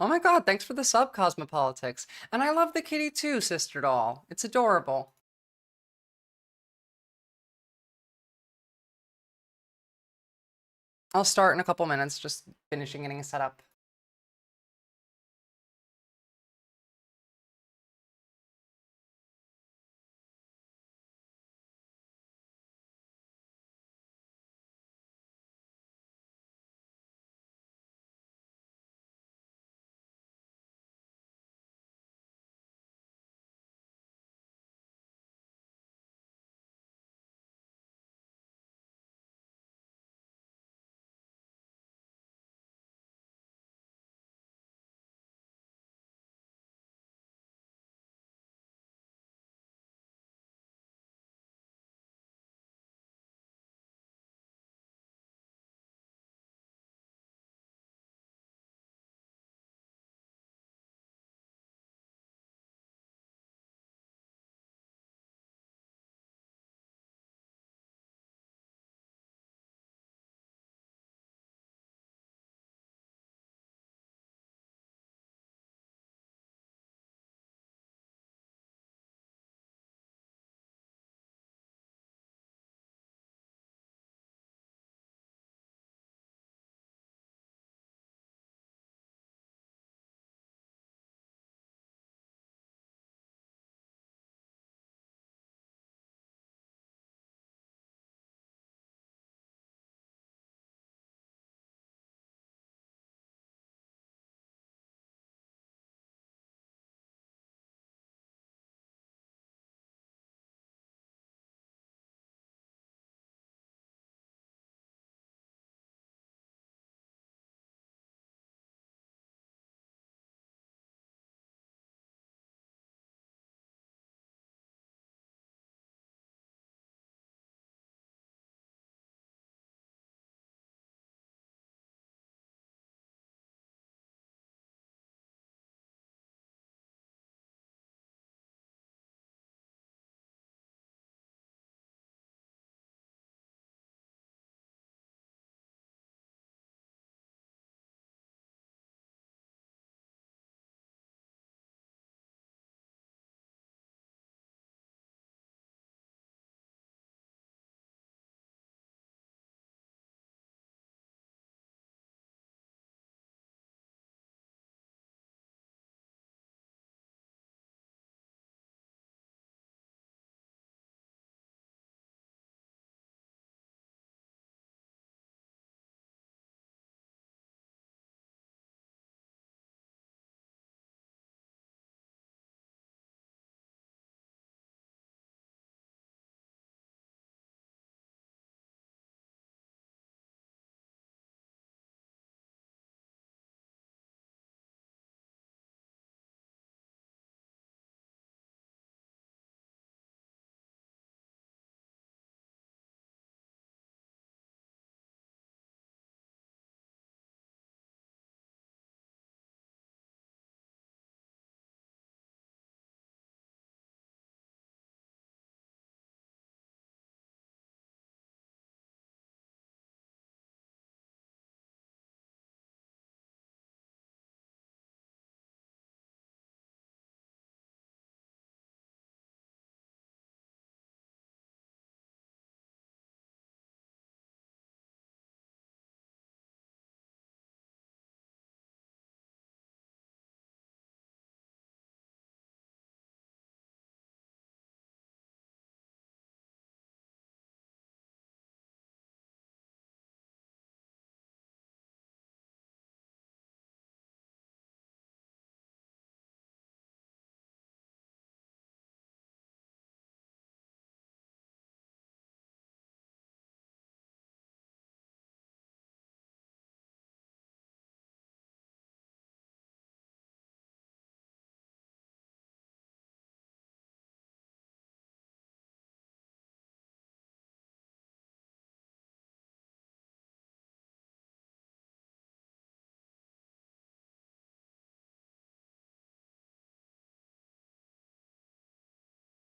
Oh my god, thanks for the sub, Cosmopolitics. And I love the kitty too, Sister Doll. It's adorable. I'll start in a couple minutes, just finishing getting it set up.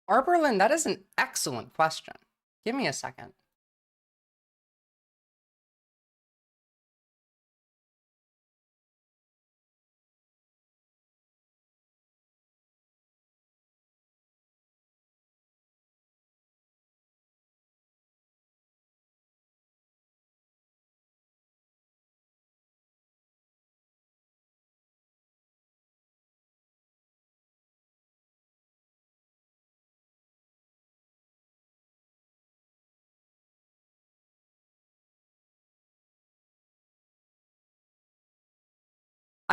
Arberlin, that is an excellent question. Give me a second.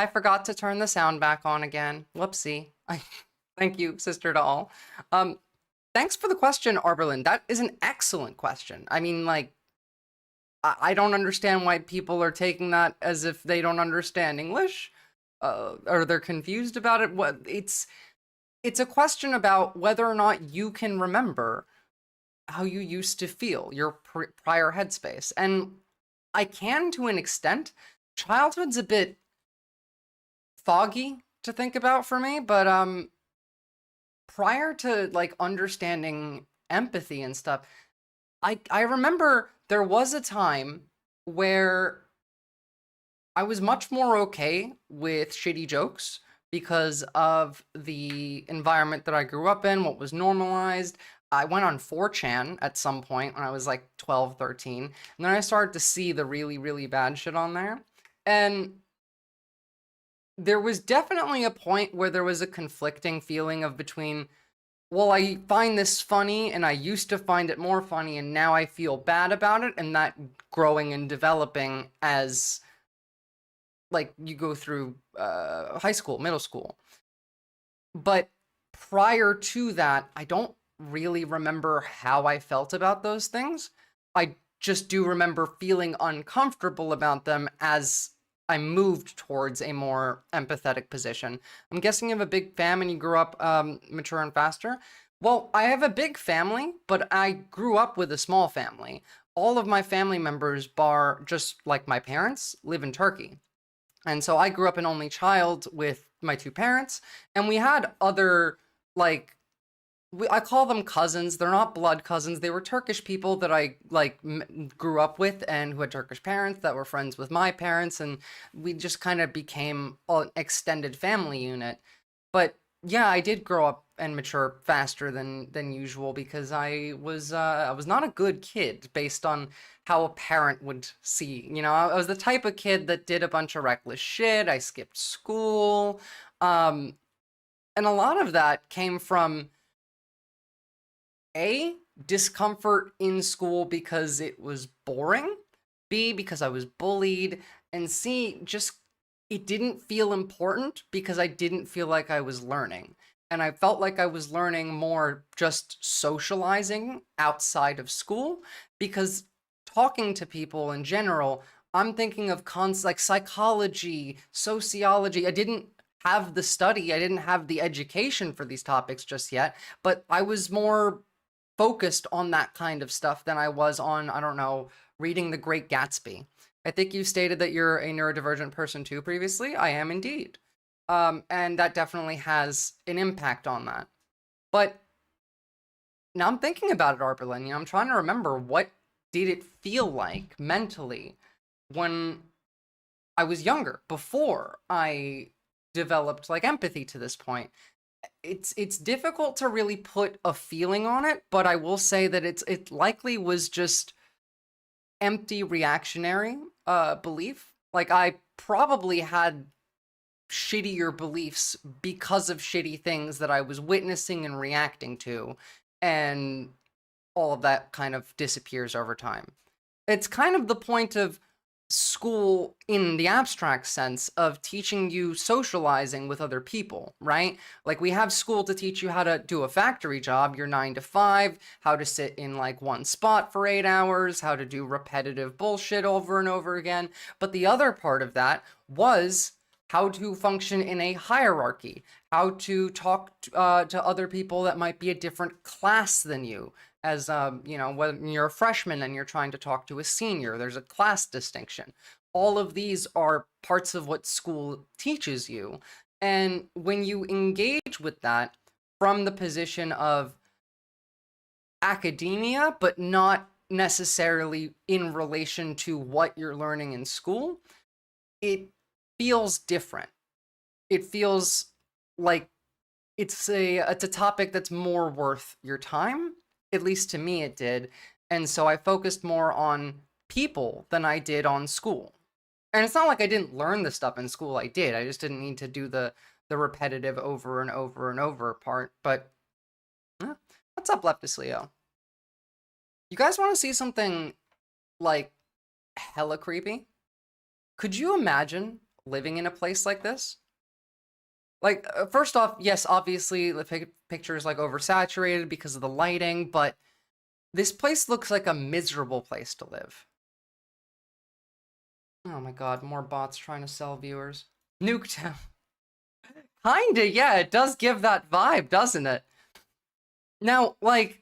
I forgot to turn the sound back on again. Whoopsie. Thank you, Sister Doll. Um, Thanks for the question, Arberlin. That is an excellent question. I mean, like, I don't understand why people are taking that as if they don't understand English, or they're confused about it. What it's a question about whether or not you can remember how you used to feel, your prior headspace, and I can to an extent. Childhood's a bit foggy to think about for me, but prior to like understanding empathy and stuff, I remember there was a time where I was much more okay with shitty jokes because of the environment that I grew up in, what was normalized. I went on 4chan at some point when I was like 12, 13, and then I started to see the really, really bad shit on there. And there was definitely a point where there was a conflicting feeling of between, well, I find this funny and I used to find it more funny and now I feel bad about it, and that growing and developing as like you go through high school, middle school. But prior to that, I don't really remember how I felt about those things. I just do remember feeling uncomfortable about them as I moved towards a more empathetic position. I'm guessing you have a big fam and you grew up mature and faster. Well, I have a big family, but I grew up with a small family. All of my family members, bar just like my parents, live in Turkey. And so I grew up an only child with my two parents, and we had other, like, I call them cousins. They're not blood cousins. They were Turkish people that I, like, grew up with and who had Turkish parents that were friends with my parents, and we just kind of became an extended family unit. But yeah, I did grow up and mature faster than usual because I was not a good kid based on how a parent would see. You know, I was the type of kid that did a bunch of reckless shit. I skipped school. Um, and a lot of that came from A, discomfort in school because it was boring, B, because I was bullied, and C, just it didn't feel important because I didn't feel like I was learning. And I felt like I was learning more just socializing outside of school because talking to people in general, I'm thinking of like psychology, sociology. I didn't have the study, I didn't have the education for these topics just yet, but I was more focused on that kind of stuff than I was on, I don't know, reading The Great Gatsby. I think you stated that you're a neurodivergent person too previously. I am indeed. And that definitely has an impact on that. But now I'm thinking about it, Arberlin. You know, I'm trying to remember what did it feel like mentally when I was younger, before I developed like empathy to this point. It's difficult to really put a feeling on it, but I will say that it likely was just empty reactionary belief. Like I probably had shittier beliefs because of shitty things that I was witnessing and reacting to, and all of that kind of disappears over time. It's kind of the point of school in the abstract sense of teaching you socializing with other people, right? Like we have school to teach you how to do a factory job, your 9 to 5, how to sit in like one spot for 8 hours, how to do repetitive bullshit over and over again. But the other part of that was how to function in a hierarchy, how to talk to other people that might be a different class than you. As you know, when you're a freshman and you're trying to talk to a senior, there's a class distinction. All of these are parts of what school teaches you. And when you engage with that from the position of academia, but not necessarily in relation to what you're learning in school, it feels different. It feels like it's a topic that's more worth your time. At least to me it did. And so I focused more on people than I did on school. And it's not like I didn't learn the stuff in school. I did. I just didn't need to do the repetitive over and over and over part. But what's up, Leftist Leo? You guys want to see something like hella creepy? Could you imagine living in a place like this. Like, first off, yes, obviously the picture is like oversaturated because of the lighting, but this place looks like a miserable place to live. Oh my god, more bots trying to sell viewers. Nuketown. Kinda, yeah, it does give that vibe, doesn't it? Now, like,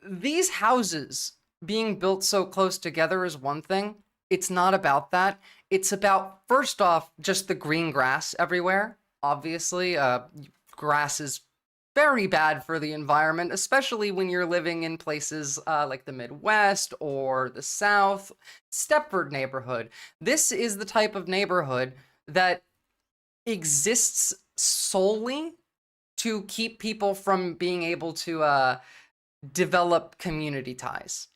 these houses being built so close together is one thing. It's not about that. It's about, first off, just the green grass everywhere. Obviously, grass is very bad for the environment, especially when you're living in places like the Midwest or the South. Stepford neighborhood. This is the type of neighborhood that exists solely to keep people from being able to develop community ties.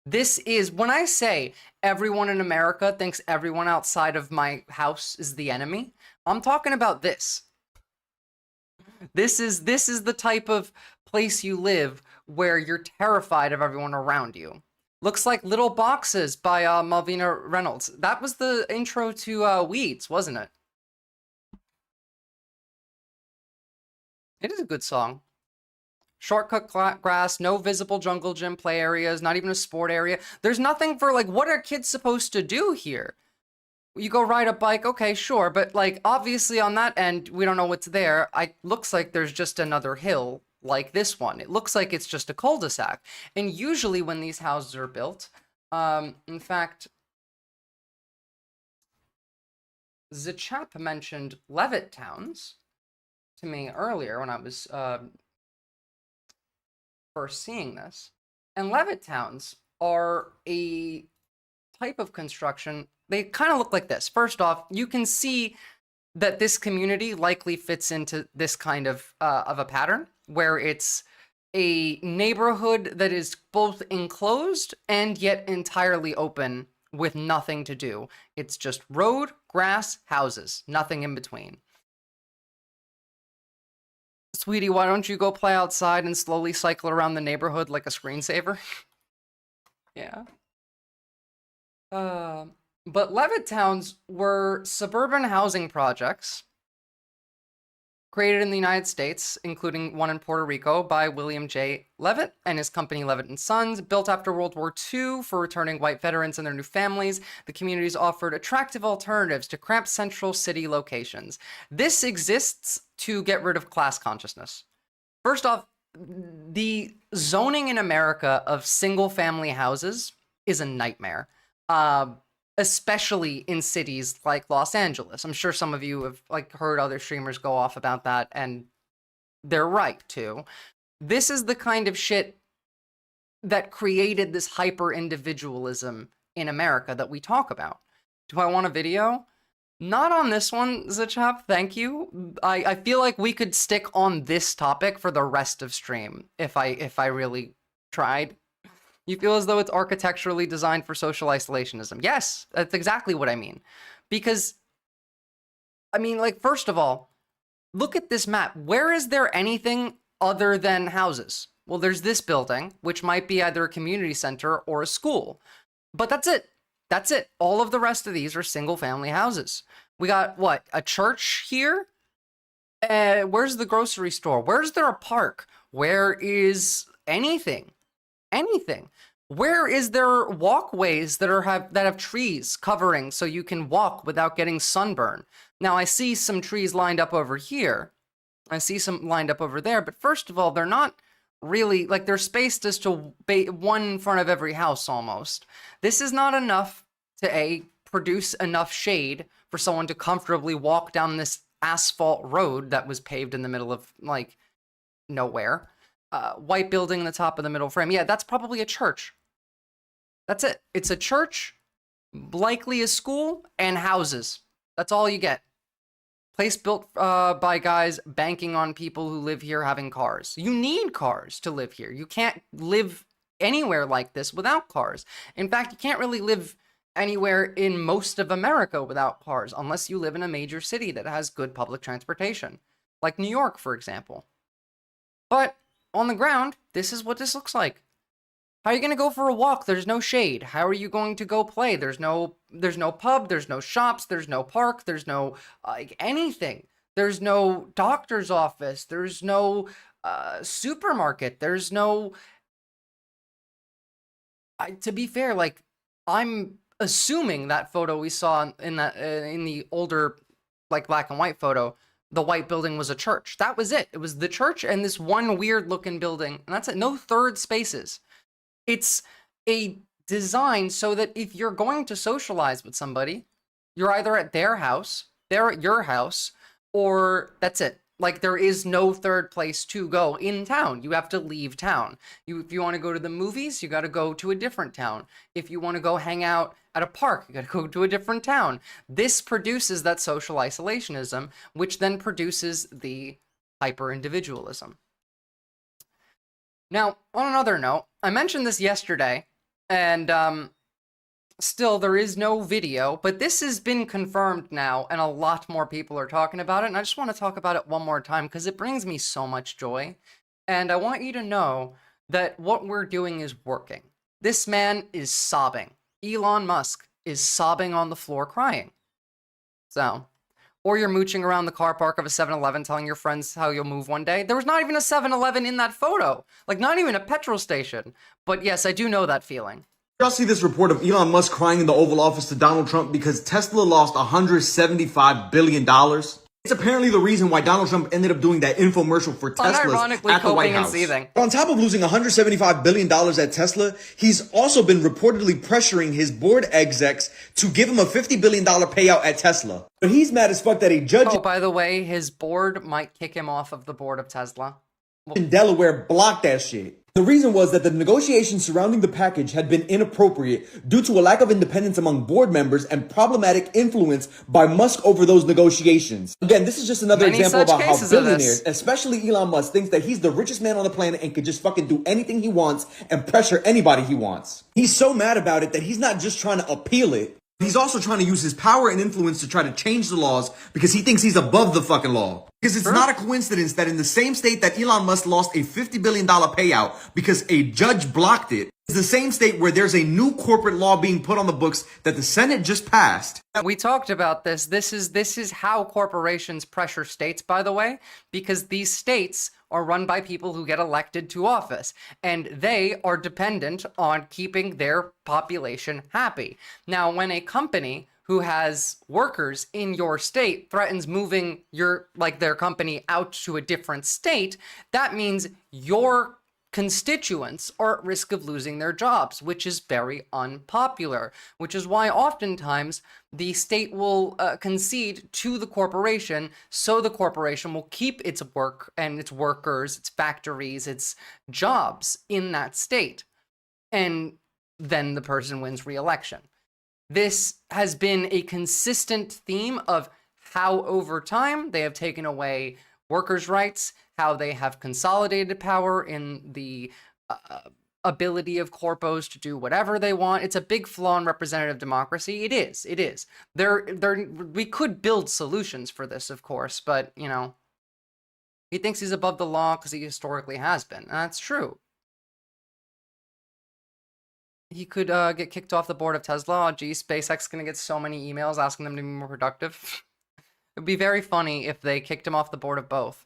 This is, when I say everyone in America thinks everyone outside of my house is the enemy, I'm talking about this. This is the type of place you live where you're terrified of everyone around you. Looks like Little Boxes by Malvina Reynolds. That was the intro to Weeds, wasn't it? It is a good song. Shortcut grass, no visible jungle gym play areas, not even a sport area. There's nothing for, like, what are kids supposed to do here? You go ride a bike, okay, sure, but, like, obviously on that end, we don't know what's there. Looks like there's just another hill like this one. It looks like it's just a cul-de-sac. And usually when these houses are built, in fact, the chap mentioned Levitt towns to me earlier when I was first seeing this. And Levitt towns are a type of construction. They kind of look like this. First off, you can see that this community likely fits into this kind of a pattern where it's a neighborhood that is both enclosed and yet entirely open with nothing to do. It's just road, grass, houses, nothing in between. Sweetie, why don't you go play outside and slowly cycle around the neighborhood like a screensaver? Yeah. But Levitt towns were suburban housing projects created in the United States, including one in Puerto Rico by William J. Levitt and his company Levitt and Sons. Built after World War II for returning white veterans and their new families, the communities offered attractive alternatives to cramped central city locations. This exists to get rid of class consciousness. First off, the zoning in America of single-family houses is a nightmare. Especially in cities like Los Angeles. I'm sure some of you have like heard other streamers go off about that, and they're right too. This is the kind of shit that created this hyper-individualism in America that we talk about. Do I want a video? Not on this one, Zachap, thank you. I feel like we could stick on this topic for the rest of stream if I really tried. You feel as though it's architecturally designed for social isolationism. Yes, that's exactly what I mean. Because, I mean, like, first of all, look at this map. Where is there anything other than houses? Well, there's this building, which might be either a community center or a school. But that's it. That's it. All of the rest of these are single-family houses. We got, what, a church here? Where's the grocery store? Where's there a park? Where is anything? Anything. Where is there walkways that have trees covering so you can walk without getting sunburn? Now I see some trees lined up over here. I see some lined up over there, but first of all, they're not really, like, they're spaced as to one in front of every house almost. This is not enough to produce enough shade for someone to comfortably walk down this asphalt road that was paved in the middle of, like, nowhere. White building in the top of the middle frame. Yeah, that's probably a church. That's it. It's a church, likely a school, and houses. That's all you get. Place built by guys banking on people who live here having cars. You need cars to live here. You can't live anywhere like this without cars. In fact, you can't really live anywhere in most of America without cars, unless you live in a major city that has good public transportation. Like New York, for example. But on the ground, this is what this looks like. How are you going to go for a walk? There's no shade. How are you going to go play? There's no pub, there's no shops, there's no park, there's no like anything. There's no doctor's office, there's no supermarket, there's no to be fair, like I'm assuming that photo we saw in that in the older like black and white photo, the white building was a church. That was it. It was the church and this one weird looking building. And that's it. No third spaces. It's a design so that if you're going to socialize with somebody, you're either at their house, they're at your house, or that's it. Like there is no third place to go in town. You have to leave town. If you want to go to the movies, you got to go to a different town. If you want to go hang out at a park, you got to go to a different town. This produces that social isolationism, which then produces the hyper-individualism. Now, on another note, I mentioned this yesterday, and still, there is no video, but this has been confirmed now, and a lot more people are talking about it, and I just want to talk about it one more time, because it brings me so much joy, and I want you to know that what we're doing is working. This man is sobbing. Elon Musk is sobbing on the floor crying. So, or you're mooching around the car park of a 7-Eleven telling your friends how you'll move one day. There was not even a 7-Eleven in that photo. Like, not even a petrol station. But yes, I do know that feeling. Y'all see this report of Elon Musk crying in the Oval Office to Donald Trump because Tesla lost $175 billion? It's apparently the reason why Donald Trump ended up doing that infomercial for Tesla at the White House. On top of losing $175 billion at Tesla, he's also been reportedly pressuring his board execs to give him a $50 billion payout at Tesla. But he's mad as fuck that a judge— Oh, by the way, his board might kick him off of the board of Tesla. in Delaware blocked that shit. The reason was that the negotiations surrounding the package had been inappropriate due to a lack of independence among board members and problematic influence by Musk over those negotiations. Again, this is just another example about how billionaires, especially Elon Musk, thinks that he's the richest man on the planet and can just fucking do anything he wants and pressure anybody he wants. He's so mad about it that he's not just trying to appeal it. He's also trying to use his power and influence to try to change the laws because he thinks he's above the fucking law. Because it's not a coincidence that in the same state that Elon Musk lost a $50 billion payout because a judge blocked it, is the same state where there's a new corporate law being put on the books that the Senate just passed. We talked about this. This is how corporations pressure states, by the way, because these states are run by people who get elected to office, and they are dependent on keeping their population happy. Now, when a company who has workers in your state threatens moving their company out to a different state, that means your constituents are at risk of losing their jobs, which is very unpopular, which is why oftentimes the state will concede to the corporation so the corporation will keep its work and its workers, its factories, its jobs in that state. And then the person wins re-election. This has been a consistent theme of how over time they have taken away workers' rights, how they have consolidated power in the ability of corpos to do whatever they want. It's a big flaw in representative democracy. It is. We could build solutions for this, of course, but, you know, he thinks he's above the law because he historically has been. And that's true. He could get kicked off the board of Tesla. Oh, gee, SpaceX is going to get so many emails asking them to be more productive. It would be very funny if they kicked him off the board of both.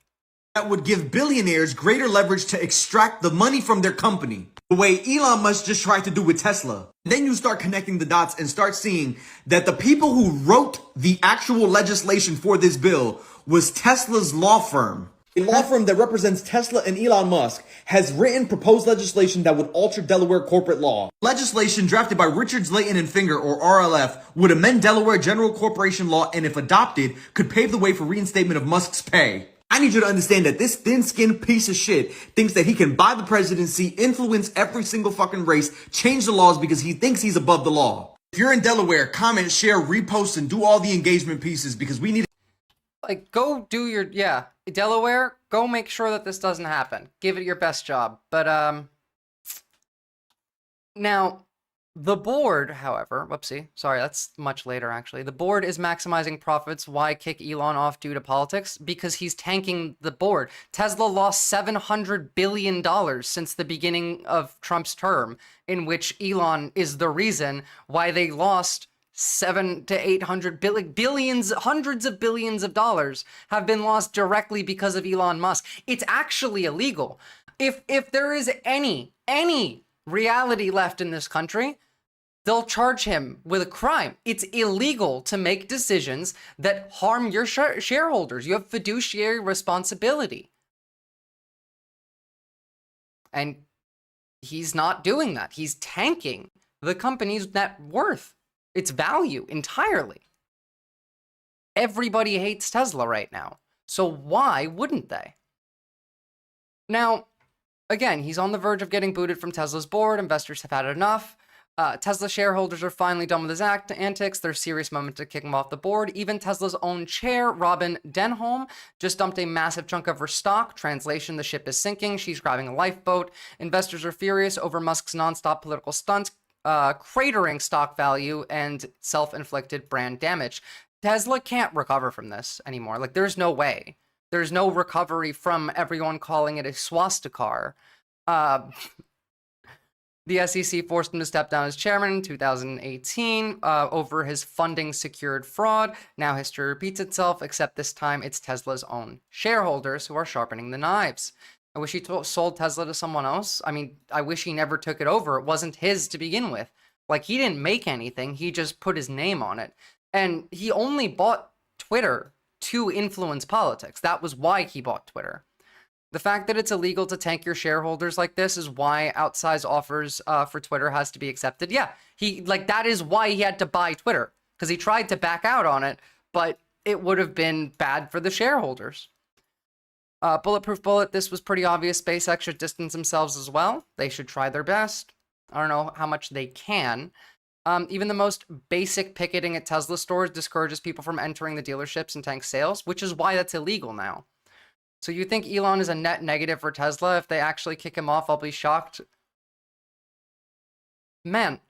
That would give billionaires greater leverage to extract the money from their company, the way Elon Musk just tried to do with Tesla. Then you start connecting the dots and start seeing that the people who wrote the actual legislation for this bill was Tesla's law firm. A law firm that represents Tesla and Elon Musk has written proposed legislation that would alter Delaware corporate law. Legislation drafted by Richards, Layton, and Finger, or RLF, would amend Delaware general corporation law and, if adopted, could pave the way for reinstatement of Musk's pay. I need you to understand that this thin-skinned piece of shit thinks that he can buy the presidency, influence every single fucking race, change the laws because he thinks he's above the law. If you're in Delaware, comment, share, repost, and do all the engagement pieces because we need— like, go do your, Delaware, go make sure that this doesn't happen. Give it your best job. But, now, The board, however, whoopsie, sorry, that's much later actually. The board is maximizing profits. Why kick Elon off due to politics? Because he's tanking the board. Tesla lost $700 billion since the beginning of Trump's term, in which Elon is the reason why they lost 7 to 800 billions, hundreds of billions of dollars have been lost directly because of Elon Musk. It's actually illegal. If there is any reality left in this country, they'll charge him with a crime. It's illegal to make decisions that harm your shareholders. You have fiduciary responsibility. And he's not doing that. He's tanking the company's net worth, its value entirely. Everybody hates Tesla right now. So why wouldn't they? Now, again, he's on the verge of getting booted from Tesla's board. Investors have had enough. Tesla shareholders are finally done with his antics. There's serious moment to kick him off the board. Even Tesla's own chair, Robin Denholm, just dumped a massive chunk of her stock. Translation, the ship is sinking. She's grabbing a lifeboat. Investors are furious over Musk's nonstop political stunts, cratering stock value and self-inflicted brand damage. Tesla can't recover from this anymore. Like, there's no way. There's no recovery from everyone calling it a swastika. The SEC forced him to step down as chairman in 2018 over his funding secured fraud. Now history repeats itself, except this time it's Tesla's own shareholders who are sharpening the knives. I wish he sold Tesla to someone else. I mean, I wish he never took it over. It wasn't his to begin with. Like, he didn't make anything. He just put his name on it. And he only bought Twitter to influence politics. That was why he bought Twitter. The fact that it's illegal to tank your shareholders like this is why outsized offers for Twitter has to be accepted. Yeah, that is why he had to buy Twitter, because he tried to back out on it, but it would have been bad for the shareholders. Bulletproof Bullet, this was pretty obvious. SpaceX should distance themselves as well. They should try their best. I don't know how much they can. Even the most basic picketing at Tesla stores discourages people from entering the dealerships and tank sales, which is why that's illegal now. So you think Elon is a net negative for Tesla? If they actually kick him off, I'll be shocked. Man,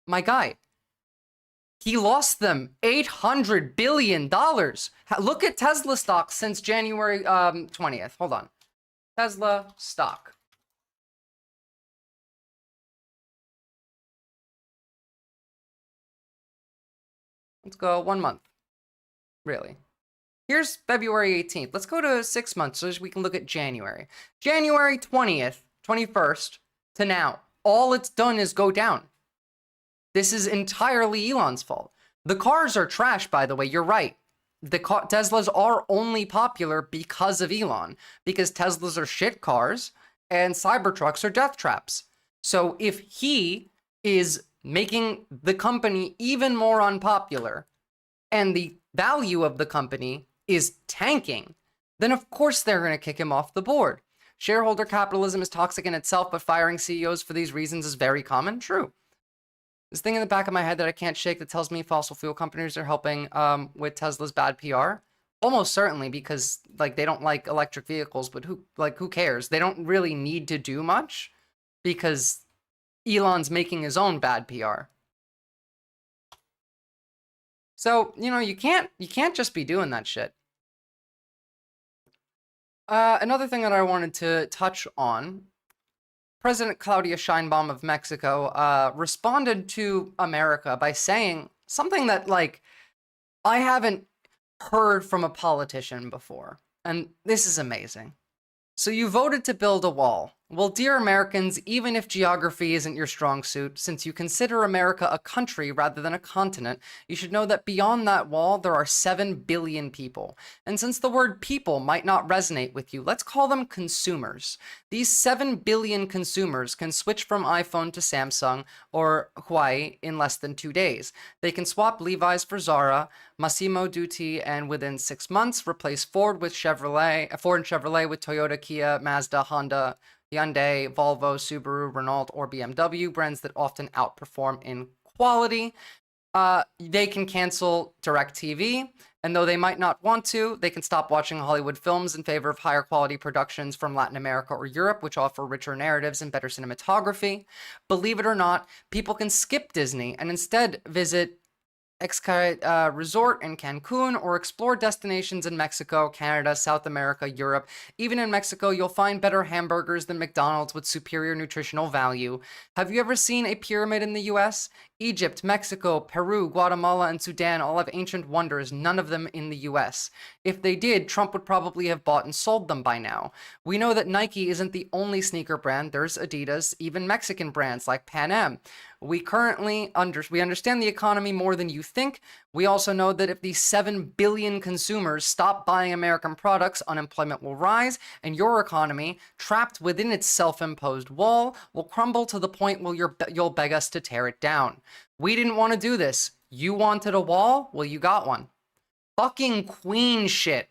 my guy, he lost them $800 billion. Look at Tesla stock since January 20th. Hold on. Tesla stock. Let's go 1 month. Really. Here's February 18th. Let's go to 6 months so we can look at January. January 20th, 21st to now. All it's done is go down. This is entirely Elon's fault. The cars are trash, by the way. You're right. The Teslas are only popular because of Elon. Because Teslas are shit cars and Cybertrucks are death traps. So if he is making the company even more unpopular and the value of the company is tanking, then of course they're going to kick him off the board. Shareholder capitalism is toxic in itself, but firing CEOs for these reasons is very common. True. This thing in the back of my head that I can't shake that tells me fossil fuel companies are helping with Tesla's bad PR. Almost certainly, because they don't like electric vehicles, but who cares? They don't really need to do much because Elon's making his own bad PR. So, you can't just be doing that shit. Another thing that I wanted to touch on, President Claudia Sheinbaum of Mexico responded to America by saying something that, I haven't heard from a politician before. And this is amazing. So you voted to build a wall. Well, dear Americans, even if geography isn't your strong suit, since you consider America a country rather than a continent, you should know that beyond that wall, there are 7 billion people. And since the word people might not resonate with you, let's call them consumers. These 7 billion consumers can switch from iPhone to Samsung or Huawei in less than 2 days. They can swap Levi's for Zara, Massimo Dutti, and within 6 months, replace Ford and Chevrolet with Toyota, Kia, Mazda, Honda, Hyundai, Volvo, Subaru, Renault, or BMW, brands that often outperform in quality. They can cancel DirecTV And though they might not want to, they can stop watching Hollywood films in favor of higher quality productions from Latin America or Europe, which offer richer narratives and better cinematography. Believe it or not, people can skip Disney and instead visit Xcaret Resort in Cancun or explore destinations in Mexico, Canada, South America, Europe. Even in Mexico, you'll find better hamburgers than McDonald's with superior nutritional value. Have you ever seen a pyramid in the US? Egypt, Mexico, Peru, Guatemala, and Sudan all have ancient wonders, none of them in the US. If they did, Trump would probably have bought and sold them by now. We know that Nike isn't the only sneaker brand. There's Adidas, even Mexican brands like Pan Am. We understand the economy more than you think. We also know that if these 7 billion consumers stop buying American products, unemployment will rise, and your economy, trapped within its self-imposed wall, will crumble to the point where you'll beg us to tear it down. We didn't want to do this. You wanted a wall? Well, you got one. Fucking queen shit.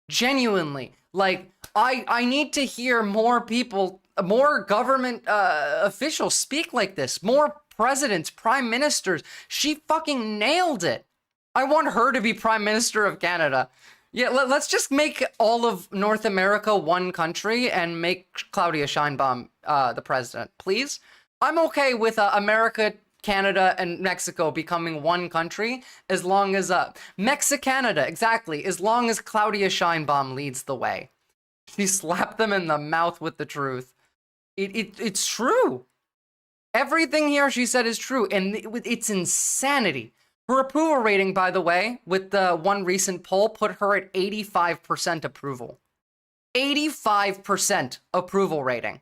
Genuinely. Like, I need to hear more people, more government officials speak like this. More presidents, prime ministers. She fucking nailed it. I want her to be Prime Minister of Canada. Yeah, let's just make all of North America one country and make Claudia Sheinbaum the president, please. I'm okay with America, Canada, and Mexico becoming one country as long as Mexicanada, exactly, as long as Claudia Sheinbaum leads the way. She slapped them in the mouth with the truth. It's true. Everything here she said is true, and it's insanity. Her approval rating, by the way, with the one recent poll, put her at 85% approval. 85% approval rating.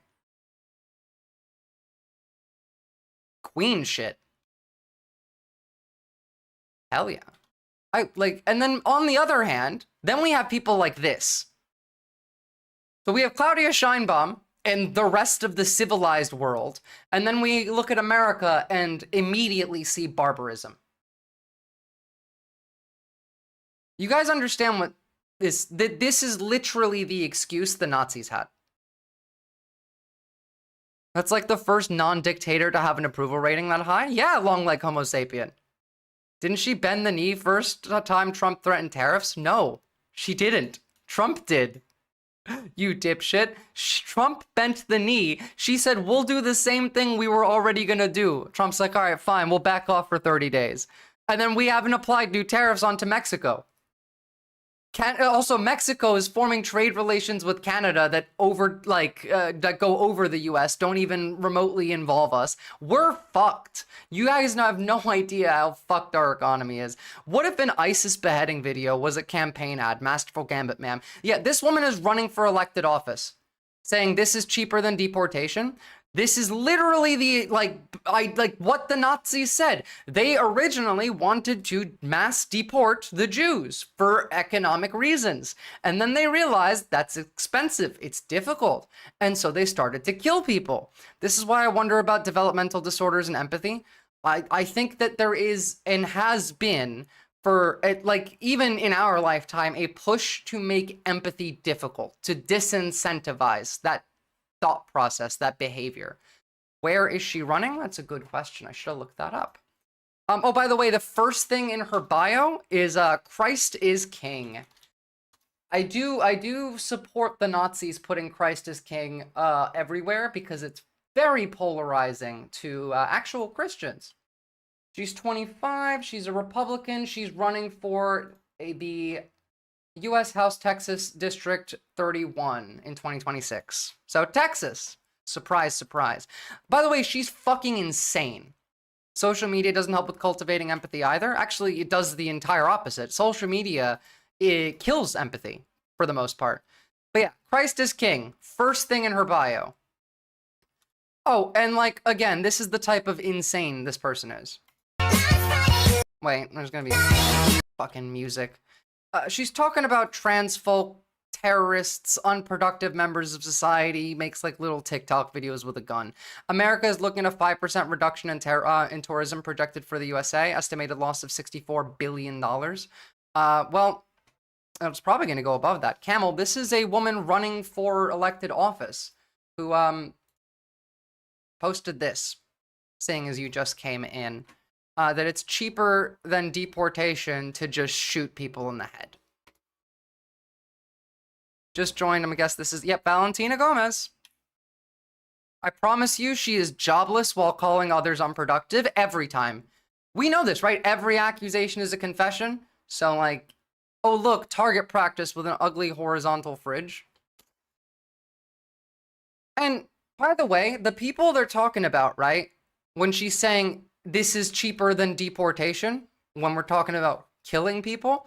Queen shit. Hell yeah. And then on the other hand, then we have people like this. So we have Claudia Sheinbaum and the rest of the civilized world, and then we look at America and immediately see barbarism. You guys understand what this is literally the excuse the Nazis had. That's like the first non-dictator to have an approval rating that high? Yeah, long like Homo sapien. Didn't she bend the knee first time Trump threatened tariffs? No, she didn't. Trump did. You dipshit. Trump bent the knee. She said, we'll do the same thing we were already gonna do. Trump's like, all right, fine, we'll back off for 30 days. And then we haven't applied new tariffs onto Mexico. Also, Mexico is forming trade relations with Canada that that go over the US, don't even remotely involve us. We're fucked. You guys have no idea how fucked our economy is. What if an ISIS beheading video was a campaign ad? Masterful gambit, ma'am. Yeah, this woman is running for elected office, saying this is cheaper than deportation. This is literally the, what the Nazis said. They originally wanted to mass deport the Jews for economic reasons. And then they realized that's expensive, it's difficult. And so they started to kill people. This is why I wonder about developmental disorders and empathy. I think that there is, and has been, for even in our lifetime, a push to make empathy difficult, to disincentivize that thought process, that behavior. Where is she running? That's a good question. I should have looked that up. Oh, by the way, the first thing in her bio is Christ is King. I do support the Nazis putting Christ is King everywhere because it's very polarizing to actual Christians. She's 25. She's a Republican. She's running for the U.S. House Texas District 31 in 2026. So Texas. Surprise, surprise. By the way, she's fucking insane. Social media doesn't help with cultivating empathy either. Actually, it does the entire opposite. Social media, it kills empathy for the most part. But yeah, Christ is King. First thing in her bio. Oh, and again, this is the type of insane this person is. Wait, there's gonna be fucking music. She's talking about trans folk, terrorists, unproductive members of society, makes little TikTok videos with a gun. America is looking at a 5% reduction in tourism projected for the USA, estimated loss of $64 billion. Well, it's probably going to go above that. Camel, this is a woman running for elected office who posted this, saying as you just came in. that it's cheaper than deportation to just shoot people in the head. Just joined him. I guess this is, yep, Valentina Gomez. I promise you she is jobless while calling others unproductive every time. We know this, right? Every accusation is a confession. So like, oh look, target practice with an ugly horizontal fridge. And by the way, the people they're talking about, right? When she's saying this is cheaper than deportation, when we're talking about killing people,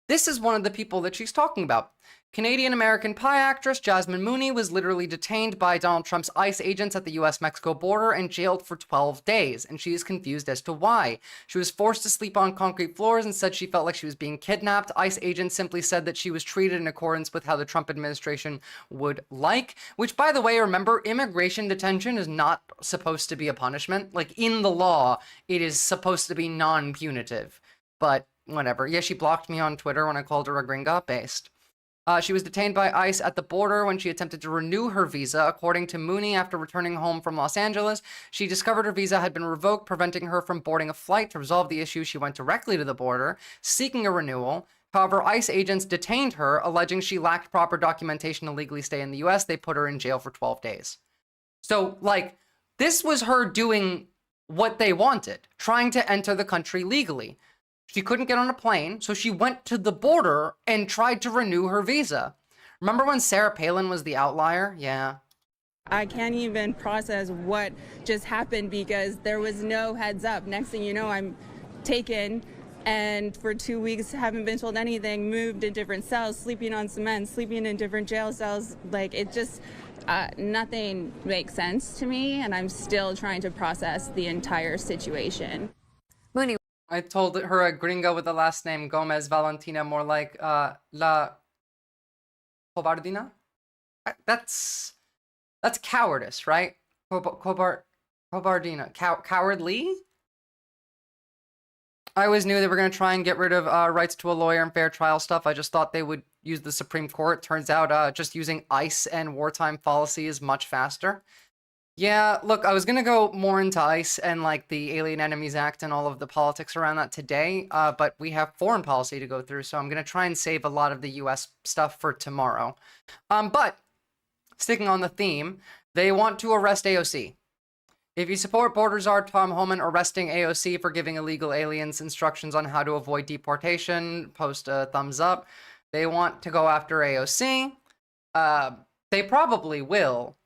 this is one of the people that she's talking about. Canadian-American Pie actress Jasmine Mooney was literally detained by Donald Trump's ICE agents at the US-Mexico border and jailed for 12 days, and she is confused as to why. She was forced to sleep on concrete floors and said she felt like she was being kidnapped. ICE agents simply said that she was treated in accordance with how the Trump administration would like, which, by the way, remember, immigration detention is not supposed to be a punishment. Like, in the law, it is supposed to be non-punitive, but whatever. Yeah, she blocked me on Twitter when I called her a gringa, based. She was detained by ICE at the border when she attempted to renew her visa. According to Mooney, after returning home from Los Angeles, she discovered her visa had been revoked, preventing her from boarding a flight. To resolve the issue, she went directly to the border, seeking a renewal. However, ICE agents detained her, alleging she lacked proper documentation to legally stay in the US. They put her in jail for 12 days. So, like, this was her doing what they wanted, trying to enter the country legally. She couldn't get on a plane, so she went to the border and tried to renew her visa. Remember when Sarah Palin was the outlier? Yeah. I can't even process what just happened because there was no heads up. Next thing you know, I'm taken and for 2 weeks haven't been told anything, moved in different cells, sleeping on cement, sleeping in different jail cells. Like, it just, nothing makes sense to me, and I'm still trying to process the entire situation. Mooney. I told her a gringo with the last name Gomez Valentina, more like La Cobardina. That's cowardice, right? Cobardina, cowardly. I always knew they were gonna try and get rid of rights to a lawyer and fair trial stuff. I just thought they would use the Supreme Court. Turns out just using ICE and wartime policy is much faster. Yeah, look, I was gonna go more into ICE and like the Alien Enemies Act and all of the politics around that today, but we have foreign policy to go through, so I'm gonna try and save a lot of the US stuff for tomorrow. But sticking on the theme, they want to arrest AOC. If you support Border Czar Tom Homan arresting AOC for giving illegal aliens instructions on how to avoid deportation, post a thumbs up. They want to go after AOC. They probably will.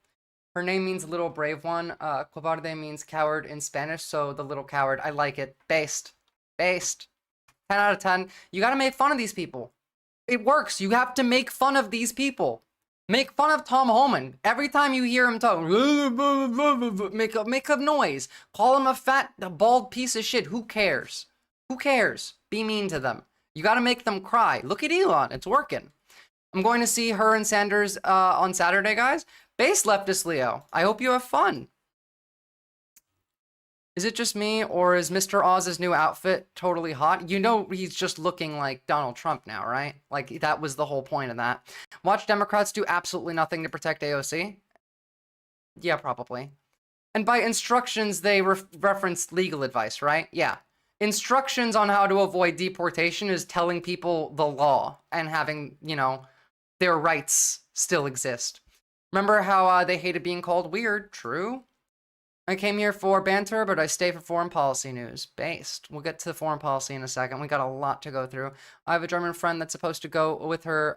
Her name means little brave one. Cobarde means coward in Spanish, so the little coward. I like it. Based. 10 out of 10. You gotta make fun of these people. It works. You have to make fun of these people. Make fun of Tom Homan. Every time you hear him talk, make a noise. Call him a fat, bald piece of shit. Who cares? Who cares? Be mean to them. You gotta make them cry. Look at Elon. It's working. I'm going to see her and Sanders on Saturday, guys. Base leftist Leo, I hope you have fun. Is it just me, or is Mr. Oz's new outfit totally hot? You know he's just looking like Donald Trump now, right? Like, that was the whole point of that. Watch Democrats do absolutely nothing to protect AOC? Yeah, probably. And by instructions, they referenced legal advice, right? Yeah. Instructions on how to avoid deportation is telling people the law and having, you know, their rights still exist. Remember how they hated being called weird? True. I came here for banter, but I stay for foreign policy news. Based. We'll get to the foreign policy in a second. We got a lot to go through. I have a German friend that's supposed to go with her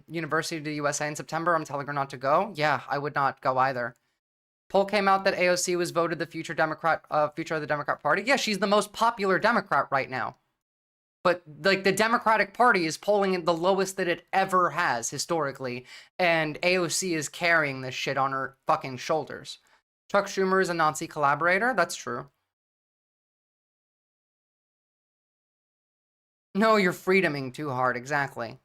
university to the USA in September. I'm telling her not to go. Yeah, I would not go either. Poll came out that AOC was voted the future of the Democrat Party. Yeah, she's the most popular Democrat right now. But, like, the Democratic Party is polling at the lowest that it ever has, historically. And AOC is carrying this shit on her fucking shoulders. Chuck Schumer is a Nazi collaborator? That's true. No, you're freedoming too hard, exactly.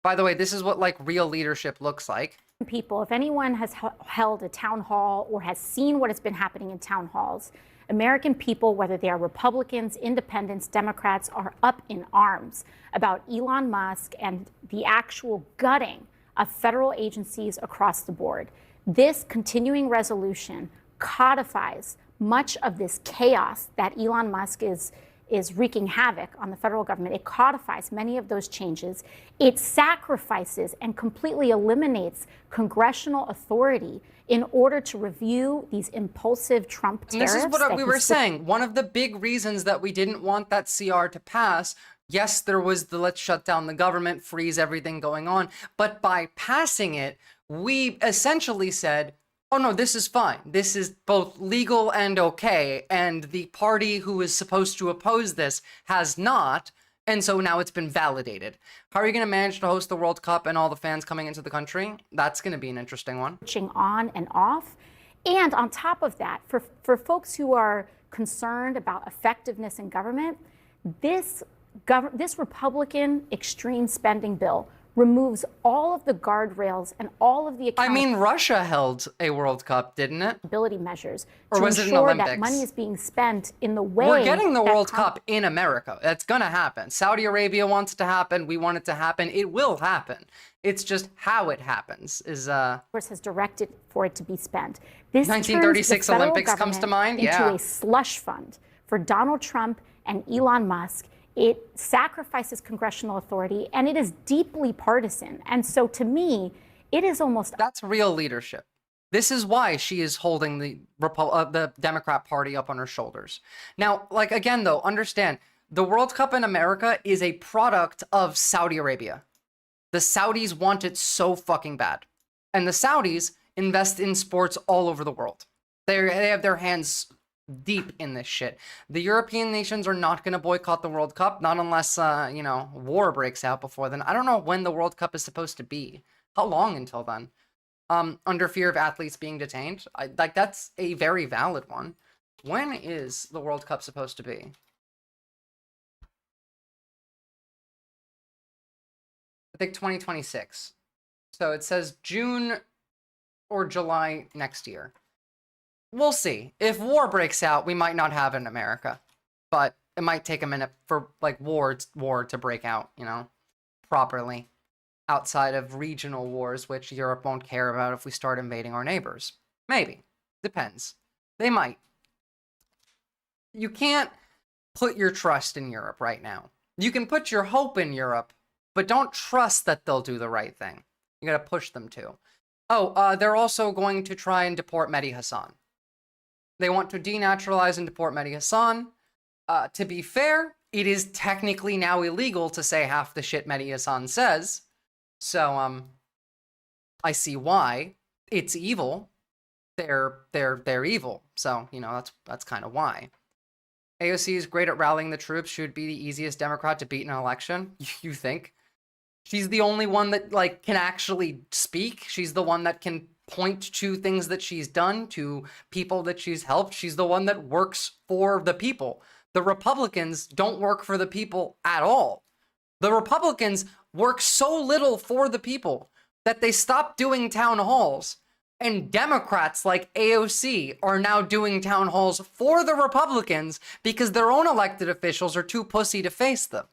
By the way, this is what, like, real leadership looks like. People, if anyone has held a town hall or has seen what has been happening in town halls, American people, whether they are Republicans, independents, Democrats, are up in arms about Elon Musk and the actual gutting of federal agencies across the board. This continuing resolution codifies much of this chaos that Elon Musk is is wreaking havoc on the federal government. It codifies many of those changes. It sacrifices and completely eliminates congressional authority in order to review these impulsive Trump tariffs. And this is what we were saying. One of the big reasons that we didn't want that CR to pass, yes, there was the let's shut down the government, freeze everything going on. But by passing it, we essentially said, oh no, this is fine. This is both legal and okay. And the party who is supposed to oppose this has not. And so now it's been validated. How are you going to manage to host the World Cup and all the fans coming into the country? That's going to be an interesting one. On and off. And on top of that, for folks who are concerned about effectiveness in government, this Republican extreme spending bill removes all of the guardrails and all of the I mean, Russia held a World Cup, didn't it? Accountability measures or to was it an ensure Olympics? that money is being spent in the way we're getting the World Cup in America. That's gonna happen. Saudi Arabia wants it to happen. We want it to happen. It will happen. It's just how it happens is Congress has directed for it to be spent. This 1936 Olympics comes to mind. Into a slush fund for Donald Trump and Elon Musk. It sacrifices congressional authority, and it is deeply partisan. And so to me, it is almost... That's real leadership. This is why she is holding the Democrat Party up on her shoulders. Now, like, again, though, understand, the World Cup in America is a product of Saudi Arabia. The Saudis want it so fucking bad. And the Saudis invest in sports all over the world. They have their hands deep in this shit. The European nations are not going to boycott the World Cup, not unless, you know, war breaks out before then. I don't know when the World Cup is supposed to be. How long until then? Under fear of athletes being detained? Like, that's a very valid one. When is the World Cup supposed to be? I think 2026. So it says June or July next year. We'll see. If war breaks out, we might not have it in America. But it might take a minute for, like, war to break out, you know, properly. Outside of regional wars, which Europe won't care about if we start invading our neighbors. Maybe. Depends. They might. You can't put your trust in Europe right now. You can put your hope in Europe, but don't trust that they'll do the right thing. You gotta push them to. Oh, they're also going to try and deport Mehdi Hassan. They want to denaturalize and deport Mehdi Hassan. To be fair, it is technically now illegal to say half the shit Mehdi Hassan says. So, I see why. It's evil. They're evil. So, you know, that's kind of why. AOC is great at rallying the troops. She would be the easiest Democrat to beat in an election. You think? She's the only one that, like, can actually speak. She's the one that can point to things that she's done, to people that she's helped. She's the one that works for the people. The Republicans don't work for the people at all. The Republicans work so little for the people that they stopped doing town halls. And Democrats like AOC are now doing town halls for the Republicans because their own elected officials are too pussy to face them.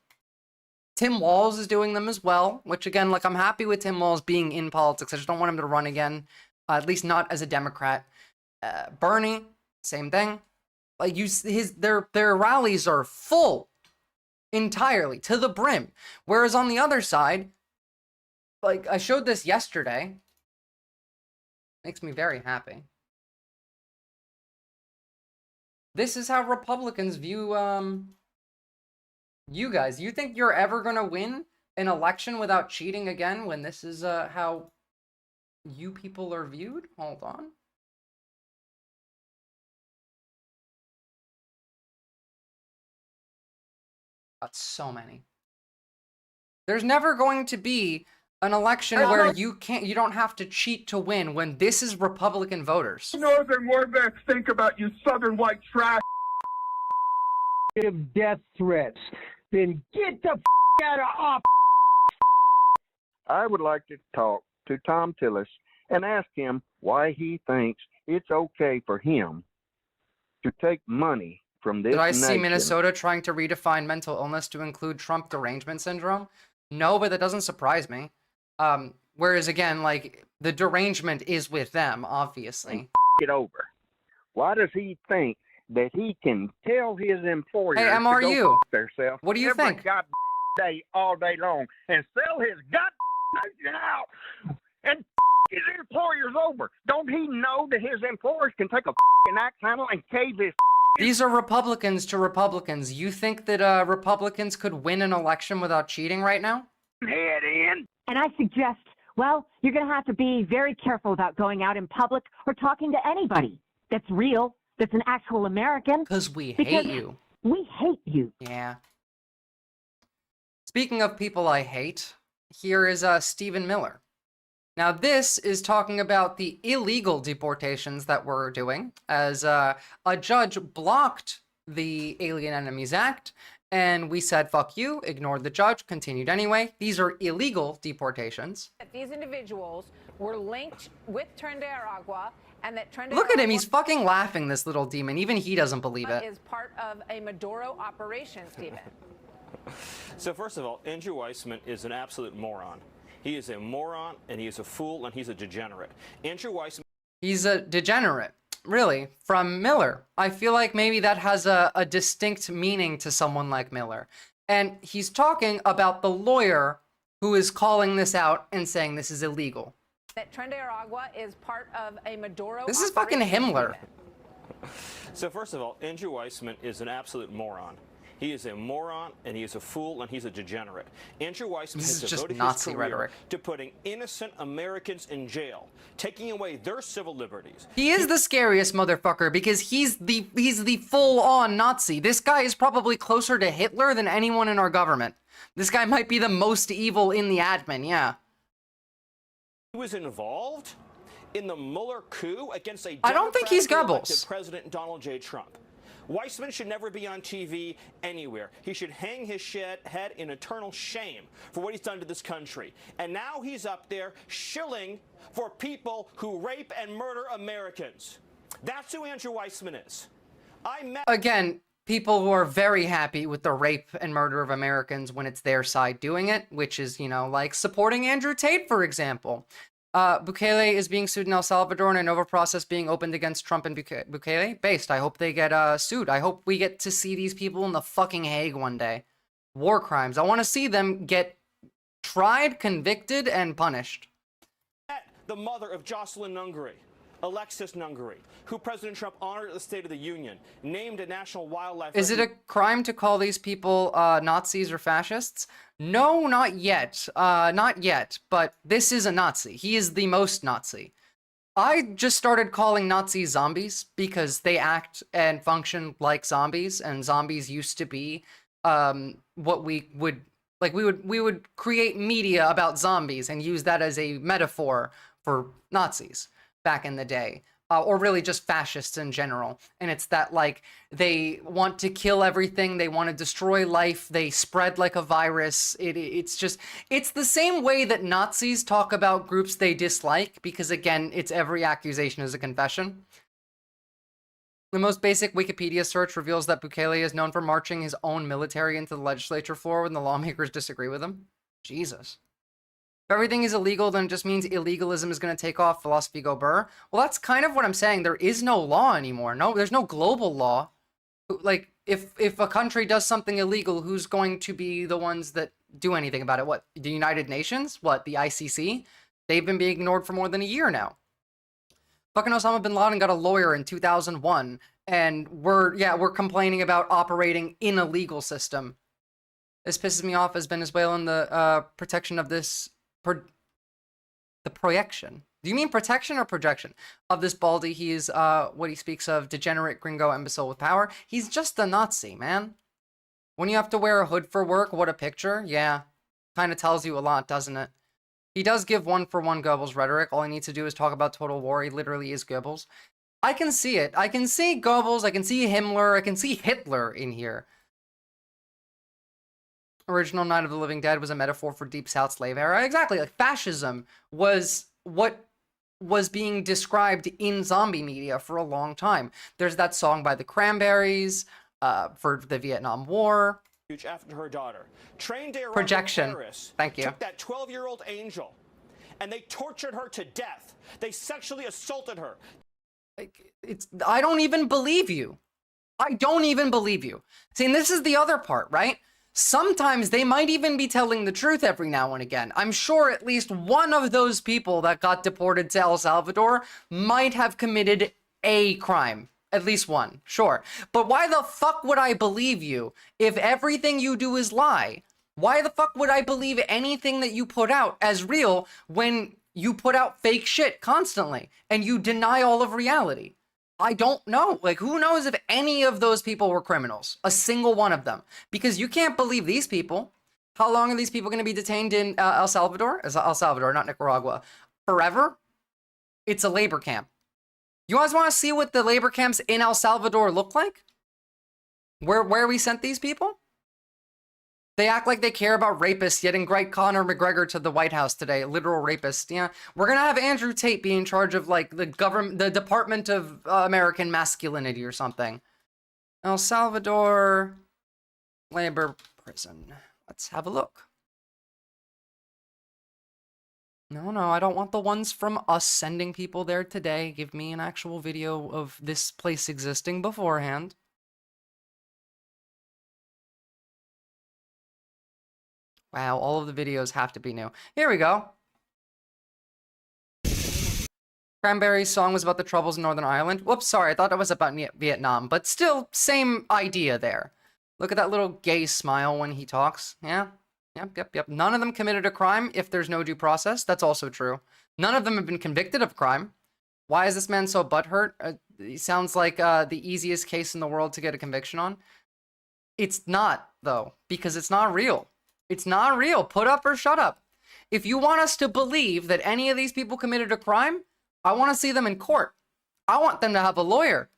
Tim Walz is doing them as well, which, again, like, I'm happy with Tim Walz being in politics. I just don't want him to run again, at least not as a Democrat. Bernie, same thing. Like, their rallies are full entirely to the brim. Whereas on the other side, like, I showed this yesterday. Makes me very happy. This is how Republicans view, you guys. You think you're ever gonna win an election without cheating again when this is, how you people are viewed? Hold on. Got so many. There's never going to be an election where you don't have to cheat to win when this is Republican voters. Northern Warbeck think about you southern white trash. Give death threats. Then get the out of office. I would like to talk to Tom Tillis and ask him why he thinks it's okay for him to take money from this Did I see nation. Minnesota trying to redefine mental illness to include Trump derangement syndrome? No, but that doesn't surprise me. Whereas, again, like, the derangement is with them, obviously. Get over. Why does he think that he can tell his employers Hey, to go MRU, fuck themselves what do you every think? goddamn day, all day long, and sell his goddamn nation out and his employers over? Don't he know that his employers can take a axe handle and cave his? These are Republicans to Republicans. You think that Republicans could win an election without cheating right now? Head in. And I suggest, well, you're going to have to be very careful about going out in public or talking to anybody that's real, that's an actual American. Because we hate you. We hate you. Yeah. Speaking of people I hate, here is Stephen Miller. Now this is talking about the illegal deportations that we're doing, as a judge blocked the Alien Enemies Act, and we said, fuck you, ignored the judge, continued anyway. These are illegal deportations. These individuals were linked with Tren de Aragua, and that Tren de Look at him, Aragua he's fucking laughing, this little demon. Even he doesn't believe it. is part of a Maduro operation, Stephen. So first of all, Andrew Weissman is an absolute moron. He is a moron, and he is a fool, and he's a degenerate. Andrew Weissman... He's a degenerate. Really, from Miller. I feel like maybe that has a distinct meaning to someone like Miller. And he's talking about the lawyer who is calling this out and saying this is illegal. That Tren de Aragua is part of a Maduro This is fucking operation, Himmler. Stephen. So first of all, Andrew Weissman is an absolute moron. He is a moron, and he is a fool, and he's a degenerate. Andrew Weissman This has is just devoted Nazi his career rhetoric. to putting innocent Americans in jail, taking away their civil liberties. He is the scariest motherfucker because he's the full-on Nazi. This guy is probably closer to Hitler than anyone in our government. This guy might be the most evil in the admin, yeah. He was involved in the Mueller coup against a I don't think he's Democratically Goebbels. elected President Donald J. Trump. Weissman should never be on TV anywhere. He should hang his head in eternal shame for what he's done to this country. And now he's up there shilling for people who rape and murder Americans. That's who Andrew Weissman is. Again, people who are very happy with the rape and murder of Americans when it's their side doing it, which is, you know, like supporting Andrew Tate, for example. Bukele is being sued in El Salvador and a Nova process being opened against Trump and Bukele. Based. I hope they get sued. I hope we get to see these people in the fucking Hague one day. War crimes. I want to see them get tried, convicted, and punished. The mother of Jocelyn Nungary, Alexis Nungary, who President Trump honored at the State of the Union, named a national wildlife... Is it a crime to call these people Nazis or fascists? No, not yet. Not yet, but this is a Nazi. He is the most Nazi. I just started calling Nazis zombies because they act and function like zombies, and zombies used to be what we would... Like, we would create media about zombies and use that as a metaphor for Nazis back in the day. Or really just fascists in general. And it's that, like, they want to kill everything, they want to destroy life, they spread like a virus. It's the same way that Nazis talk about groups they dislike, because again, it's every accusation is a confession. The most basic Wikipedia search reveals that Bukele is known for marching his own military into the legislature floor when the lawmakers disagree with him. Jesus. If everything is illegal, then it just means illegalism is going to take off, philosophy go burr. Well, that's kind of what I'm saying. There is no law anymore. No, there's no global law. Like, if a country does something illegal, who's going to be the ones that do anything about it? What, the United Nations? What, the ICC? They've been being ignored for more than a year now. Fucking Osama bin Laden got a lawyer in 2001, and we're complaining about operating in a legal system. This pisses me off as Venezuelan, the protection of this... the projection. Do you mean protection or projection? Of this baldy, he is, what he speaks of, degenerate gringo imbecile with power. He's just a Nazi, man. When you have to wear a hood for work, what a picture. Yeah, kind of tells you a lot, doesn't it? He does give one-for-one Goebbels rhetoric. All he needs to do is talk about total war. He literally is Goebbels. I can see it. I can see Goebbels, I can see Himmler, I can see Hitler in here. Original Night of the Living Dead was a metaphor for Deep South slave era. Exactly, like fascism was what was being described in zombie media for a long time. There's that song by the Cranberries for the Vietnam War. After her daughter. Trained to Projection. terrorists. Thank you. Took that 12-year-old angel, and they tortured her to death. They sexually assaulted her. Like, I don't even believe you. I don't even believe you. See, and this is the other part, right? Sometimes they might even be telling the truth every now and again. I'm sure at least one of those people that got deported to El Salvador might have committed a crime. At least one, sure. But why the fuck would I believe you if everything you do is lie? Why the fuck would I believe anything that you put out as real when you put out fake shit constantly and you deny all of reality? I don't know. Like, who knows if any of those people were criminals? A single one of them. Because you can't believe these people. How long are these people going to be detained in El Salvador? El Salvador, not Nicaragua. Forever? It's a labor camp. You guys want to see what the labor camps in El Salvador look like? Where we sent these people? They act like they care about rapists, yet invite Conor McGregor to the White House today. Literal rapist. Yeah, we're gonna have Andrew Tate be in charge of like the government, the Department of American Masculinity or something. El Salvador labor prison. Let's have a look. No, I don't want the ones from us sending people there today. Give me an actual video of this place existing beforehand. Wow, all of the videos have to be new. Here we go. Cranberry's song was about the troubles in Northern Ireland. Whoops, sorry, I thought it was about Vietnam, but still, same idea there. Look at that little gay smile when he talks. Yeah, yep. None of them committed a crime if there's no due process. That's also true. None of them have been convicted of crime. Why is this man so butthurt? He sounds like the easiest case in the world to get a conviction on. It's not, though, because it's not real. It's not real. Put up or shut up. If you want us to believe that any of these people committed a crime, I want to see them in court. I want them to have a lawyer.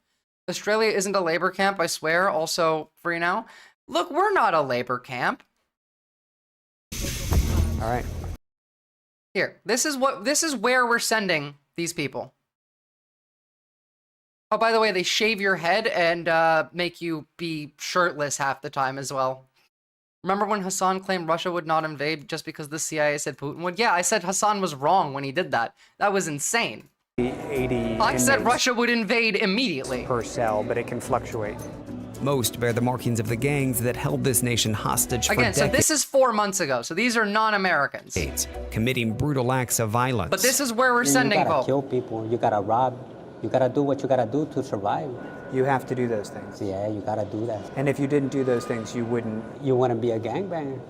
Australia isn't a labor camp, I swear. Also free now. Look, we're not a labor camp. All right. Here, this is where we're sending these people. Oh, by the way, they shave your head and make you be shirtless half the time as well. Remember when Hassan claimed Russia would not invade just because the CIA said Putin would? Yeah, I said Hassan was wrong when he did that. That was insane. 80 I said Russia would invade immediately. Per cell, but it can fluctuate. Most bear the markings of the gangs that held this nation hostage for Again, decades. so this is 4 months ago, so these are non-Americans. Committing brutal acts of violence. But this is where we're sending You gotta folks. kill people, you gotta rob, you gotta do what you gotta do to survive. You have to do those things. Yeah, you gotta do that. And if you didn't do those things, you wouldn't. You wouldn't be a gangbanger.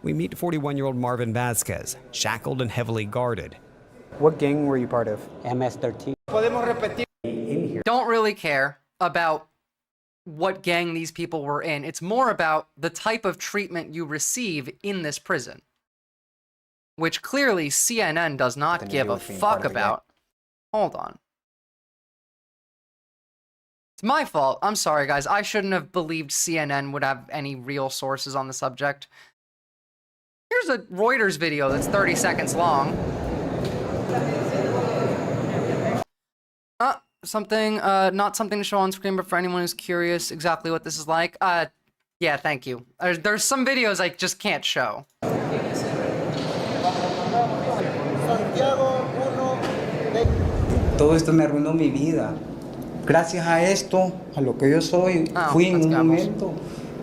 We meet 41-year-old Marvin Vasquez, shackled and heavily guarded. What gang were you part of? MS-13. Don't really care about what gang these people were in. It's more about the type of treatment you receive in this prison, which clearly CNN does not give a fuck about. Hold on. It's my fault. I'm sorry, guys. I shouldn't have believed CNN would have any real sources on the subject. Here's a Reuters video that's 30 seconds long. Something, not something to show on screen, but for anyone who's curious exactly what this is like. Yeah, thank you. There's some videos I just can't show. Todo esto me arruinó mi vida. Gracias a esto, a lo que yo soy, fui en un momento,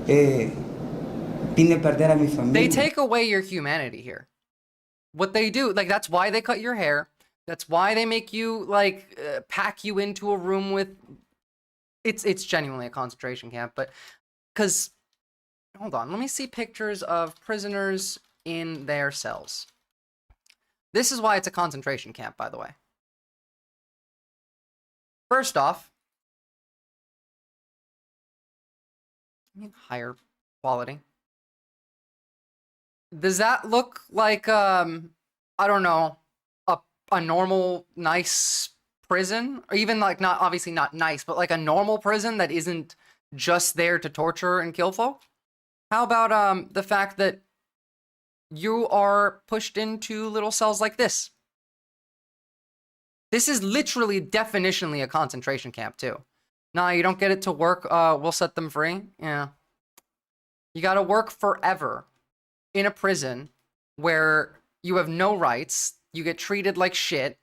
vine a perder a mi familia. They take away your humanity here. What they do, like, that's why they cut your hair. That's why they make you, like, pack you into a room with... It's genuinely a concentration camp, but... Because... Hold on, let me see pictures of prisoners in their cells. This is why it's a concentration camp, by the way. First off... higher quality. Does that look like, I don't know... a normal, nice prison? Or even, like, not, obviously not nice, but like a normal prison that isn't just there to torture and kill folk? How about, the fact that you are pushed into little cells like this? This is literally, definitionally a concentration camp, too. Nah, you don't get it to work, we'll set them free? Yeah. You gotta work forever in a prison where you have no rights. You get treated like shit.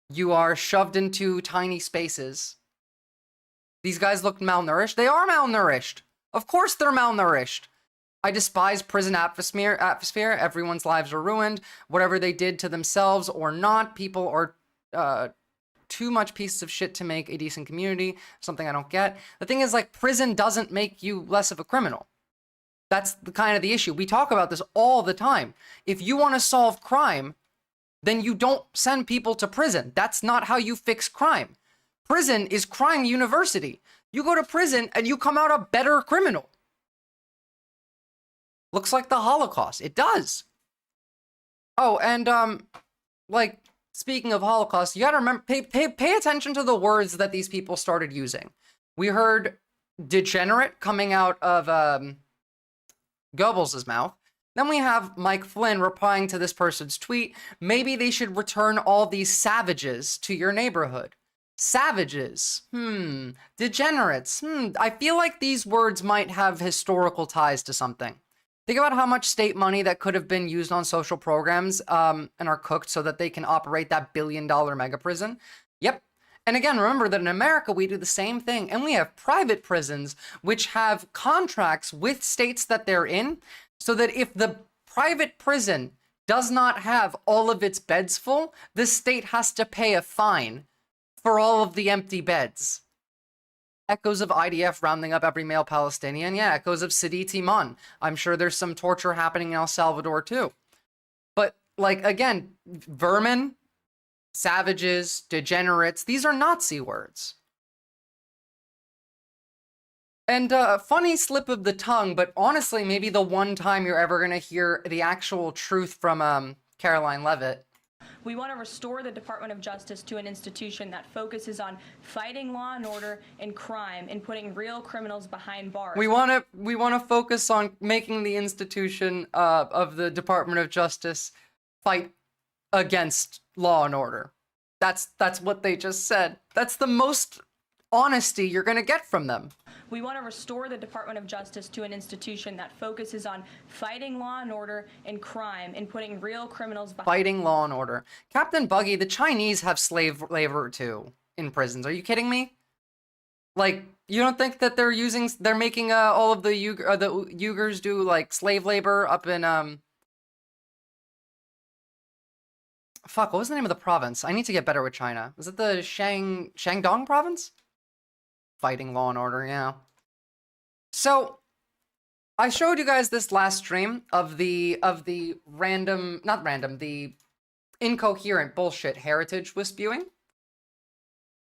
You are shoved into tiny spaces. These guys look malnourished. They are malnourished. Of course they're malnourished. I despise prison atmosphere. Everyone's lives are ruined. Whatever they did to themselves or not, people are too much pieces of shit to make a decent community. Something I don't get. The thing is, like, prison doesn't make you less of a criminal. That's the kind of the issue. We talk about this all the time. If you want to solve crime, then you don't send people to prison. That's not how you fix crime. Prison is crime university. You go to prison and you come out a better criminal. Looks like the Holocaust. It does. Oh, and like, speaking of Holocaust, you gotta remember, pay attention to the words that these people started using. We heard degenerate coming out of Goebbels' mouth. Then we have Mike Flynn replying to this person's tweet. Maybe they should return all these savages to your neighborhood. Savages. Degenerates. I feel like these words might have historical ties to something. Think about how much state money that could have been used on social programs and are cooked so that they can operate that billion-dollar mega prison. Yep. And again, remember that in America, we do the same thing. And we have private prisons which have contracts with states that they're in, so that if the private prison does not have all of its beds full, the state has to pay a fine for all of the empty beds. Echoes of IDF rounding up every male Palestinian. Yeah, echoes of Sidi Timan. I'm sure there's some torture happening in El Salvador too. But, like, again, vermin, savages, degenerates, these are Nazi words. And funny slip of the tongue, but honestly, maybe the one time you're ever going to hear the actual truth from Caroline Leavitt. We want to restore the Department of Justice to an institution that focuses on fighting law and order and crime and putting real criminals behind bars. We want to focus on making the institution of the Department of Justice fight against law and order. That's what they just said. That's the most honesty you're going to get from them. We want to restore the Department of Justice to an institution that focuses on fighting law and order and crime and putting real criminals behind. Fighting law and order. Captain Buggy, the Chinese have slave labor too in prisons. Are you kidding me? Like, you don't think that they're making all of the Uyghurs do like slave labor up in fuck, what was the name of the province? I need to get better with China. Was it the Shandong province? Fighting law and order, yeah. So, I showed you guys this last stream of the incoherent bullshit Heritage was spewing.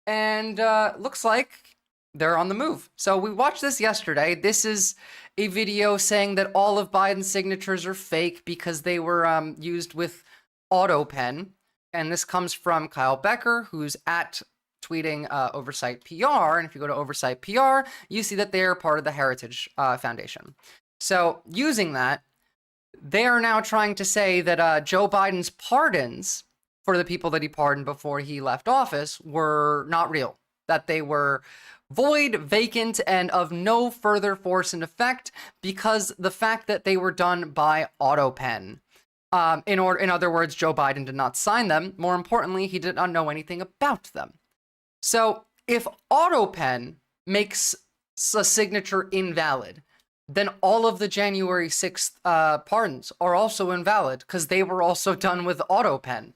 And looks like they're on the move. So we watched this yesterday. This is a video saying that all of Biden's signatures are fake because they were used with AutoPen. And this comes from Kyle Becker, who's at tweeting Oversight PR, and if you go to Oversight PR, you see that they are part of the Heritage Foundation. So, using that, they are now trying to say that Joe Biden's pardons for the people that he pardoned before he left office were not real, that they were void, vacant, and of no further force and effect because the fact that they were done by AutoPen. In other words, Joe Biden did not sign them. More importantly, he did not know anything about them. So, if AutoPen makes a signature invalid, then all of the January 6th pardons are also invalid because they were also done with AutoPen.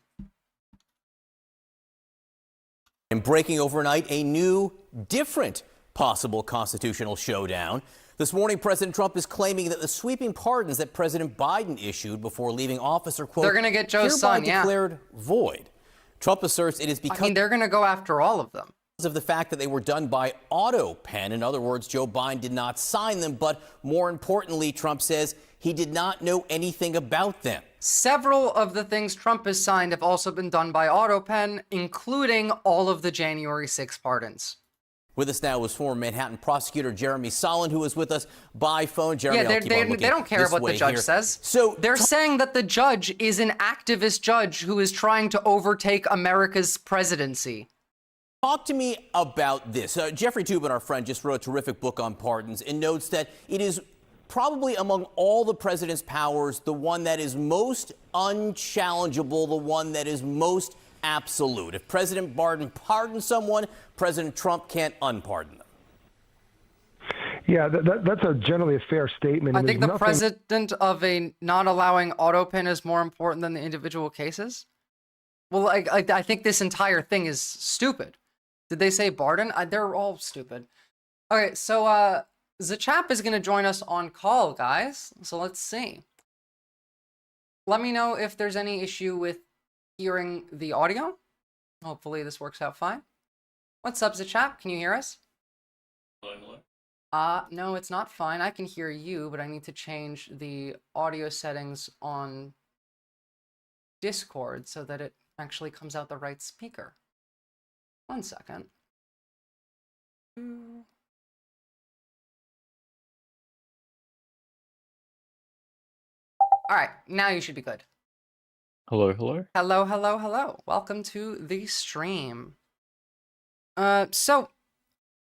And breaking overnight, a new, different possible constitutional showdown. This morning, President Trump is claiming that the sweeping pardons that President Biden issued before leaving office are, quote, they're going to get Joe's son, yeah, declared void. Trump asserts it is because... I mean, they're going to go after all of them. ...of the fact that they were done by AutoPen. In other words, Joe Biden did not sign them, but more importantly, Trump says he did not know anything about them. Several of the things Trump has signed have also been done by AutoPen, including all of the January 6th pardons. With us now is former Manhattan prosecutor Jeremy Solin, who is with us by phone. Jeremy, yeah, they don't care what the judge says. So they're saying that the judge is an activist judge who is trying to overtake America's presidency. Talk to me about this. Jeffrey Toobin, our friend, just wrote a terrific book on pardons and notes that it is probably among all the president's powers, the one that is most unchallengeable, the one that is most absolute. If President Biden pardons someone, President Trump can't unpardon them. Yeah, that's generally a fair statement. I and think there's the nothing- precedent of a not allowing autopin is more important than the individual cases. Well, I think this entire thing is stupid. Did they say Barden? They're all stupid. Okay, so Zachap is going to join us on call, guys. So let's see. Let me know if there's any issue with hearing the audio. Hopefully this works out fine. What's up, Zachap? Can you hear us? No, it's not fine. I can hear you, but I need to change the audio settings on Discord so that it actually comes out the right speaker. 1 second. All right, now you should be good. Hello, hello. Hello, hello, hello. Welcome to the stream. So,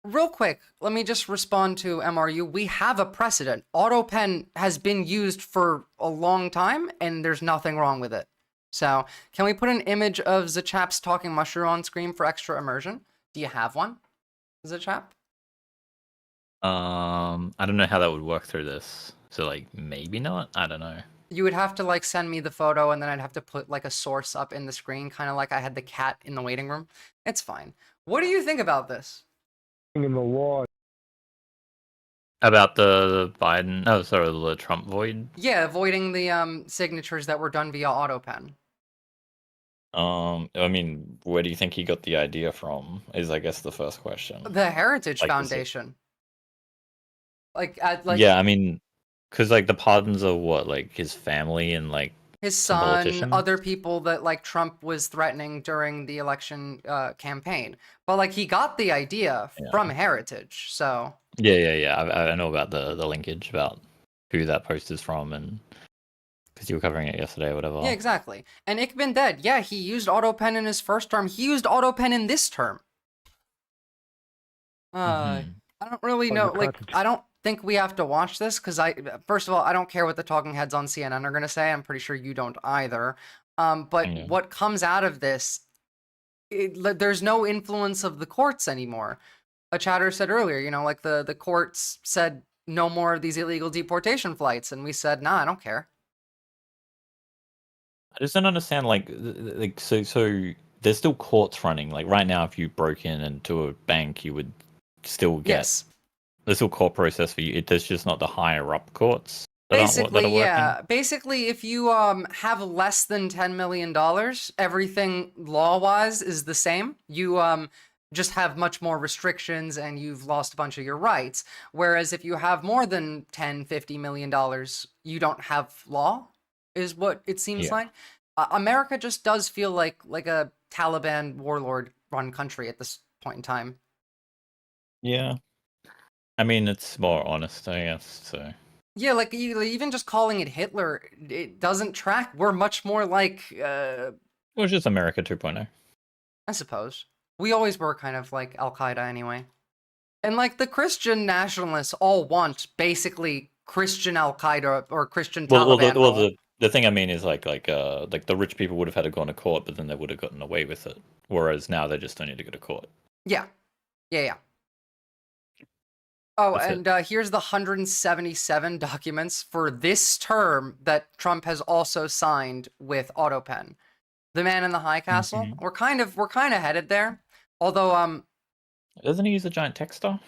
real quick, let me just respond to MRU. We have a precedent. AutoPen has been used for a long time, and there's nothing wrong with it. So, can we put an image of Zachap's talking mushroom on screen for extra immersion? Do you have one, Zachap? I don't know how that would work through this. So, like, maybe not? I don't know. You would have to, like, send me the photo, and then I'd have to put, like, a source up in the screen, kind of like I had the cat in the waiting room. It's fine. What do you think about this? in the law. About the Biden, oh, sorry, the Trump void? Yeah, avoiding the signatures that were done via AutoPen. I mean, where do you think he got the idea from? Is I guess the first question. The Heritage Like, is it- Foundation. Like, yeah, I mean, because like the pardons are what, like his family and like his some son, politicians? other people that like Trump was threatening during the election campaign. But like he got the idea from Heritage, so Yeah. I know about the linkage about who that post is from, and because you were covering it yesterday or whatever. yeah, exactly. And Ick been dead. Yeah, he used AutoPen in his first term. He used AutoPen in this term. I don't really know. Like, I don't think we have to watch this because first of all, I don't care what the talking heads on CNN are gonna say. I'm pretty sure you don't either. But what comes out of this, there's no influence of the courts anymore. A chatter said earlier, you know, like the courts said no more of these illegal deportation flights, and we said, nah, I don't care. I just don't understand, like so there's still courts running. Like right now, if you broke into a bank, you would still get. Yes. There's still court process for you. There's just not the higher up courts. That are Basically, working. yeah. Basically, if you have less than $10 million, everything law-wise is the same. You just have much more restrictions and you've lost a bunch of your rights. Whereas if you have more than $10-50 million, you don't have law, is what it seems like. America just does feel like a Taliban warlord-run country at this point in time. Yeah. I mean, it's more honest, I guess. So. Yeah, like even just calling it Hitler, it doesn't track. We're much more like. Well, it's just America 2.0. I suppose we always were kind of like Al Qaeda anyway, and like the Christian nationalists all want basically Christian Al Qaeda or Christian Taliban. The thing I mean is like the rich people would have had to go to court, but then they would have gotten away with it. Whereas now they just don't need to go to court. Yeah. Oh, That's and here's the 177 documents for this term that Trump has also signed with AutoPen. The Man in the High Castle. We're kind of headed there. Although doesn't he use a giant texter?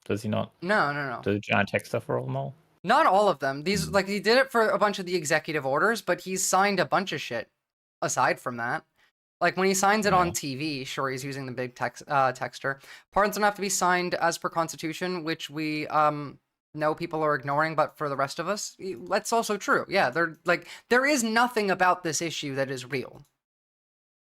Does he not? No. Does a giant texter for them all? Not all of them. These like he did it for a bunch of the executive orders, but he's signed a bunch of shit aside from that. Like when he signs it on TV, sure, he's using the big texter. Pardons don't have to be signed as per Constitution, which we know people are ignoring, but for the rest of us, that's also true. Yeah, there is nothing about this issue that is real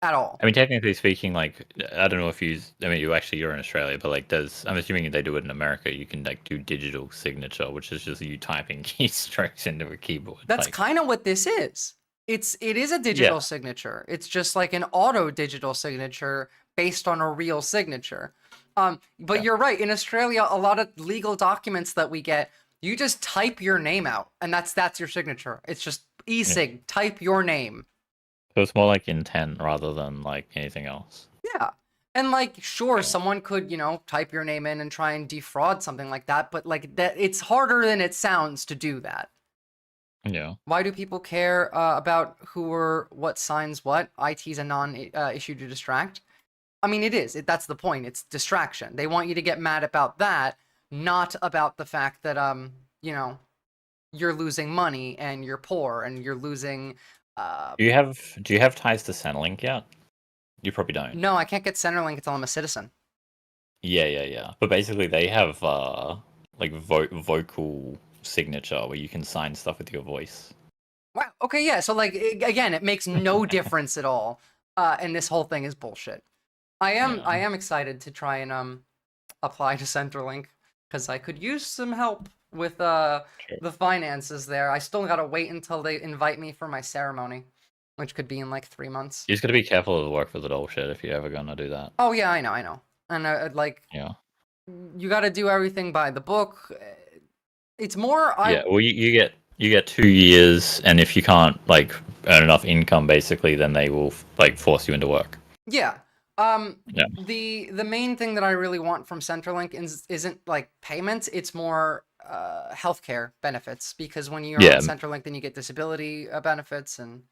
at all. I mean, technically speaking, like I don't know if you're in Australia, but like I'm assuming they do it in America. You can like do digital signature, which is just you typing keystrokes into a keyboard. That's kind of what this is. It is a digital signature. It's just like an auto digital signature based on a real signature. But you're right. In Australia, a lot of legal documents that we get, you just type your name out, and that's your signature. It's just e-sig. Type your name. So it's more like intent rather than like anything else. Yeah. And like, sure, someone could, you know, type your name in and try and defraud something like that, but like that, it's harder than it sounds to do that. Yeah. Why do people care about who or what signs what? IT's a non-issue to distract. I mean, it is. That's the point. It's distraction. They want you to get mad about that, not about the fact that you know, you're losing money and you're poor and you're losing. Do you have ties to Centrelink yet? You probably don't. No, I can't get Centrelink until I'm a citizen. Yeah. But basically, they have like vocal signature where you can sign stuff with your voice. Wow. Okay. Yeah. So like again, it makes no difference at all, and this whole thing is bullshit. I am excited to try and apply to Centrelink because I could use some help with the finances there. I still gotta wait until they invite me for my ceremony, which could be in like 3 months. You just gotta be careful of the work with adult shit if you're ever gonna do that. Oh yeah, I know. And like, you gotta do everything by the book. It's more. Yeah. Well, you get 2 years, and if you can't like earn enough income, basically, then they will like force you into work. Yeah. The main thing that I really want from Centrelink isn't like payments. It's more healthcare benefits, because when you're on Centrelink, then you get disability benefits and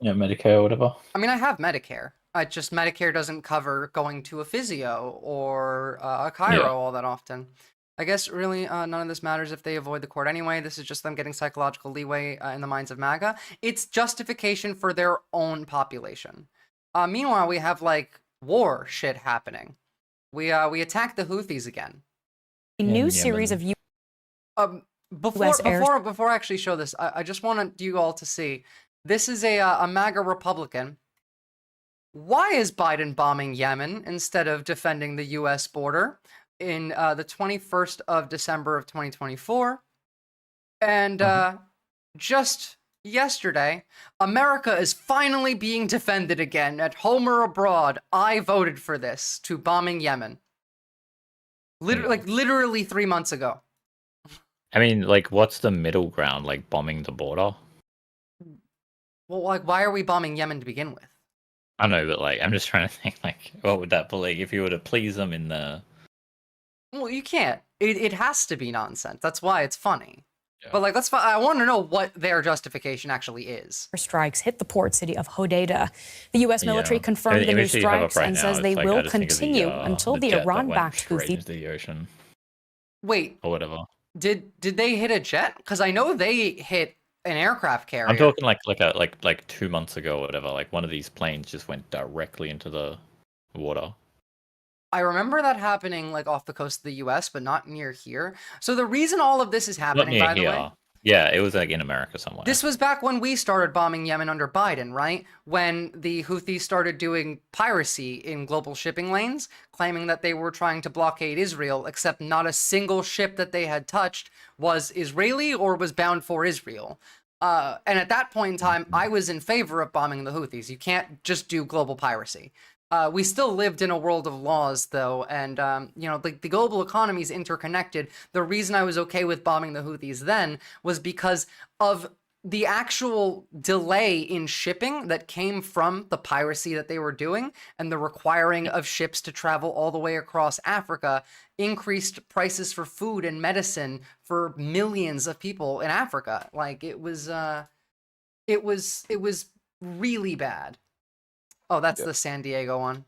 Medicare or whatever. I mean, I have Medicare. Just Medicare doesn't cover going to a physio or a chiro all that often. I guess really none of this matters if they avoid the court anyway. This is just them getting psychological leeway in the minds of MAGA. It's justification for their own population. Meanwhile, we have like war shit happening. We attacked the Houthis again. A new series of before I actually show this, I just want you all to see. This is a MAGA Republican. Why is Biden bombing Yemen instead of defending the U.S. border in the 21st of December of 2024? And just yesterday, America is finally being defended again at home or abroad. I voted for this to bombing Yemen. Literally 3 months ago. I mean, like, what's the middle ground? Like bombing the border? Well, like, why are we bombing Yemen to begin with? I don't know, but like, I'm just trying to think, like, what would that be like if you were to please them in the? Well, you can't. It has to be nonsense. That's why it's funny. Yeah. But like, that's fine. I want to know what their justification actually is. Strikes hit the port city of Hodeidah. The U.S. military confirmed the new strikes and says they will continue until the Iran-backed Houthi. The ocean. Wait. Or whatever. Did they hit a jet? Because I know they hit an aircraft carrier. I'm talking like 2 months ago or whatever. Like one of these planes just went directly into the water. I remember that happening like off the coast of the U.S., but not near here. So the reason all of this is happening, by the way. Yeah, it was like in America somewhere. This was back when we started bombing Yemen under Biden, right? When the Houthis started doing piracy in global shipping lanes, claiming that they were trying to blockade Israel, except not a single ship that they had touched was Israeli or was bound for Israel. And at that point in time, I was in favor of bombing the Houthis. You can't just do global piracy. We still lived in a world of laws, though, and, you know, the global economy is interconnected. The reason I was okay with bombing the Houthis then was because of the actual delay in shipping that came from the piracy that they were doing, and the requiring of ships to travel all the way across Africa increased prices for food and medicine for millions of people in Africa. Like, it was really bad. Oh, that's the San Diego one.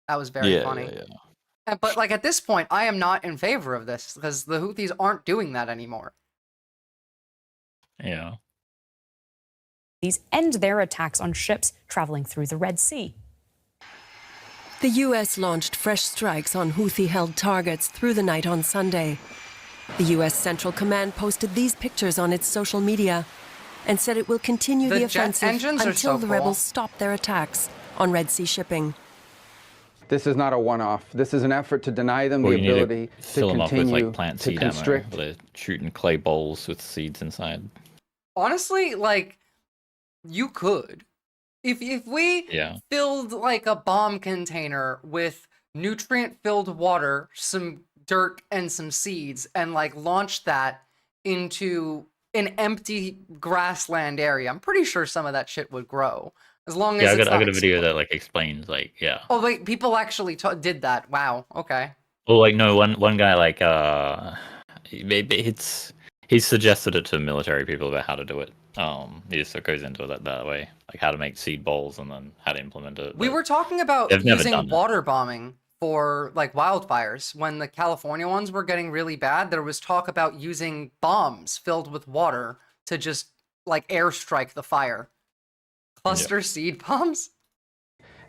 That was very funny. Yeah. But like at this point, I am not in favor of this because the Houthis aren't doing that anymore. Yeah. These end their attacks on ships traveling through the Red Sea. The U.S. launched fresh strikes on Houthi-held targets through the night on Sunday. The U.S. Central Command posted these pictures on its social media and said it will continue the offensive until the rebels stop their attacks on Red Sea shipping. This is not a one-off. This is an effort to deny them the ability to fill them up with like plant to seed constrict. ammo. They're shooting clay bowls with seeds inside. Honestly, like, you could. If we filled like a bomb container with nutrient-filled water, some dirt, and some seeds, and like launched that into an empty grassland area, I'm pretty sure some of that shit would grow. As long as Yeah, it's I got not a video exploding. that like explains like Oh wait, people actually did that. Wow. Okay. Well, like no one guy like he suggested it to military people about how to do it. He just goes into it that way, like how to make seed balls and then how to implement it. We were talking about they've never using done it. water bombing for like wildfires. When the California ones were getting really bad, there was talk about using bombs filled with water to just like airstrike the fire. Cluster seed bombs?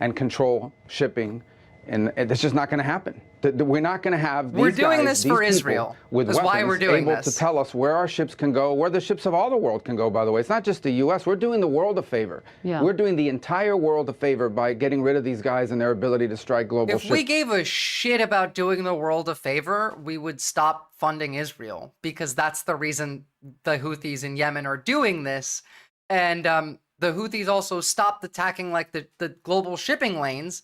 And control shipping, and it's just not going to happen. We're not going to have these We're doing guys, this for these Israel. people with That's weapons why we're doing able this. to tell us where our ships can go, where the ships of all the world can go, by the way. It's not just the U.S. We're doing the world a favor. Yeah. We're doing the entire world a favor by getting rid of these guys and their ability to strike global If ships. we gave a shit about doing the world a favor, we would stop funding Israel, because that's the reason the Houthis in Yemen are doing this. And the Houthis also stopped attacking like the global shipping lanes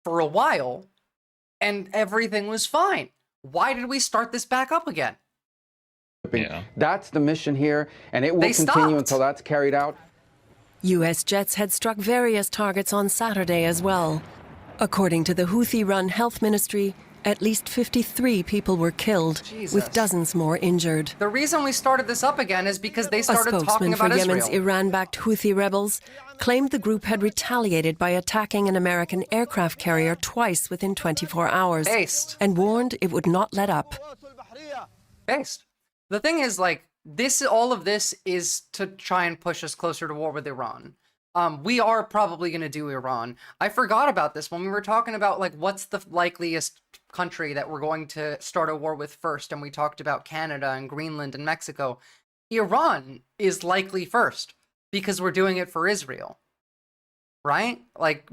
for a while, and everything was fine. Why did we start this back up again? Yeah. That's the mission here, and it will They continue stopped. until that's carried out. U.S. jets had struck various targets on Saturday as well. According to the Houthi-run health ministry, at least 53 people were killed, Jesus. with dozens more injured. The reason we started this up again is because they A started talking spokesman for about Yemen's Israel. Iran-backed Houthi rebels claimed the group had retaliated by attacking an American aircraft carrier twice within 24 hours and warned it would not let up. Based. The thing is, like, all of this is to try and push us closer to war with Iran. We are probably going to do Iran. I forgot about this when we were talking about, like, what's the likeliest country that we're going to start a war with first, and we talked about Canada and Greenland and Mexico. Iran is likely first, because we're doing it for Israel. Right? Like,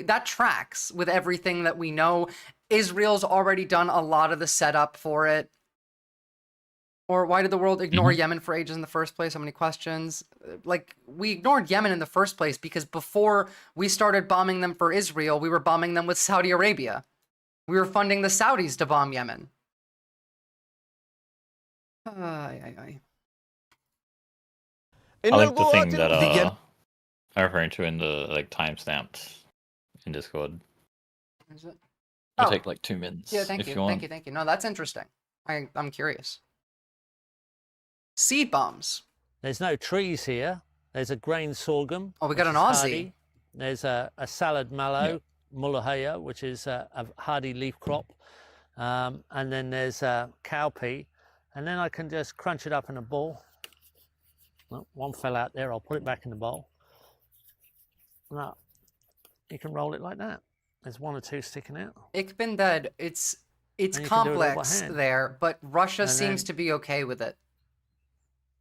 that tracks with everything that we know. Israel's already done a lot of the setup for it. Or why did the world ignore Yemen for ages in the first place? How many questions? Like, we ignored Yemen in the first place because before we started bombing them for Israel, we were bombing them with Saudi Arabia. We were funding the Saudis to bomb Yemen. I like the thing that I'm referring to in the like timestamped in Discord. Is it? It'll take like 2 minutes. Yeah, thank you. Thank you. No, that's interesting. I'm curious. Seed bombs. There's no trees here. There's a grain sorghum. Oh, we got which an is Aussie. hardy. There's a salad mallow, mullahaya, which is a hardy leaf crop. And then there's a cowpea. And then I can just crunch it up in a ball. Well, one fell out there. I'll put it back in the bowl. Now, you can roll it like that. There's one or two sticking out. Ich bin dead. It's And you can do it all complex by hand. there, but Russia And seems then- to be okay with it.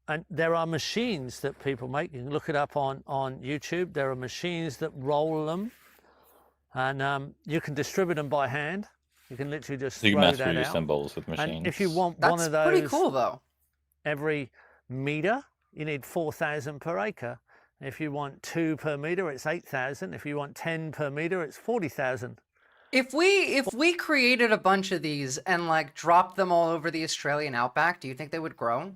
And there are machines that people make. You can look it up on YouTube. There are machines that roll them. And you can distribute them by hand. You can literally just So you throw mass that produce out. them bowls with And machines. if you want one That's of those... pretty cool, though. Every metre, you need 4,000 per acre. If you want 2 per metre, it's 8,000. If you want 10 per metre, it's 40,000. If we created a bunch of these and like dropped them all over the Australian outback, do you think they would grow?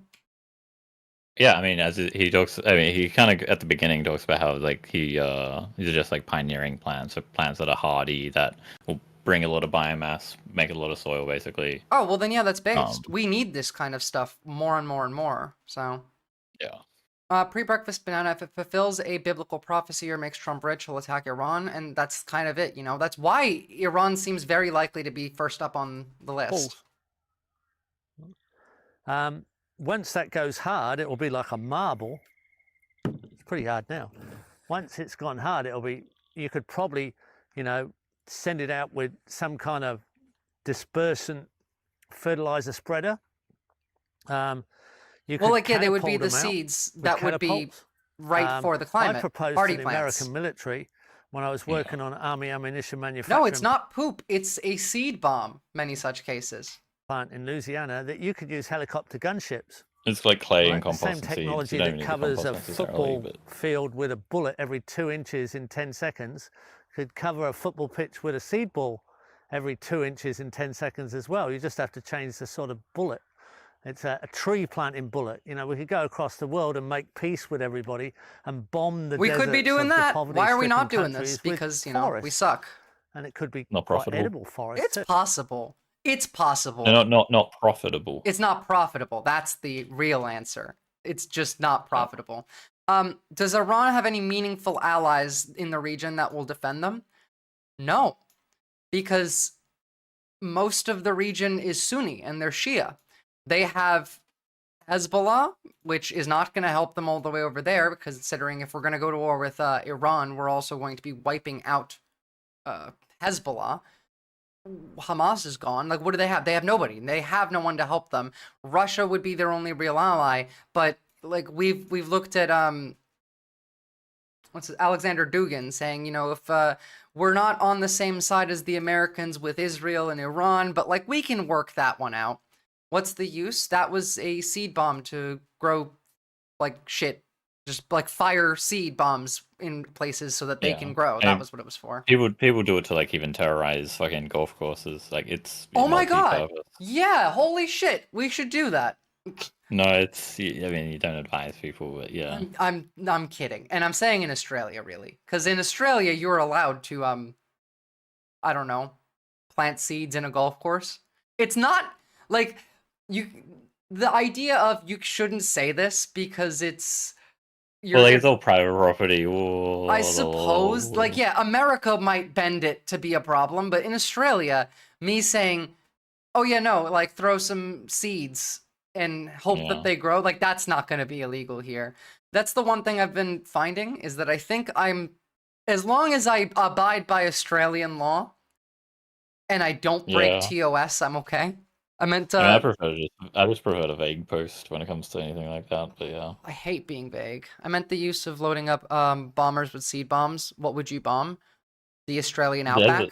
Yeah, I mean, he talks, I mean, he kind of at the beginning talks about how like these are just like pioneering plants, so plants that are hardy that will bring a lot of biomass, make a lot of soil, basically. Oh, well then, yeah, that's based. We need this kind of stuff more and more and more, so. Yeah. Pre-breakfast banana, if it fulfills a biblical prophecy or makes Trump rich, he'll attack Iran, and that's kind of it, you know? That's why Iran seems very likely to be first up on the list. Once that goes hard, it will be like a marble. It's pretty hard now. Once it's gone hard, it'll be, you could probably, you know, send it out with some kind of dispersant fertilizer spreader. You Well, could like, yeah, they would be catapult the them out seeds with that would be catapults. right for the climate. I proposed Party to the plants. American military when I was working on army ammunition manufacturing. No, it's not poop. It's a seed bomb, many such cases. Plant in Louisiana that you could use helicopter gunships. It's like clay and The compost same and seeds. technology You don't that need the covers a compost necessarily, football but field with a bullet every 2 inches in 10 seconds could cover a football pitch with a seed ball every 2 inches in 10 seconds as well. You just have to change the sort of bullet. It's a tree planting bullet. You know, we could go across the world and make peace with everybody and bomb the We could be deserts doing of the that. Why are we not poverty-stricken doing this? countries with Because, you know, we forests. suck. And it could be Not quite profitable. edible forests. It's too. possible. It's possible. No, not profitable. It's not profitable. That's the real answer. It's just not profitable. Does Iran have any meaningful allies in the region that will defend them? No, because most of the region is Sunni and they're Shia. They have Hezbollah, which is not going to help them all the way over there, because considering if we're going to go to war with Iran, we're also going to be wiping out Hezbollah. Hamas is gone. Like, what do they have? They have nobody. They have no one to help them. Russia would be their only real ally, but like we've looked at Alexander Dugin saying, you know, if we're not on the same side as the Americans with Israel and Iran, but like we can work that one out. What's the use? That was a seed bomb to grow like shit. Just like fire seed bombs in places so that they can grow. That was what it was for. People do it to like even terrorize fucking golf courses. Like it's Oh my god. multi-purpose. Yeah, holy shit. We should do that. No, it's. I mean, you don't advise people, but yeah. I'm kidding. And I'm saying in Australia, really. Because in Australia, you're allowed to, I don't know, plant seeds in a golf course. It's not, like, the idea of you shouldn't say this because it's... Well, like, it's all private property. I suppose. Like, yeah, America might bend it to be a problem, but in Australia, me saying, oh yeah, no, like, throw some seeds and hope that they grow, like, that's not going to be illegal here. That's the one thing I've been finding, is that I think as long as I abide by Australian law and I don't break TOS, I'm okay. I meant I just prefer a vague post when it comes to anything like that, but yeah. I hate being vague. I meant the use of loading up bombers with seed bombs. What would you bomb? The Australian outback?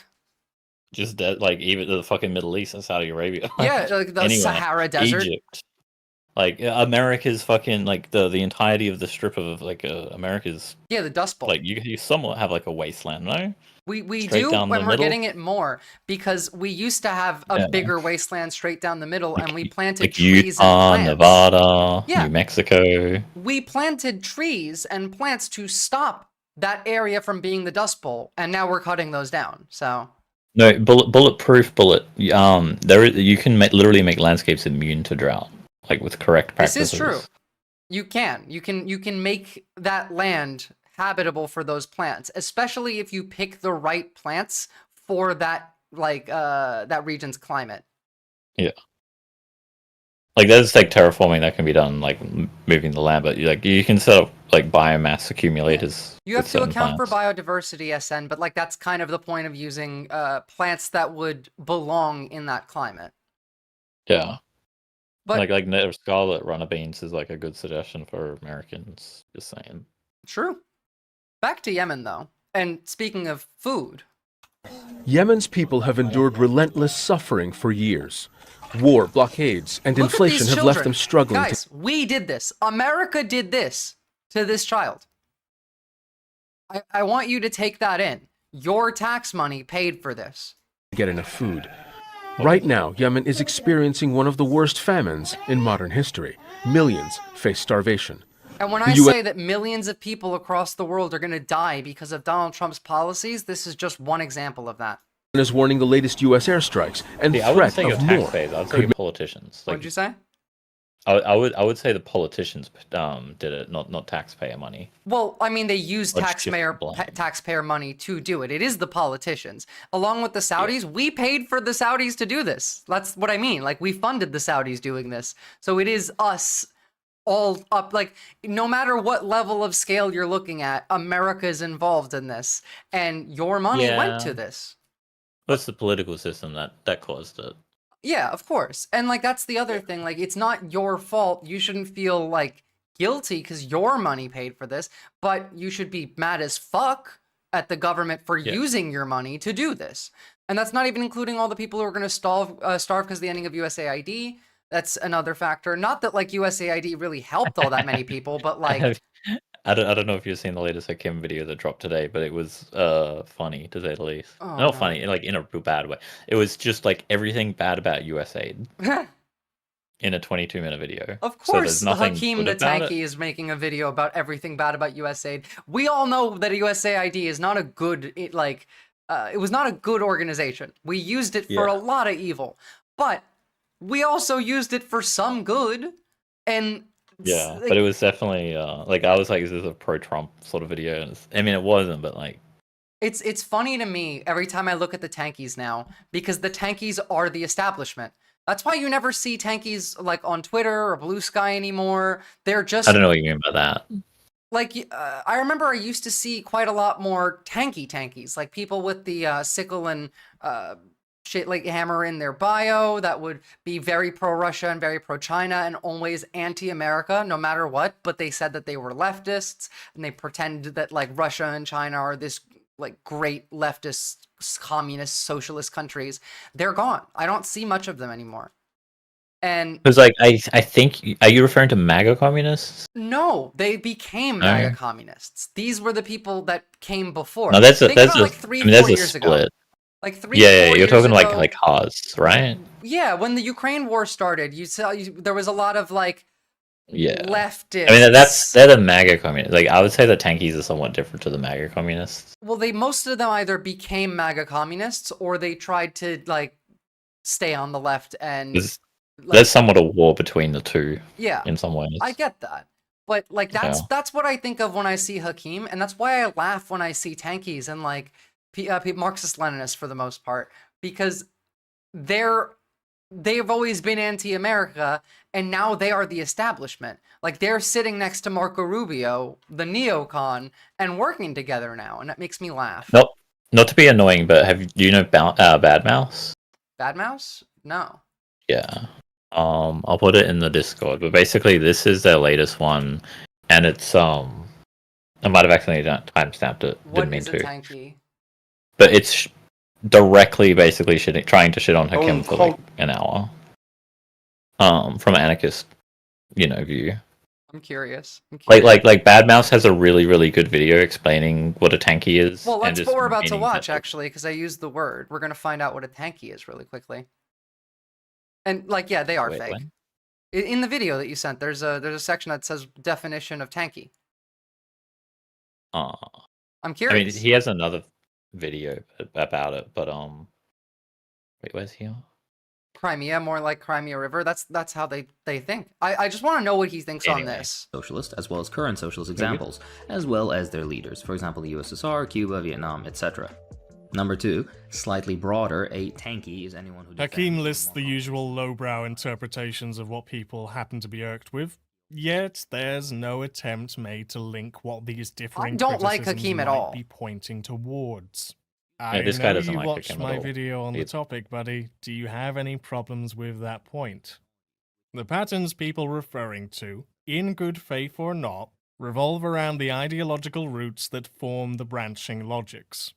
Just like even the fucking Middle East and Saudi Arabia. Yeah, like the Sahara Desert. Egypt. Like America's fucking like the entirety of the strip of like America's. Yeah, the Dust Bowl. Like you somewhat have like a wasteland, no? We do, and we're getting it more because we used to have a bigger wasteland straight down the middle, and we planted trees Utah, and plants. Nevada, New Mexico. We planted trees and plants to stop that area from being the Dust Bowl, and now we're cutting those down. So no, bulletproof bullet. You can literally make landscapes immune to drought, like with correct practices. This is true. You can make that land habitable for those plants, especially if you pick the right plants for that that region's climate. Yeah. Like there's like terraforming that can be done, like moving the land, but like you can set up like biomass accumulators. You have to account for biodiversity, SN, but like that's kind of the point of using plants that would belong in that climate. Yeah. But like native scarlet runner beans is like a good suggestion for Americans. Just saying. True. Back to Yemen, though. And speaking of food. Yemen's people have endured relentless suffering for years. War, blockades, and inflation have left them struggling. Guys, we did this. America did this to this child. I want you to take that in. Your tax money paid for this. To get enough food. Right now, Yemen is experiencing one of the worst famines in modern history. Millions face starvation. And when I say that millions of people across the world are going to die because of Donald Trump's policies, this is just one example of that. Is warning the latest U.S. airstrikes and I wouldn't threat say of your more. taxpayers. I would say your politicians. Like, What'd you say? I would say the politicians did it, not taxpayer money. Well, I mean, they use Let's taxpayer money to do it. It is the politicians. Along with the Saudis, we paid for the Saudis to do this. That's what I mean. Like, we funded the Saudis doing this. So it is us all up. Like, no matter what level of scale you're looking at, America is involved in this. And your money went to this. What's the political system that caused it? Yeah, of course. And like that's the other thing. Like it's not your fault. You shouldn't feel like guilty because your money paid for this, but you should be mad as fuck at the government for using your money to do this. And that's not even including all the people who are going to starve because of the ending of USAID. That's another factor. Not that like USAID really helped all that many people, but like I don't know if you've seen the latest Kim video that dropped today, but it was funny to say the least. Not funny, like in a real bad way. It was just like everything bad about USAID. in a 22-minute video. Of So course, there's nothing Hakeem good the about it. Tanky is making a video about everything bad about USAID. We all know that a USAID is not a good, it was not a good organization. We used it for a lot of evil, but we also used it for some good. And Yeah, but it was definitely like I was like, is this a pro-Trump sort of video? And I mean, it wasn't, but like. It's funny to me every time I look at the Tankies now, because the Tankies are the establishment. That's why you never see Tankies like on Twitter or Blue Sky anymore. They're just. I don't know what you mean by that. Like, I remember I used to see quite a lot more Tankies, like people with the sickle and shit like hammer in their bio that would be very pro-Russia and very pro-China and always anti-America no matter what, but they said that they were leftists and they pretended that like Russia and China are this like great leftist, communist, socialist countries. They're gone. I don't see much of them anymore. And because like I think, are you referring to MAGA communists? no, they became MAGA communists. These were the people that came before. No, that's a like 3-4 years split. ago. Like 3-4 You're years talking ago, like Haas, right? Yeah, when the Ukraine war started, there was a lot of like leftists. I mean, they're the MAGA communists. Like I would say the Tankies are somewhat different to the MAGA communists. Well, most of them either became MAGA communists or they tried to like stay on the left and. There's somewhat a war between the two. Yeah, in some ways. I get that, but like that's what I think of when I see Hakeem, and that's why I laugh when I see Tankies and like Marxist-Leninists for the most part, because they've always been anti-America, and now they are the establishment. Like they're sitting next to Marco Rubio, the neocon, and working together now, and that makes me laugh. Nope, not to be annoying, but do you know Bad Mouse? Bad Mouse? No. Yeah. I'll put it in the Discord, but basically this is their latest one, and it's I might have accidentally timestamped it. Didn't mean to. Tanky? But it's directly basically trying to shit on Hakim for like an hour. From an anarchist, view. I'm curious. Like Bad Mouse has a really, really good video explaining what a tanky is. Well, that's what we're about to watch actually, because I used the word. We're gonna find out what a tanky is really quickly. And like, yeah, they are fake. When? In the video that you sent, there's a section that says definition of tanky. I'm curious. I mean, he has another video about it, but wait, where's he on? Crimea, more like Crimea River. That's how they think. I just want to know what he thinks on this. Socialist, as well as current socialist examples, as well as their leaders. For example, the USSR, Cuba, Vietnam, etc. Number 2, slightly broader, a tanky is anyone who... Hakeem lists the usual lowbrow interpretations of what people happen to be irked with, yet there's no attempt made to link what these differing don't like Hakeem at all. Be pointing towards. Yeah, this guy doesn't you like watched Hakeem my at all. video on the topic, buddy. Do you have any problems with that point? The patterns people referring to, in good faith or not, revolve around the ideological roots that form the branching logics.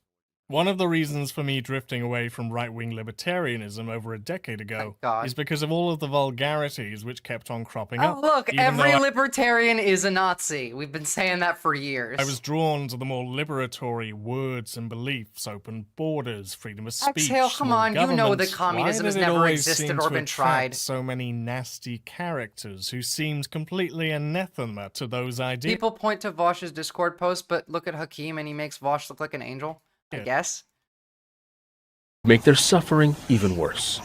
One of the reasons for me drifting away from right-wing libertarianism over a decade ago is because of all of the vulgarities which kept on cropping up. Oh, look, every libertarian is a Nazi. We've been saying that for years. I was drawn to the more liberatory words and beliefs, open borders, freedom of speech. Exhale, come on, you know that communism has never existed or been tried. So many nasty characters who seemed completely anathema to those ideas. People point to Vosh's Discord post, but look at Hakeem and he makes Vosh look like an angel. I guess. Make their suffering even worse.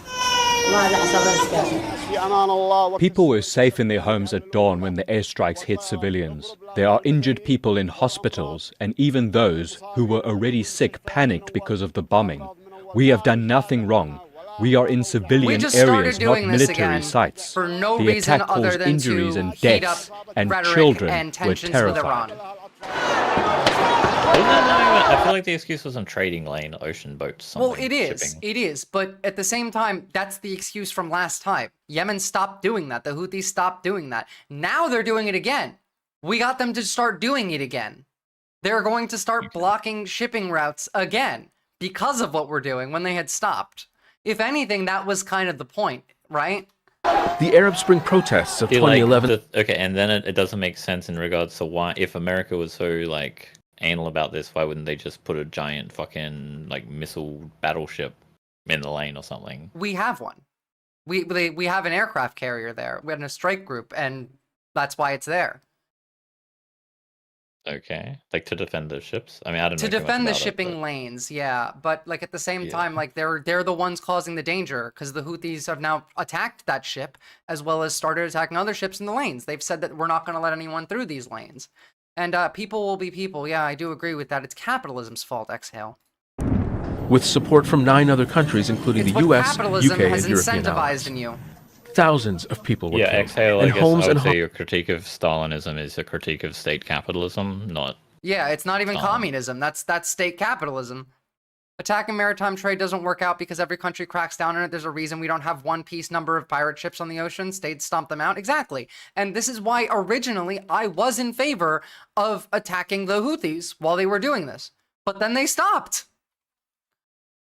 People were safe in their homes at dawn when the airstrikes hit civilians. There are injured people in hospitals, and even those who were already sick panicked because of the bombing. We have done nothing wrong. We are in civilian areas, not military sites. For no the reason attack other caused than injuries to and heat deaths, up and rhetoric children and were tensions with terrified. Iran. I feel like the excuse was on trading lane, ocean boats. Well, it is. Shipping. It is. But at the same time, that's the excuse from last time. Yemen stopped doing that. The Houthis stopped doing that. Now they're doing it again. We got them to start doing it again. They're going to start blocking shipping routes again because of what we're doing when they had stopped. If anything, that was kind of the point, right? The Arab Spring protests of 2011. Okay, and then it doesn't make sense in regards to why, if America was so like anal about this, why wouldn't they just put a giant fucking like missile battleship in the lane or something? We have one. We have an aircraft carrier there. We had a strike group, and that's why it's there. Okay, like to defend the ships. I mean, I don't know To too much defend the about it, shipping lanes, yeah. But like at the same time, like they're the ones causing the danger because the Houthis have now attacked that ship as well as started attacking other ships in the lanes. They've said that we're not going to let anyone through these lanes, and people will be people. Yeah, I do agree with that. It's capitalism's fault. Exhale. With support from 9 other countries, including the US, capitalism UK, has and European incentivized allies. in you. Thousands of people were Yeah, killed, Exhale. I and guess homes I would and say your critique of Stalinism is a critique of state capitalism, not. Yeah, it's not even Stalin. communism. That's state capitalism. Attacking maritime trade doesn't work out because every country cracks down on it. There's a reason we don't have one piece number of pirate ships on the ocean. States stomp them out. Exactly. And this is why originally I was in favor of attacking the Houthis while they were doing this. But then they stopped.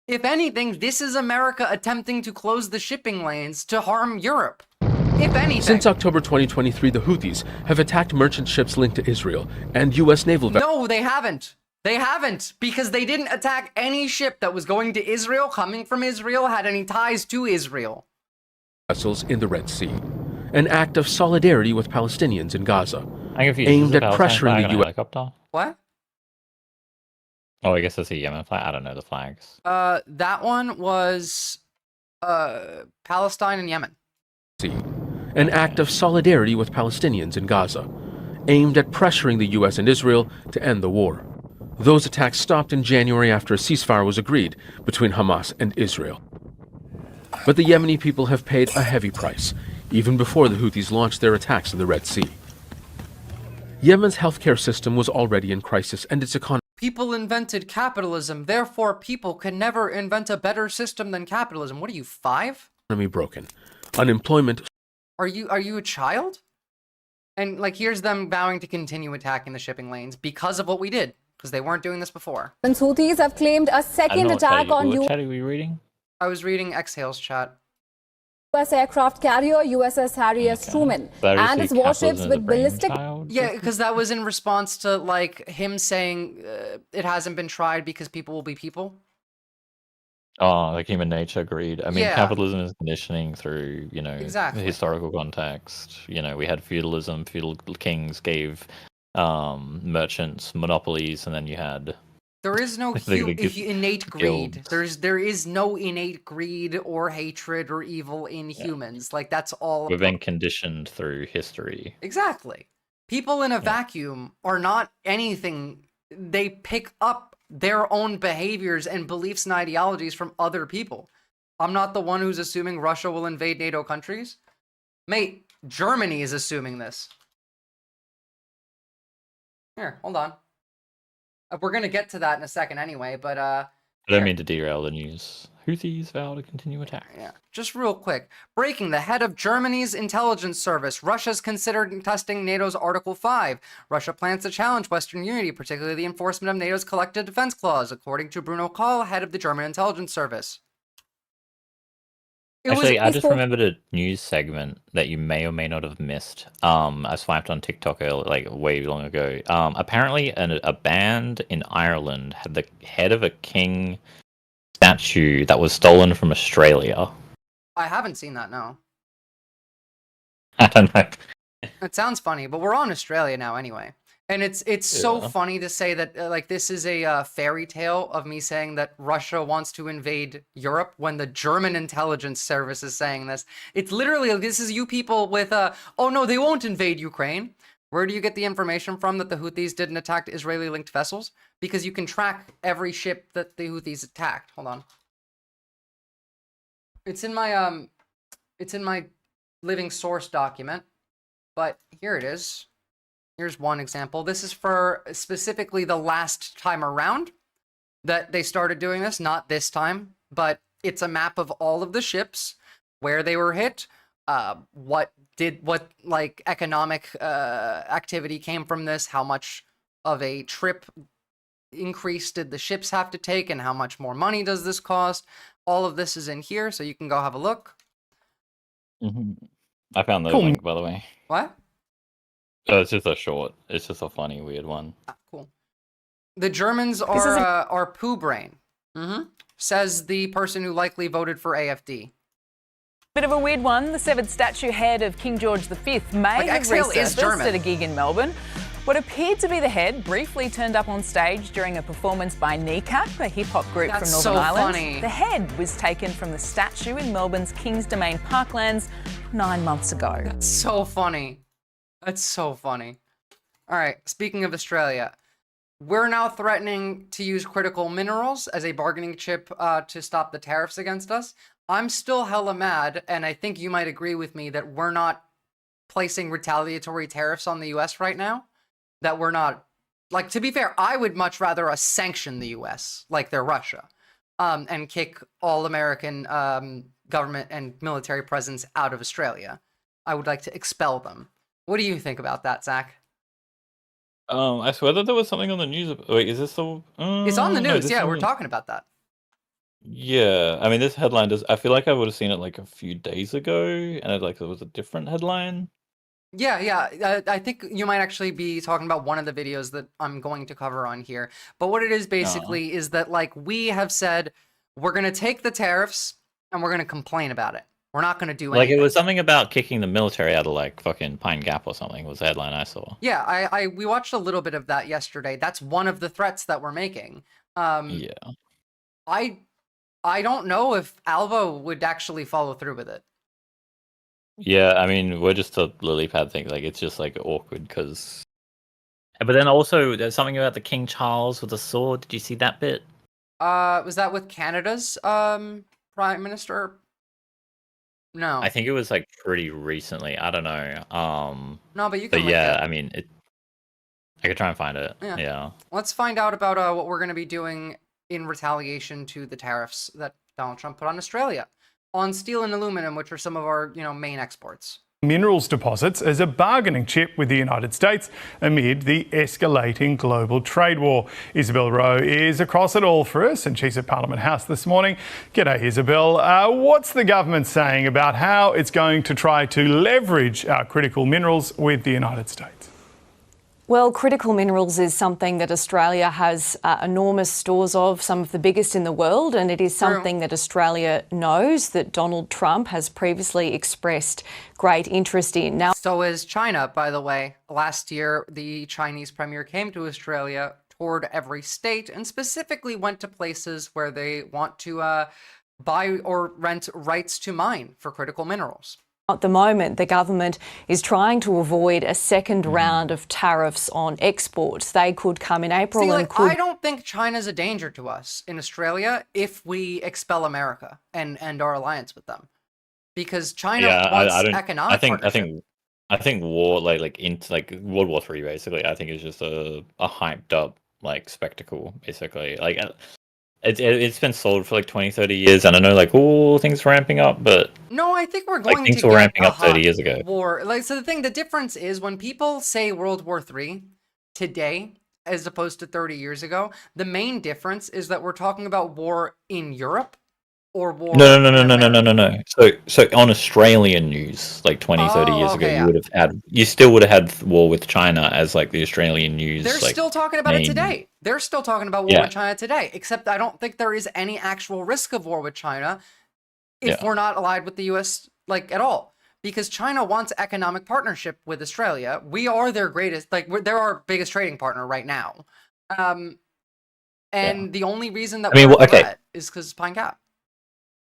If anything, this is America attempting to close the shipping lanes to harm Europe. If anything. Since October 2023, the Houthis have attacked merchant ships linked to Israel and U.S. naval vessels. No, they haven't. They haven't, because they didn't attack any ship that was going to Israel, coming from Israel, had any ties to Israel. Vessels in the Red Sea. An act of solidarity with Palestinians in Gaza, I'm confused. aimed Is at the Palestine pressuring flag the on a U.S. helicopter? What? Oh, I guess that's a Yemen flag. I don't know the flags. That one was Palestine and Yemen. An act of solidarity with Palestinians in Gaza, aimed at pressuring the U.S. and Israel to end the war. Those attacks stopped in January after a ceasefire was agreed between Hamas and Israel. But the Yemeni people have paid a heavy price, even before the Houthis launched their attacks in the Red Sea. Yemen's healthcare system was already in crisis, and its economy. People invented capitalism, therefore people can never invent a better system than capitalism. What are you, 5? Broken. Unemployment. Are you a child? And like, here's them vowing to continue attacking the shipping lanes because of what we did, because they weren't doing this before. And Houthis have claimed a second attack on What chat are we reading? I was reading Exhale's chat. U.S. aircraft carrier USS Harry S. Truman and its warships with ballistic. Yeah, because that was in response to like him saying it hasn't been tried because people will be people. Oh, like human nature, greed. I mean, Yeah. capitalism is conditioning through, Exactly. historical context. We had feudalism. Feudal kings gave merchants monopolies, and then you had. There is no innate greed. There is no innate greed or hatred or evil in humans. Like that's all. We've been conditioned through history. Exactly. People in a vacuum are not anything. They pick up their own behaviors and beliefs and ideologies from other people. I'm not the one who's assuming Russia will invade NATO countries. Mate, Germany is assuming this. Here, hold on. We're going to get to that in a second anyway, but I don't mean to derail the news. Houthis vow to continue attack. Yeah, just real quick. Breaking: the head of Germany's intelligence service. Russia's considered testing NATO's Article 5. Russia plans to challenge Western unity, particularly the enforcement of NATO's collective defense clause, according to Bruno Kohl, head of the German intelligence service. Actually, I just remembered a news segment that you may or may not have missed. I swiped on TikTok way long ago. Apparently, a band in Ireland had the head of a king statue that was stolen from Australia. I haven't seen that, no. I don't know. It sounds funny, but we're on Australia now anyway. And it's so funny to say that like this is a fairy tale of me saying that Russia wants to invade Europe when the German intelligence service is saying this. It's literally, this is you people with oh no, they won't invade Ukraine. Where do you get the information from that the Houthis didn't attack Israeli-linked vessels? Because you can track every ship that the Houthis attacked. Hold on. It's in my living source document, but here it is. Here's one example. This is for specifically the last time around that they started doing this, not this time, but it's a map of all of the ships, where they were hit, what economic activity came from this, how much of a trip increase did the ships have to take, and how much more money does this cost. All of this is in here, so you can go have a look. I found the link, by the way. What? It's just a short. It's just a funny, weird one. Cool. The Germans are poo brain. Says the person who likely voted for AFD. Bit of a weird one. The severed statue head of King George V may have resurfaced at a gig in Melbourne. What appeared to be the head briefly turned up on stage during a performance by Kneecap, a hip-hop group from Northern Ireland. Funny. The head was taken from the statue in Melbourne's Kings Domain Parklands 9 months ago. That's so funny. That's so funny. All right, speaking of Australia, we're now threatening to use critical minerals as a bargaining chip to stop the tariffs against us. I'm still hella mad, and I think you might agree with me that we're not placing retaliatory tariffs on the US right now. That we're not, like, to be fair, I would much rather us sanction the US like they're Russia, and kick all American government and military presence out of Australia. I would like to expel them. What do you think about that, Zach? I swear that there was something on the news. Wait, is this the? It's on the news. Yeah, we're talking. talking about that. Yeah, I mean, this headline does. I feel like I would have seen it like a few days ago, and it was a different headline. Yeah. I think you might actually be talking about one of the videos that I'm going to cover on here. But what it is basically is that, like, we have said we're going to take the tariffs and we're going to complain about it. We're not going to do anything. Like, it was something about kicking the military out of, like, fucking Pine Gap or something was the headline I saw. Yeah, we watched a little bit of that yesterday. That's one of the threats that we're making. Yeah. I don't know if Alvo would actually follow through with it. Yeah, I mean, we're just a lily pad thing. Like, it's just, like, awkward because... But then also, there's something about the King Charles with the sword. Did you see that bit? Was that with Canada's Prime Minister? No. I think it was, like, pretty recently. I don't know. No, but you can But link yeah, it. I mean, I could try and find it. Yeah. Yeah. Let's find out about what we're going to be doing in retaliation to the tariffs that Donald Trump put on Australia, on steel and aluminum, which are some of our, main exports. Minerals deposits as a bargaining chip with the United States amid the escalating global trade war. Isabel Rowe is across it all for us, and she's at Parliament House this morning. G'day, Isabel. What's the government saying about how it's going to try to leverage critical minerals with the United States? Well, critical minerals is something that Australia has enormous stores of, some of the biggest in the world, and it is something that Australia knows that Donald Trump has previously expressed great interest in. Now, so is China, by the way. Last year, the Chinese premier came to Australia, toured every state, and specifically went to places where they want to buy or rent rights to mine for critical minerals. At the moment, the government is trying to avoid a second round of tariffs on exports. They could come in April I don't think China's a danger to us in Australia if we expel America and end our alliance with them, because China wants economic partnership. I think war into World War III basically. I think is just a hyped up spectacle basically. It's been sold for 20, 30 years, and I know things are ramping up, but no, I think we're going things to were get ramping up 30 years ago. War. So the difference is when people say World War III today, as opposed to 30 years ago, the main difference is that we're talking about war in Europe or war. No. So on Australian news, 20, 30 years ago, you still would have had war with China as the Australian news. They're still talking about it today. They're still talking about war with China today, except I don't think there is any actual risk of war with China if we're not allied with the US at all. Because China wants economic partnership with Australia. We are their greatest, they're our biggest trading partner right now. And the only reason that we're a threat is because Pine Gap.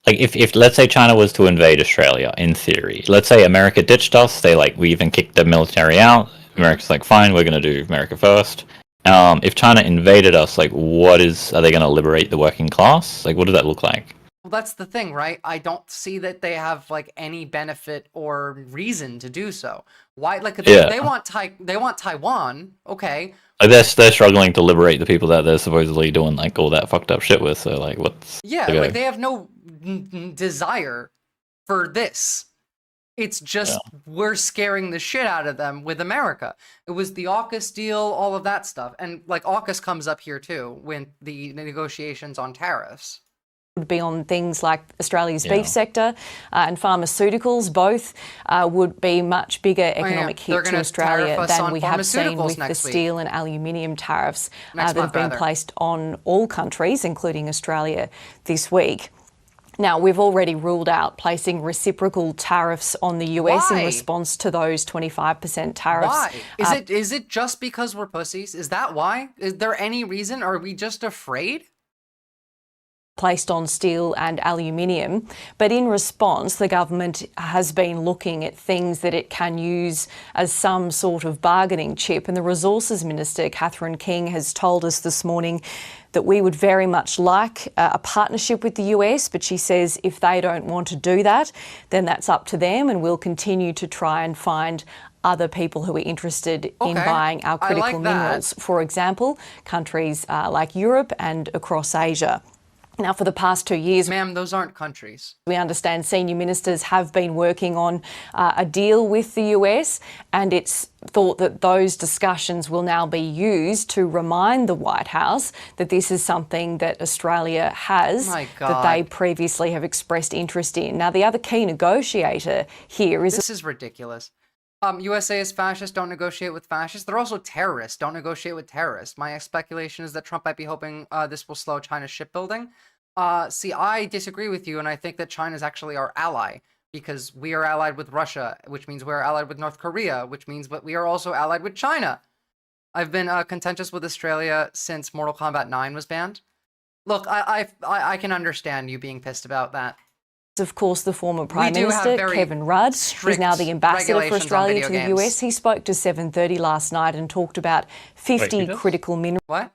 If let's say China was to invade Australia, in theory, let's say America ditched us, we even kicked the military out. America's fine, we're going to do America first. If China invaded us, are they going to liberate the working class? What does that look like? Well, that's the thing, right? I don't see that they have any benefit or reason to do so. Why? They want Taiwan, okay. They're struggling to liberate the people that they're supposedly doing all that fucked up shit with. So what's they have no desire for this. It's just we're scaring the shit out of them with America. It was the AUKUS deal, all of that stuff, and AUKUS comes up here too when the negotiations on tariffs. Would be on things like Australia's beef sector and pharmaceuticals. Both would be much bigger economic hit to Australia than we have seen with the steel and aluminium tariffs that have been placed on all countries, including Australia, this week. Now, we've already ruled out placing reciprocal tariffs on the US in response to those 25% tariffs. Why? Is it just because we're pussies? Is that why? Is there any reason? Are we just afraid? Placed on steel and aluminium, but in response the government has been looking at things that it can use as some sort of bargaining chip, and the Resources Minister Catherine King has told us this morning that we would very much like a partnership with the US, but she says if they don't want to do that, then that's up to them, and we'll continue to try and find other people who are interested in buying our critical minerals. For example, countries like Europe and across Asia. Now, for the past 2 years... Ma'am, those aren't countries. We understand senior ministers have been working on a deal with the US, and it's thought that those discussions will now be used to remind the White House that this is something that Australia has, that they previously have expressed interest in. Now, the other key negotiator here is... This is ridiculous. USA is fascist, don't negotiate with fascists. They're also terrorists, don't negotiate with terrorists. My speculation is that Trump might be hoping this will slow China's shipbuilding. See, I disagree with you, and I think that China is actually our ally, because we are allied with Russia, which means we're allied with North Korea, which means that we are also allied with China. I've been contentious with Australia since Mortal Kombat 9 was banned. Look, I can understand you being pissed about that. Of course, the former Prime Minister, Kevin Rudd, is now the ambassador for Australia to the US. He spoke to 7:30 last night and talked about 50 critical minerals. What?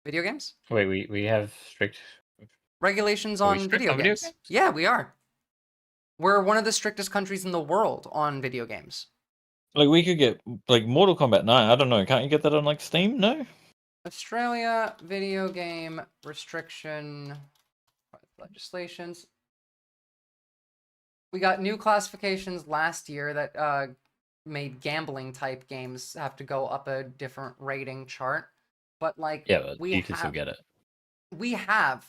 Video games? Wait, we have strict... regulations on video games. Yeah, we are. We're one of the strictest countries in the world on video games. Like, we could get, like, Mortal Kombat 9, I don't know, can't you get that on, like, Steam? No? Australia video game restriction legislations. We got new classifications last year that made gambling type games have to go up a different rating chart. But like, yeah, but you can still get it. We have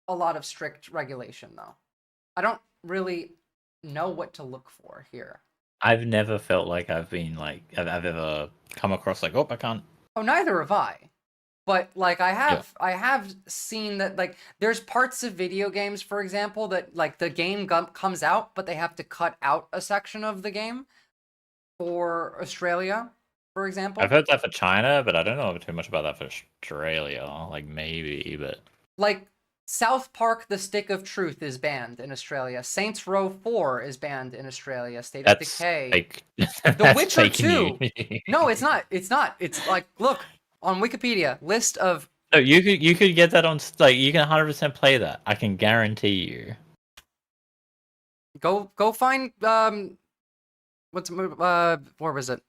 a lot of strict regulation though. I don't really know what to look for here. I've never felt like I've ever come across like, oh, I can't. Oh, neither have I. But like I have seen that like there's parts of video games, for example, that like the game comes out, but they have to cut out a section of the game for Australia, for example. I've heard that for China, but I don't know too much about that for Australia. Like maybe, but like South Park: The Stick of Truth is banned in Australia. Saints Row 4 is banned in Australia. State of Decay. The Witcher 2. No, it's not. It's not. It's like, look. On Wikipedia, list of... No, you could get that on... Like, you can 100% play that. I can guarantee you. Go find... where was it?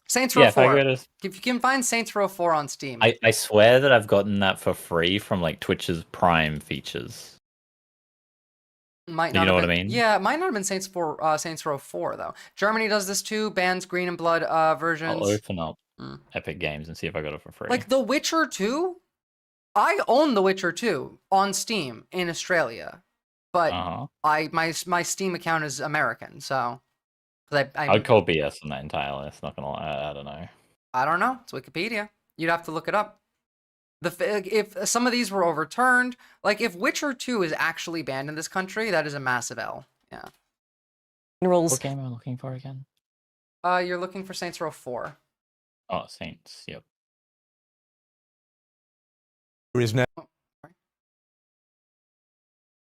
Saints Row 4. If you can find Saints Row 4 on Steam. I swear that I've gotten that for free from, like, Twitch's Prime features. Might not you know have what been, I mean? Yeah, it might not have been Saints Row 4, though. Germany does this too, bans Green and Blood versions. I'll open up Epic Games and see if I got it for free. Like The Witcher 2? I own The Witcher 2 on Steam in Australia, but my Steam account is American, so... I'd call BS on that entire list, not gonna lie, I don't know. I don't know, it's Wikipedia. You'd have to look it up. If some of these were overturned, like if Witcher 2 is actually banned in this country, that is a massive L. Yeah. Minerals. What game am I looking for again? You're looking for Saints Row 4. Oh, Saints, yep. There is now.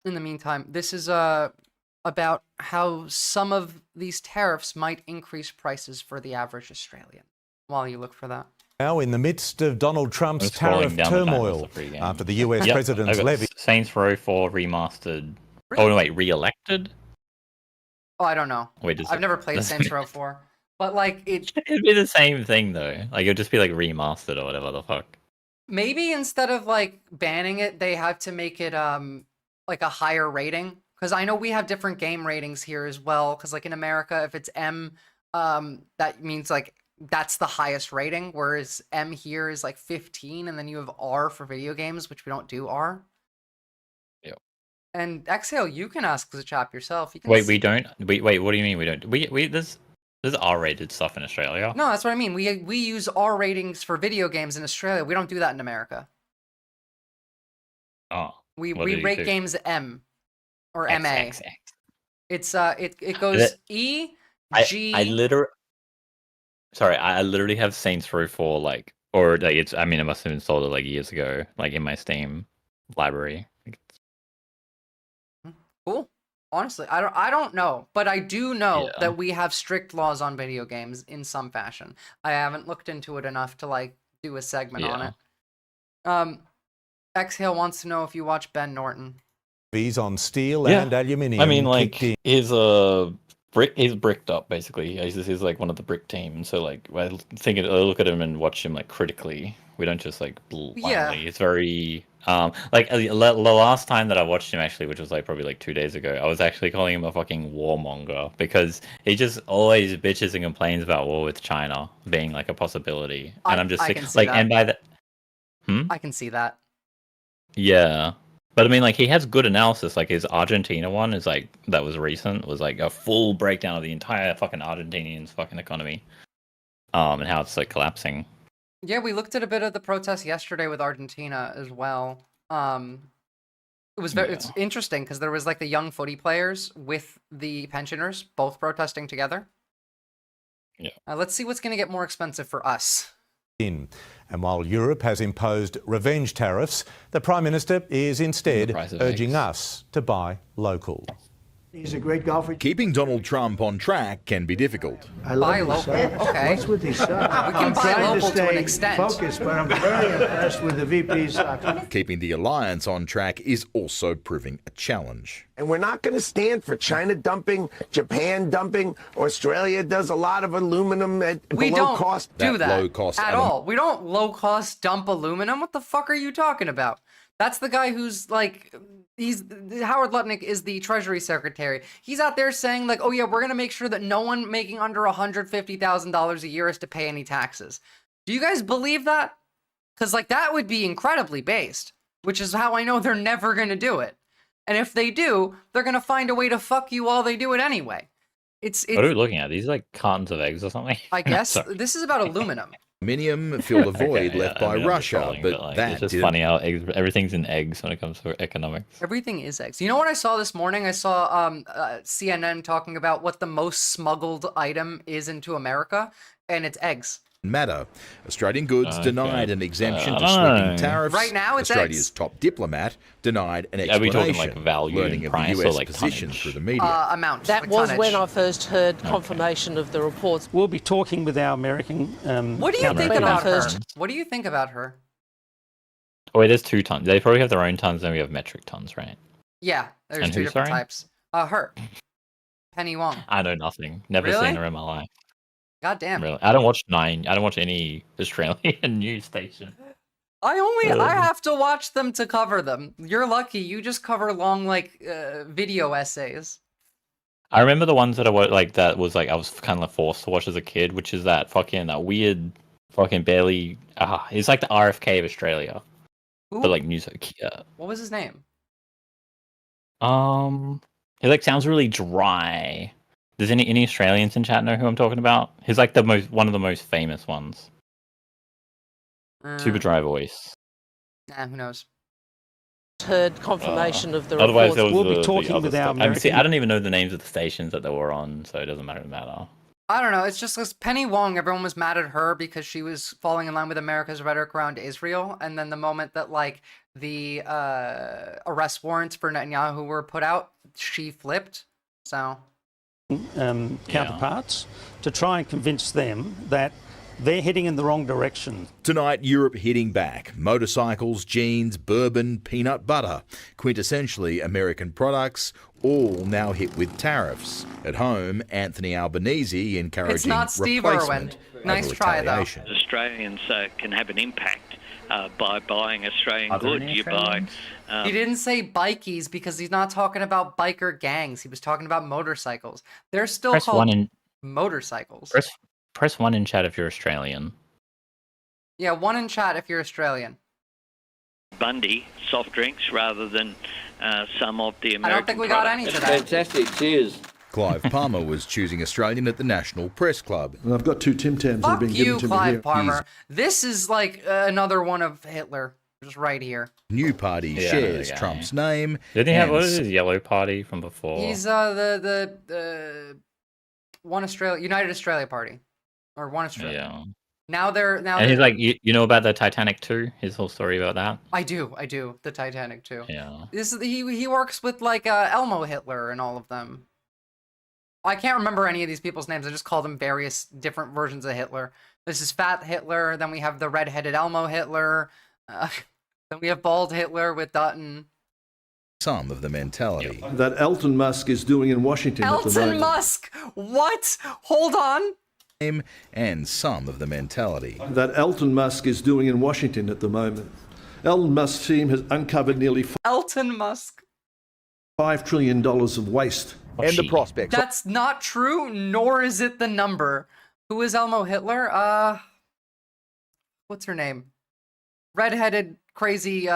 In the meantime, this is about how some of these tariffs might increase prices for the average Australian. While you look for that. Now, in the midst of Donald Trump's tariff turmoil after the US president's levy. Saints Row 4 remastered. Really? Oh, no, wait, re-elected? Oh, I don't know. Wait, I've never played Saints Row 4. But, like, it'd be the same thing, though. Like, it'd just be, like, remastered or whatever the fuck. Maybe instead of, like, banning it, they have to make it, like, a higher rating. Because I know we have different game ratings here as well. Because, like, in America, if it's M, that means, like, that's the highest rating, whereas M here is like 15, and then you have R for video games, which we don't do R. Yep. And Exhale, you can ask the chap yourself. You can wait, we don't. Wait, what do you mean we don't? We there's R-rated stuff in Australia. No, that's what I mean. We use R ratings for video games in Australia. We don't do that in America. Oh. We rate games M. or X, MA. X, X. It's it goes E, G. I literally have Saints Row 4 like, or like it's. I mean, I must have installed it like years ago, like in my Steam library. Cool. Honestly, I don't know, but I do know that we have strict laws on video games in some fashion. I haven't looked into it enough to like do a segment on it. Exhale wants to know if you watch Ben Norton. He's on steel and aluminium. I mean, like he's bricked up basically. He's like one of the brick team. So like, I look at him and watch him like critically. We don't just like blindly. It's very like the last time that I watched him actually, which was like probably like 2 days ago, I was actually calling him a fucking warmonger because he just always bitches and complains about war with China being like a possibility, and I'm just like, and by that, I can see that. Yeah. But I mean, like, he has good analysis. Like, his Argentina one is like, that was recent, was like a full breakdown of the entire fucking Argentinian's fucking economy. And how it's like collapsing. Yeah, we looked at a bit of the protest yesterday with Argentina as well. It was it's interesting because there was like the young footy players with the pensioners both protesting together. Yeah. Let's see what's going to get more expensive for us. And while Europe has imposed revenge tariffs, the Prime Minister is instead urging us to buy local. He's a great golfer. Keeping Donald Trump on track can be difficult. I love buy local. Okay. What's with these socks? We can buy local to an extent. Focused, but I'm very impressed with the VP's socks. Keeping the alliance on track is also proving a challenge. And we're not going to stand for China dumping, Japan dumping. Australia does a lot of aluminum at below cost. We don't do that at all. We don't low-cost dump aluminum. What the fuck are you talking about? That's the guy who's like, Howard Lutnick is the Treasury Secretary. He's out there saying like, oh yeah, we're gonna make sure that no one making under $150,000 a year is to pay any taxes. Do you guys believe that? Because like that would be incredibly based, which is how I know they're never gonna do it. And if they do, they're gonna find a way to fuck you while they do it anyway. It's what are we looking at? These like cartons of eggs or something? I guess this is about aluminum. Aluminium filled the void left by Russia, but like, that it's just funny how everything's in eggs when it comes to economics. Everything is eggs. You know what I saw this morning? I saw CNN talking about what the most smuggled item is into America, and it's eggs. Matter. Australian goods denied an exemption to sweeping tariffs. Right now, it's Australia's eggs. top diplomat denied an explanation. Are we talking like value learning and price of the US or like position tonnage? through the media. Amount. That like was tonnage. when I first heard confirmation of the reports. We'll be talking with our American. What do you think about her? What do you think about her? Oh wait, there's 2 tons. They probably have their own tons, then we have metric tons, right? Yeah, there's And 2 who, different sorry? types. Her. Penny Wong. I know nothing. Never Really? seen her in my life. God damn. Really. I don't watch any Australian news station. I have to watch them to cover them. You're lucky. You just cover long like video essays. I remember the ones that I watched, like that was like I was kind of like forced to watch as a kid, which is that weird fucking barely. It's like the RFK of Australia, Who? but like news. What was his name? He like sounds really dry. Does any Australians in chat know who I'm talking about? He's like one of the most famous ones. Super dry voice. Nah, who knows? Heard confirmation of the Otherwise, reports. there was We'll be the talking other with our stuff. American- I don't even know the names of the stations that they were on, so it doesn't matter. I don't know. It's just because Penny Wong, everyone was mad at her because she was falling in line with America's rhetoric around Israel. And then the moment that like the arrest warrants for Netanyahu were put out, she flipped. So counterparts to try and convince them that they're heading in the wrong direction. Tonight, Europe hitting back. Motorcycles, jeans, bourbon, peanut butter. Quintessentially American products, all now hit with tariffs. At home, Anthony Albanese encouraging It's not Steve replacement Irwin. Nice over try, though. retaliation. Australians can have an impact by buying Australian Are there goods. any You buy. Australians? He didn't say bikies because he's not talking about biker gangs. He was talking about motorcycles. They're still Press called 1 in motorcycles. press 1 in chat if you're Australian. Yeah, 1 in chat if you're Australian. Bundy soft drinks rather than some of the American. I don't think we got any products. today. Fantastic. Cheers. Clive Palmer was choosing Australian at the National Press Club. And I've got 2 Tim Tams that have Fuck been given you, to me Clive here. Palmer. This is like another one of Hitler. Just right here. New party shares Trump's name. Didn't he have, and what is his Yellow Party from before? He's the One Australia, United Australia Party, or One Australia. Yeah. And he's like, you know about the Titanic too? His whole story about that? I do. The Titanic too. Yeah. He works with like Elmo Hitler and all of them. I can't remember any of these people's names. I just call them various different versions of Hitler. This is Fat Hitler. Then we have the red-headed Elmo Hitler. Then we have Bald Hitler with Dutton. Some of the mentality that Elon Musk is doing in Washington at the moment. Elon Musk? What? Hold on. And some of the mentality that Elon Musk is doing in Washington at the moment. Elon Musk's team has uncovered nearly Elton Musk. $5 trillion of waste. And the prospects. That's not true, nor is it the number. Who is Elmo Hitler? What's her name? Redheaded, crazy,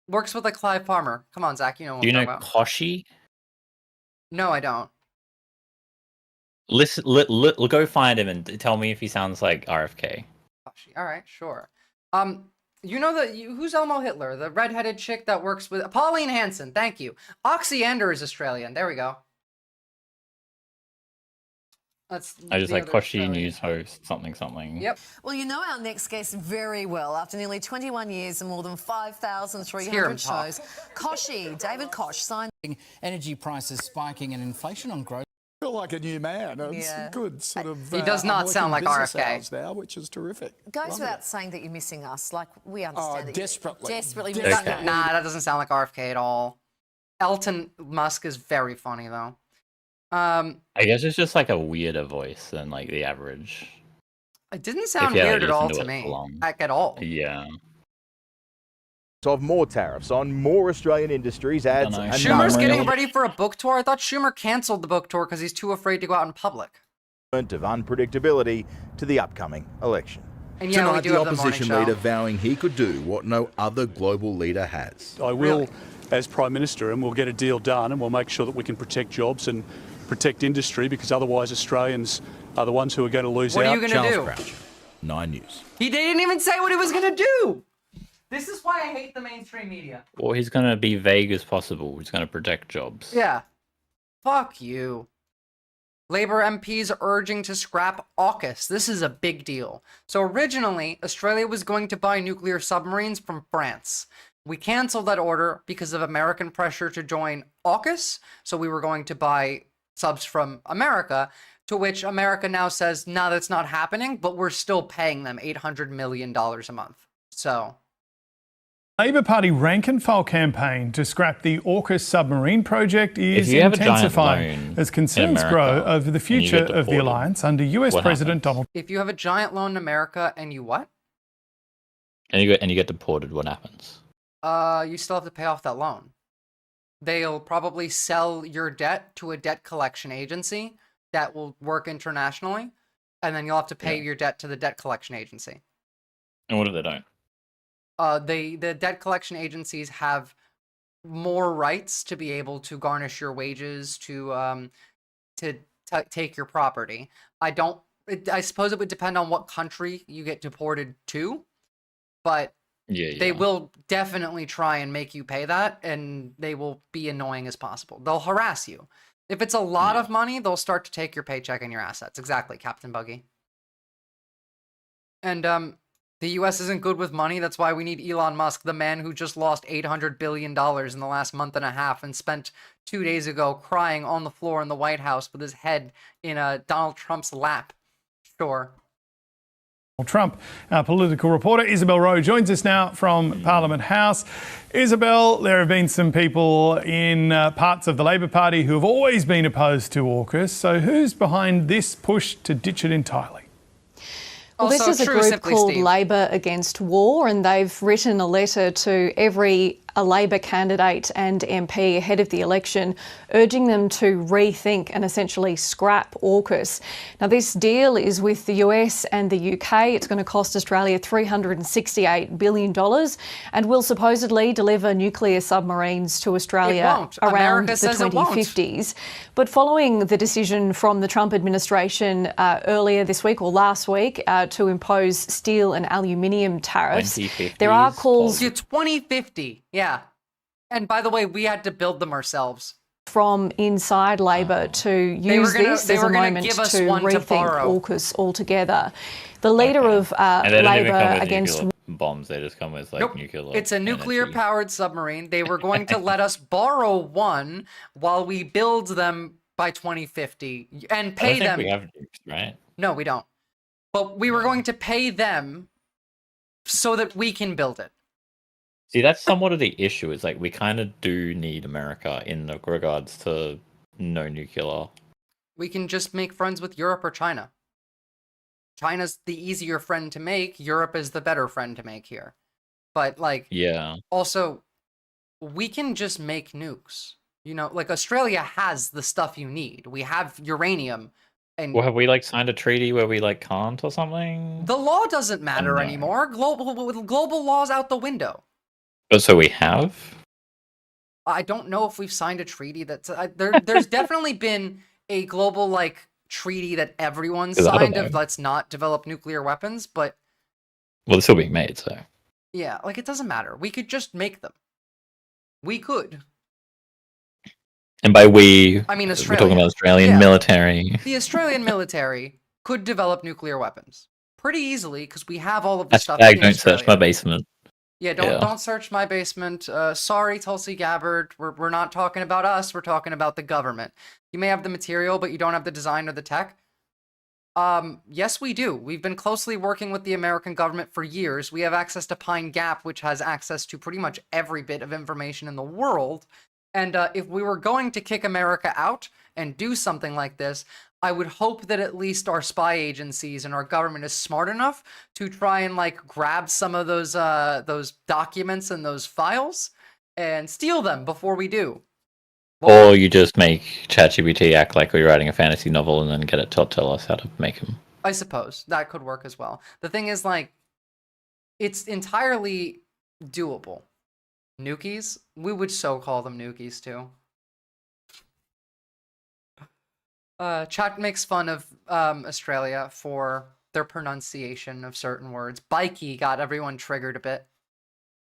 works with like Clive Palmer. Come on, Zach, you know what I'm talking about. Koshi? No, I don't. Listen, go find him and tell me if he sounds like RFK. All right, sure. You know who's Elmo Hitler? The redheaded chick that works with Pauline Hanson. Thank you. Oxyander is Australian. There we go. I just like Koshi news host something. Yep. Well, you know our next guest very well. After nearly 21 years and more than 5,300 shows, Koshi, David Koch, signed. Energy prices spiking and inflation on growth. I feel like a new man. It's good sort of. He does not sound like RFK now, which is terrific. It goes without saying that you're missing us. Like, we understand that desperately. Desperately. Nah, that doesn't sound like RFK at all. Elton Musk is very funny though. I guess it's just like a weirder voice than like the average. It didn't sound weird at all to me. Like at all. Yeah. Of more tariffs on more Australian industries adds. Schumer's getting ready for a book tour. I thought Schumer canceled the book tour because he's too afraid to go out in public. Of unpredictability to the upcoming election. And tonight, the opposition leader vowing he could do what no other global leader has. I will, as Prime Minister, and we'll get a deal done, and we'll make sure that we can protect jobs and protect industry, because otherwise Australians are the ones who are going to lose out. What are you going to do? Crouch, 9 News. He didn't even say what he was going to do. This is why I hate the mainstream media. Well, he's going to be vague as possible. He's going to protect jobs. Yeah. Fuck you. Labour MPs urging to scrap AUKUS. This is a big deal. So originally, Australia was going to buy nuclear submarines from France. We canceled that order because of American pressure to join AUKUS. So we were going to buy subs from America, to which America now says, no, that's not happening, but we're still paying them $800 million a month. So... Labour Party rank-and-file campaign to scrap the AUKUS submarine project is intensifying as concerns grow over the future of the alliance under US President Donald Trump. If you have a giant loan in America and you what? And you get deported, what happens? You still have to pay off that loan. They'll probably sell your debt to a debt collection agency that will work internationally, and then you'll have to pay your debt to the debt collection agency. And what if they don't? The debt collection agencies have more rights to be able to garnish your wages, to take your property. I suppose it would depend on what country you get deported to, but they will definitely try and make you pay that, and they will be annoying as possible. They'll harass you. If it's a lot of money, they'll start to take your paycheck and your assets. Exactly, Captain Buggy. And the U.S. isn't good with money. That's why we need Elon Musk, the man who just lost $800 billion in the last month and a half and spent 2 days ago crying on the floor in the White House with his head in Donald Trump's lap. Sure. Trump. Our political reporter Isabel Rowe joins us now from Parliament House. Isabel, there have been some people in parts of the Labor Party who have always been opposed to AUKUS. So who's behind this push to ditch it entirely? Well, this is a group called Labor Against War, and they've written a letter to every a Labor candidate and MP ahead of the election, urging them to rethink and essentially scrap AUKUS. Now, this deal is with the US and the UK. It's going to cost Australia $368 billion and will supposedly deliver nuclear submarines to Australia around the 2050s. But following the decision from the Trump administration earlier this week or last week to impose steel and aluminium tariffs, there are calls... To 2050, yeah. And by the way, we had to build them ourselves. From inside Labor to use this as a moment to rethink AUKUS altogether. The leader of Labor against... bombs, they just come with like nuclear. It's a nuclear-powered submarine. They were going to let us borrow one while we build them by 2050 and pay them. We have nukes, right? No, we don't. But we were going to pay them so that we can build it. See, that's somewhat of the issue. Is like we kind of do need America in regards to no nuclear. We can just make friends with Europe or China. China's the easier friend to make. Europe is the better friend to make here. But like, yeah. Also, we can just make nukes. You know, like Australia has the stuff you need. We have uranium. And well, have we like signed a treaty where we like can't or something? The law doesn't matter anymore. Global law's out the window. Oh, so we have? I don't know if we've signed a treaty that's there's definitely been a global like treaty that everyone signed of let's not develop nuclear weapons, but well, they're still being made, so yeah, like it doesn't matter. We could just make them. We could. And by we, I mean Australia. We're talking about Australian military. The Australian military could develop nuclear weapons pretty easily because we have all of the stuff. Don't search my basement. Yeah, don't search my basement. Sorry, Tulsi Gabbard. We're not talking about us. We're talking about the government. You may have the material, but you don't have the design or the tech. Yes, we do. We've been closely working with the American government for years. We have access to Pine Gap, which has access to pretty much every bit of information in the world. And if we were going to kick America out and do something like this, I would hope that at least our spy agencies and our government is smart enough to try and like grab some of those documents and those files and steal them before we do. Or you just make ChatGPT act like we're writing a fantasy novel and then get it to tell us how to make them. I suppose that could work as well. The thing is, like, it's entirely doable. Nukies? We would so call them nukies too. Chat makes fun of Australia for their pronunciation of certain words. Bikey got everyone triggered a bit.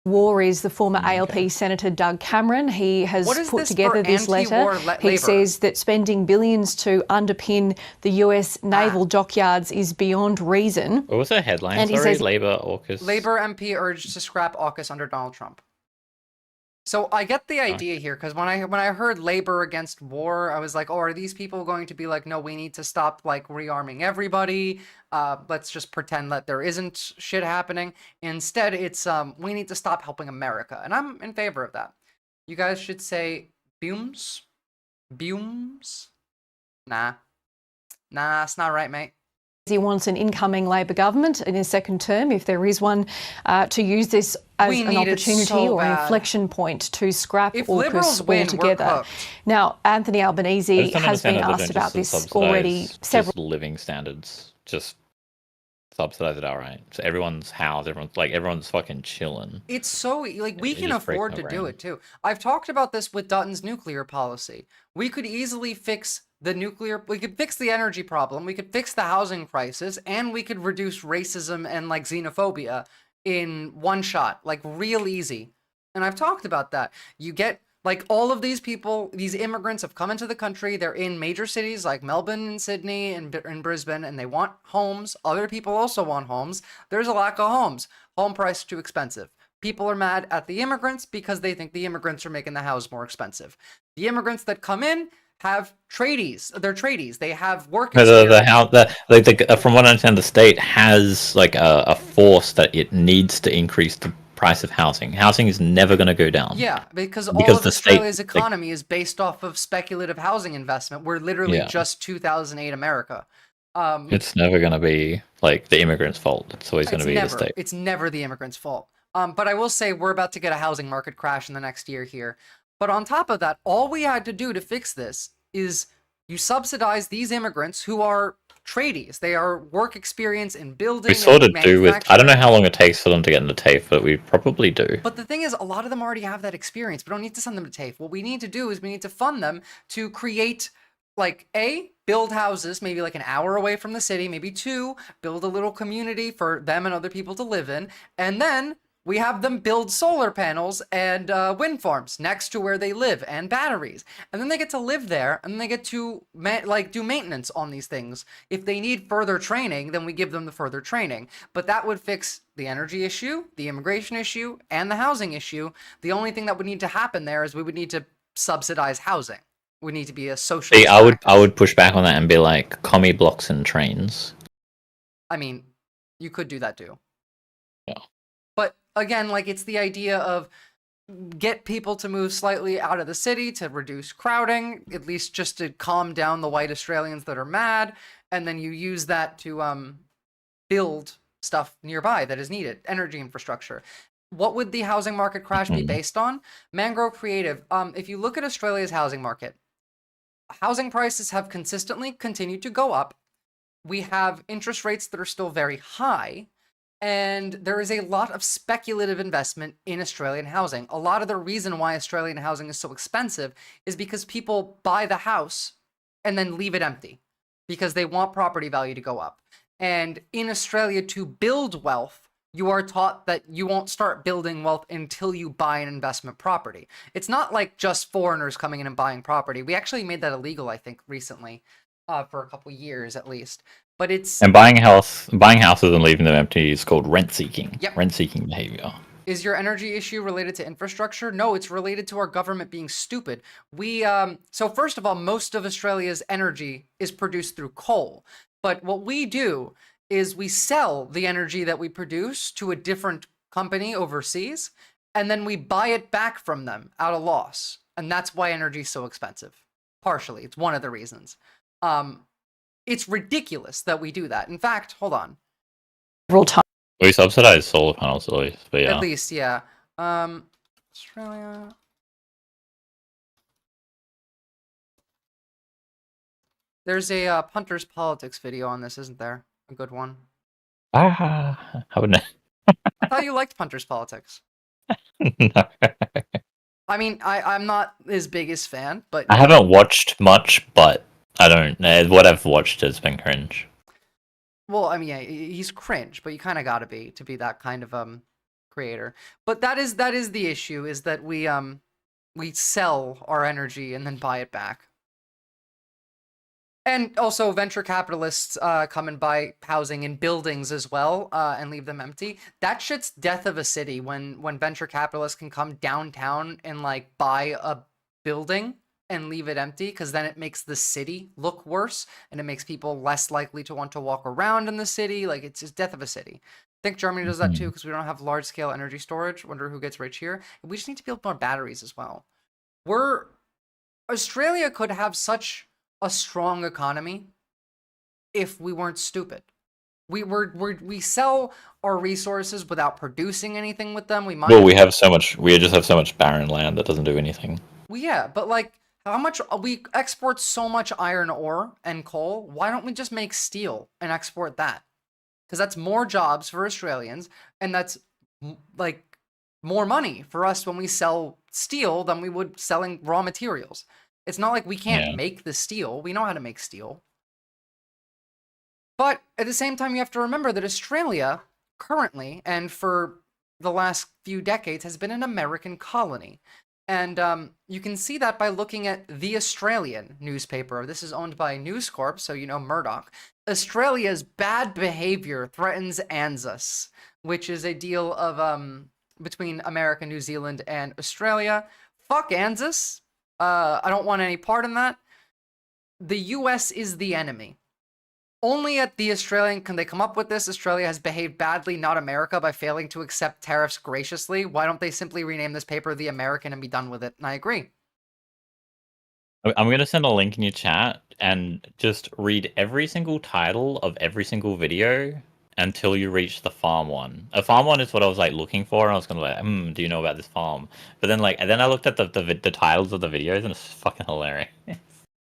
War is the former ALP Senator Doug Cameron. He has put together this letter. He says that spending billions to underpin the US naval dockyards is beyond reason. What was the headline? And Sorry, Labor AUKUS. Labor MP urged to scrap AUKUS under Donald Trump. So I get the idea here, because when I heard labor against war, I was like, oh, are these people going to be like, no, we need to stop like rearming everybody. Let's just pretend that there isn't shit happening. Instead, it's we need to stop helping America. And I'm in favor of that. You guys should say Booms? Booms? Nah, that's not right, mate. He wants an incoming Labor government in his second term, if there is one, to use this as an opportunity or an inflection point to scrap AUKUS altogether. Now, Anthony Albanese has been asked about this already several living standards. Just subsidize it outright. So everyone's housed, everyone's fucking chilling. It's so like we can afford to do it too. I've talked about this with Dutton's nuclear policy. We could easily fix we could fix the energy problem, we could fix the housing crisis, and we could reduce racism and like xenophobia in one shot, like real easy. And I've talked about that. You get like all of these people, these immigrants have come into the country, they're in major cities like Melbourne and Sydney and Brisbane, and they want homes. Other people also want homes. There's a lack of homes. Home price too expensive. People are mad at the immigrants because they think the immigrants are making the house more expensive. The immigrants that come in have tradies. They're tradies. They have work experience. From what I understand, the state has like a force that it needs to increase the price of housing. Housing is never going to go down. Yeah, because all of Australia's economy is based off of speculative housing investment. We're literally just 2008 America. It's never going to be like the immigrants' fault. It's always going to be the state. It's never the immigrants' fault. But I will say we're about to get a housing market crash in the next year here. But on top of that, all we had to do to fix this is you subsidize these immigrants who are tradies. They are work experience in building. We sort of do with. I don't know how long it takes for them to get into TAFE, but we probably do. But the thing is, a lot of them already have that experience. We don't need to send them to TAFE. What we need to do is we need to fund them to create, like, build houses, maybe like an hour away from the city, maybe 2, build a little community for them and other people to live in, and then we have them build solar panels and wind farms next to where they live and batteries. And then they get to live there and then they get to do maintenance on these things. If they need further training, then we give them the further training. But that would fix the energy issue, the immigration issue, and the housing issue. The only thing that would need to happen there is we would need to subsidize housing. We need to be a social. See, I would push back on that and be like, commie blocks and trains. I mean, you could do that too. Yeah. But again, like, it's the idea of get people to move slightly out of the city to reduce crowding, at least just to calm down the white Australians that are mad, and then you use that to build stuff nearby that is needed, energy infrastructure. What would the housing market crash be based on? Mangrove Creative. If you look at Australia's housing market, housing prices have consistently continued to go up. We have interest rates that are still very high. And there is a lot of speculative investment in Australian housing. A lot of the reason why Australian housing is so expensive is because people buy the house and then leave it empty because they want property value to go up. And in Australia, to build wealth, you are taught that you won't start building wealth until you buy an investment property. It's not like just foreigners coming in and buying property. We actually made that illegal, I think, recently, for a couple years at least. But it's buying houses and leaving them empty is called rent seeking. Yep. Rent seeking behavior. Is your energy issue related to infrastructure? No, it's related to our government being stupid. So first of all, most of Australia's energy is produced through coal. But what we do is we sell the energy that we produce to a different company overseas, and then we buy it back from them at a loss. And that's why energy is so expensive. Partially, it's one of the reasons. It's ridiculous that we do that. In fact, hold on. We subsidize solar panels at least, but yeah. At least, yeah. Australia. There's a Punter's Politics video on this, isn't there? A good one. I wouldn't. I thought you liked Punter's Politics. No. I mean, I'm not his biggest fan, but I haven't watched much, but I don't know. What I've watched has been cringe. Well, I mean, yeah, he's cringe, but you kind of got to be that kind of creator. But that is the issue, is that we sell our energy and then buy it back. And also venture capitalists come and buy housing in buildings as well and leave them empty. That shit's death of a city when venture capitalists can come downtown and like buy a building and leave it empty, because then it makes the city look worse and it makes people less likely to want to walk around in the city. Like, it's just death of a city. I think Germany does that too, because we don't have large scale energy storage. Wonder who gets rich here. We just need to build more batteries as well. Australia could have such a strong economy if we weren't stupid. We sell our resources without producing anything with them. We just have so much barren land that doesn't do anything. Well, yeah, but like, how much we export so much iron ore and coal? Why don't we just make steel and export that? Because that's more jobs for Australians, and that's like more money for us when we sell steel than we would selling raw materials. It's not like we can't make the steel. We know how to make steel. But at the same time, you have to remember that Australia currently, and for the last few decades, has been an American colony. And you can see that by looking at The Australian newspaper. This is owned by News Corp, so you know Murdoch. Australia's bad behavior threatens ANZUS, which is a deal of between America, New Zealand, and Australia. Fuck ANZUS. I don't want any part in that. The US is the enemy. Only at The Australian can they come up with this. Australia has behaved badly, not America, by failing to accept tariffs graciously. Why don't they simply rename this paper The American and be done with it? And I agree. I'm going to send a link in your chat and just read every single title of every single video until you reach the farm one. A farm one is what I was like looking for, and I was gonna like, do you know about this farm? But then and then I looked at the titles of the videos, and it's fucking hilarious.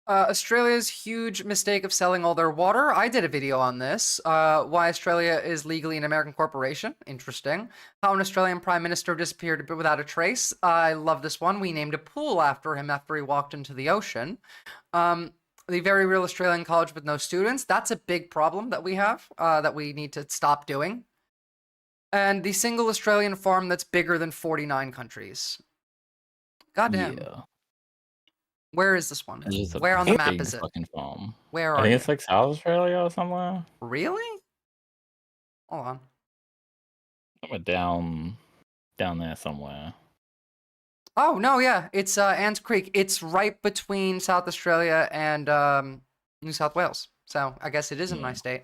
Australia's huge mistake of selling all their water. I did a video on this. Why Australia is legally an American corporation. Interesting. How an Australian Prime Minister disappeared without a trace. I love this one. We named a pool after him after he walked into the ocean. The very real Australian college with no students. That's a big problem that we have, that we need to stop doing. And the single Australian farm that's bigger than 49 countries. Goddamn. Yeah. Where is this one? Where on the map is it? Farm. Where are I think you? it's like South Australia or somewhere. Really? Hold on. Somewhere down there somewhere. Oh, no, yeah. It's Anns Creek. It's right between South Australia and New South Wales. So I guess it is a nice state.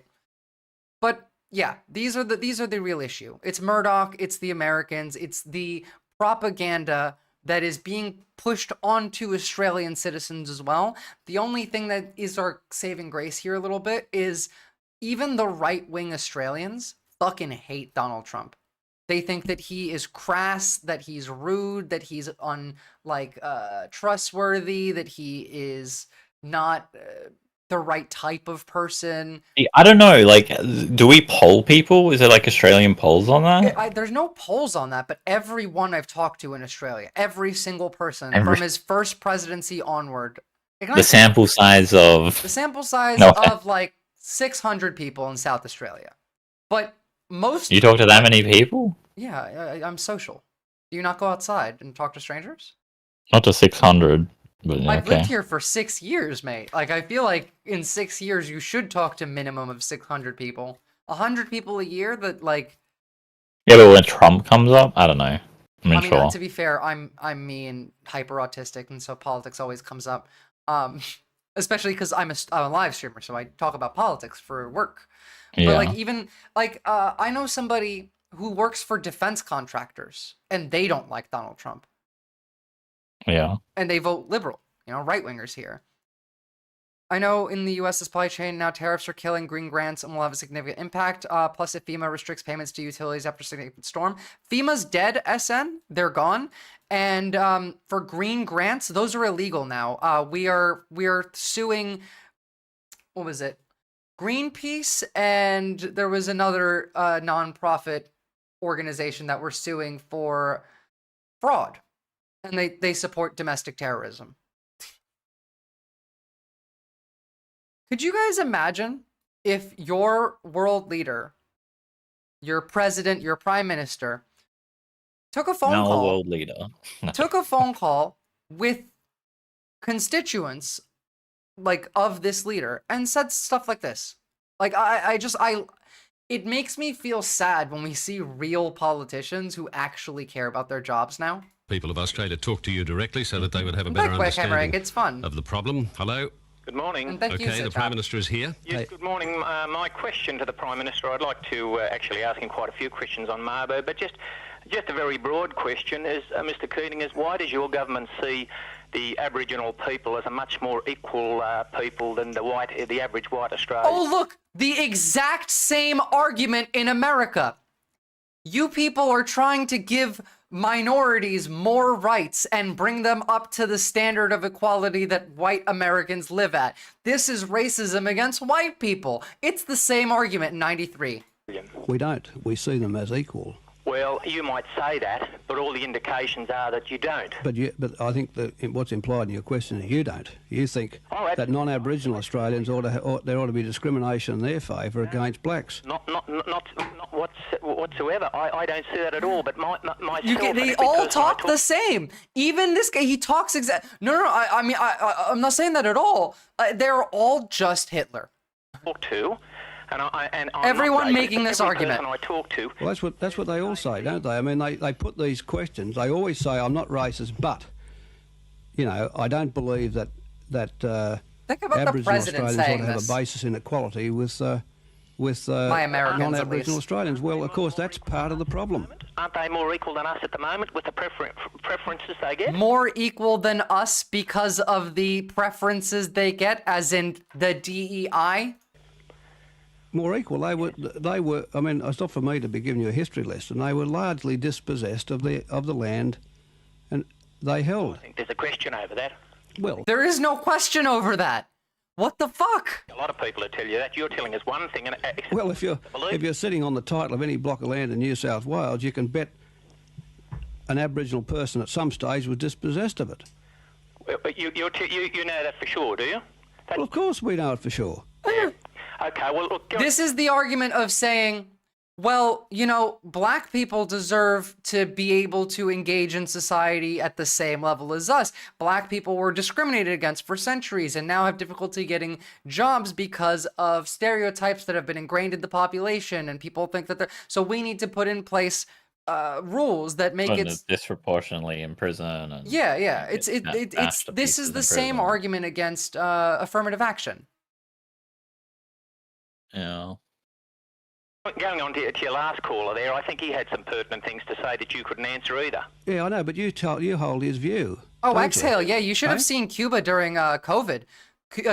But yeah, these are the real issue. It's Murdoch, it's the Americans, it's the propaganda that is being pushed onto Australian citizens as well. The only thing that is our saving grace here a little bit is even the right-wing Australians fucking hate Donald Trump. They think that he is crass, that he's rude, that he's trustworthy, that he is not the right type of person. I don't know. Like, do we poll people? Is there like Australian polls on that? There's no polls on that, but everyone I've talked to in Australia, every single person from his first presidency onward. The sample size of like 600 people in South Australia. But most... You talk to that many people? Yeah, I'm social. Do you not go outside and talk to strangers? Not to 600, but I've lived here for 6 years, mate. Like, I feel like in 6 years you should talk to a minimum of 600 people. 100 people a year that, like... Yeah, but when Trump comes up, I don't know. I mean, sure. To be fair, I'm me and hyper autistic, and so politics always comes up. Especially because I'm a live streamer, so I talk about politics for work. Yeah. But like even like I know somebody who works for defense contractors, and they don't like Donald Trump. Yeah. And they vote liberal, right wingers here. I know in the U.S. supply chain now tariffs are killing green grants and will have a significant impact. Plus, if FEMA restricts payments to utilities after a significant storm, FEMA's dead. SN, they're gone. And for green grants, those are illegal now. We are suing. What was it? Greenpeace, and there was another nonprofit organization that we're suing for fraud, and they support domestic terrorism. Could you guys imagine if your world leader, your president, your prime minister, took a phone call? World leader. Took a phone call with constituents of this leader and said stuff like this. Like, it makes me feel sad when we see real politicians who actually care about their jobs now. People of Australia talk to you directly so that they would have a better understanding it's fun. of the problem. Hello. Good morning. And thank you, the Prime Minister is here. Yes, good morning. My question to the Prime Minister, I'd like to actually ask him quite a few questions on Mabo, but just a very broad question is, Mr. Keating, is why does your government see the Aboriginal people as a much more equal people than the average white Australian? Oh, look, the exact same argument in America. You people are trying to give minorities more rights and bring them up to the standard of equality that white Americans live at. This is racism against white people. It's the same argument in 93. We don't. We see them as equal. Well, you might say that, but all the indications are that you don't. But I think that what's implied in your question is you don't. You think that non-Aboriginal Australians there ought to be discrimination in their favour against blacks. Not whatsoever. I don't see that at all. But myself, they all talk the same. Even this guy, he talks No. I'm not saying that at all. They're all just Hitler. Talk to. And everyone making this argument. I talk to. Well, that's what they all say, don't they? I mean, they put these questions. They always say, "I'm not racist, but I don't believe that Aboriginal Australians ought to have a basis in equality with non-Aboriginal Australians." Well, of course, that's part of the problem. Aren't they more equal than us at the moment with the preferences they get? More equal than us because of the preferences they get, as in the DEI? more equal. They were. I mean, it's not for me to be giving you a history lesson. They were largely dispossessed of the land, and they held. I think there's a question over that. Well, there is no question over that. What the fuck? A lot of people will tell you that. You're telling us one thing. And well, if you're sitting on the title of any block of land in New South Wales, you can bet an Aboriginal person at some stage was dispossessed of it. Well, you know that for sure, do you? Well, of course we know it for sure. Yeah. Okay, well, look... This is the argument of saying, well, you know, black people deserve to be able to engage in society at the same level as us. Black people were discriminated against for centuries and now have difficulty getting jobs because of stereotypes that have been ingrained in the population, and people think that they're... So we need to put in place rules that make it disproportionately in prison. And yeah. This is the same argument against affirmative action. Yeah. Going on to your last caller there, I think he had some pertinent things to say that you couldn't answer either. Yeah, I know, but you hold his view. Oh, exhale. Yeah, you should have seen Cuba during COVID.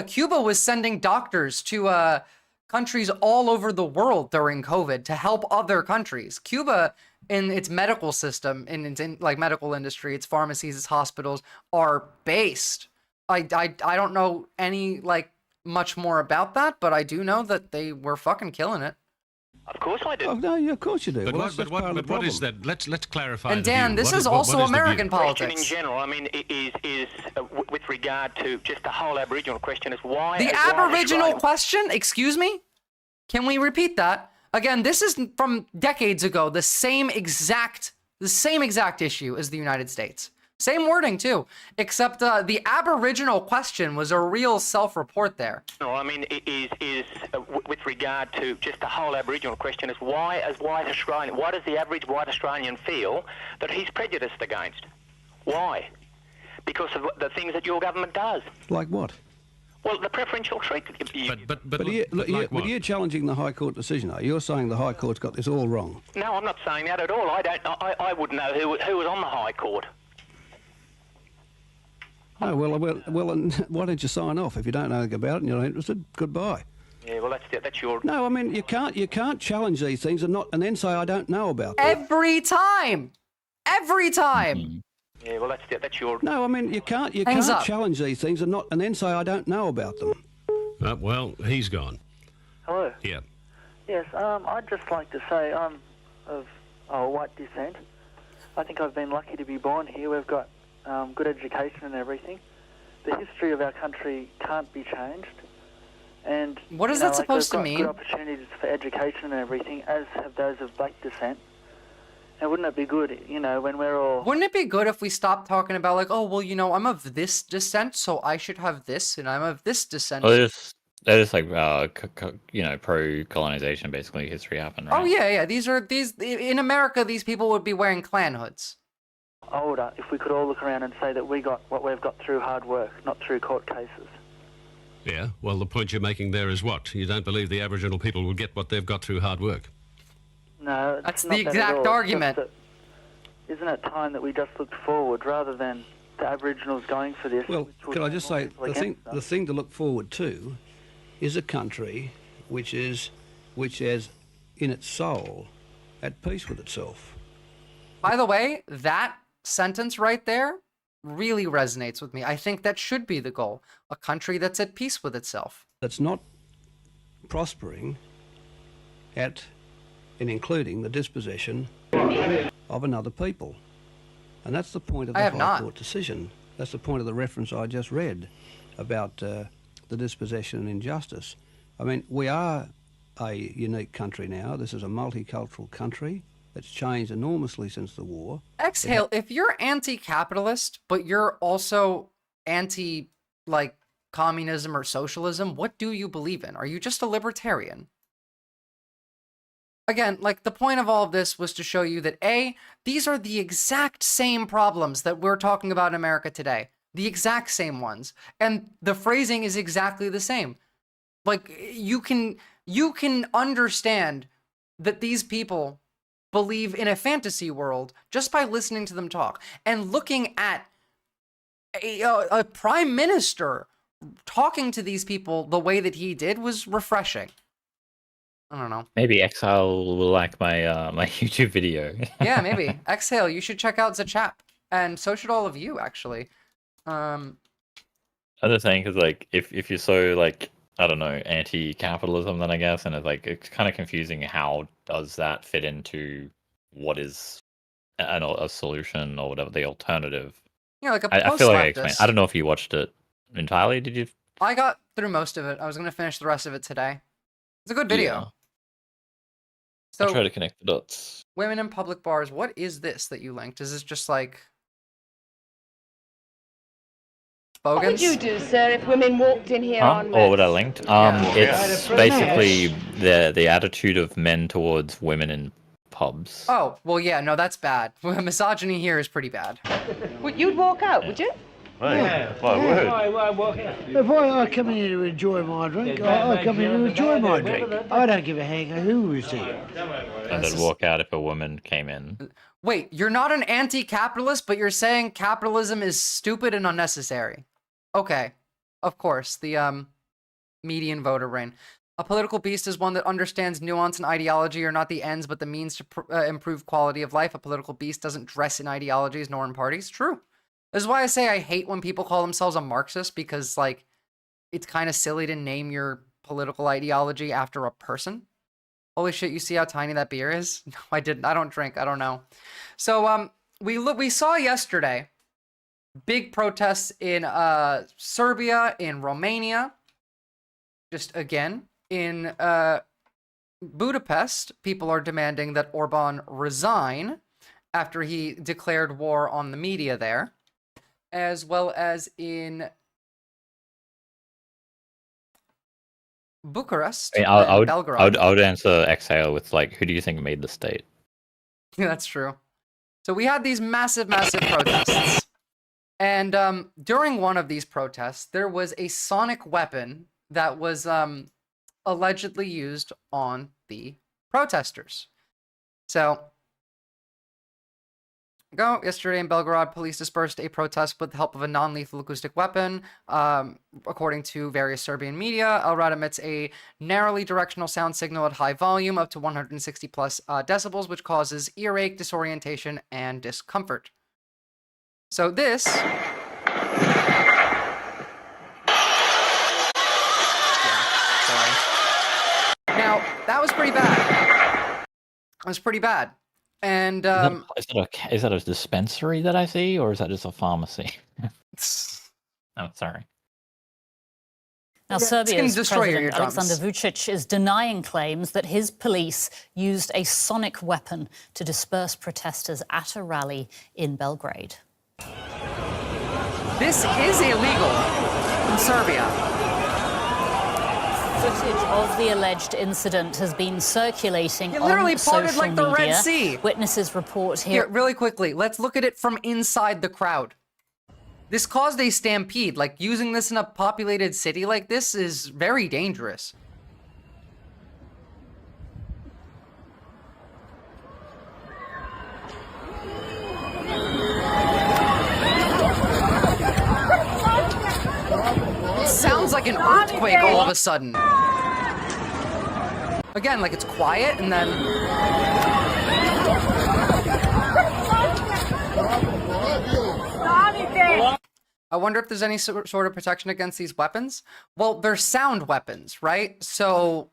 Cuba was sending doctors to countries all over the world during COVID to help other countries. Cuba, in its medical system, in its like medical industry, its pharmacies, its hospitals are based. I don't know any like much more about that, but I do know that they were fucking killing it. Of course I do. Oh, no, of course you do. But, well, what is that? Let's clarify. And Dan, this is also American politics. In general, I mean, is with regard to just the whole Aboriginal question is why... The Aboriginal question? Excuse me? Can we repeat that? Again, this is from decades ago, the same exact issue as the United States. Same wording too, except the Aboriginal question was a real self-report there. No, I mean, is with regard to just the whole Aboriginal question is why, as white Australian, why does the average white Australian feel that he's prejudiced against? Why? Because of the things that your government does. Like what? Well, the preferential treatment. But you're challenging the High Court decision, are you? You're saying the High Court's got this all wrong. No, I'm not saying that at all. I wouldn't know who was on the High Court. Oh, well, why don't you sign off if you don't know anything about it and you're not interested? Goodbye. Yeah, well, that's your... No, I mean, you can't challenge these things and then say I don't know about them. Every time. Yeah, well, that's your... No, I mean, you can't challenge these things and then say I don't know about them. Well, he's gone. Hello. Yeah. Yes, I'd just like to say I'm of white descent. I think I've been lucky to be born here. We've got good education and everything. The history of our country can't be changed. And what is that supposed to mean? Good opportunities for education and everything, as have those of black descent. And wouldn't it be good, when we're all... Wouldn't it be good if we stopped talking about like, oh, well, I'm of this descent, so I should have this, and I'm of this descent. Well, they're just like, pro-colonization, basically, history happened, right? Oh, yeah. In America, these people would be wearing Klan hoods. Older, if we could all look around and say that we got what we've got through hard work, not through court cases. Yeah, well, the point you're making there is what? You don't believe the Aboriginal people will get what they've got through hard work? No, that's the exact argument. Isn't it time that we just looked forward rather than the Aboriginals going for this? Well, can I just say, the thing to look forward to is a country which is in its soul at peace with itself. By the way, that sentence right there really resonates with me. I think that should be the goal. A country that's at peace with itself. That's not prospering and including the dispossession of another people. And that's the point of the High Court decision. That's the point of the reference I just read about the dispossession and injustice. I mean, we are a unique country now. This is a multicultural country. It's changed enormously since the war. Exhale, if you're anti-capitalist, but you're also anti, communism or socialism, what do you believe in? Are you just a libertarian? Again, the point of all of this was to show you that, A, these are the exact same problems that we're talking about in America today. The exact same ones. And the phrasing is exactly the same. You can understand that these people believe in a fantasy world just by listening to them talk. And looking at a prime minister talking to these people the way that he did was refreshing. I don't know. Maybe Exile will like my my YouTube video. Yeah, maybe. Exhale, you should check out the chat. And so should all of you, actually. Other thing is like if you're so like I don't know anti-capitalism, then I guess, and it's kind of confusing. How does that fit into what is a solution or whatever the alternative? Yeah, like a I feel like I post-leftist. explained. I don't know if you watched it entirely. Did you? I got through most of it. I was gonna finish the rest of it today. It's a good video. Yeah. So I'll try to connect the dots. women in public bars. What is this that you linked? Is this just like What would you do, sir, if women walked in here on Or what I linked? It's basically the attitude of men towards women in pubs. Oh, well, yeah, no, that's bad. Misogyny here is pretty bad. You'd walk out, would you? Yeah. I would. I walk out. If I come in here to enjoy my drink, I come in to enjoy my drink. I don't give a hang who was here. And then walk out if a woman came in. Wait, you're not an anti-capitalist, but you're saying capitalism is stupid and unnecessary. Okay, of course, the median voter brain. A political beast is one that understands nuance and ideology are not the ends but the means to improve quality of life. A political beast doesn't dress in ideologies nor in parties. True. This is why I say I hate when people call themselves a Marxist, because, like, it's kind of silly to name your political ideology after a person. Holy shit, you see how tiny that beer is? No, I didn't. I don't drink. I don't know. So, we saw yesterday big protests in Serbia, in Romania. Just again, in Budapest, people are demanding that Orban resign after he declared war on the media there, as well as in Bucharest, and Belgrade. I would answer Exhale with like, who do you think made the state? Yeah, that's true. So we had these massive protests. And during one of these protests, there was a sonic weapon that was allegedly used on the protesters. So, yesterday in Belgrade, police dispersed a protest with the help of a non-lethal acoustic weapon. According to various Serbian media, Elrad emits a narrowly directional sound signal at high volume, up to 160 plus decibels, which causes earache, disorientation, and discomfort. So this... Now, that was pretty bad. It was pretty bad. And is that a dispensary that I see, or is that just a pharmacy? Oh, sorry. Now, Serbia's President Alexander Vucic is denying claims that his police used a sonic weapon to disperse protesters at a rally in Belgrade. This is illegal in Serbia. Footage of the alleged incident has been circulating It literally on parted social like the media. Red Sea. Witnesses report Here, really quickly, let's look at it from inside the crowd. This caused a stampede. Like, using this in a populated city like this is very dangerous. It sounds like an earthquake all of a sudden. Again, like it's quiet and then... I wonder if there's any sort of protection against these weapons. Well, they're sound weapons, right? So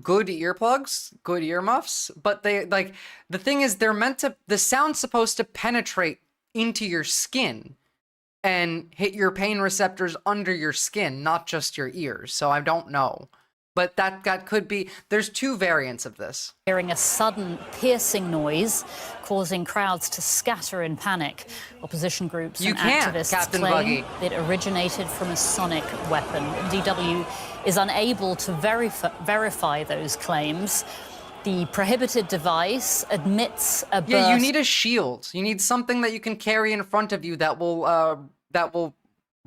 good earplugs, good earmuffs, but they like the thing is they're meant to, the sound's supposed to penetrate into your skin and hit your pain receptors under your skin, not just your ears. So I don't know. But that could be, there's two variants of this. Hearing a sudden piercing noise, causing crowds to scatter in panic. Opposition groups and activists claim it originated from a sonic weapon. DW is unable to verify those claims. The prohibited device admits a burst. Yeah, you need a shield. You need something that you can carry in front of you that will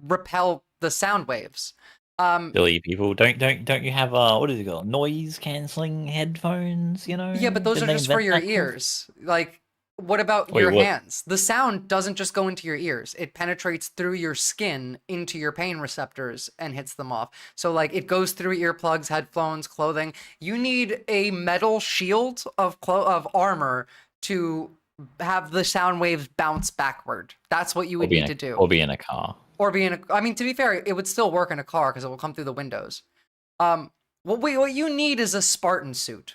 repel the sound waves. Silly people, don't you have what is it called? Noise cancelling headphones, you know? Yeah, but those Didn't are they just for invent your that? ears. Like, What about Wait, your what? hands? The sound doesn't just go into your ears. It penetrates through your skin into your pain receptors and hits them off. So like it goes through earplugs, headphones, clothing. You need a metal shield of armor to have the sound waves bounce backward. That's what you would need to do. Or be in a car. Or be in a, I mean, to be fair, it would still work in a car because it will come through the windows. What you need is a Spartan suit.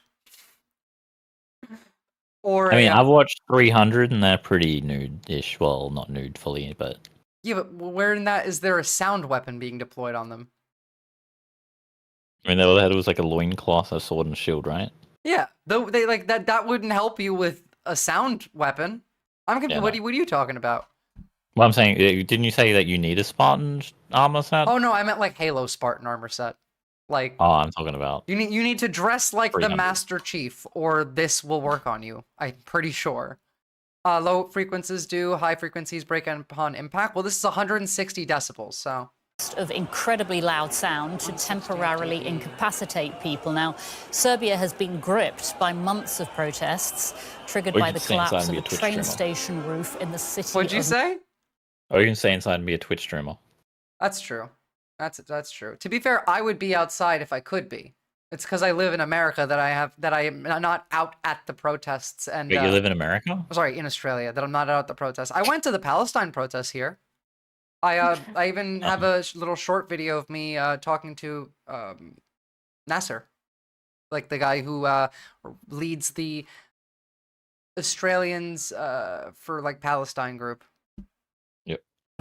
Or I mean, I've watched 300 and they're pretty nude-ish. Well, not nude fully, but... Yeah, but where in that is there a sound weapon being deployed on them? I mean, they had was like a loincloth, a sword and shield, right? Yeah, though they like that wouldn't help you with a sound weapon. I'm confused. Yeah, what are you talking about? Well, I'm saying, didn't you say that you need a Spartan armor set? Oh no, I meant like Halo Spartan armor set. Like, oh, I'm talking about. You need to dress like the 300. Master Chief, or this will work on you. I'm pretty sure. Low frequencies do, high frequencies break upon impact. Well, this is 160 decibels, so. Of incredibly loud sound to temporarily incapacitate people. Now, Serbia has been gripped by months of protests, triggered by the collapse of a train station roof in the city. What'd you say? Or you can stay inside and be a Twitch streamer. That's true. That's true. To be fair, I would be outside if I could be. It's because I live in America that I am not out at the protests. And Wait, you live in America? Sorry, in Australia. That I'm not out at the protests. I went to the Palestine protests here. I even have a little short video of me talking to Nasser, like the guy who leads the Australians for like Palestine group.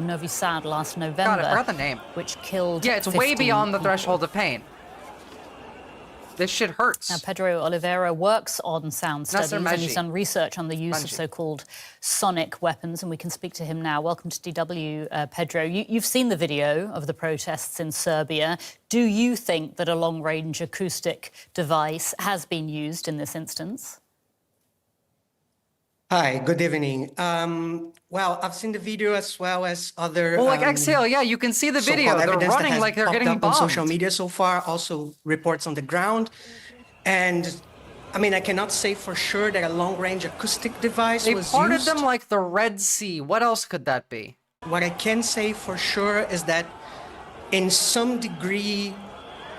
Novi Sad last November. God, I forgot the name. Which killed. Yeah, it's way beyond the threshold of pain. This shit hurts. Now, Pedro Oliveira works on sound studies and he's done research on the use of so-called sonic weapons, and we can speak to him now. Welcome to DW, Pedro. You've seen the video of the protests in Serbia. Do you think that a long-range acoustic device has been used in this instance? Hi, good evening. Well, I've seen the video as well as other. Well, like Exhale, yeah, you can see the video. They're running like they're getting bombed. On social media so far, also reports on the ground. And I mean, I cannot say for sure that a long-range acoustic device was used. They parted them like the Red Sea. What else could that be? What I can say for sure is that in some degree,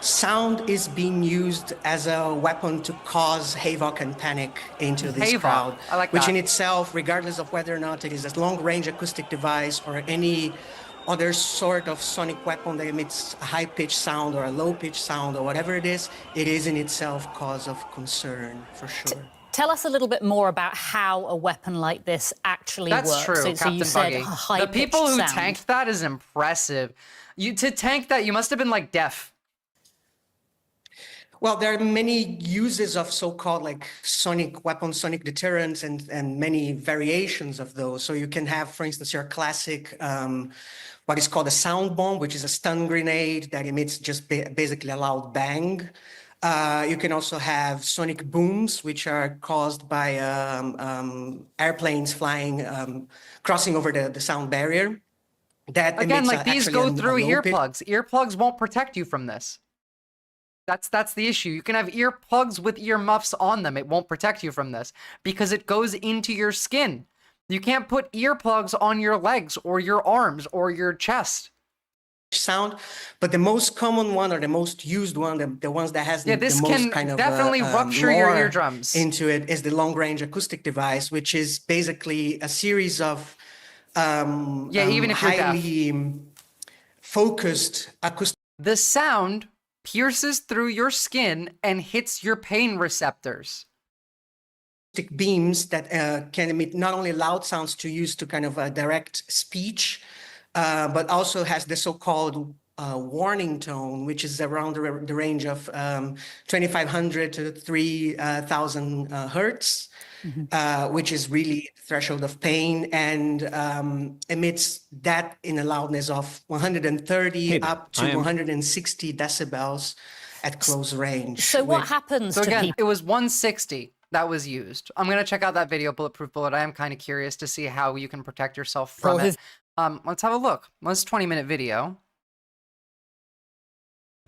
sound is being used as a weapon to cause havoc and panic into this crowd. I like which that. in itself, regardless of whether or not it is a long-range acoustic device or any other sort of sonic weapon that emits a high-pitched sound or a low-pitched sound or whatever it is in itself cause of concern, for sure. Tell us a little bit more about how a weapon like this actually works. That's true, So you said Buggy. a high-pitched The people who sound. tanked that is impressive. To tank that, you must have been like deaf. Well, there are many uses of so-called like sonic weapons, sonic deterrents, and many variations of those. So you can have, for instance, your classic, what is called a sound bomb, which is a stun grenade that emits just basically a loud bang. You can also have sonic booms, which are caused by airplanes flying, crossing over the sound barrier. That Again, emits like these actually go a through low pitch. earplugs. Earplugs won't protect you from this. That's the issue. You can have earplugs with earmuffs on them. It won't protect you from this because it goes into your skin. You can't put earplugs on your legs or your arms or your chest. Sound, but the most common one or the most used one, the ones that has the this most can kind of definitely rupture your lore eardrums into it is the long-range acoustic device, which is basically a series of even if you're deaf. highly focused acoustic. The sound pierces through your skin and hits your pain receptors. Beams that can emit not only loud sounds to use to kind of direct speech, but also has the so-called warning tone, which is around the range of 2,500 to 3,000 hertz, which is really the threshold of pain, and emits that in a loudness of 130 up to 160 decibels at close range. So what happens So to again, people? it was 160 that was used. I'm going to check out that video, Bulletproof Bullet. I am kind of curious to see how you can protect yourself from it. Let's have a look. Well, it's a 20-minute video.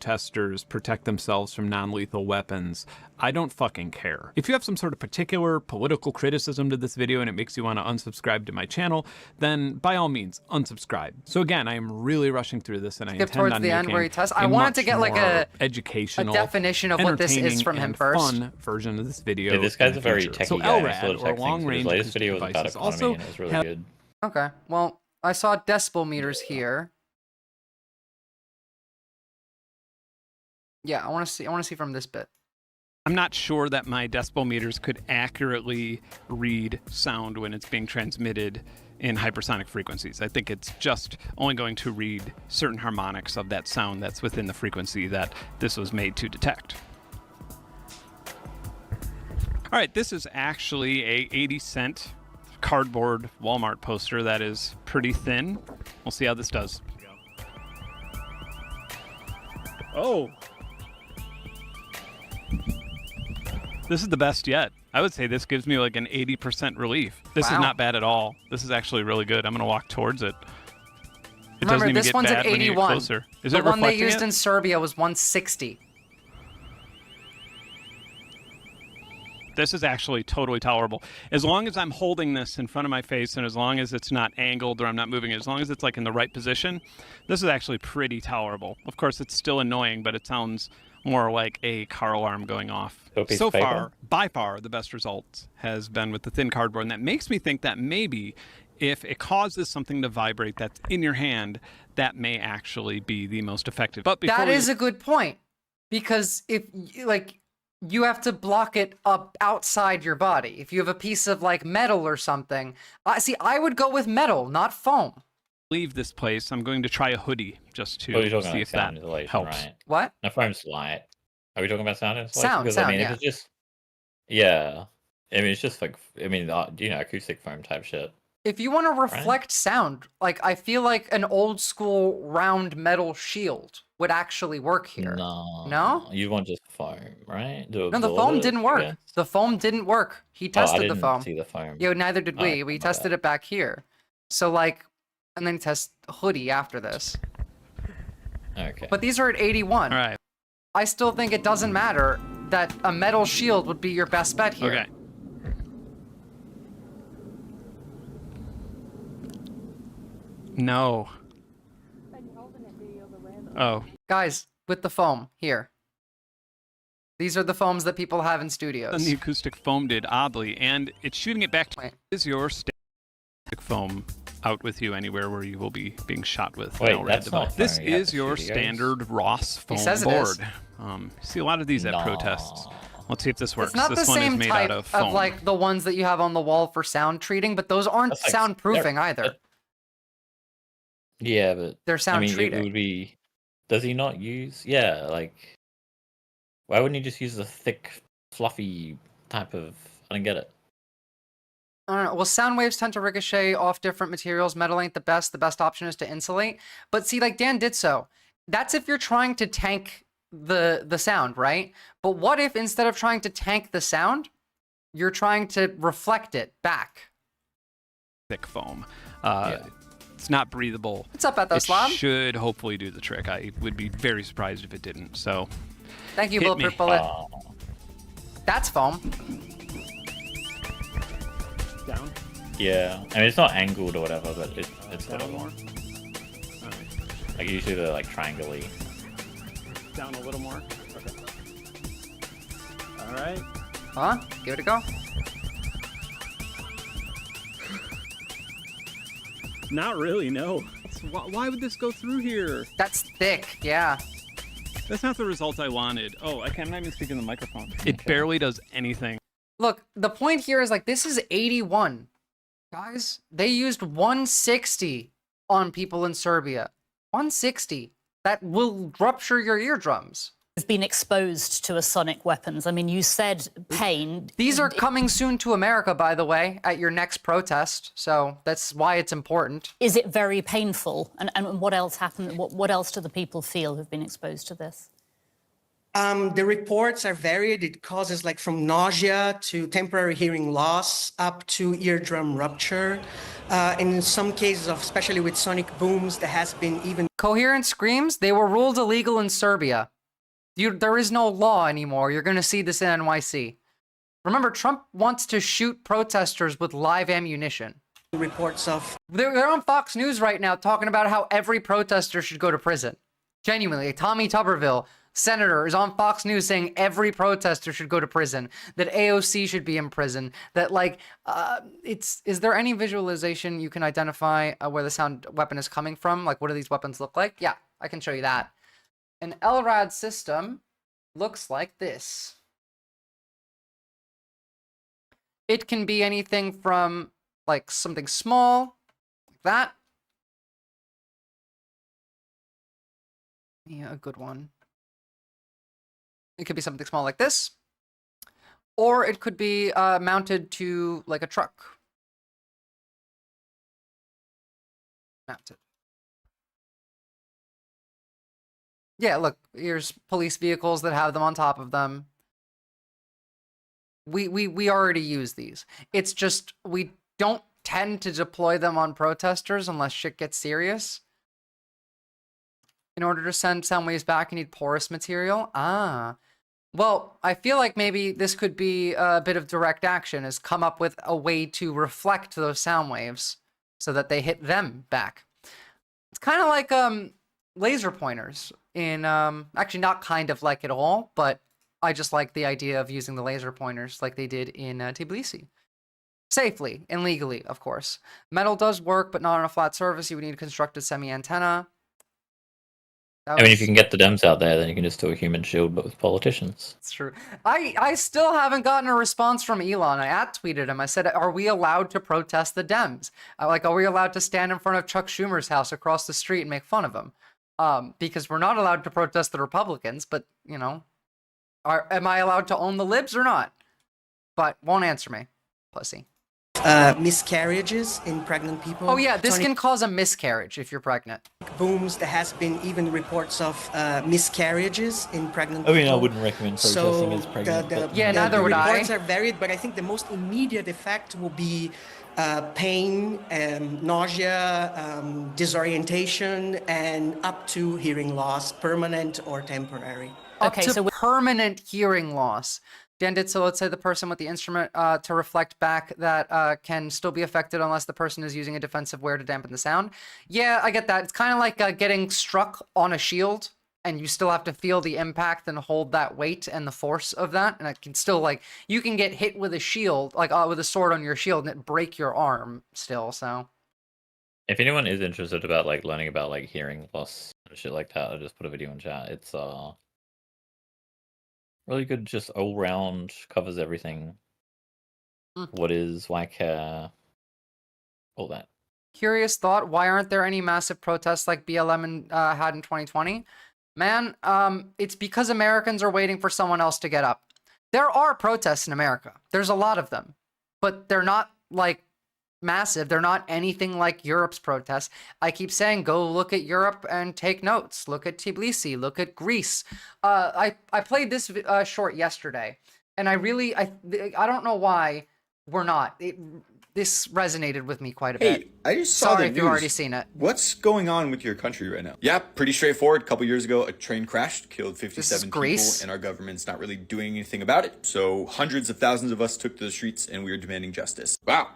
protesters protect themselves from non-lethal weapons, I don't fucking care. If you have some sort of particular political criticism to this video and it makes you want to unsubscribe to my channel, then by all means, unsubscribe. So again, I am really rushing through this, and I intend on making I wanted to get like a educational, definition of what this is from him first. Fun version of this video. Yeah, this guy's a very techie so guy. LRAD, or long-range his latest video was about devices, economy, also and it was really good. Okay, well, I saw decibel meters here. Yeah, I want to see from this bit. I'm not sure that my decibel meters could accurately read sound when it's being transmitted in hypersonic frequencies. I think it's just only going to read certain harmonics of that sound that's within the frequency that this was made to detect. All right, this is actually a 80-cent cardboard Walmart poster that is pretty thin. We'll see how this does. Oh. This is the best yet. I would say this gives me like an 80% relief. This is not bad at all. This is actually really good. I'm going to walk towards it. It Remember, doesn't even this get one's bad at when you get 81. closer. Is the it one they reflecting used it? in Serbia was 160. This is actually totally tolerable. As long as I'm holding this in front of my face and as long as it's not angled or I'm not moving it, as long as it's like in the right position, this is actually pretty tolerable. Of course, it's still annoying, but it sounds more like a car alarm going off. So far, by far, the best result has been with the thin cardboard. And that makes me think that maybe if it causes something to vibrate that's in your hand, that may actually be the most effective. But That is a good point. Because if, like, you have to block it up outside your body. If you have a piece of, like, metal or something. See, I would go with metal, not foam. Leave this place. I'm going to try a hoodie just to see if that helps. Right? What? No, foam's light. Are we talking about sound insulation? Sound, because, I mean, if it's just... Yeah. I mean, it's just like, I mean, you know, acoustic foam type shit. If you want to reflect sound, like, I feel like an old school round metal shield would actually work here. No? You want just foam, right? No, the foam didn't work. The foam didn't work. He tested the foam. I didn't see the foam. Yeah, neither did we. We tested it back here. So, like, and then test hoodie after this. Okay. But these are at 81. All right. I still think it doesn't matter that a metal shield would be your best bet here. Okay. No. Oh. Guys, with the foam, here. These are the foams that people have in studios. And the acoustic foam did, oddly, and it's shooting it back to is your static foam out with you anywhere where you will be being shot with. Wait, that's not this firing at is the your studios. standard Ross foam says it board. is. See a lot of these at protests. Let's see if this works. It's not this the one same is made type out of foam. like the ones that you have on the wall for sound treating, but those aren't That's like- soundproofing either. Yeah, but... They're sound I mean, treating. it would be... Does he not use... Yeah, like... Why wouldn't he just use the thick, fluffy type of... I don't get it. I don't know. Well, sound waves tend to ricochet off different materials. Metal ain't the best. The best option is to insulate. But see, like Dan did so. That's if you're trying to tank the sound, right? But what if instead of trying to tank the sound, you're trying to reflect it back? Thick foam. It's not breathable. What's up, Ethos Lab? It should hopefully do the trick. I would be very surprised if it didn't. So, thank you, hit Bulletproof me. Bullet. That's foam. Down. Yeah, I mean, it's not angled or whatever, but it's Down whatever. more. Like, usually they're, like, triangle-y. Down a little more. Okay. All right. Huh? Give it a go. Not really, no. Why would this go through here? That's thick, yeah. That's not the result I wanted. Oh, I'm not even speaking in the microphone. It barely does anything. Look, the point here is like, this is 81. Guys, they used 160 on people in Serbia. 160. That will rupture your eardrums. Have been exposed to a sonic weapons. I mean, you said pain. These are coming soon to America, by the way, at your next protest. So that's why it's important. Is it very painful? And what else happened? What else do the people feel who've been exposed to this? The reports are varied. It causes like from nausea to temporary hearing loss up to eardrum rupture. In some cases, especially with sonic booms, there has been even... Coherent screams, they were ruled illegal in Serbia. There is no law anymore. You're going to see this in NYC. Remember, Trump wants to shoot protesters with live ammunition. Reports of... They're on Fox News right now talking about how every protester should go to prison. Genuinely, Tommy Tuberville, senator, is on Fox News saying every protester should go to prison, that AOC should be in prison, that like, is there any visualization you can identify where the sound weapon is coming from? Like, what do these weapons look like? Yeah, I can show you that. An LRAD system looks like this. It can be anything from like something small, like that. Yeah, a good one. It could be something small like this. Or it could be mounted to like a truck. Mounted. Yeah, look, here's police vehicles that have them on top of them. We already use these. It's just we don't tend to deploy them on protesters unless shit gets serious. In order to send sound waves back, you need porous material. Ah. Well, I feel like maybe this could be a bit of direct action, is come up with a way to reflect those sound waves so that they hit them back. It's kind of like laser pointers in, actually not kind of like at all, but I just like the idea of using the laser pointers like they did in Tbilisi. Safely and legally, of course. Metal does work, but not on a flat surface. You would need a constructed semi-antenna. I mean, if you can get the Dems out there, then you can just do a human shield, but with politicians. It's true. I still haven't gotten a response from Elon. I tweeted him. I said, are we allowed to protest the Dems? Are we allowed to stand in front of Chuck Schumer's house across the street and make fun of him? Because we're not allowed to protest the Republicans, but, you know, am I allowed to own the libs or not? But won't answer me, pussy. Miscarriages in pregnant people. Oh yeah, this can cause a miscarriage if you're pregnant. Booms, there has been even reports of miscarriages in pregnant people. I mean, I wouldn't recommend protesting as pregnant. Yeah, neither would I. The reports are varied, but I think the most immediate effect will be pain, nausea, disorientation, and up to hearing loss, permanent or temporary. Okay, so permanent hearing loss. Dan did so. Let's say the person with the instrument to reflect back that can still be affected unless the person is using a defensive wear to dampen the sound. Yeah, I get that. It's kind of like getting struck on a shield, and you still have to feel the impact and hold that weight and the force of that. And it can still, like, you can get hit with a shield, like with a sword on your shield, and it break your arm still. So, if anyone is interested about like learning about like hearing loss and shit like that, I'll just put a video in chat. It's really good, just all round, covers everything. What is white hair, all that. Curious thought, why aren't there any massive protests like BLM had in 2020? Man, it's because Americans are waiting for someone else to get up. There are protests in America. There's a lot of them. But they're not, like, massive. They're not anything like Europe's protests. I keep saying, go look at Europe and take notes. Look at Tbilisi. Look at Greece. I played this short yesterday, and I don't know why we're not. This resonated with me quite a bit. Hey, I just saw Sorry the if news. you've already seen it. What's going on with your country right now? Yeah, pretty straightforward. A couple years ago, a train crashed, killed 57 people, and our government's not really doing anything about it. So hundreds of thousands of us took to the streets, and we are demanding justice. Wow.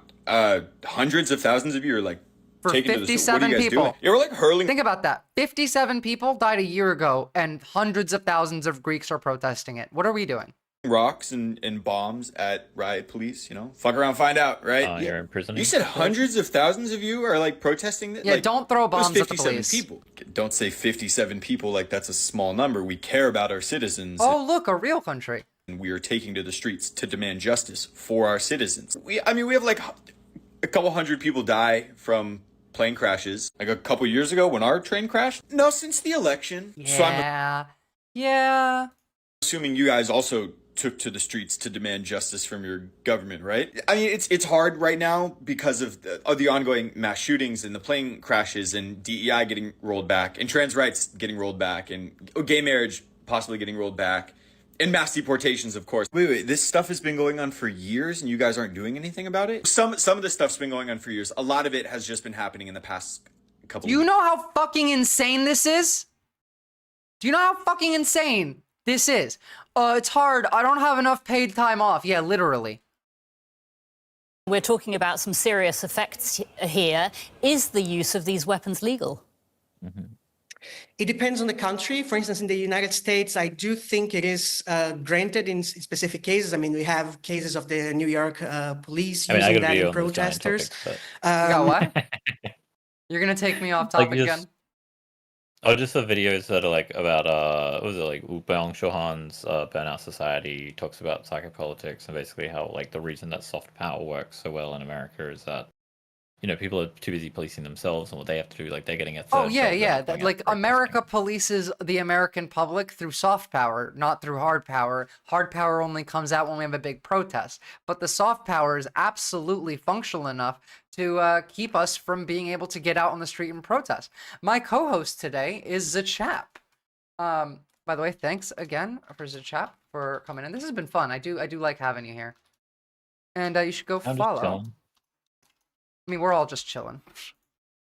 Hundreds of thousands of you are like taking to the streets. What are you guys doing? Yeah, we're like hurling. Think about that. 57 people died a year ago, and hundreds of thousands of Greeks are protesting it. What are we doing? Rocks and bombs at riot police, you know? Fuck around, find out, right? You're imprisoning. You said hundreds of thousands of you are like protesting this? Yeah, like, don't throw bombs at the police. People. Don't say 57 people like that's a small number. We care about our citizens. Oh, look, a real country. And we are taking to the streets to demand justice for our citizens. We have like a couple hundred people die from plane crashes. Like a couple years ago when our train crashed. No, since the election. Yeah. Yeah. Assuming you guys also took to the streets to demand justice from your government, right? I mean, it's hard right now because of the ongoing mass shootings and the plane crashes and DEI getting rolled back and trans rights getting rolled back and gay marriage possibly getting rolled back, and mass deportations, of course. Wait, this stuff has been going on for years and you guys aren't doing anything about it? Some of the stuff's been going on for years. A lot of it has just been happening in the past couple Do you know how fucking insane this is? Do you know how fucking insane this is? It's hard. I don't have enough paid time off. Yeah, literally. We're talking about some serious effects here. Is the use of these weapons legal? It depends on the country. For instance, in the United States, I do think it is granted in specific cases. I mean, we have cases of the New York police using that in protesters. Topic, you got what? You're gonna take me off topic again? Oh, just the videos that are like about what was it, like Byung Chul Han's Burnout Society talks about psychopolitics and basically how like the reason that soft power works so well in America is that, you know, people are too busy policing themselves and what they have to do, like they're getting a third. Oh yeah. Like America polices the American public through soft power, not through hard power. Hard power only comes out when we have a big protest. But the soft power is absolutely functional enough to keep us from being able to get out on the street and protest. My co-host today is Zachap. By the way, thanks again for Zachap for coming in. This has been fun. I do like having you here. And you should go follow. I mean, we're all just chilling.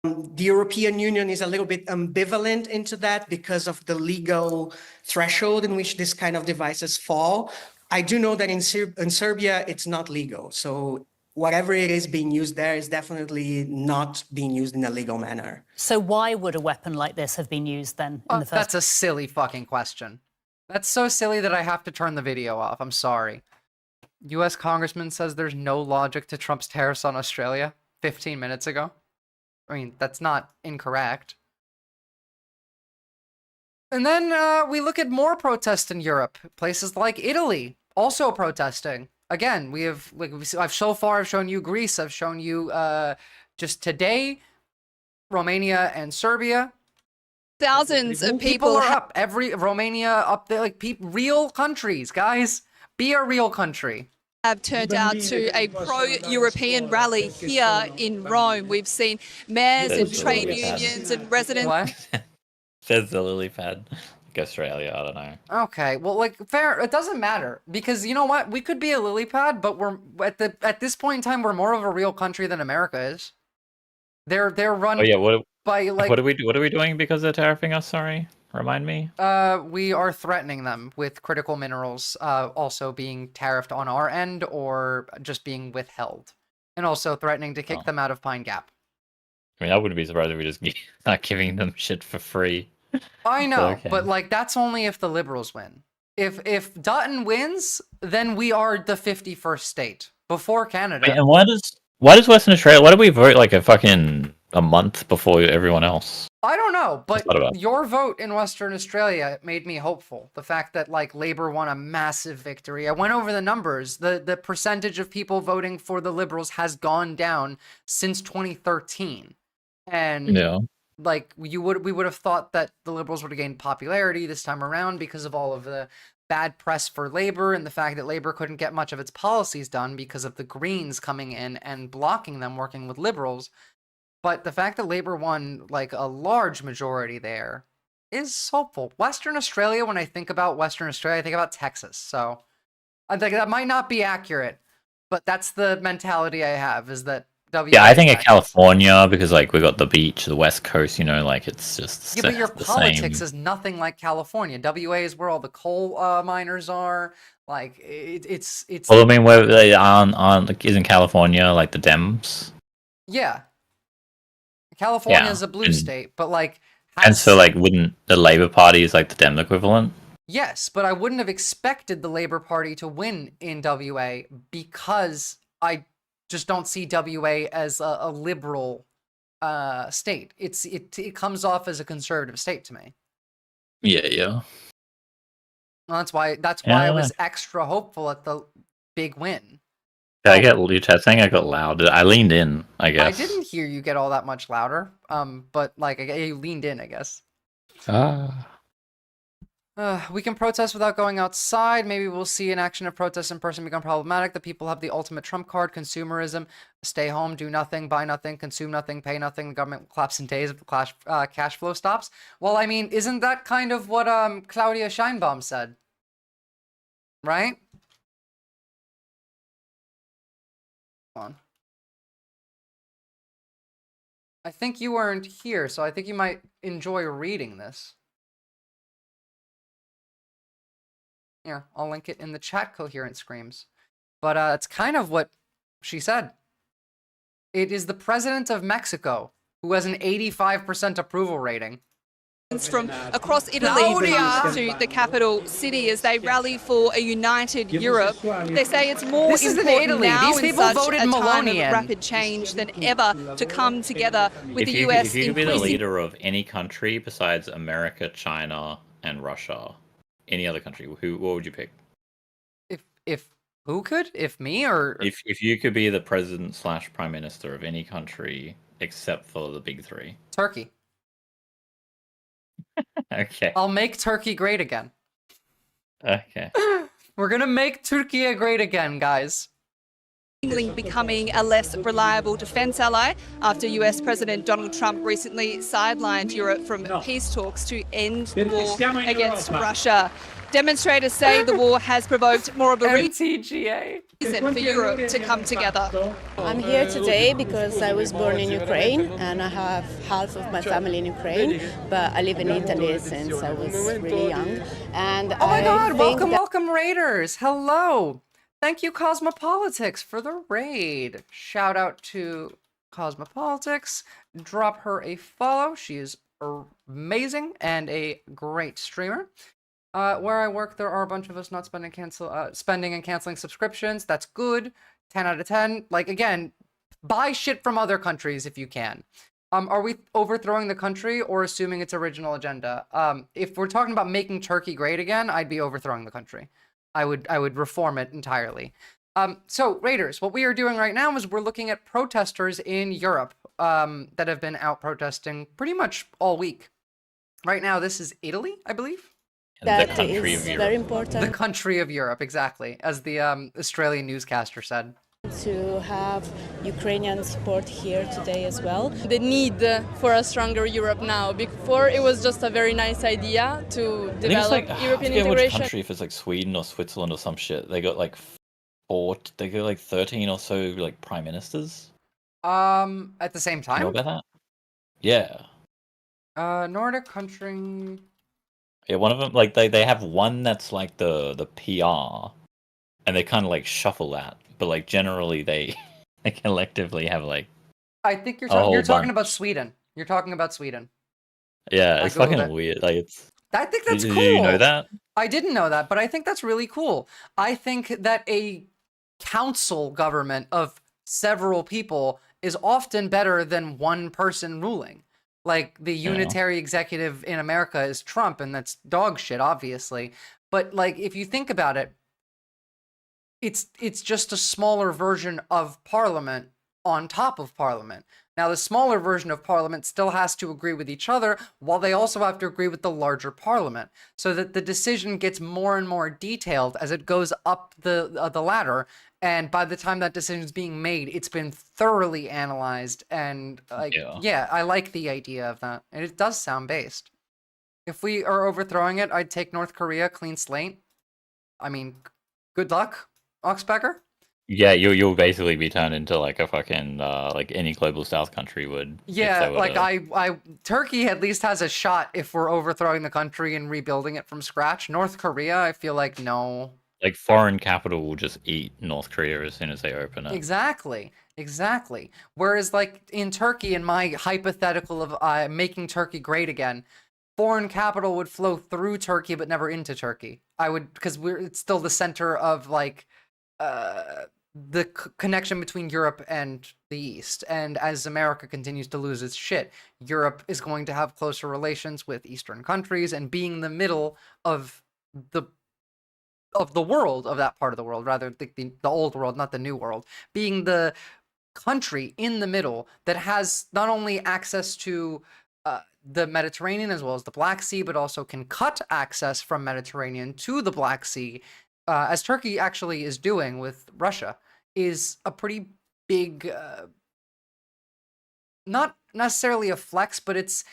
The European Union is a little bit ambivalent into that because of the legal threshold in which this kind of devices fall. I do know that in Serbia, it's not legal. So whatever it is being used there is definitely not being used in a legal manner. So why would a weapon like this have been used then in the first That's a silly fucking question. That's so silly that I have to turn the video off. I'm sorry. U.S. Congressman says there's no logic to Trump's tariffs on Australia 15 minutes ago. I mean, that's not incorrect. And then we look at more protests in Europe. Places like Italy also protesting. Again, we have, like, I've shown you Greece. I've shown you just today, Romania and Serbia. Thousands of people are up. Romania up there, like real countries, guys. Be a real country. Have turned out to a pro-European rally here in Rome. We've seen mayors and trade unions and residents. What? Says the lily pad. Like Australia, I don't know. Okay, well, like, fair. It doesn't matter because you know what? We could be a lily pad, but we're at this point in time, we're more of a real country than America is. They're run. Oh yeah, by like. What are we doing because they're tariffing us? Sorry. Remind me. We are threatening them with critical minerals also being tariffed on our end or just being withheld. And also threatening to kick them out of Pine Gap. I mean, I wouldn't be surprised if we just start giving them shit for free. I know, but like that's only if the Liberals win. If Dutton wins, then we are the 51st state before Canada. Wait, and why does Western Australia, why do we vote like a month before everyone else? I don't know, but your vote in Western Australia made me hopeful. The fact that like Labour won a massive victory. I went over the numbers. The percentage of people voting for the Liberals has gone down since 2013. And like we would have thought that the Liberals would have gained popularity this time around because of all of the bad press for Labour and the fact that Labour couldn't get much of its policies done because of the Greens coming in and blocking them working with Liberals. But the fact that Labour won like a large majority there is hopeful. Western Australia, when I think about Western Australia, I think about Texas. So I think that might not be accurate, but that's the mentality I have is that I think of California because like we got the beach, the West Coast, you know, like it's just but your politics is nothing like California. WA is where all the coal miners are. Like it's. Well, I mean, where they isn't California like the Dems? Yeah. California is a blue state, but like... And so, like, wouldn't the Labour Party is like the Dem equivalent? Yes, but I wouldn't have expected the Labour Party to win in WA because I just don't see WA as a liberal state. It comes off as a conservative state to me. Yeah. Well, that's why I was extra hopeful at the big win. Yeah, I got loud. I leaned in, I guess. I didn't hear you get all that much louder. But like you leaned in, I guess. We can protest without going outside. Maybe we'll see an action of protest in person become problematic. The people have the ultimate trump card, consumerism. Stay home, do nothing, buy nothing, consume nothing, pay nothing. The government will collapse in days if the cash flow stops. Well, I mean, isn't that kind of what Claudia Scheinbaum said? Right? Hold on. I think you weren't here, so I think you might enjoy reading this. Here, I'll link it in the chat, Coherent Screams. But it's kind of what she said. It is the president of Mexico who has an 85% approval rating. From across Italy to the capital city as they rally for a united Europe. They say it's more important now in such a time of rapid change than ever to come together with the US. If you could be the leader of any country besides America, China, and Russia, any other country, what would you pick? If who could? If me or if you could be the president / prime minister of any country except for the big three? Turkey. Okay. I'll make Turkey great again. Okay. We're gonna make Turkey great again, guys. Becoming a less reliable defense ally after US President Donald Trump recently sidelined Europe from peace talks to end the war against Russia. Demonstrators say the war has provoked more of a reason for Europe to come together. I'm here today because I was born in Ukraine and I have half of my family in Ukraine, but I live in Italy since I was really young. And oh my God, welcome Raiders. Hello. Thank you, Cosmopolitics, for the raid. Shout out to Cosmopolitics. Drop her a follow. She is amazing and a great streamer. Where I work, there are a bunch of us not spending and canceling subscriptions. That's good. 10 out of 10. Like, again, buy shit from other countries if you can. Are we overthrowing the country or assuming its original agenda? If we're talking about making Turkey great again, I'd be overthrowing the country. I would reform it entirely. So, Raiders, what we are doing right now is we're looking at protesters in Europe that have been out protesting pretty much all week. Right now, this is Italy, I believe. That is very important. The country of Europe, exactly, as the Australian newscaster said. To have Ukrainian support here today as well. The need for a stronger Europe now. Before it was just a very nice idea to develop European integration. Country, if it's like Sweden or Switzerland or some shit, they got like 13 or so like prime ministers. At the same time. You know about that? Yeah. Nordic country. Yeah, one of them, like they have one that's like the PR, and they kind of like shuffle that, but like generally they collectively have like. I think you're talking about Sweden. You're talking about Sweden. Yeah, it's fucking weird. Like it's. I think that's cool. Did you know that? I didn't know that, but I think that's really cool. I think that a council government of several people is often better than one person ruling. Like, the unitary executive in America is Trump, and that's dog shit, obviously. But, like, if you think about it, it's just a smaller version of Parliament on top of Parliament. Now, the smaller version of Parliament still has to agree with each other, while they also have to agree with the larger Parliament, so that the decision gets more and more detailed as it goes up the ladder. And by the time that decision is being made, it's been thoroughly analyzed. And like, yeah, I like the idea of that. And it does sound based. If we are overthrowing it, I'd take North Korea, clean slate. I mean, good luck, Oxpecker. Yeah, you'll basically be turned into like a fucking like any global South country would. Yeah, like Turkey at least has a shot if we're overthrowing the country and rebuilding it from scratch. North Korea, I feel like no. Like foreign capital will just eat North Korea as soon as they open it. Exactly. Whereas like in Turkey, in my hypothetical of making Turkey great again, foreign capital would flow through Turkey but never into Turkey. Because it's still the center of like the connection between Europe and the East. And as America continues to lose its shit, Europe is going to have closer relations with Eastern countries, and being the middle of the world, of that part of the world, rather the old world, not the new world, being the country in the middle that has not only access to the Mediterranean as well as the Black Sea, but also can cut access from Mediterranean to the Black Sea, as Turkey actually is doing with Russia, is a pretty big, not necessarily a flex, but it's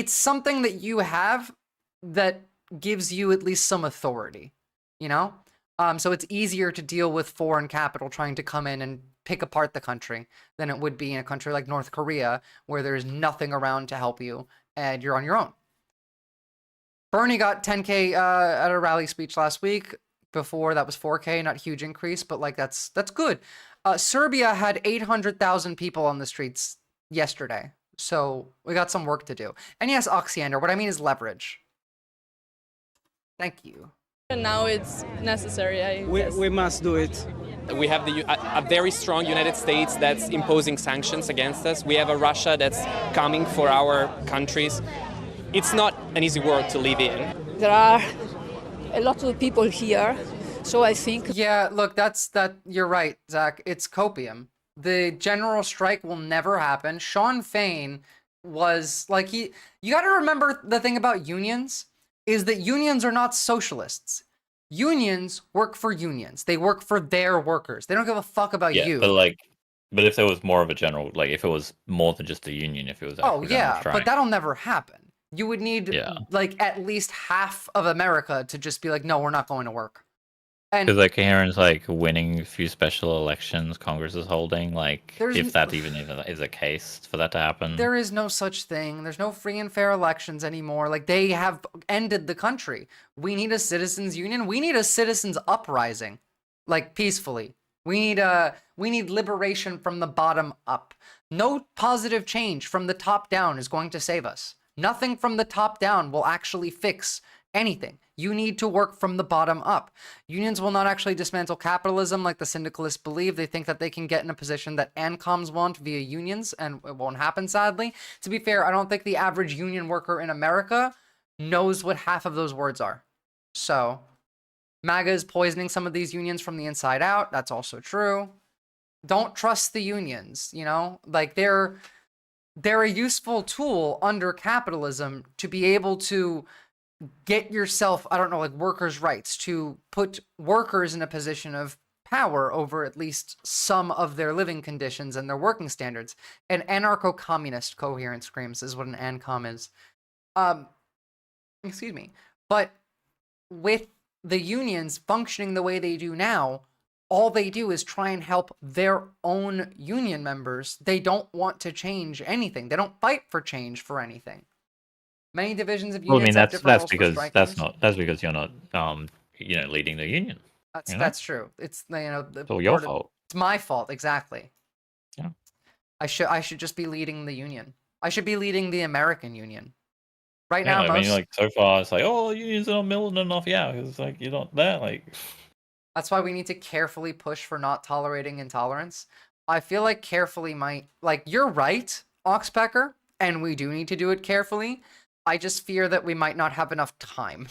something that you have that gives you at least some authority, you know? So it's easier to deal with foreign capital trying to come in and pick apart the country than it would be in a country like North Korea, where there's nothing around to help you and you're on your own. Bernie got 10K at a rally speech last week. Before that was 4K, not huge increase, but like that's good. Serbia had 800,000 people on the streets yesterday, so we got some work to do. And yes, Oxyander, what I mean is leverage. Thank you. And now it's necessary. We must do it. We have a very strong United States that's imposing sanctions against us. We have a Russia that's coming for our countries. It's not an easy world to live in. There are a lot of people here, so I think... Yeah, look, you're right, Zach. It's copium. The general strike will never happen. Sean Fain was, like, you gotta remember the thing about unions, is that unions are not socialists. Unions work for unions. They work for their workers. They don't give a fuck about you. But if there was more of a general, like, if it was more than just a union, if it was... Oh, yeah, but that'll never happen. You would need, like, at least half of America to just be like, no, we're not going to work. Because, like, Karen's, like, winning a few special elections Congress is holding, like, if that even is a case for that to happen. There is no such thing. There's no free and fair elections anymore. Like, they have ended the country. We need a citizens union. We need a citizens uprising, like, peacefully. We need liberation from the bottom up. No positive change from the top down is going to save us. Nothing from the top down will actually fix anything. You need to work from the bottom up. Unions will not actually dismantle capitalism like the syndicalists believe. They think that they can get in a position that ANCOMs want via unions, and it won't happen, sadly. To be fair, I don't think the average union worker in America knows what half of those words are. So, MAGA is poisoning some of these unions from the inside out. That's also true. Don't trust the unions, you know? Like, they're a useful tool under capitalism to be able to get yourself, I don't know, like workers' rights, to put workers in a position of power over at least some of their living conditions and their working standards. An anarcho-communist coherent screams is what an ANCOM is. Excuse me. But with the unions functioning the way they do now, all they do is try and help their own union members. They don't want to change anything. They don't fight for change for anything. Many divisions of unions. Well, I mean, that's because you're not leading the union. That's true. It's it's all your fault. It's my fault, exactly. Yeah. I should just be leading the union. I should be leading the American union. Right Yeah, now, I mean, like, so far it's like, oh, unions are not militant enough. Yeah, because it's like you're not there. Like, that's why we need to carefully push for not tolerating intolerance. I feel like carefully might, like, you're right, Oxpecker, and we do need to do it carefully. I just fear that we might not have enough time.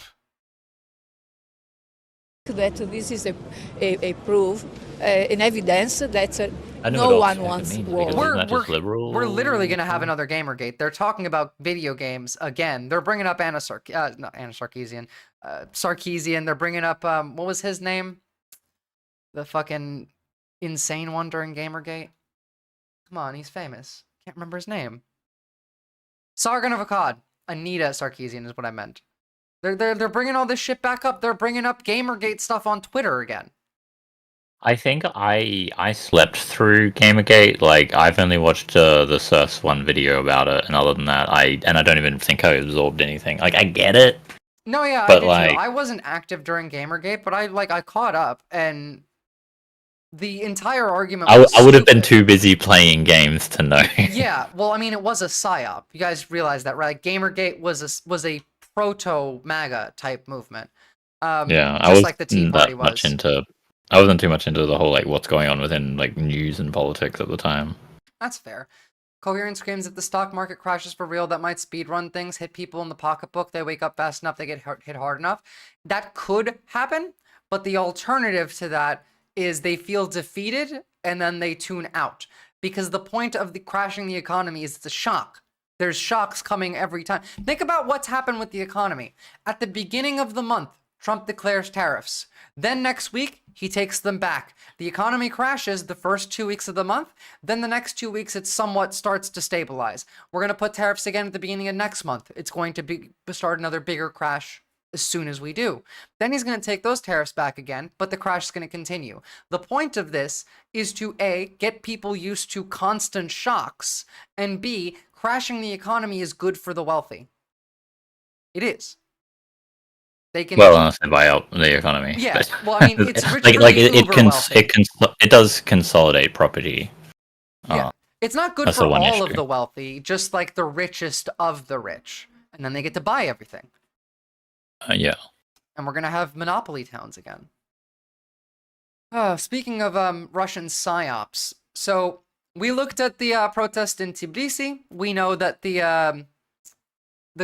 That this is a proof, an evidence that no one wants war. We're literally going to have another Gamergate. They're talking about video games again. They're bringing up Sarkeesian. They're bringing up, what was his name? The fucking insane one during Gamergate. Come on, he's famous. Can't remember his name. Sargon of Akkad. Anita Sarkeesian is what I meant. They're bringing all this shit back up. They're bringing up Gamergate stuff on Twitter again. I think I slept through Gamergate. Like, I've only watched the Surf's one video about it, and other than that, I don't even think I absorbed anything. Like, I get it. No, yeah, but I did too. I wasn't active during Gamergate, but I caught up, and the entire argument was I would have been too busy playing games to know. Yeah, well, I mean, it was a psyop. You guys realize that, right? Like, Gamergate was a proto-MAGA type movement. Yeah, I just was like the Tea Party was. I wasn't too much into the whole, like, what's going on within, like, news and politics at the time. That's fair. Coherent screams, if the stock market crashes for real, that might speedrun things, hit people in the pocketbook, they wake up fast enough, they get hit hard enough. That could happen, but the alternative to that is they feel defeated and then they tune out. Because the point of crashing the economy is it's a shock. There's shocks coming every time. Think about what's happened with the economy. At the beginning of the month, Trump declares tariffs. Then next week, he takes them back. The economy crashes the first 2 weeks of the month. Then the next 2 weeks, it somewhat starts to stabilize. We're going to put tariffs again at the beginning of next month. It's going to start another bigger crash as soon as we do. Then he's going to take those tariffs back again, but the crash is going to continue. The point of this is to A, get people used to constant shocks, and B, crashing the economy is good for the wealthy. It is. They can, well, unless they buy out the economy. Yeah, well, I mean, it's it does consolidate property. Yeah, it's not good for all of the wealthy, just like the richest of the rich, and then they get to buy everything. Yeah. And we're gonna have monopoly towns again. Speaking of Russian psyops, so we looked at the protest in Tbilisi. We know that the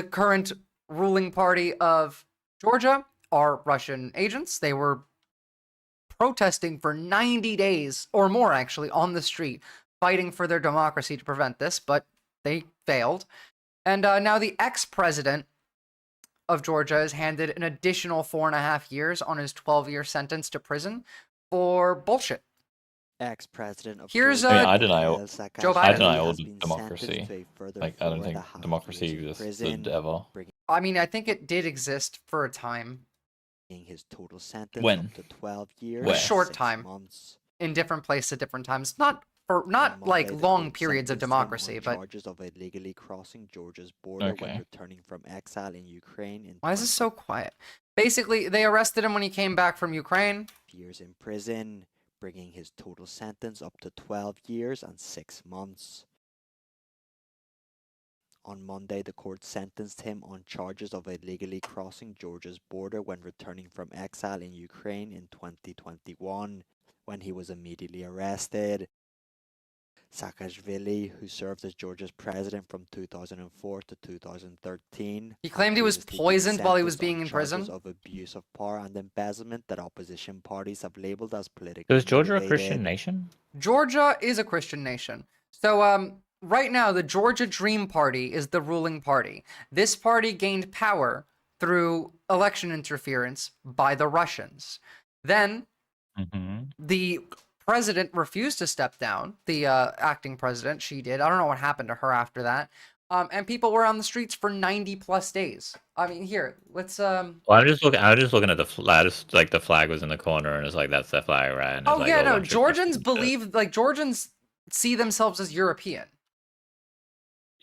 current ruling party of Georgia are Russian agents. They were protesting for 90 days or more, actually, on the street, fighting for their democracy to prevent this, but they failed. And now the ex-president of Georgia is handed an additional 4.5 years on his 12-year sentence to prison for bullshit. Ex-president of Here's Georgia, I deny all Joe Biden. I deny all democracy. Like, I don't think democracy existed ever. I mean, I think it did exist for a time. His total sentence When? up to 12 years, A short 6 time. months. In different places at different times. Not like long periods of democracy, but charges of illegally crossing Georgia's border when Okay. returning from exile in Ukraine. In why is this so quiet? Basically, they arrested him when he came back from Ukraine. 12 years in prison, bringing his total sentence up to 12 years and 6 months. On Monday, the court sentenced him on charges of illegally crossing Georgia's border when returning from exile in Ukraine in 2021, when he was immediately arrested. Saakashvili, who served as Georgia's president from 2004 to 2013, He claimed he was poisoned while he was being in prison. Of abuse of power and embezzlement that opposition parties have labeled as political. Is Georgia a Christian nation? Georgia is a Christian nation. So, right now, the Georgia Dream Party is the ruling party. This party gained power through election interference by the Russians. Then, the president refused to step down. The acting president, she did. I don't know what happened to her after that. And people were on the streets for 90+ days. I mean, here, let's Well, I'm just looking at the flag. Just like the flag was in the corner, and it's like that's the flag, right? And it's Oh like yeah, a no, bunch of Georgians Christian stuff. believe, like, Georgians see themselves as European.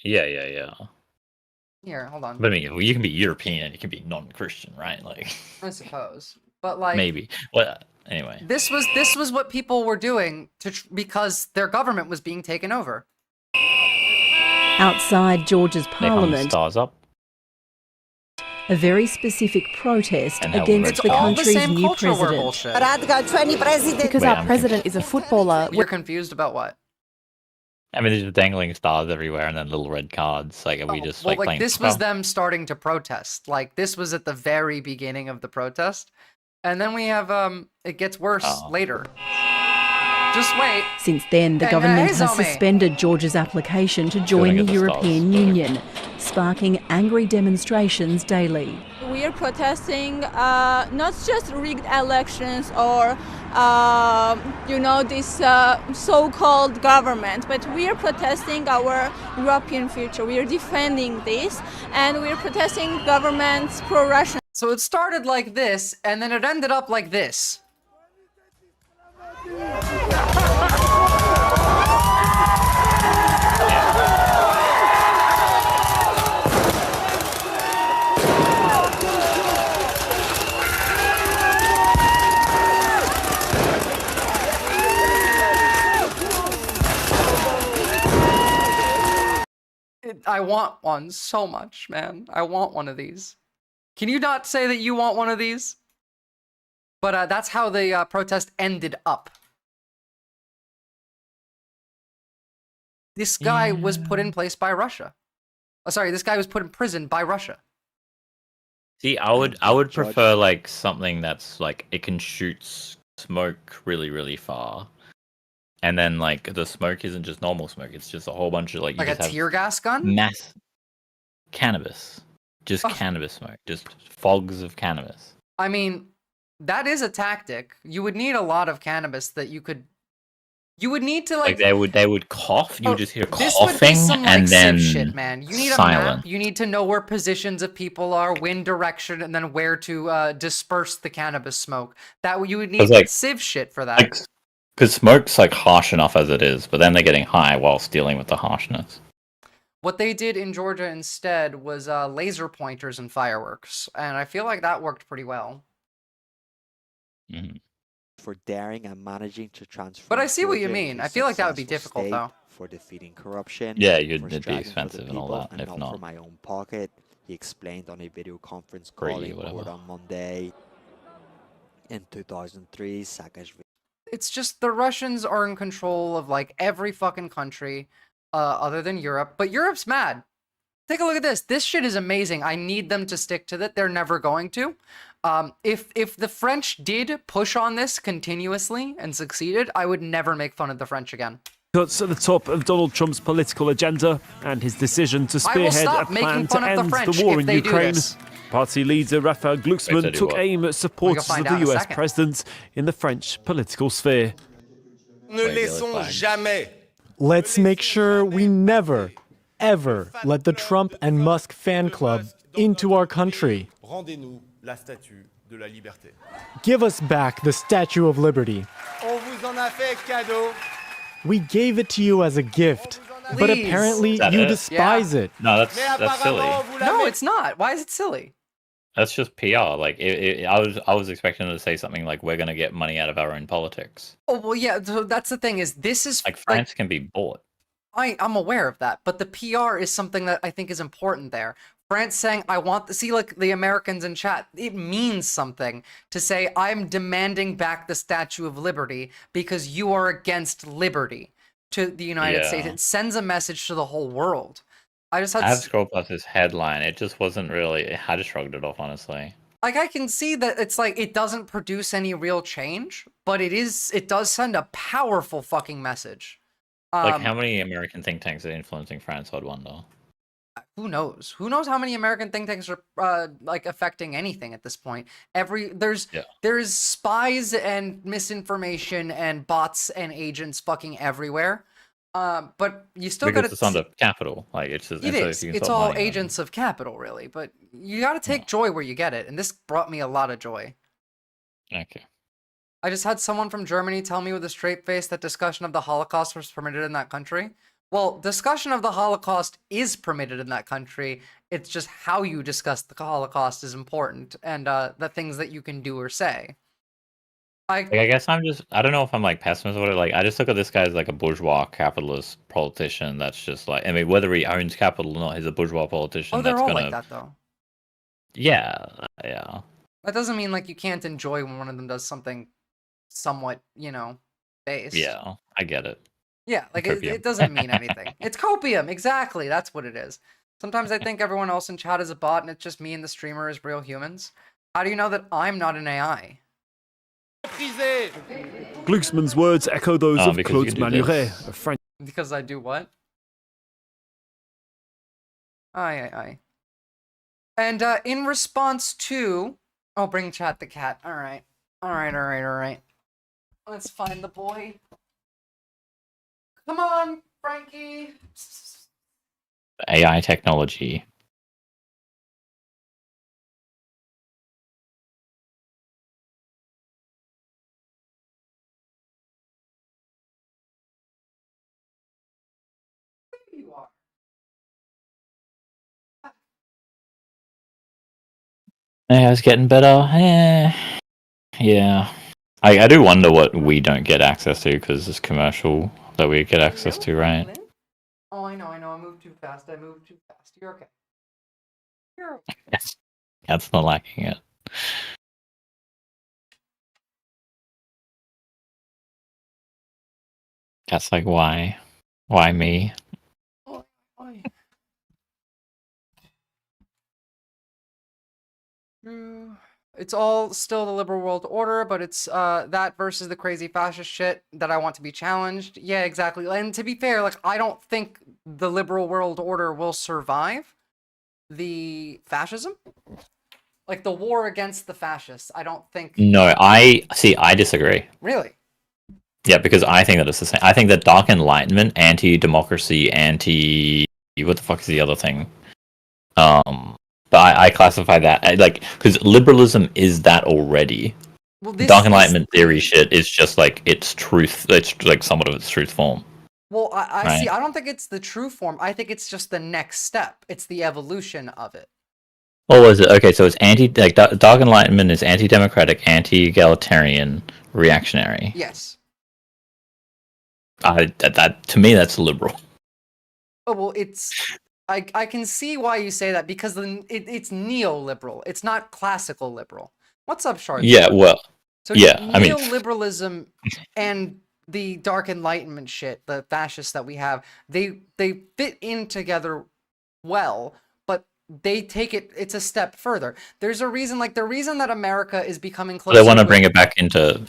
Yeah. Here, hold on. But I mean, you can be European and you can be non-Christian, right? Like, I suppose. But like maybe. Well, anyway. This was what people were doing because their government was being taken over. Outside Georgia's They hung parliament, stars up. a very specific protest And how against the it's all the country's same new culture war president. bullshit. Because Wait, our I'm president is a footballer. You're confused about what? I mean, there's dangling stars everywhere and then little red cards. Like, are we just Well, like like playing? this was football? them starting to protest. Like this was at the very beginning of the protest. And then we have it gets worse later. Just wait. Since then, the Hey, government hey, has Zomi. suspended Georgia's application to join Filling the in the stars. European Union, sparking angry demonstrations daily. We are protesting not just rigged elections or, this so-called government, but we are protesting our European future. We are defending this, and we are protesting governments pro-Russian. So it started like this, and then it ended up like this. I want one so much, man. I want one of these. Can you not say that you want one of these? But that's how the protest ended up. This guy was put in place by Russia. Oh, sorry, this guy was put in prison by Russia. See, I would prefer like something that's like it can shoot smoke really, really far. And then like the smoke isn't just normal smoke; it's just a whole bunch of like a tear gas gun. Mass cannabis, just cannabis smoke, just fogs of cannabis. I mean, that is a tactic. You would need a lot of cannabis that you could. You would need to like they would cough. You would just hear this would be coughing, some, like, and then Civ shit, man. You need silent. a map. You need to know where positions of people are, wind direction, and then where to disperse the cannabis smoke. That you would need like, Civ shit for that. Because smoke's like harsh enough as it is, but then they're getting high whilst dealing with the harshness. What they did in Georgia instead was laser pointers and fireworks, and I feel like that worked pretty well. Mm-hmm. For daring and managing to transform. But I see what you Georgia mean. into a I feel like that would be successful difficult, though. state, for defeating corruption. Yeah, for it'd be striving for the expensive and all people that, and if for not, my own pocket, he explained on a video conference call Brady, in whatever. court on Monday. In 2003, Saakashvili. It's just the Russians are in control of like every fucking country other than Europe, but Europe's mad. Take a look at this. This shit is amazing. I need them to stick to that. They're never going to. If the French did push on this continuously and succeeded, I would never make fun of the French again. Cuts at the top of Donald Trump's political agenda and his decision to spearhead a plan to end the war in Ukraine. Party leader Raphael Glucksmann took aim at supporters of the US president in the French political sphere. Let's make sure we never, ever let the Trump and Musk fan club into our country. Give us back the Statue of Liberty. We gave it to you as a gift, but apparently you despise it. No, that's silly. No, it's not. Why is it silly? That's just PR. Like I was expecting them to say something like, "We're going to get money out of our own politics." Oh well, yeah. So that's the thing is, this is like France can be bought. I'm aware of that, but the PR is something that I think is important there. France saying, I want to see, like, the Americans in chat, it means something to say, I'm demanding back the Statue of Liberty because you are against liberty to the United States. It sends a message to the whole world. I have scrolled past this headline. It just wasn't really, I just shrugged it off, honestly. Like, I can see that it's like, it doesn't produce any real change, but it does send a powerful fucking message. Like, how many American think tanks are influencing France, I'd wonder? Who knows? Who knows how many American think tanks are like affecting anything at this point? There's spies and misinformation and bots and agents fucking everywhere. But you still got to. It's under capital, like it's just. It's all agents of capital, really. But you got to take joy where you get it, and this brought me a lot of joy. Okay. I just had someone from Germany tell me with a straight face that discussion of the Holocaust was permitted in that country. Well, discussion of the Holocaust is permitted in that country. It's just how you discuss the Holocaust is important, and the things that you can do or say. I guess I don't know if I'm like pessimist or whatever. Like, I just look at this guy as like a bourgeois capitalist politician that's just like, I mean, whether he owns capital or not, he's a bourgeois politician. Oh, they're all like that, though. Yeah. That doesn't mean like you can't enjoy when one of them does something somewhat, based. Yeah, I get it. Yeah, like it doesn't mean anything. It's copium, exactly. That's what it is. Sometimes I think everyone else in chat is a bot and it's just me and the streamer as real humans. How do you know that I'm not an AI? Glucksmann's words echo those of Claude Manuret, a French. Because I do what? Aye. And in response to... Oh, bring chat the cat. All right. Let's find the boy. Come on, Frankie. AI technology. There you are. Yeah, it's getting better. Yeah. I do wonder what we don't get access to because it's commercial that we get access to, right? Oh, I know. I moved too fast. You're okay. Yes. That's not lacking it. That's like, why? Why me? Why? It's all still the liberal world order, but it's that versus the crazy fascist shit that I want to be challenged. Yeah, exactly. And to be fair, like, I don't think the liberal world order will survive the fascism. Like, the war against the fascists, I don't think... No, I disagree. Really? Yeah, because I think that it's the same. I think that Dark Enlightenment, anti-democracy, what the fuck is the other thing? But I classify that like, because liberalism is that already. Well, Dark Enlightenment theory shit is just like its truth. It's like somewhat of its truth form. Well, I see. I don't think it's the true form. I think it's just the next step. It's the evolution of it. What was it? Okay, so it's Dark Enlightenment is anti-democratic, anti-egalitarian, reactionary. Yes. That to me, that's liberal. Oh well, it's. I can see why you say that, because it's neoliberal. It's not classical liberal. What's up, Shard? Yeah, well, so yeah, neoliberalism and the Dark Enlightenment shit, the fascists that we have, they fit in together well, but they take it's a step further. There's a reason, like the reason that America is becoming closer. They want to bring it back into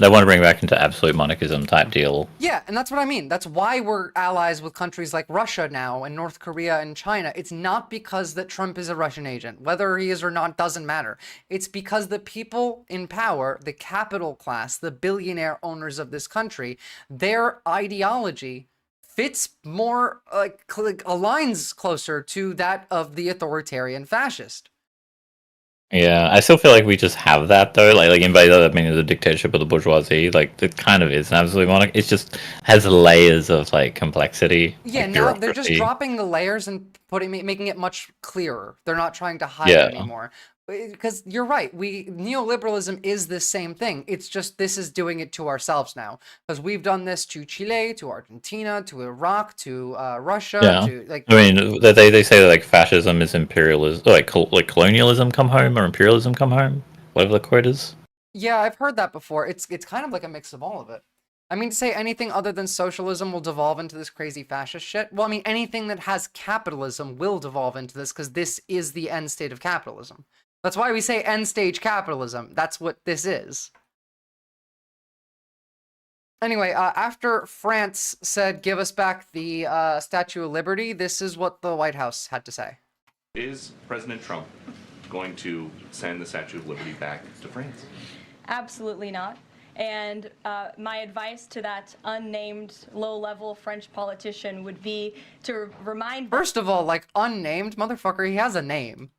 absolute monarchism type deal. Yeah, and that's what I mean. That's why we're allies with countries like Russia now and North Korea and China. It's not because that Trump is a Russian agent. Whether he is or not doesn't matter. It's because the people in power, the capital class, the billionaire owners of this country, their ideology fits more, aligns closer to that of the authoritarian fascist. Yeah, I still feel like we just have that though. Like by that I mean the dictatorship of the bourgeoisie. Like it kind of is an absolute monarchy. It just has layers of like complexity. Yeah, like, now they're just dropping the layers and making it much clearer. They're not trying to hide it anymore. Because you're right, neoliberalism is the same thing. It's just this is doing it to ourselves now. Because we've done this to Chile, to Argentina, to Iraq, to Russia. Yeah. To, like, I mean, they say that like fascism is imperialism, like colonialism come home or imperialism come home, whatever the quote is. Yeah, I've heard that before. It's kind of like a mix of all of it. I mean, to say anything other than socialism will devolve into this crazy fascist shit. Well, I mean, anything that has capitalism will devolve into this, because this is the end state of capitalism. That's why we say end stage capitalism. That's what this is. Anyway, after France said, give us back the Statue of Liberty, this is what the White House had to say. Is President Trump going to send the Statue of Liberty back to France? Absolutely not. And my advice to that unnamed, low-level French politician would be to remind... First of all, like, unnamed? Motherfucker, he has a name.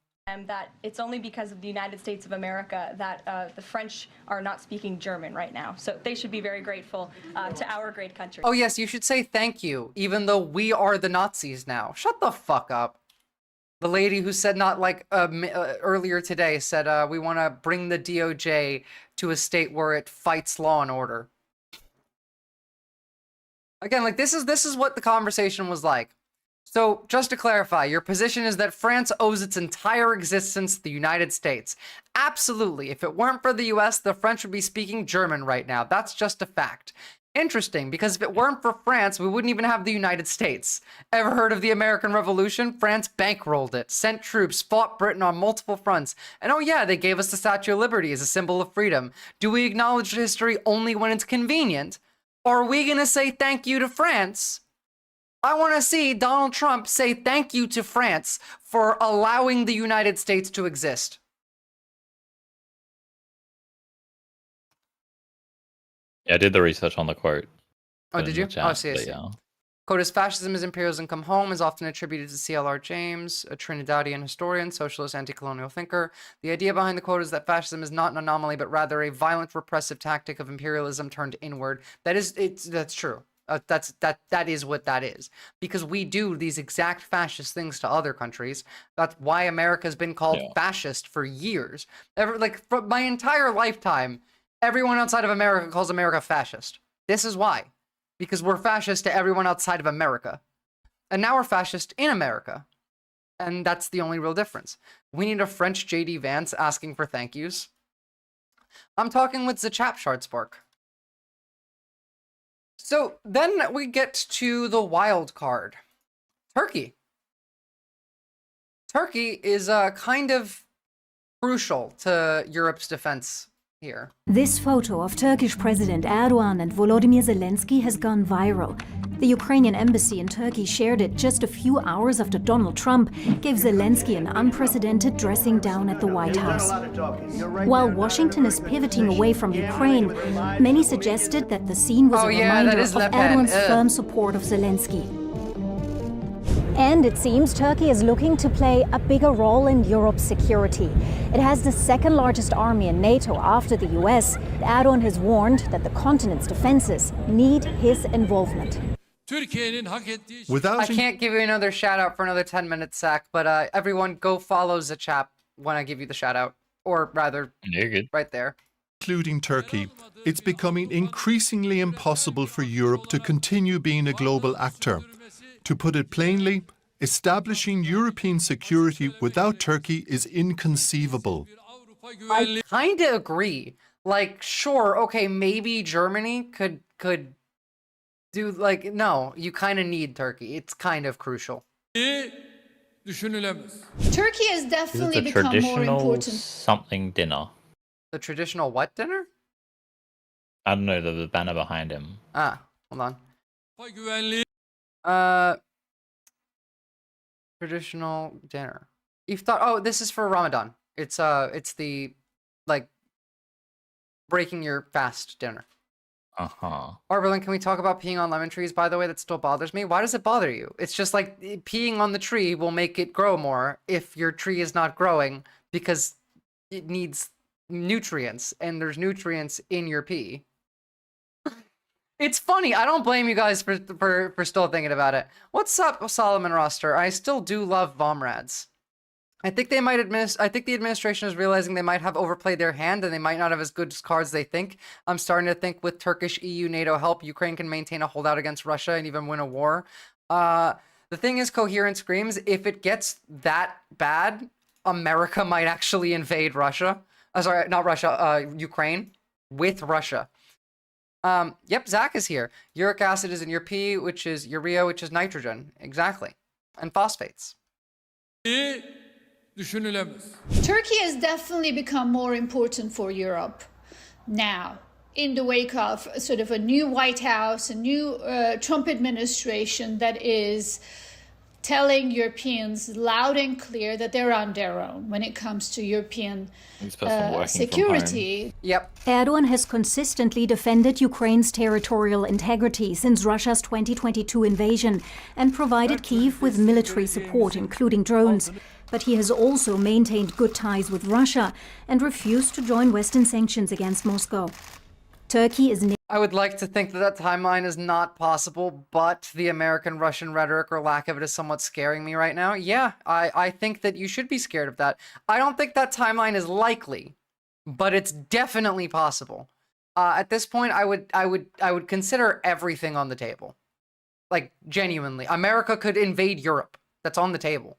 That it's only because of the United States of America that the French are not speaking German right now. So they should be very grateful to our great country. Oh yes, you should say thank you, even though we are the Nazis now. Shut the fuck up. The lady who said earlier today said we want to bring the DOJ to a state where it fights law and order. Again, like this is what the conversation was like. So, just to clarify, your position is that France owes its entire existence to the United States. Absolutely. If it weren't for the US, the French would be speaking German right now. That's just a fact. Interesting, because if it weren't for France, we wouldn't even have the United States. Ever heard of the American Revolution? France bankrolled it, sent troops, fought Britain on multiple fronts, and oh yeah, they gave us the Statue of Liberty as a symbol of freedom. Do we acknowledge history only when it's convenient? Or are we gonna say thank you to France? I want to see Donald Trump say thank you to France for allowing the United States to exist. Yeah, I did the research on the quote. Oh, did you? Oh, see. Yeah. Quote, as fascism is imperialism come home is often attributed to C.L.R. James, a Trinidadian historian, socialist, anti-colonial thinker. The idea behind the quote is that fascism is not an anomaly, but rather a violent repressive tactic of imperialism turned inward. That's true. That is what that is, because we do these exact fascist things to other countries. That's why America's been called fascist for years. For my entire lifetime, everyone outside of America calls America fascist. This is why, because we're fascist to everyone outside of America, and now we're fascist in America, and that's the only real difference. We need a French J.D. Vance asking for thank yous. I'm talking with the chap Shardspark. So then we get to the wild card. Turkey. Turkey is kind of crucial to Europe's defense here. This photo of Turkish President Erdogan and Volodymyr Zelensky has gone viral. The Ukrainian embassy in Turkey shared it just a few hours after Donald Trump gave Zelensky an unprecedented dressing down at the White House. While Washington is pivoting away from Ukraine, many suggested that the scene was a reminder of Erdogan's firm support of Zelensky. And it seems Turkey is looking to play a bigger role in Europe's security. It has the second largest army in NATO after the US. Erdogan has warned that the continent's defenses need his involvement. I can't give you another shout out for another 10 minutes, Zach, but everyone go follow Zachap when I give you the shout out. Or rather, right there. Including Turkey, it's becoming increasingly impossible for Europe to continue being a global actor. To put it plainly, establishing European security without Turkey is inconceivable. I kind of agree. Like, sure, okay, maybe Germany could do, like, no, you kind of need Turkey. It's kind of crucial. Turkey has definitely become more important. Something dinner. The traditional what dinner? I don't know, the banner behind him. Ah, hold on. Traditional dinner. Iftar. Oh, this is for Ramadan. It's the, like, breaking your fast dinner. Arberlin, can we talk about peeing on lemon trees, by the way? That still bothers me. Why does it bother you? It's just like peeing on the tree will make it grow more if your tree is not growing because it needs nutrients, and there's nutrients in your pee. It's funny. I don't blame you guys for still thinking about it. What's up, Solomon Roster? I still do love Bomrads. I think they might I think the administration is realizing they might have overplayed their hand and they might not have as good cards as they think. I'm starting to think with Turkish EU NATO help, Ukraine can maintain a holdout against Russia and even win a war. The thing is, Coherent screams, if it gets that bad, America might actually invade Russia. Sorry, not Russia, Ukraine with Russia. Yep, Zach is here. Uric acid is in your pee, which is urea, which is nitrogen. Exactly. And phosphates. Turkey has definitely become more important for Europe now, in the wake of sort of a new White House, a new Trump administration that is telling Europeans loud and clear that they're on their own when it comes to European security. Yep. Erdogan has consistently defended Ukraine's territorial integrity since Russia's 2022 invasion and provided Kyiv with military support, including drones. But he has also maintained good ties with Russia and refused to join Western sanctions against Moscow. Turkey is... I would like to think that timeline is not possible, but the American-Russian rhetoric or lack of it is somewhat scaring me right now. Yeah, I think that you should be scared of that. I don't think that timeline is likely, but it's definitely possible. At this point, I would consider everything on the table. Like, genuinely. America could invade Europe. That's on the table.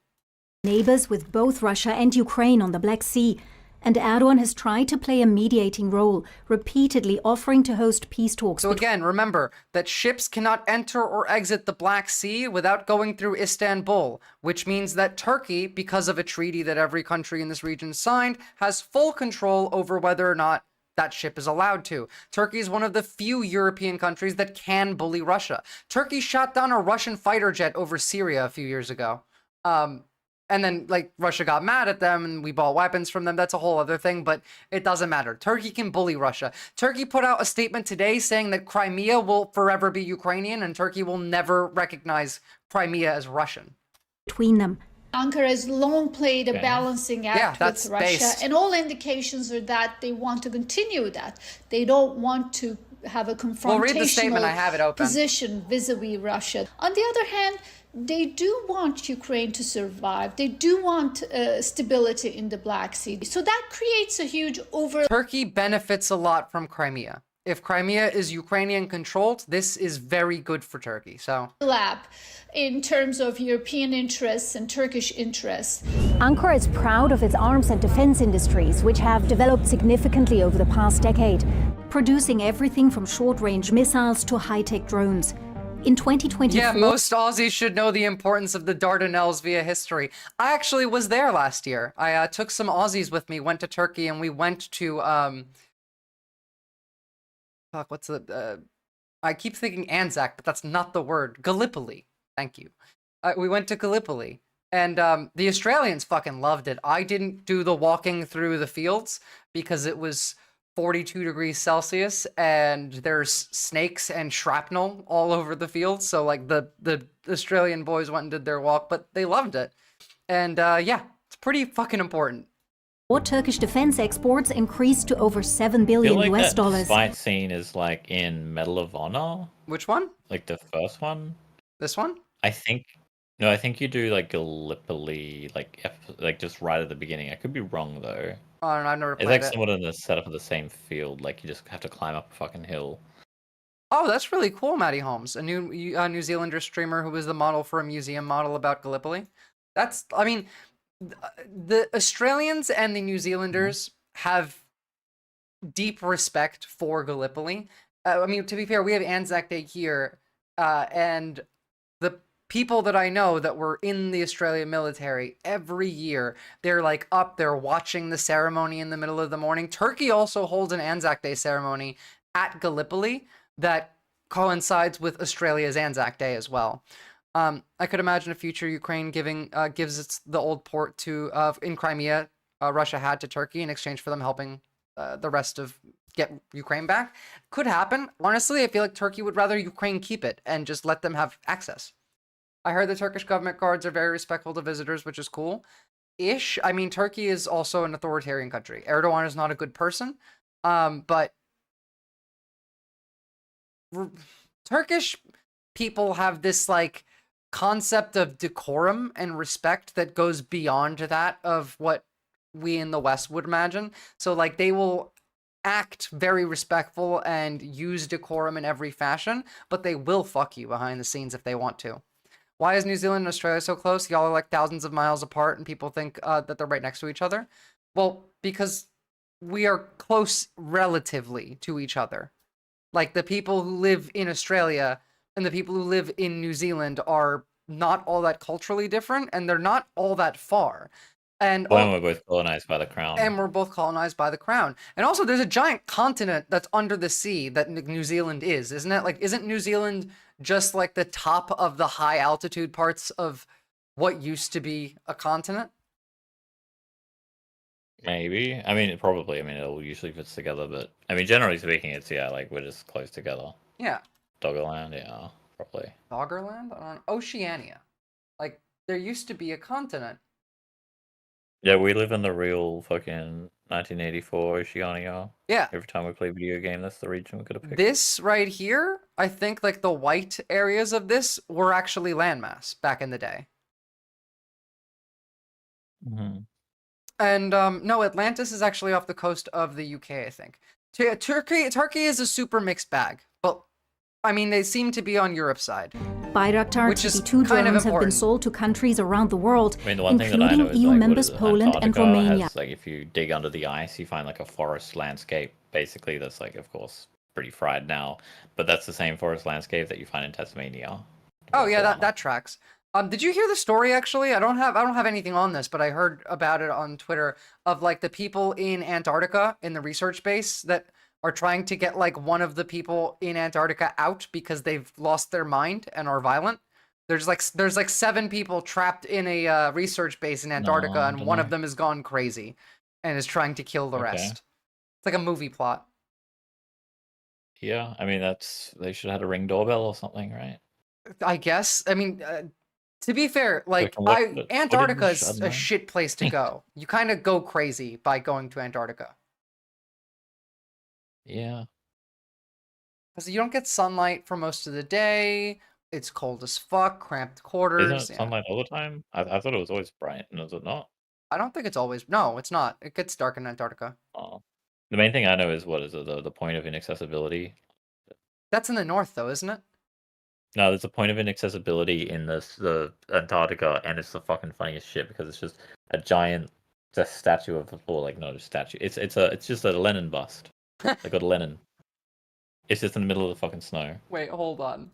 Neighbors with both Russia and Ukraine on the Black Sea. And Erdogan has tried to play a mediating role, repeatedly offering to host peace talks. So again, remember that ships cannot enter or exit the Black Sea without going through Istanbul, which means that Turkey, because of a treaty that every country in this region signed, has full control over whether or not that ship is allowed to. Turkey is one of the few European countries that can bully Russia. Turkey shot down a Russian fighter jet over Syria a few years ago. And then, like, Russia got mad at them and we bought weapons from them. That's a whole other thing, but it doesn't matter. Turkey can bully Russia. Turkey put out a statement today saying that Crimea will forever be Ukrainian and Turkey will never recognize Crimea as Russian. Between them. Ankara has long played a balancing act with Russia, and all indications are that they want to continue that. They don't want to have a confrontational position vis-a-vis Russia. On the other hand, they do want Ukraine to survive. They do want stability in the Black Sea. So that creates a huge Turkey benefits a lot from Crimea. If Crimea is Ukrainian controlled, this is very good for Turkey. So overlap in terms of European interests and Turkish interests. Ankara is proud of its arms and defense industries, which have developed significantly over the past decade, producing everything from short-range missiles to high-tech drones. In 2024... Yeah, most Aussies should know the importance of the Dardanelles via history. I actually was there last year. I took some Aussies with me, went to Turkey, and we went to... Fuck, what's the... I keep thinking Anzac, but that's not the word. Gallipoli. Thank you. We went to Gallipoli. And the Australians fucking loved it. I didn't do the walking through the fields because it was 42 degrees Celsius and there's snakes and shrapnel all over the fields. So like the Australian boys went and did their walk, but they loved it. And yeah, it's pretty fucking important. Turkish defense exports increased to over $7 billion US dollars. That fight scene is like in Medal of Honor. Which one? Like the first one. This one? I think you do like Gallipoli, like just right at the beginning. I could be wrong though. Oh, no, I've never played it. It's like it. somewhat in the setup of the same field. Like you just have to climb up a fucking hill. Oh, that's really cool, Maddie Holmes, a New Zealander streamer who was the model for a museum model about Gallipoli. That's, I mean, the Australians and the New Zealanders have deep respect for Gallipoli. I mean, to be fair, we have Anzac Day here, and the people that I know that were in the Australian military, every year, they're like up, they're watching the ceremony in the middle of the morning. Turkey also holds an Anzac Day ceremony at Gallipoli that coincides with Australia's Anzac Day as well. I could imagine a future Ukraine gives its the old port to in Crimea, Russia had to Turkey in exchange for them helping the rest of get Ukraine back. Could happen. Honestly, I feel like Turkey would rather Ukraine keep it and just let them have access. I heard the Turkish government guards are very respectful to visitors, which is cool. Ish. I mean, Turkey is also an authoritarian country. Erdogan is not a good person, but Turkish people have this like concept of decorum and respect that goes beyond that of what we in the West would imagine. So like they will act very respectful and use decorum in every fashion, but they will fuck you behind the scenes if they want to. Why is New Zealand and Australia so close? Y'all are like thousands of miles apart and people think that they're right next to each other. Well, because we are close relatively to each other. Like the people who live in Australia and the people who live in New Zealand are not all that culturally different, and they're not all that far. And we're both colonized by the crown. And we're both colonized by the crown. And also, there's a giant continent that's under the sea that New Zealand is, isn't it? Like, isn't New Zealand just like the top of the high altitude parts of what used to be a continent? Maybe. I mean, probably. I mean, it all usually fits together, but I mean, generally speaking, it's like we're just close together. Yeah. Doggerland, yeah, probably. Doggerland? Oceania. Like, there used to be a continent. Yeah, we live in the real fucking 1984 Oceania. Yeah. Every time we play a video game, that's the region we could have picked. This right here, I think like the white areas of this were actually landmass back in the day. Mm-hmm. And no, Atlantis is actually off the coast of the UK, I think. Turkey is a super mixed bag, but I mean, they seem to be on Europe's side. Bayraktar TB2 drones have been sold to countries around the world, I mean, the one thing that I know is EU like, members Poland and Romania. Has, like, if you dig under the ice, you find like a forest landscape. Basically, that's like, of course, pretty fried now, but that's the same forest landscape that you find in Tasmania. Oh yeah, that tracks. Did you hear the story actually? I don't have anything on this, but I heard about it on Twitter of like the people in Antarctica in the research base that are trying to get like one of the people in Antarctica out because they've lost their mind and are violent. There's like 7 people trapped in a research base in Antarctica, and one of them has gone crazy and is trying to kill the rest. It's like a movie plot. Yeah, I mean they should have had a Ring doorbell or something, right? I guess. I mean, to be fair, like Antarctica is a shit place to go. You kind of go crazy by going to Antarctica. Yeah. Because you don't get sunlight for most of the day. It's cold as fuck, cramped quarters. Isn't it sunlight all the time? I thought it was always bright, and is it not? I don't think it's always. No, it's not. It gets dark in Antarctica. Oh. The main thing I know is what is it, the point of inaccessibility? That's in the north, though, isn't it? No, there's a point of inaccessibility in the Antarctica, and it's the fucking funniest shit because it's just a giant statue of, or like not a statue. It's just a Lenin bust. They got Lenin. It's just in the middle of the fucking snow. Wait, hold on.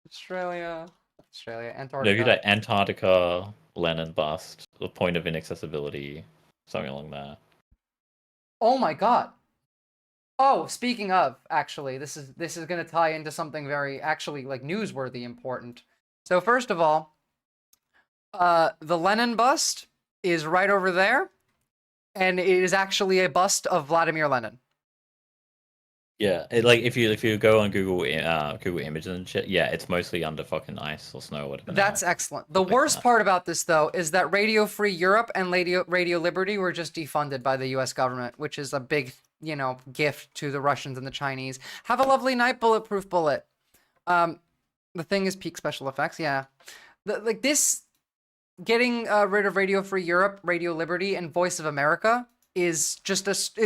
Australia, No, Antarctica. if you like Antarctica, Lenin bust, the point of inaccessibility, something along there. Oh my god. Oh, speaking of, actually, this is gonna tie into something very actually like newsworthy important. So first of all, the Lenin bust is right over there, and it is actually a bust of Vladimir Lenin. Yeah, like if you go on Google Images and shit, yeah, it's mostly under fucking ice or snow or whatever. That's excellent. The worst part about this, though, is that Radio Free Europe and Radio Liberty were just defunded by the U.S. government, which is a big, gift to the Russians and the Chinese. Have a lovely night, Bulletproof Bullet. The thing is peak special effects, yeah. This getting rid of Radio Free Europe, Radio Liberty, and Voice of America is just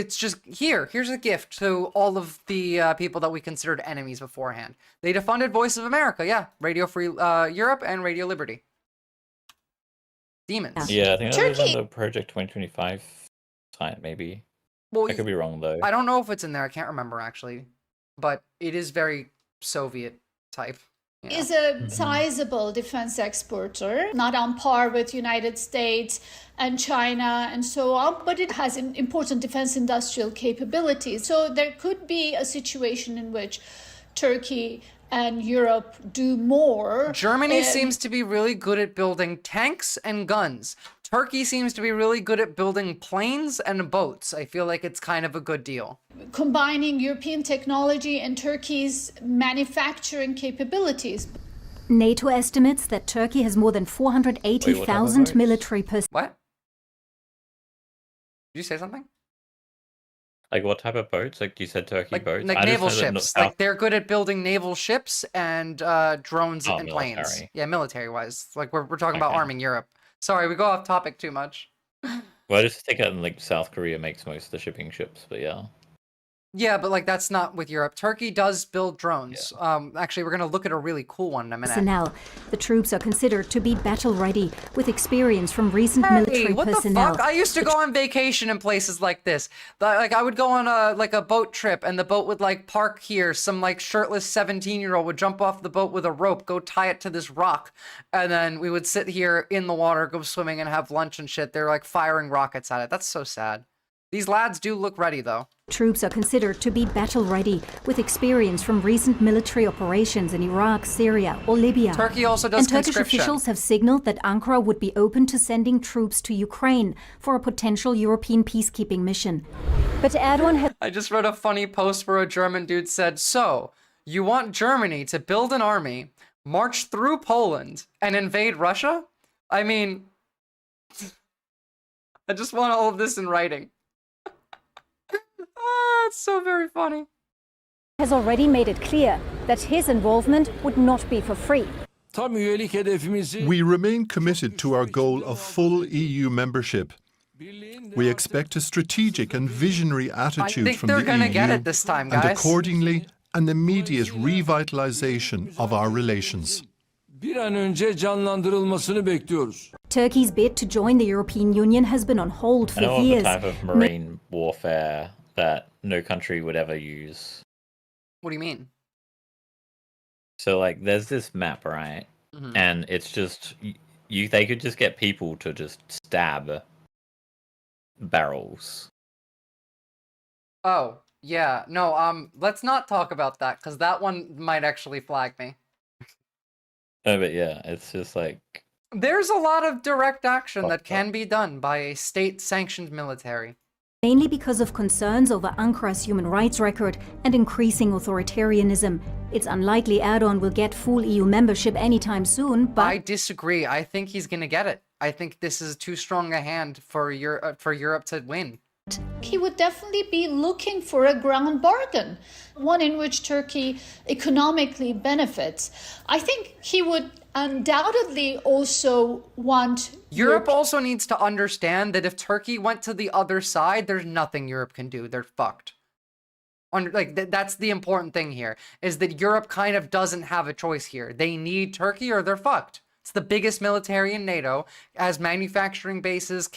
here's a gift to all of the people that we considered enemies beforehand. They defunded Voice of America, yeah, Radio Free Europe and Radio Liberty. Demons. Yeah, I think that was on the Project 2025 site, maybe. Well, I could be wrong though. I don't know if it's in there. I can't remember actually, but it is very Soviet type. Is a sizable defense exporter, not on par with United States and China and so on, but it has important defense industrial capabilities. So there could be a situation in which Turkey and Europe do more. Germany seems to be really good at building tanks and guns. Turkey seems to be really good at building planes and boats. I feel like it's kind of a good deal. Combining European technology and Turkey's manufacturing capabilities. NATO estimates that Turkey has more than 480,000 military personnel. What? Did you say something? Like what type of boats? Like you said, Turkey boats. Like naval ships. Like they're good at building naval ships and drones and planes. Military. Yeah, military-wise. Like we're talking about arming Europe. Sorry, we go off topic too much. Well, I just think that like South Korea makes most of the shipping ships, but yeah. Yeah, but like that's not with Europe. Turkey does build drones. Yeah. Actually, we're gonna look at a really cool one in a minute. Personnel. The troops are considered to be battle ready with experience from recent military what personnel. The fuck? I used to go on vacation in places like this. Like I would go on a boat trip, and the boat would like park here. Some like shirtless 17-year-old would jump off the boat with a rope, go tie it to this rock, and then we would sit here in the water, go swimming, and have lunch and shit. They're like firing rockets at it. That's so sad. These lads do look ready, though. Troops are considered to be battle-ready, with experience from recent military operations in Iraq, Syria, or Libya. Turkey also does conscription. And Turkish officials have signaled that Ankara would be open to sending troops to Ukraine for a potential European peacekeeping mission. But Erdogan had... I just read a funny post where a German dude said, "So, you want Germany to build an army, march through Poland, and invade Russia? I mean, I just want all of this in writing." It's so very funny. Has already made it clear that his involvement would not be for free. We remain committed to our goal of full EU membership. We expect a strategic and visionary attitude from the EU, gonna get it this time, guys. And accordingly, an immediate revitalization of our relations. Turkey's bid to join the European Union has been on hold for years. The type of marine warfare that no country would ever use. What do you mean? So like there's this map, right? Mm-hmm. And it's just they could just get people to just stab barrels. Oh, yeah. No, let's not talk about that cuz that one might actually flag me. No, but yeah, it's just like there's a lot of direct action that can be done by a state-sanctioned military. Mainly because of concerns over Ankara's human rights record and increasing authoritarianism. It's unlikely Erdogan will get full EU membership anytime soon, but... I disagree. I think he's going to get it. I think this is too strong a hand for Europe to win. He would definitely be looking for a ground bargain, one in which Turkey economically benefits. I think he would undoubtedly also want... Europe also needs to understand that if Turkey went to the other side, there's nothing Europe can do. They're fucked. That's the important thing here, is that Europe kind of doesn't have a choice here. They need Turkey or they're fucked. It's the biggest military in NATO, as manufacturing bases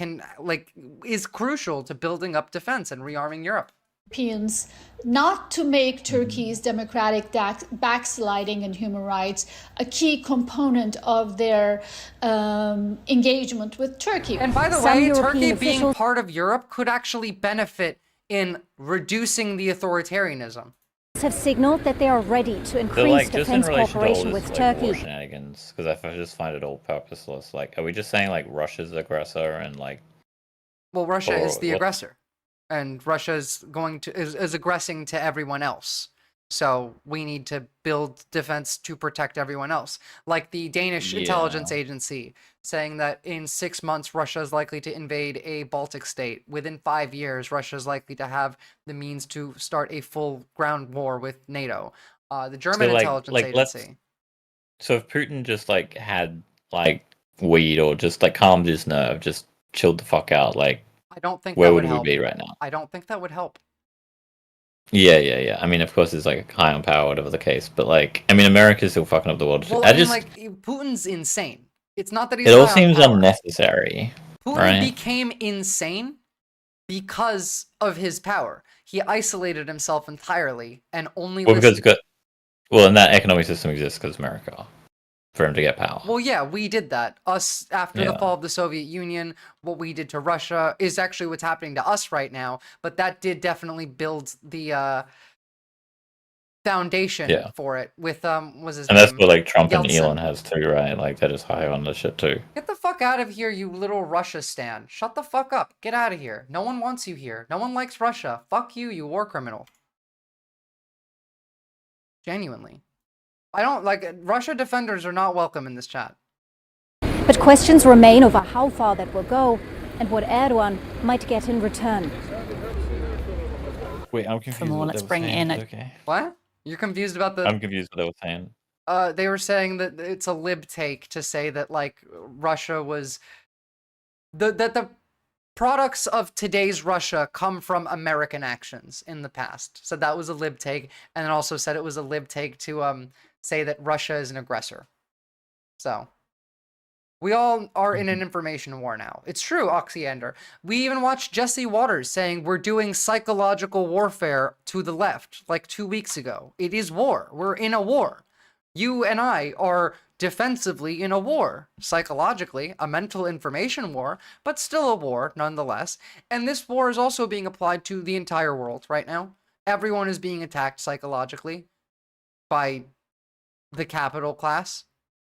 is crucial to building up defense and rearming Europe. Europeans not to make Turkey's democratic backsliding and human rights a key component of their engagement with Turkey. And by the way, Turkey being part of Europe could actually benefit in reducing the authoritarianism. Have signaled that they are ready to increase defense cooperation with Turkey. War shenanigans, because I just find it all purposeless. Like, are we just saying like Russia's aggressor and like? Well, Russia is the aggressor, and Russia is is aggressing to everyone else. So we need to build defense to protect everyone else. Like the Danish intelligence agency saying that in 6 months, Russia is likely to invade a Baltic state. Within 5 years, Russia is likely to have the means to start a full ground war with NATO. The German intelligence agency. So if Putin just like had like weed or just like calmed his nerve, just chilled the fuck out, like I don't think where that would help. we be right now? I don't think that would help. Yeah. I mean, of course, it's like high on power, whatever the case. But like, I mean, America's still fucking up the world. Well, I mean, like Putin's insane. It's not that he's. It all seems unnecessary. Putin became insane because of his power. He isolated himself entirely and only. And that economic system exists because America, for him to get power. Well, yeah, we did that. Us after the fall of the Soviet Union, what we did to Russia is actually what's happening to us right now. But that did definitely build the foundation for it with was his name? And that's what like Trump Yeltsin. And Elon has too, right? Like they're just high on this shit too. Get the fuck out of here, you little Russia stan. Shut the fuck up. Get out of here. No one wants you here. No one likes Russia. Fuck you, you war criminal. Genuinely. I don't like Russia defenders are not welcome in this chat. But questions remain over how far that will go and what Erdogan might get in return. Wait, I'm confused. For more, let's bring in Okay. What? You're confused about the... I'm confused what they were saying. They were saying that it's a lib take to say that, like, Russia was... That the products of today's Russia come from American actions in the past. So that was a lib take, and then also said it was a lib take to say that Russia is an aggressor. So... We all are in an information war now. It's true, Oxyander. We even watched Jesse Waters saying we're doing psychological warfare to the left, like 2 weeks ago. It is war. We're in a war. You and I are defensively in a war. Psychologically, a mental information war, but still a war nonetheless. And this war is also being applied to the entire world right now. Everyone is being attacked psychologically by the capital class.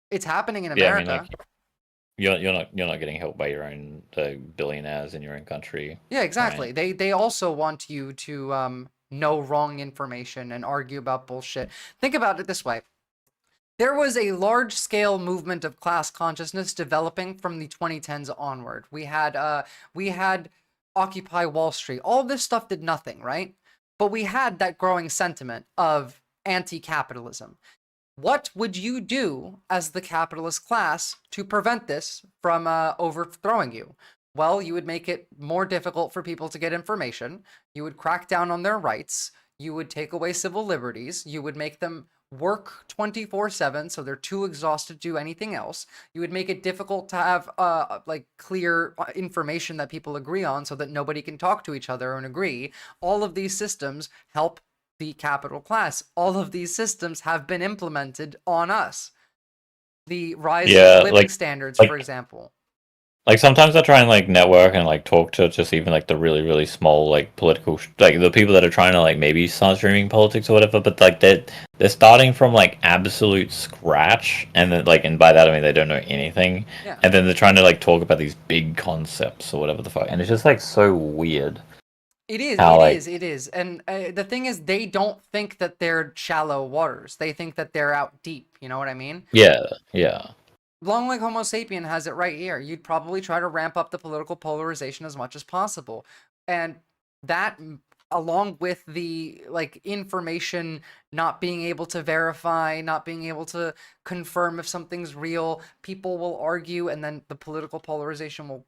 It's happening in America. Yeah, I mean, like, you're not getting helped by your own billionaires in your own country. Yeah, exactly. Right? They also want you to know wrong information and argue about bullshit. Think about it this way. There was a large-scale movement of class consciousness developing from the 2010s onward. We had Occupy Wall Street. All of this stuff did nothing, right? But we had that growing sentiment of anti-capitalism. What would you do as the capitalist class to prevent this from overthrowing you? Well, you would make it more difficult for people to get information. You would crack down on their rights. You would take away civil liberties. You would make them work 24/7, so they're too exhausted to do anything else. You would make it difficult to have like clear information that people agree on so that nobody can talk to each other and agree. All of these systems help the capital class. All of these systems have been implemented on us. The rise of living standards, for example. Like sometimes I try and like network and like talk to just even like the really, really small like political like the people that are trying to like maybe start streaming politics or whatever, but like they're starting from like absolute scratch, and then like, and by that I mean they don't know anything, and then they're trying to like talk about these big concepts or whatever the fuck, and it's just like so weird. It is, it is. And the thing is, they don't think that they're shallow waters. They think that they're out deep. You know what I mean? Yeah. Long Leg Homo Sapien has it right here. You'd probably try to ramp up the political polarization as much as possible. And that, along with the, like, information not being able to verify, not being able to confirm if something's real, people will argue, and then the political polarization will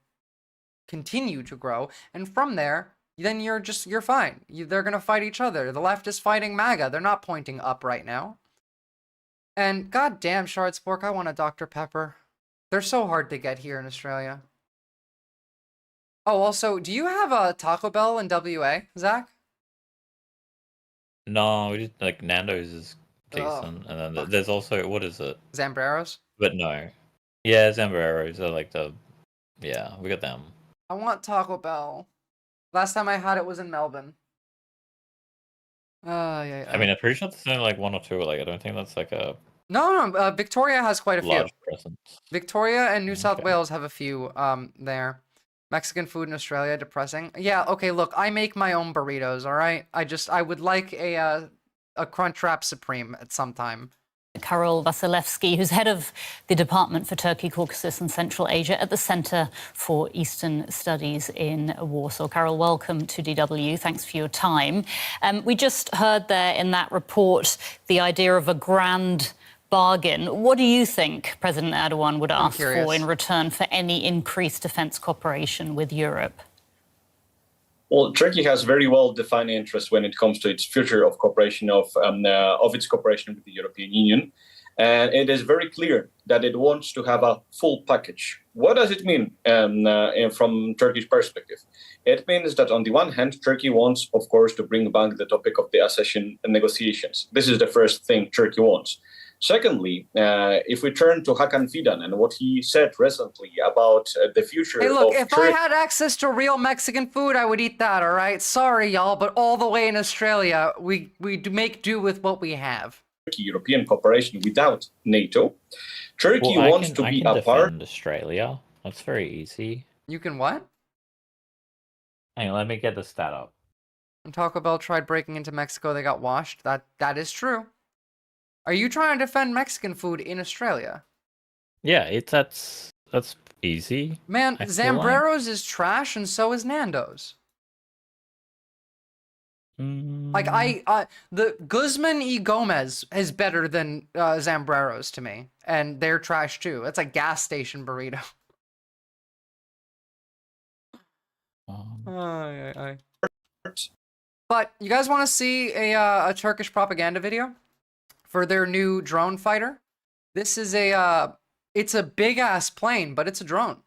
continue to grow. And from there... then you're fine. They're going to fight each other. The left is fighting MAGA. They're not pointing up right now. And goddamn, Shardspork, I want a Dr. Pepper. They're so hard to get here in Australia. Oh, also, do you have a Taco Bell in WA, Zach? No, we just like Nando's is decent, and then there's also what is it? Zambreros? But no, yeah, Zambreros are like yeah, we got them. I want Taco Bell. Last time I had it was in Melbourne. Yeah. I mean, I'm pretty sure there's only like one or two. Like, I don't think that's like a no. Victoria has quite a few. Presence. Victoria and New South Wales have a few there. Mexican food in Australia, depressing. Yeah, okay, look, I make my own burritos, all right? I would like a Crunchwrap Supreme at some time. Karol Vasilevsky, who's head of the Department for Turkey, Caucasus and Central Asia at the Center for Eastern Studies in Warsaw. Karol, welcome to DW. Thanks for your time. We just heard there in that report the idea of a grand bargain. What do you think President Erdogan would ask for in return for any increased defence cooperation with Europe? Well, Turkey has very well-defined interests when it comes to its future of cooperation of its cooperation with the European Union, and it is very clear that it wants to have a full package. What does it mean from Turkey's perspective? It means that on the one hand, Turkey wants, of course, to bring back the topic of the accession negotiations. This is the first thing Turkey wants. Secondly, if we turn to Hakan Fidan and what he said recently about the future hey, look, of if I had access to real Mexican food, I would eat that, all right? Sorry, y'all, but all the way in Australia, we make do with what we have. European cooperation without NATO. Turkey wants to be a part of Australia. That's very easy. You can what? Hang on, let me get the stat up. When Taco Bell tried breaking into Mexico, they got washed. That is true. Are you trying to defend Mexican food in Australia? Yeah, that's easy. Man, Zambreros is trash, and so is Nando's. Like the Guzman y Gomez is better than Zambreros to me, and they're trash too. It's a gas station burrito. But you guys want to see a Turkish propaganda video for their new drone fighter? This is it's a big ass plane, but it's a drone.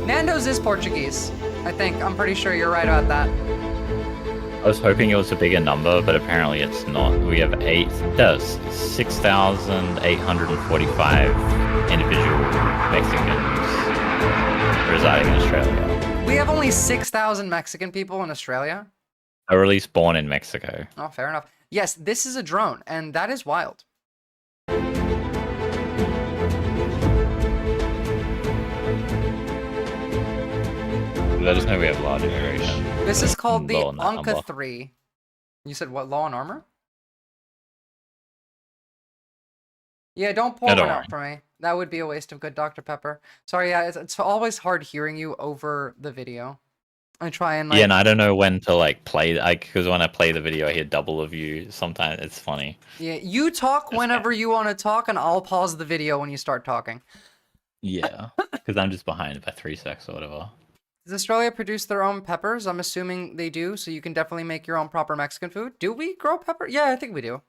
Nando's is Portuguese, I think. I'm pretty sure you're right about that. I was hoping it was a bigger number, but apparently it's not. We have 6,845 individual Mexicans residing in Australia. We have only 6,000 Mexican people in Australia? Or at least born in Mexico. Oh, fair enough. Yes, this is a drone, and that is wild. I just know we have large immigration. This is called the Anka 3. You said what, Law and Armor? Yeah, don't pour one out for me. That would be a waste of good Dr. Pepper. Sorry, yeah, it's always hard hearing you over the video. I try and yeah, and I don't know when to like play, because when I play the video, I hear double of you. Sometimes it's funny. Yeah, you talk whenever you want to talk, and I'll pause the video when you start talking. Yeah, because I'm just behind by 3 seconds or whatever. Does Australia produce their own peppers? I'm assuming they do, so you can definitely make your own proper Mexican food. Do we grow pepper? Yeah, I think we do.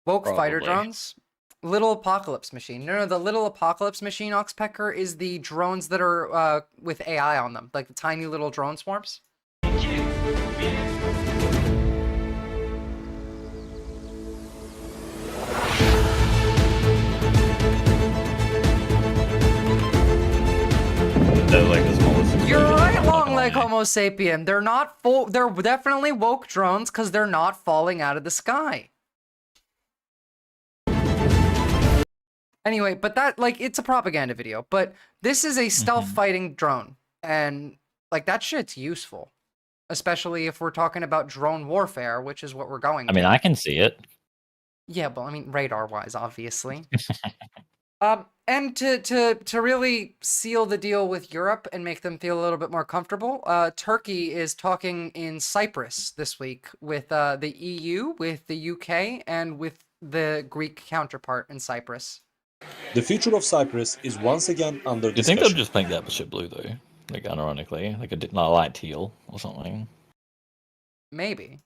Woke fighter drones. Little Apocalypse Machine. No, the Little Apocalypse Machine, Oxpecker, is the drones that are with AI on them, like the tiny little drone swarms. You're right, long leg Homo sapien. They're not they're definitely woke drones because they're not falling out of the sky. Anyway, but that, like, it's a propaganda video, but this is a stealth fighting drone, and like that shit's useful, especially if we're talking about drone warfare, which is what we're going. I mean, I can see it. Yeah, but I mean, radar-wise, obviously. And to really seal the deal with Europe and make them feel a little bit more comfortable, Turkey is talking in Cyprus this week with the EU, with the UK, and with the Greek counterpart in Cyprus. The future of Cyprus is once again under discussion. Do you think they'll just make that shit blue though? Like unironically, like a light teal or something. Maybe.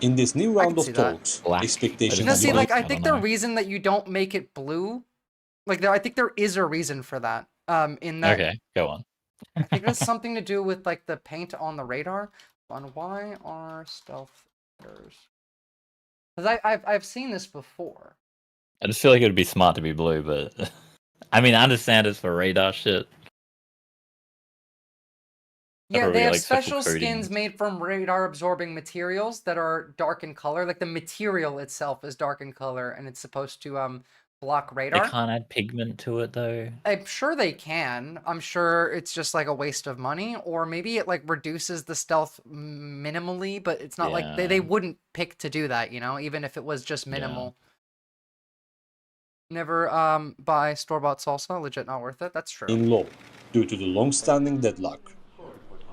In this new round of talks, expectations. No, see, like I think the reason that you don't make it blue, like I think there is a reason for that. In that. Okay, go on. I think it has something to do with like the paint on the radar. On why are stealth fighters? Because I've seen this before. I just feel like it would be smart to be blue, but I mean, I understand it's for radar shit. Yeah, they have special skins made from radar-absorbing materials that are dark in color. Like the material itself is dark in color, and it's supposed to block radar. They can't add pigment to it though. I'm sure they can. I'm sure it's just like a waste of money, or maybe it like reduces the stealth minimally, but it's not like they wouldn't pick to do that, you know, even if it was just minimal. Never buy store-bought salsa, legit not worth it. That's true. In law, due to the long-standing deadlock.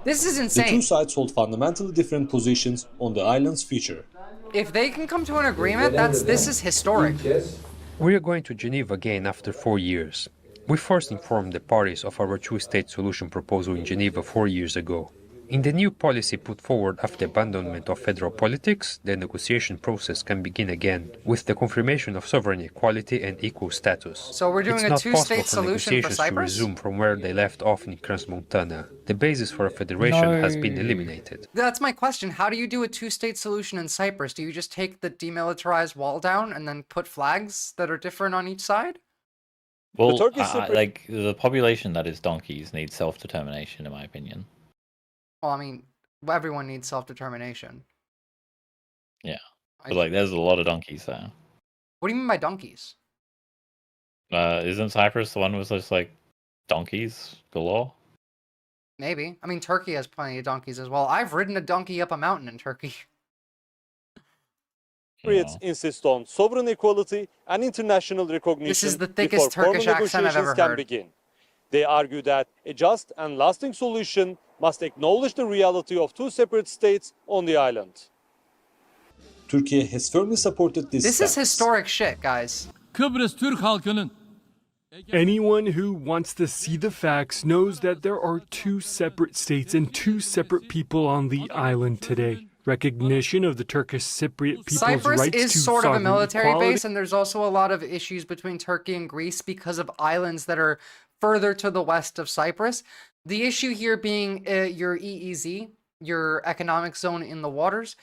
This is insane. The two sides hold fundamentally different positions on the island's future. If they can come to an agreement, this is historic. We are going to Geneva again after 4 years. We first informed the parties of our two-state solution proposal in Geneva 4 years ago. In the new policy put forward after abandonment of federal politics, the negotiation process can begin again, with the confirmation of sovereign equality and equal status. So we're doing a two-state solution for Cyprus? To resume from where they left off in Crans-Montana. The basis for a federation has been eliminated. That's my question. How do you do a two-state solution in Cyprus? Do you just take the demilitarized wall down and then put flags that are different on each side? Well, like the population that is donkeys needs self-determination, in my opinion. Well, I mean, everyone needs self-determination. Yeah. But like, there's a lot of donkeys there. What do you mean by donkeys? Isn't Cyprus the one with just like donkeys galore? Maybe. I mean, Turkey has plenty of donkeys as well. I've ridden a donkey up a mountain in Turkey. Cypriots insist on sovereign equality and international recognition. This is the thickest Turkish accent I've ever heard. Begin. They argue that a just and lasting solution must acknowledge the reality of two separate states on the island. Turkey has firmly supported this This is historic shit, guys. Kıbrıs Türk halkının Anyone who wants to see the facts knows that there are two separate states and two separate people on the island today. Recognition of the Turkish Cypriot people's Cyprus rights is to sort of a military equality. base, and there's also a lot of issues between Turkey and Greece because of islands that are further to the west of Cyprus. The issue here being your EEZ, your economic zone in the waters.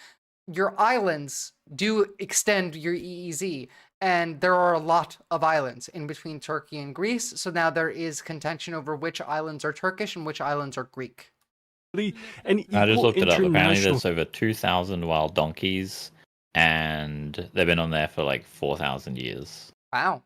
Your islands do extend your EEZ, and there are a lot of islands in between Turkey and Greece. So now there is contention over which islands are Turkish and which islands are Greek. I just looked it up. Apparently there's over 2,000 wild donkeys, and they've been on there for like 4,000 years. Wow.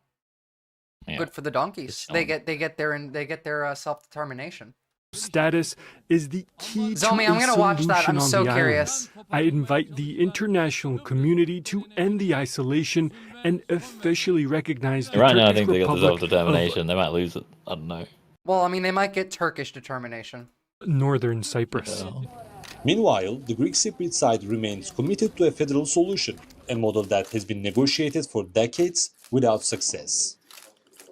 Yeah. Good for the donkeys. They get their self-determination. Status is the key Zomi, to I'm gonna watch that. I'm so curious. I invite the international community to end the isolation and officially recognize the Right Turkish now, I think they got the Republic self-determination. They might lose it. I don't know. Well, I mean, they might get Turkish determination. Northern Cyprus. Meanwhile, the Greek Cypriot side remains committed to a federal solution, a model that has been negotiated for decades without success.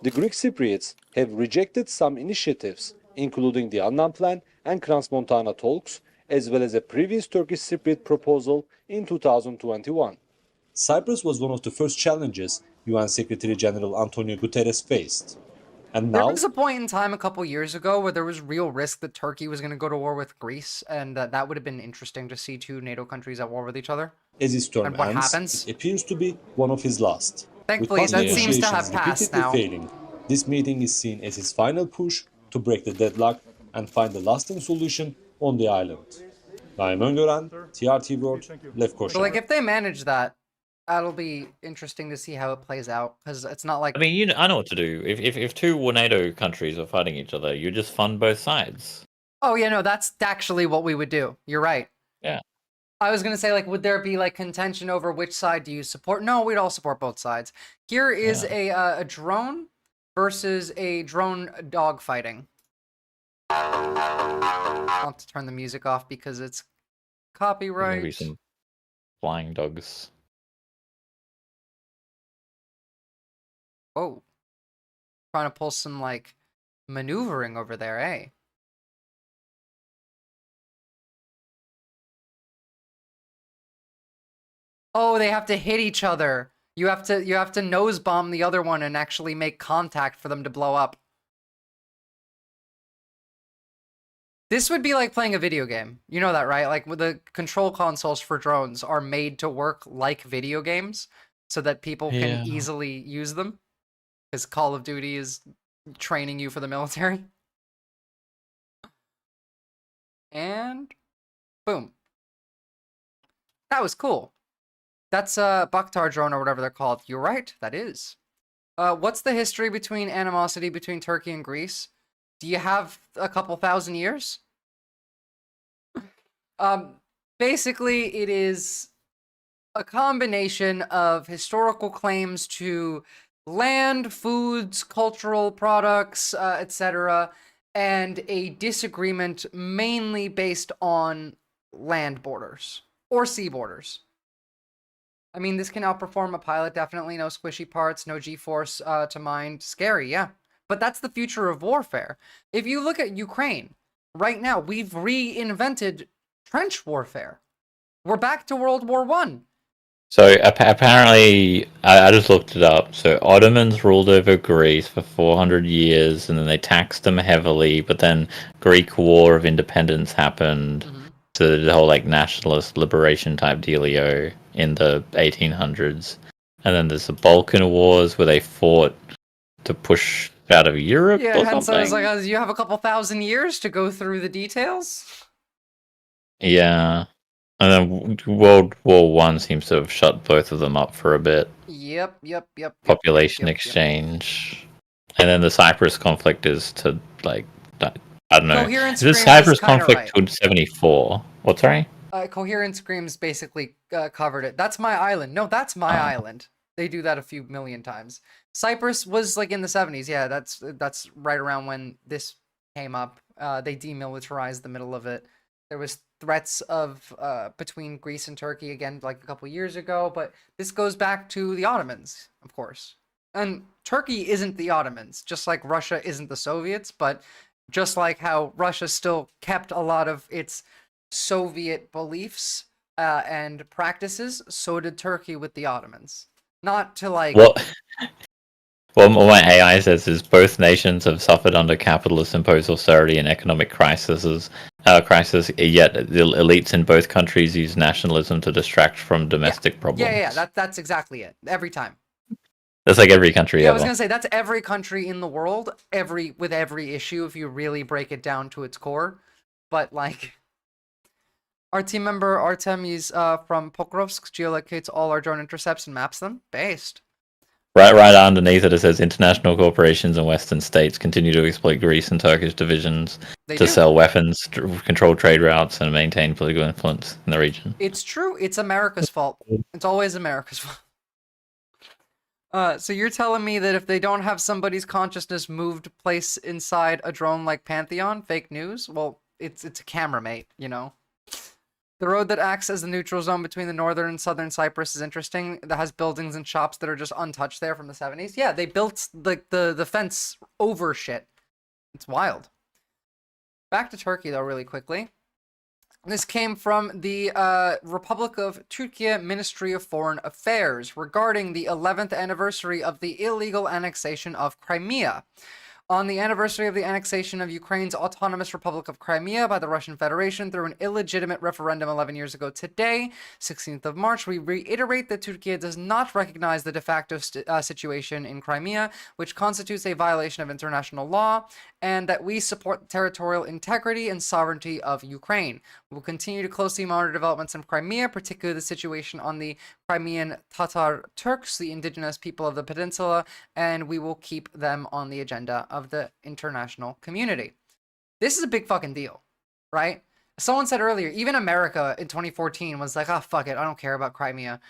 The Greek Cypriots have rejected some initiatives, including the Annan Plan and Crans-Montana talks, as well as a previous Turkish Cypriot proposal in 2021. Cyprus was one of the first challenges UN Secretary General Antonio Guterres faced. And now, there was a point in time a couple years ago where there was real risk that Turkey was going to go to war with Greece, and that would have been interesting to see two NATO countries at war with each other. As his term ends, it appears to be one of his last. Thankfully, that seems to have passed now. Failing, this meeting is seen as his final push to break the deadlock and find a lasting solution on the island. Naim Öngören, TRT World, Lefkoşa. So, like, if they manage that, that'll be interesting to see how it plays out, because it's not like... I mean, I know what to do. If two NATO countries are fighting each other, you just fund both sides. Oh, yeah, no, that's actually what we would do. You're right. Yeah. I was going to say, like, would there be, like, contention over which side do you support? No, we'd all support both sides. Here is a drone versus a drone dog fighting. I'll have to turn the music off because it's copyright. Maybe some flying dogs. Oh. Trying to pull some, like, maneuvering over there, eh? Oh, they have to hit each other. You have to nose bomb the other one and actually make contact for them to blow up. This would be like playing a video game. You know that, right? Like, the control consoles for drones are made to work like video games so that people can easily use them. Because Call of Duty is training you for the military. And boom. That was cool. That's a Bakhtar drone or whatever they're called. You're right, that is. What's the history between animosity between Turkey and Greece? Do you have a couple thousand years? Basically, it is a combination of historical claims to land, foods, cultural products, etc., and a disagreement mainly based on land borders or sea borders. I mean, this can outperform a pilot, definitely. No squishy parts, no G-force to mind. Scary, yeah. But that's the future of warfare. If you look at Ukraine, right now, we've reinvented trench warfare. We're back to World War I. So apparently, I just looked it up. So Ottomans ruled over Greece for 400 years, and then they taxed them heavily. But then Greek War of Independence happened. So the whole like nationalist liberation type dealio in the 1800s, and then there's the Balkan Wars where they fought to push out of Europe. Yeah, or and so it's something. like you have a couple thousand years to go through the details. Yeah. And then World War One seems to have shut both of them up for a bit. Yep. Population exchange. And then the Cyprus conflict is to, like, I don't know. Coherent Is this Screams Cyprus is kinda conflict right. to 74? What, sorry? Coherent Screams basically covered it. That's my island. No, that's my island. They do that a few million times. Cyprus was like in the 70s. Yeah, that's right around when this came up. They demilitarized the middle of it. There was threats of between Greece and Turkey again, like a couple years ago, but this goes back to the Ottomans, of course. And Turkey isn't the Ottomans, just like Russia isn't the Soviets, but just like how Russia still kept a lot of its Soviet beliefs and practices, so did Turkey with the Ottomans. Not to like... What my AI says is both nations have suffered under capitalist-imposed austerity and economic crisis, yet the elites in both countries use nationalism to distract from domestic problems. Yeah, that's exactly it. Every time. That's like every country ever. I was gonna say, that's every country in the world, with every issue, if you really break it down to its core. But, like... Our team member Artemis from Pokrovsk geolocates all our drone intercepts and maps them. Based. Right underneath it says international corporations and Western states continue to exploit Greece and Turkish divisions to sell weapons, control trade routes, and maintain political influence in the region. It's true. It's America's fault. It's always America's fault. So you're telling me that if they don't have somebody's consciousness moved place inside a drone like Pantheon, fake news? Well, it's a camera, mate, you know? The road that acts as the neutral zone between the northern and southern Cyprus is interesting. That has buildings and shops that are just untouched there from the 70s. Yeah, they built like the fence over shit. It's wild. Back to Turkey, though, really quickly. This came from the Republic of Turkey Ministry of Foreign Affairs regarding the 11th anniversary of the illegal annexation of Crimea. On the anniversary of the annexation of Ukraine's autonomous Republic of Crimea by the Russian Federation through an illegitimate referendum 11 years ago today, 16th of March, we reiterate that Turkey does not recognize the de facto situation in Crimea, which constitutes a violation of international law, and that we support the territorial integrity and sovereignty of Ukraine. We will continue to closely monitor developments in Crimea, particularly the situation on the Crimean Tatar Turks, the indigenous people of the peninsula, and we will keep them on the agenda of the international community. This is a big fucking deal, right? Someone said earlier, even America in 2014 was like, oh, fuck it, I don't care about Crimea.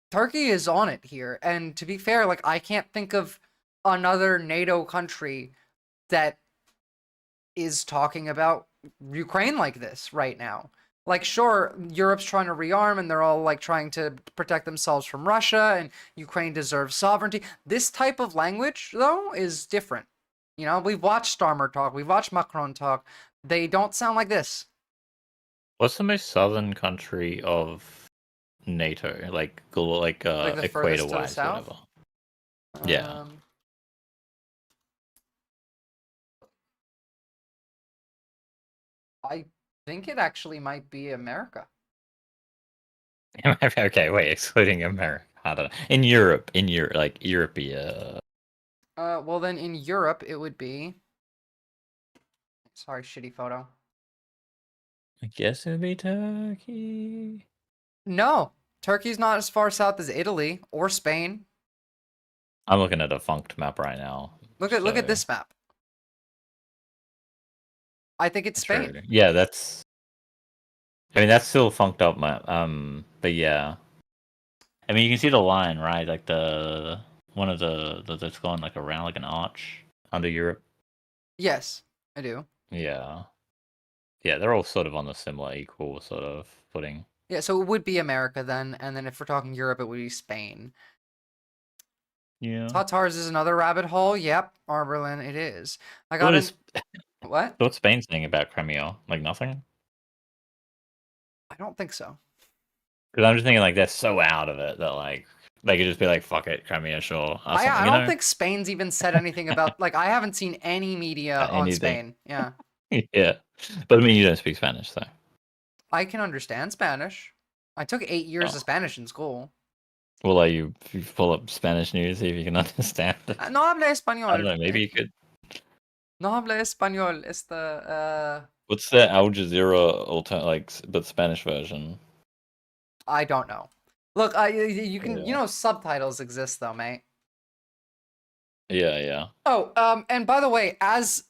Turkey is on it here, and to be fair, like, I can't think of another NATO country that is talking about Ukraine like this right now. Like, sure, Europe's trying to rearm, and they're all, like, trying to protect themselves from Russia, and Ukraine deserves sovereignty. This type of language, though, is different. You know, we've watched Starmer talk, we've watched Macron talk. They don't sound like this. What's the most southern country of NATO? Like equator-wise, whatever. Yeah. I think it actually might be America. Okay, wait, excluding America. I don't know. In Europe, like Europe. Well then in Europe it would be. Sorry, shitty photo. I guess it'd be Turkey. No, Turkey's not as far south as Italy or Spain. I'm looking at a funked map right now. Look at this map. I think it's Spain. True. Yeah, that's. I mean, that's still a funked up map. But yeah. I mean, you can see the line, right? Like one of the that's going like around like an arch under Europe. Yes, I do. Yeah. Yeah, they're all sort of on the similar, equal sort of footing. Yeah, so it would be America then, and then if we're talking Europe, it would be Spain. Yeah. Tatars is another rabbit hole. Yep, Arberlin, it is. I got What an... is... What? What's Spain saying about Crimea? Like nothing? I don't think so. Because I'm just thinking like they're so out of it that like they could just be like, fuck it, Crimea, sure. I don't think Spain's even said anything about, like, I haven't seen any media on Spain. Yeah. Yeah. But I mean, you don't speak Spanish, so. I can understand Spanish. I took 8 years of Spanish in school. Well, like you pull up Spanish news, see if you can understand it. No habla español. I don't know, maybe you could. No habla español. What's the Al Jazeera but Spanish version? I don't know. Look, you can, you know, subtitles exist though, mate. Yeah, yeah. Oh, and by the way, as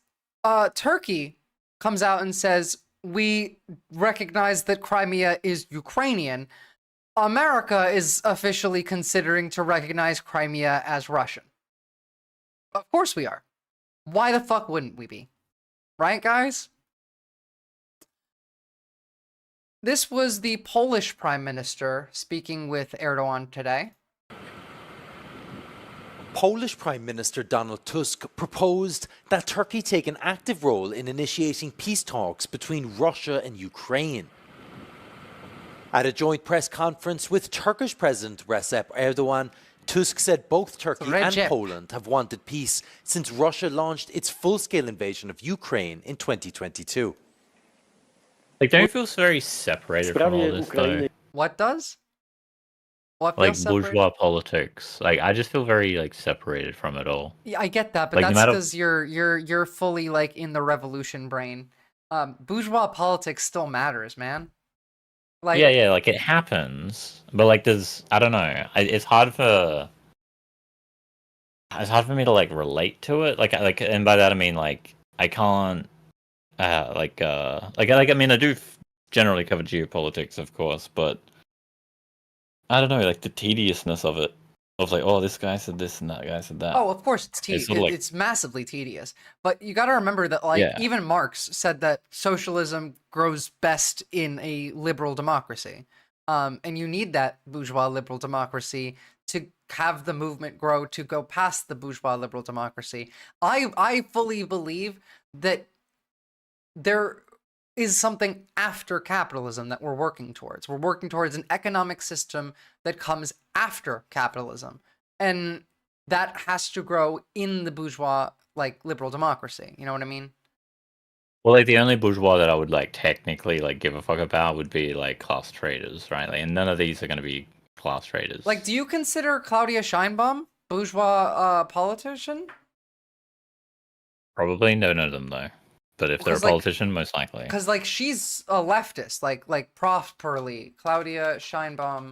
Turkey comes out and says we recognize that Crimea is Ukrainian, America is officially considering to recognize Crimea as Russian. Of course we are. Why the fuck wouldn't we be? Right, guys? This was the Polish Prime Minister speaking with Erdogan today. Polish Prime Minister Donald Tusk proposed that Turkey take an active role in initiating peace talks between Russia and Ukraine. At a joint press conference with Turkish President Recep Erdogan, Tusk said both Turkey and Poland have wanted peace since Russia launched its full-scale invasion of Ukraine in 2022. Like, don't you feel very separated from all this, though? What does? What like bourgeois politics. Like, I just feel very like separated from it all. Yeah, I get that, but like, that's because you're fully like in the revolution brain. Bourgeois politics still matters, man. Like, yeah, like it happens, but like I don't know. It's hard for me to like relate to it. Like, and by that I mean like I can't. I mean, I do generally cover geopolitics, of course, but I don't know, like the tediousness of it, of like, oh, this guy said this and that guy said that. Oh, of course, it's tedious. It's massively tedious. But you got to remember that, like, even Marx said that socialism grows best in a liberal democracy, and you need that bourgeois liberal democracy to have the movement grow to go past the bourgeois liberal democracy. I fully believe that there is something after capitalism that we're working towards. We're working towards an economic system that comes after capitalism. And that has to grow in the bourgeois, like, liberal democracy. You know what I mean? Well, like, the only bourgeois that I would, like, technically, like, give a fuck about would be, like, class traders, right? Like, and none of these are going to be class traders. Like, do you consider Claudia Sheinbaum bourgeois politician? Probably none of them, though. But if they're a politician, most likely. Because, like, she's a leftist, like properly. Claudia Sheinbaum,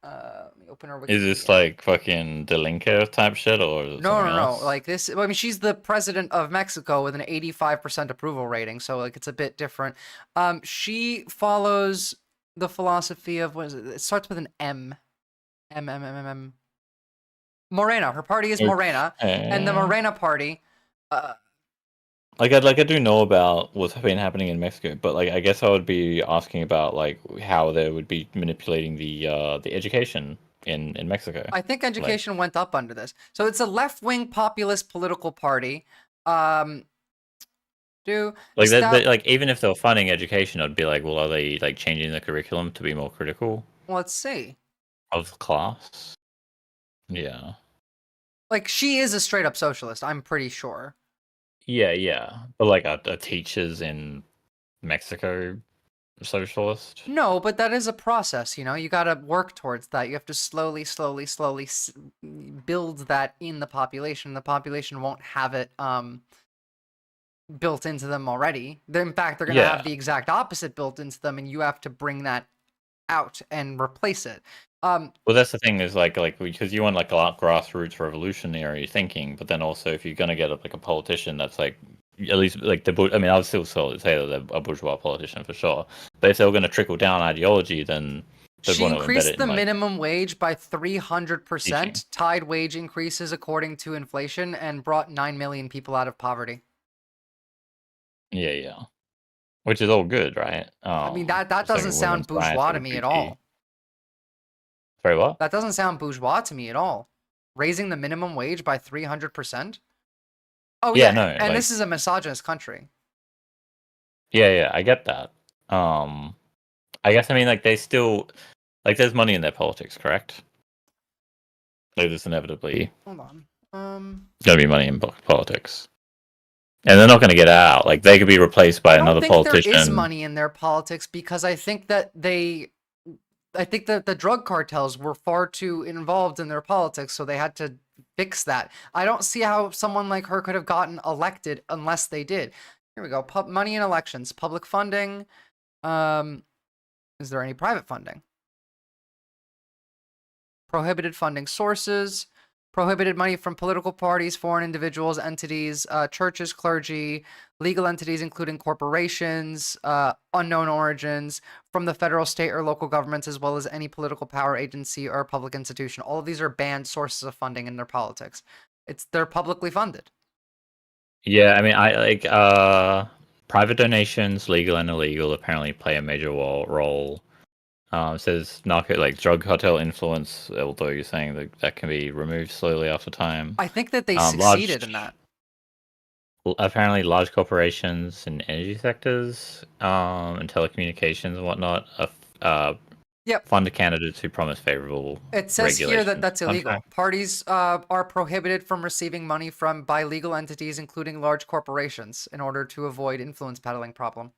let me open her Wikipedia. Is this, like, fucking Delinka type shit, or is it No. Like, this, I mean, she's the president of Mexico with an 85% approval rating, so, like, it's a bit different. She follows the philosophy of, what is it? It starts with an M. Morena. Her party is Morena, and the Morena party... Like I do know about what's been happening in Mexico, but like I guess I would be asking about like how they would be manipulating the education in Mexico. I think education went up under this. So it's a left-wing populist political party. Like even if they were funding education, I'd be like, well, are they like changing the curriculum to be more critical? Let's see. Of class. Yeah. Like she is a straight-up socialist. I'm pretty sure. Yeah, but like a teachers in Mexico socialist. No, but that is a process, you know? You gotta work towards that. You have to slowly build that in the population. The population won't have it built into them already. In fact, they're gonna have the exact opposite built into them, and you have to bring that out and replace it. Well, that's the thing is like because you want like a lot grassroots revolutionary thinking, but then also if you're gonna get like a politician that's like at least like I mean, I would still say that they're a bourgeois politician for sure. But if they were going to trickle down ideology, then she increased the minimum wage by 300%, tied wage increases according to inflation, and brought 9 million people out of poverty. Yeah. Which is all good, right? I mean, that doesn't sound bourgeois to me at all. Sorry, what? That doesn't sound bourgeois to me at all. Raising the minimum wage by 300%? Oh, yeah, no, and this is a misogynist country. Yeah, I get that. I guess, I mean, like, they still... Like, there's money in their politics, correct? Like, there's inevitably... Hold on. Gonna be money in politics. And they're not gonna get out. Like, they could be replaced by another politician. There is money in their politics because I think that the drug cartels were far too involved in their politics, so they had to fix that. I don't see how someone like her could have gotten elected unless they did. Here we go. Money in elections, public funding. Is there any private funding? Prohibited funding sources. Prohibited money from political parties, foreign individuals, entities, churches, clergy, legal entities, including corporations, unknown origins, from the federal, state, or local governments, as well as any political power, agency, or public institution. All of these are banned sources of funding in their politics. They're publicly funded. Yeah, I mean, private donations, legal and illegal, apparently play a major role. It says drug cartel influence, although you're saying that can be removed slowly after time. I think that they succeeded in that. Apparently, large corporations in energy sectors and telecommunications and whatnot fund candidates who promise favorable It says here that that's illegal. Okay. Parties are prohibited from receiving money by legal entities, including large corporations, in order to avoid influence peddling problem.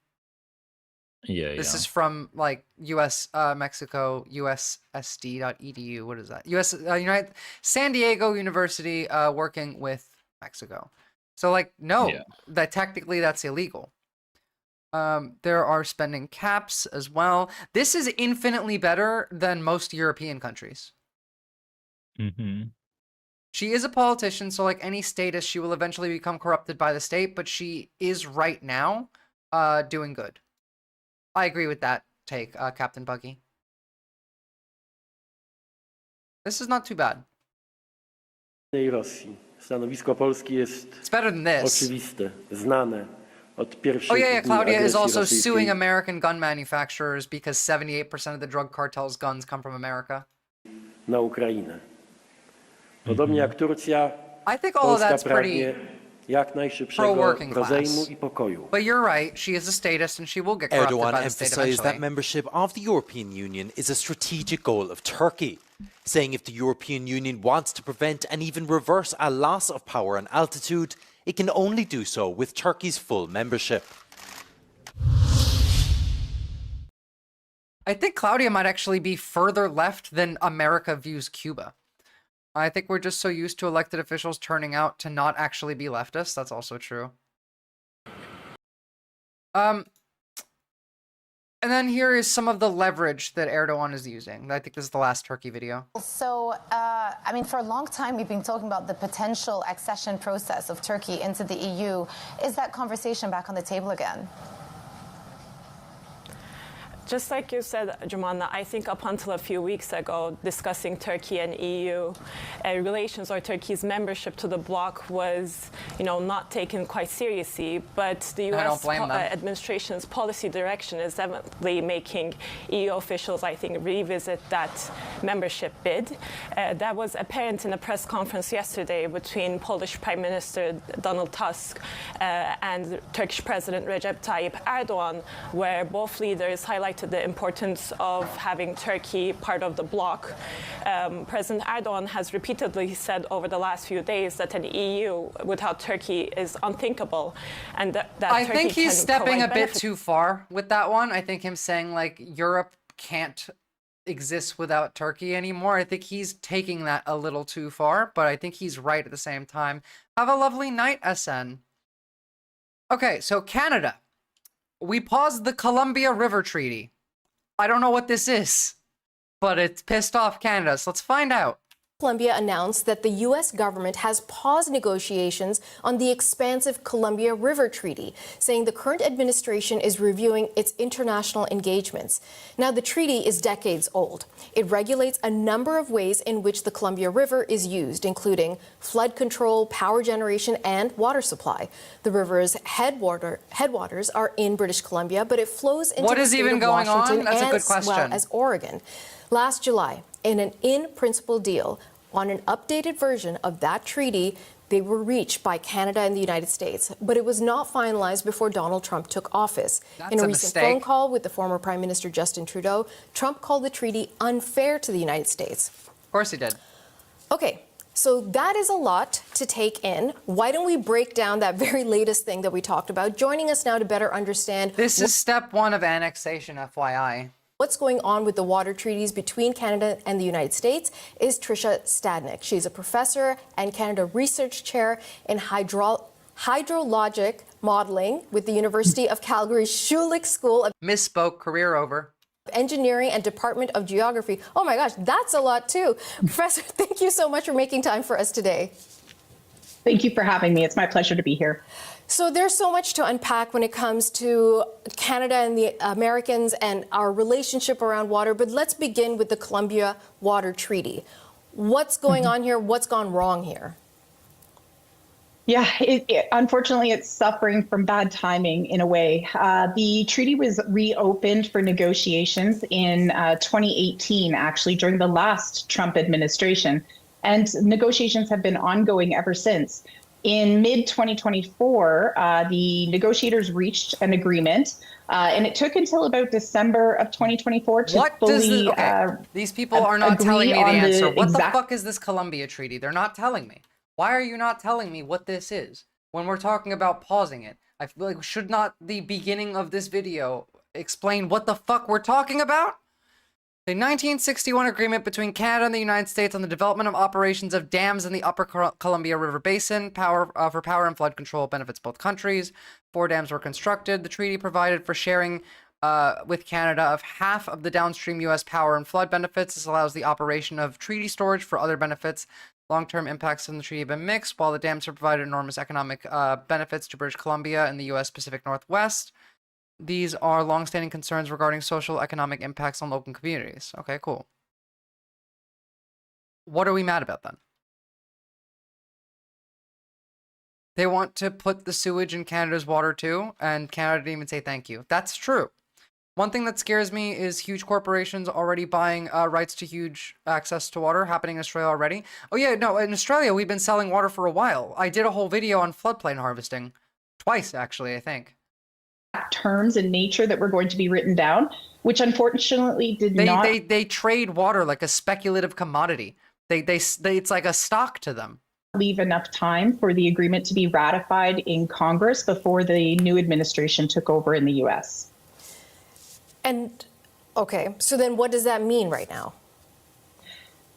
Yeah, This is from like US Mexico USSD.edu. What is that? San Diego University working with Mexico. So like that technically that's illegal. There are spending caps as well. This is infinitely better than most European countries. Mm-hmm. She is a politician, so like any statist, she will eventually become corrupted by the state, but she is right now doing good. I agree with that take, Captain Buggy. This is not too bad. Stanowisko Polski jest it's better than this. Oczywiste, znane. Oh yeah, Claudia is also suing American gun manufacturers because 78% of the drug cartel's guns come from America. Na Ukrainę. Podobnie jak Turcja, I think all of that's pretty jak najszybszego rozejmu I pokoju. But you're right, she is a statist and she will get corrupted Erdogan by the state emphasized eventually. that membership of the European Union is a strategic goal of Turkey, saying if the European Union wants to prevent and even reverse a loss of power and altitude, it can only do so with Turkey's full membership. I think Claudia might actually be further left than America views Cuba. I think we're just so used to elected officials turning out to not actually be leftists. That's also true. And then here is some of the leverage that Erdogan is using. I think this is the last Turkey video. So, I mean, for a long time, we've been talking about the potential accession process of Turkey into the EU. Is that conversation back on the table again? Just like you said, Jumana, I think up until a few weeks ago, discussing Turkey and EU relations or Turkey's membership to the bloc was, not taken quite seriously. But the U.S. administration's policy direction is definitely making EU officials, I think, revisit that membership bid. That was apparent in a press conference yesterday between Polish Prime Minister Donald Tusk and Turkish President Recep Tayyip Erdogan, where both leaders highlighted highlighted the importance of having Turkey part of the bloc. President Erdogan has repeatedly said over the last few days that an EU without Turkey is unthinkable, and that I Turkey think he's can stepping a provide bit benefits. too far with that one. I think him saying like Europe can't exist without Turkey anymore. I think he's taking that a little too far, but I think he's right at the same time. Have a lovely night, SN. Okay, so Canada. We paused the Columbia River Treaty. I don't know what this is, but it's pissed off Canada, so let's find out. Colombia announced that the U.S. government has paused negotiations on the expansive Columbia River Treaty, saying the current administration is reviewing its international engagements. Now, the treaty is decades old. It regulates a number of ways in which the Columbia River is used, including flood control, power generation, and water supply. The river's headwaters are in British Columbia, but it flows into the state of Washington as well as Oregon. Last July, in an in-principle deal on an updated version of that treaty, they were reached by Canada and the United States, but it was not finalized before Donald Trump took office. In a recent phone call with the former Prime Minister Justin Trudeau, Trump called the treaty unfair to the United States. Of course he did. Okay, so that is a lot to take in. Why don't we break down that very latest thing that we talked about? Joining us now to better understand... This is step one of annexation, FYI. What's going on with the water treaties between Canada and the United States is Tricia Stadnick. She's a professor and Canada Research Chair in Hydrologic Modeling with the University of Calgary's Schulich School of Misspoke, career over. Engineering and Department of Geography. Oh my gosh, that's a lot too. Professor, thank you so much for making time for us today. Thank you for having me. It's my pleasure to be here. So there's so much to unpack when it comes to Canada and the Americans and our relationship around water, but let's begin with the Columbia Water Treaty. What's going on here? What's gone wrong here? Yeah, unfortunately, it's suffering from bad timing in a way. The treaty was reopened for negotiations in 2018, actually, during the last Trump administration, and negotiations have been ongoing ever since. In mid-2024, the negotiators reached an agreement, and it took until about December of 2024 to fully These people are not telling me the answer. What the fuck is this Columbia Treaty? They're not telling me. Why are you not telling me what this is when we're talking about pausing it? I feel like should not the beginning of this video explain what the fuck we're talking about? The 1961 agreement between Canada and the United States on the development of operations of dams in the upper Columbia River Basin for power and flood control benefits both countries. 4 dams were constructed. The treaty provided for sharing with Canada of half of the downstream U.S. power and flood benefits. This allows the operation of treaty storage for other benefits. Long-term impacts in the treaty have been mixed. While the dams have provided enormous economic benefits to British Columbia and the U.S. Pacific Northwest, these are long-standing concerns regarding social economic impacts on local communities. Okay, cool. What are we mad about then? They want to put the sewage in Canada's water too, and Canada didn't even say thank you. That's true. One thing that scares me is huge corporations already buying rights to huge access to water, happening in Australia already. Oh yeah, no, in Australia we've been selling water for a while. I did a whole video on floodplain harvesting. Twice, actually, I think. Terms in nature that were going to be written down, which unfortunately they trade water like a speculative commodity. They it's like a stock to them. Leave enough time for the agreement to be ratified in Congress before the new administration took over in the U.S. And okay, so then what does that mean right now?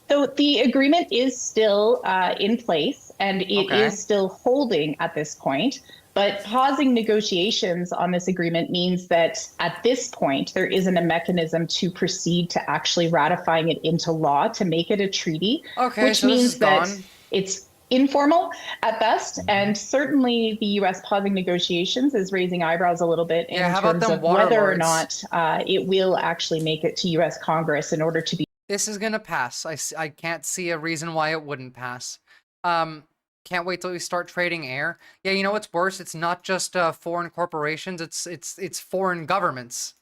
So the agreement is still in place, and it is still holding at this point. But pausing negotiations on this agreement means that at this point, there isn't a mechanism to proceed to actually ratifying it into law to make it a treaty, which means that it's informal at best. And certainly the U.S. pausing negotiations is raising eyebrows a little bit in terms of whether or not it will actually make it to U.S. Congress in order to be. This is going to pass. I can't see a reason why it wouldn't pass. Can't wait till we start trading air. Yeah, you know what's worse? It's not just foreign corporations. It's foreign governments.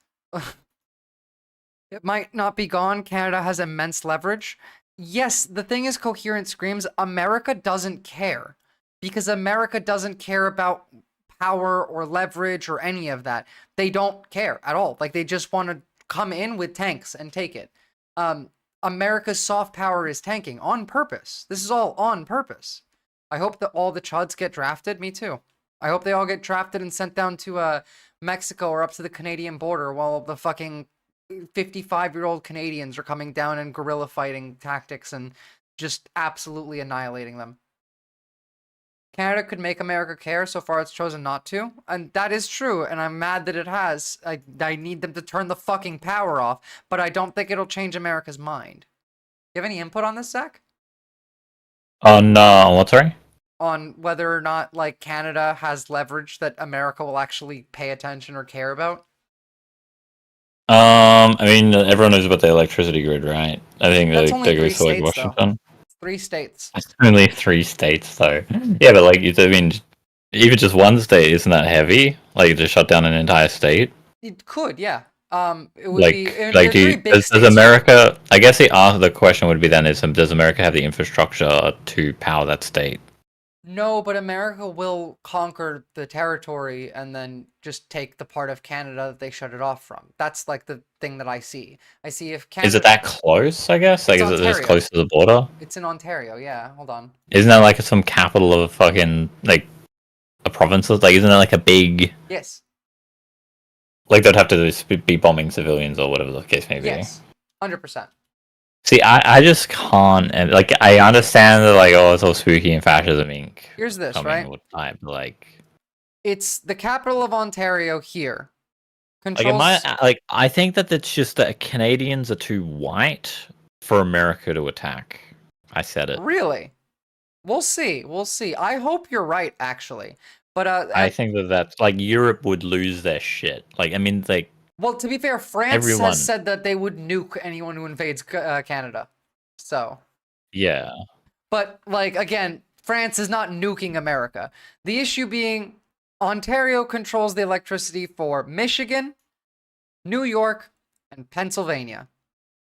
It might not be gone. Canada has immense leverage. Yes, the thing is, Coherent screams, America doesn't care. Because America doesn't care about power or leverage or any of that. They don't care at all. Like, they just want to come in with tanks and take it. America's soft power is tanking on purpose. This is all on purpose. I hope that all the chuds get drafted. Me too. I hope they all get drafted and sent down to Mexico or up to the Canadian border while the fucking 55-year-old Canadians are coming down in guerrilla fighting tactics and just absolutely annihilating them. Canada could make America care. So far, it's chosen not to. And that is true, and I'm mad that it has. I need them to turn the fucking power off, but I don't think it'll change America's mind. You have any input on this, Zach? On what, sorry? On whether or not, like, Canada has leverage that America will actually pay attention or care about? I mean, everyone knows about the electricity grid, right? I think they go to like Washington. 3 states. It's only 3 states, though. Yeah, but like, I mean, even just one state isn't that heavy? Like, to shut down an entire state. It could, yeah. It would Like, be. does America? I guess the question would be then: does America have the infrastructure to power that state? No, but America will conquer the territory and then just take the part of Canada that they shut it off from. That's like the thing that I see. I see if Canada... Is it that close, I guess? Like, is it this close to the border? It's in Ontario, yeah. Hold on. Isn't that like some capital of fucking, like, a province? Like, isn't that like a big... Yes. Like, they'd have to be bombing civilians or whatever the case may be. Yes, 100%. See, I just can't, and like, I understand that, like, oh, it's all spooky and fascism Inc. Here's this, right? Like, it's the capital of Ontario here. Controls... I think that it's just that Canadians are too white for America to attack. I said it. Really? We'll see. We'll see. I hope you're right, actually. But I think that's like Europe would lose their shit. Like, I mean, like. Well, to be fair, France has said that they would nuke anyone who invades Canada. So. Yeah. But, like, again, France is not nuking America. The issue being Ontario controls the electricity for Michigan, New York, and Pennsylvania.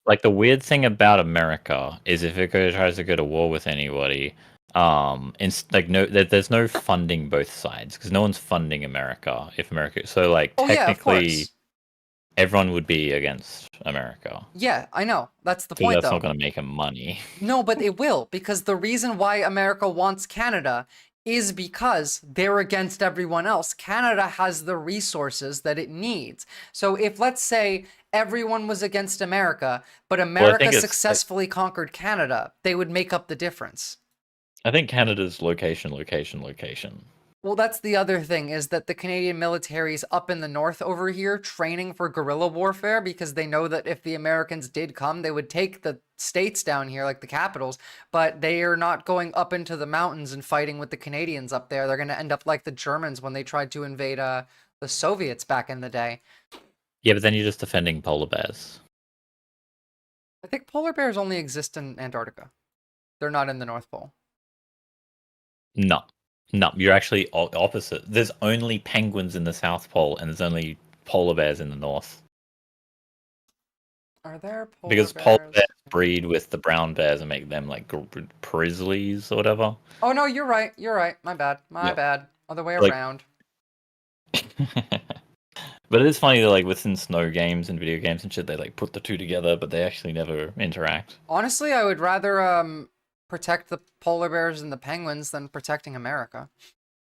Like, the weird thing about America is if it tries to go to war with anybody, there's no funding both sides because no one's funding America. So, like, technically, everyone would be against America. Yeah, I know. That's the point, though. That's not going to make them money. No, but it will, because the reason why America wants Canada is because they're against everyone else. Canada has the resources that it needs. So if, let's say, everyone was against America, but America successfully conquered Canada, they would make up the difference. I think Canada's location. Well, that's the other thing, is that the Canadian military is up in the north over here training for guerrilla warfare because they know that if the Americans did come, they would take the states down here, like the capitals, but they are not going up into the mountains and fighting with the Canadians up there. They're going to end up like the Germans when they tried to invade the Soviets back in the day. Yeah, but then you're just defending polar bears. I think polar bears only exist in Antarctica. They're not in the North Pole. No, you're actually opposite. There's only penguins in the South Pole, and there's only polar bears in the North. Are there polar because bears? Polar bears breed with the brown bears and make them like grizzlies or whatever. Oh no, you're right. My bad. Other way around. But it is funny that, like, within snow games and video games and shit, they like put the two together, but they actually never interact. Honestly, I would rather protect the polar bears and the penguins than protecting America.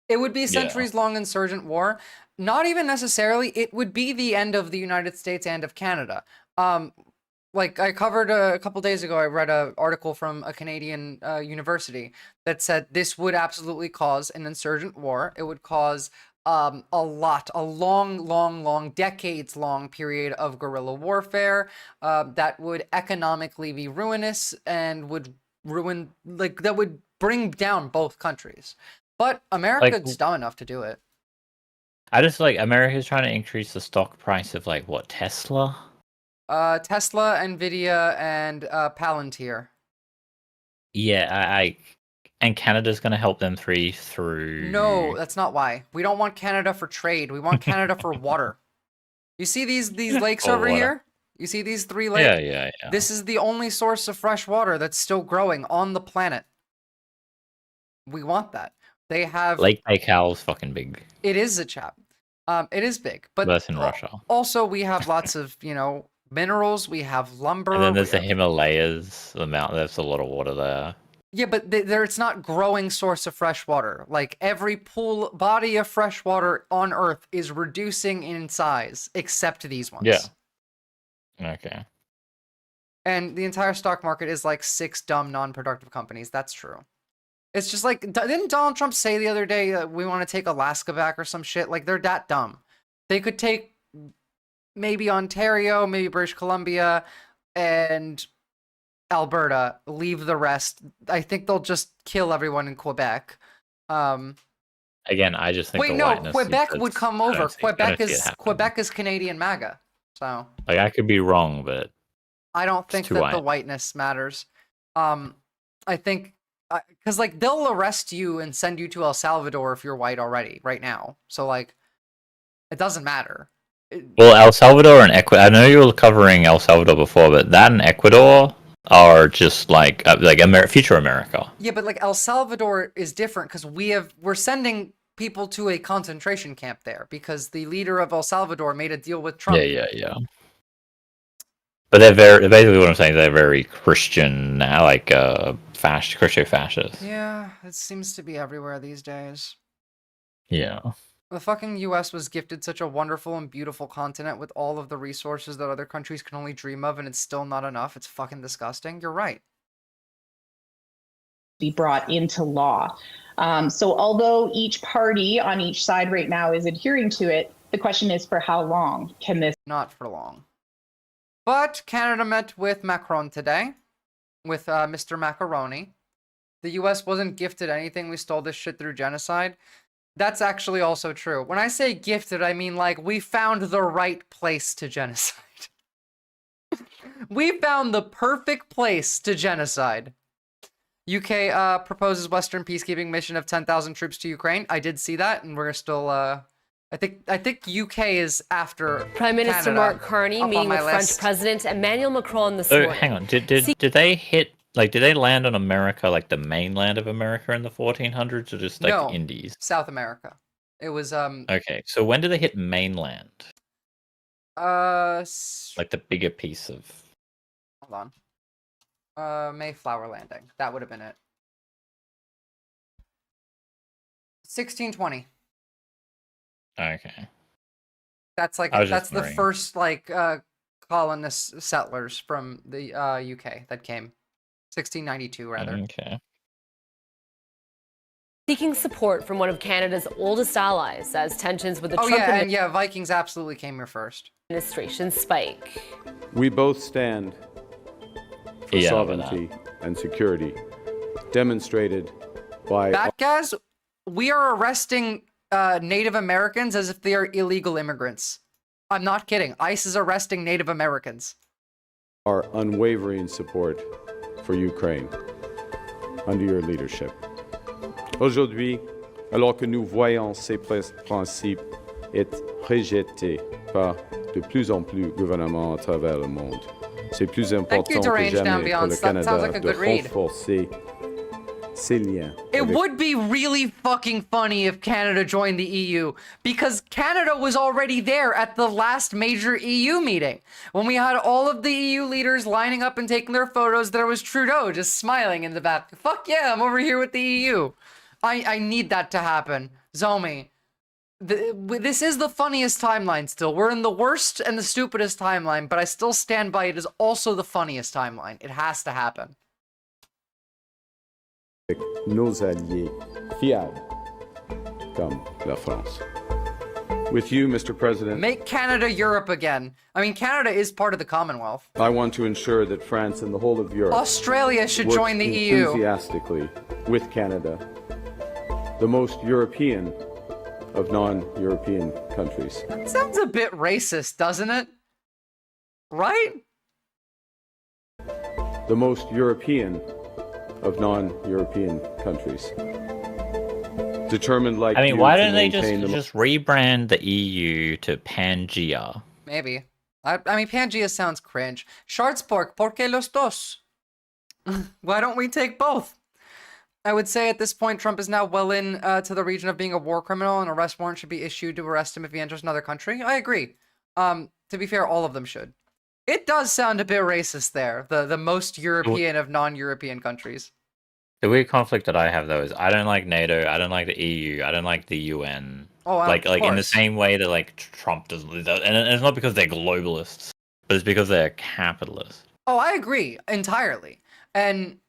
It would be a centuries-long insurgent war. Not even necessarily. It would be the end of the United States and of Canada. Like I covered a couple days ago, I read an article from a Canadian university that said this would absolutely cause an insurgent war. It would cause a long, decades-long period of guerrilla warfare that would economically be ruinous and would ruin, like, that would bring down both countries. But America's dumb enough to do it. I just like America's trying to increase the stock price of, like, what, Tesla? Tesla, Nvidia, and Palantir. Yeah, and Canada's going to help them three through... No, that's not why. We don't want Canada for trade. We want Canada for water. You see these lakes over here? You see these 3 lakes? Yeah. This is the only source of fresh water that's still growing on the planet. We want that. They have... Lake Baikal is fucking big. It is a chap. It is big. But that's in Russia. Also, we have lots of, minerals, we have lumber. And then there's the Himalayas, the mountain. There's a lot of water there. Yeah, but it's not growing source of fresh water. Like every body of fresh water on Earth is reducing in size, except these ones. Yeah. Okay. And the entire stock market is like 6 dumb, non-productive companies. That's true. It's just like, didn't Donald Trump say the other day that we want to take Alaska back or some shit? Like, they're that dumb. They could take maybe Ontario, maybe British Columbia, and Alberta, leave the rest. I think they'll just kill everyone in Quebec. Again, I just think Quebec would come over. Quebec is Canadian MAGA. So like I could be wrong, but I don't think that the whiteness matters. I think because like they'll arrest you and send you to El Salvador if you're white already right now. So like it doesn't matter. Well, El Salvador and Ecuador. I know you were covering El Salvador before, but that and Ecuador are just like future America. Yeah, but like El Salvador is different because we're sending people to a concentration camp there because the leader of El Salvador made a deal with Trump. Yeah. But basically what I'm saying is they're very Christian now, like Christian fascists. Yeah, it seems to be everywhere these days. Yeah. The fucking US was gifted such a wonderful and beautiful continent with all of the resources that other countries can only dream of, and it's still not enough. It's fucking disgusting. You're right. Be brought into law. So although each party on each side right now is adhering to it, the question is for how long can this... Not for long. But Canada met with Macron today, with Mr. Macaroni. The US wasn't gifted anything. We stole this shit through genocide. That's actually also true. When I say gifted, I mean like we found the right place to genocide. We found the perfect place to genocide. UK proposes Western peacekeeping mission of 10,000 troops to Ukraine. I did see that, and we're still... I think UK is after Prime Minister Canada, Mark Carney meeting with French President Emmanuel Macron this morning. Hang on, did they hit... Like, did they land on America, like the mainland of America in the 1400s, or just like no, Indies? South America. It was Okay, so when did they hit mainland? Like the bigger piece of. Hold on. Mayflower Landing. That would have been it. 1620. Okay. That's the first like colonist settlers from the UK that came. 1692, rather. Okay. Seeking support from one of Canada's oldest allies as tensions with the Trump Vikings absolutely came here first. Administration spike. We both stand for sovereignty and security, demonstrated by... Bad guys, we are arresting Native Americans as if they are illegal immigrants. I'm not kidding. ICE is arresting Native Americans. Our unwavering support for Ukraine under your leadership. Aujourd'hui, alors que nous voyons ces principes être rejetés par de plus en plus de gouvernements à travers le monde, c'est plus important que jamais pour le Canada de renforcer ces liens. It would be really fucking funny if Canada joined the EU, because Canada was already there at the last major EU meeting. When we had all of the EU leaders lining up and taking their photos, there was Trudeau just smiling in the back. Fuck yeah, I'm over here with the EU. I need that to happen. Zomi. This is the funniest timeline still. We're in the worst and the stupidest timeline, but I still stand by it is also the funniest timeline. It has to happen. Nos alliés fiables, comme la France. With you, Mr. President, make Canada Europe again. I mean, Canada is part of the Commonwealth. I want to ensure that France and the whole of Europe... Australia should join the EU. ...enthusiastically with Canada, the most European of non-European countries. That sounds a bit racist, doesn't it? Right? The most European of non-European countries. Determined like why don't they just rebrand the EU to Pangea? Maybe. I mean, Pangea sounds cringe. Schwarzpork, ¿por qué los dos? Why don't we take both? I would say at this point, Trump is now well in to the region of being a war criminal, and an arrest warrant should be issued to arrest him if he enters another country. I agree. To be fair, all of them should. It does sound a bit racist there. The most European of non-European countries. The weird conflict that I have though is I don't like NATO, I don't like the EU, I don't like the UN. Oh, like in the same way that like Trump doesn't, and it's not because they're globalists, but it's because they're capitalists. Oh, I agree entirely. And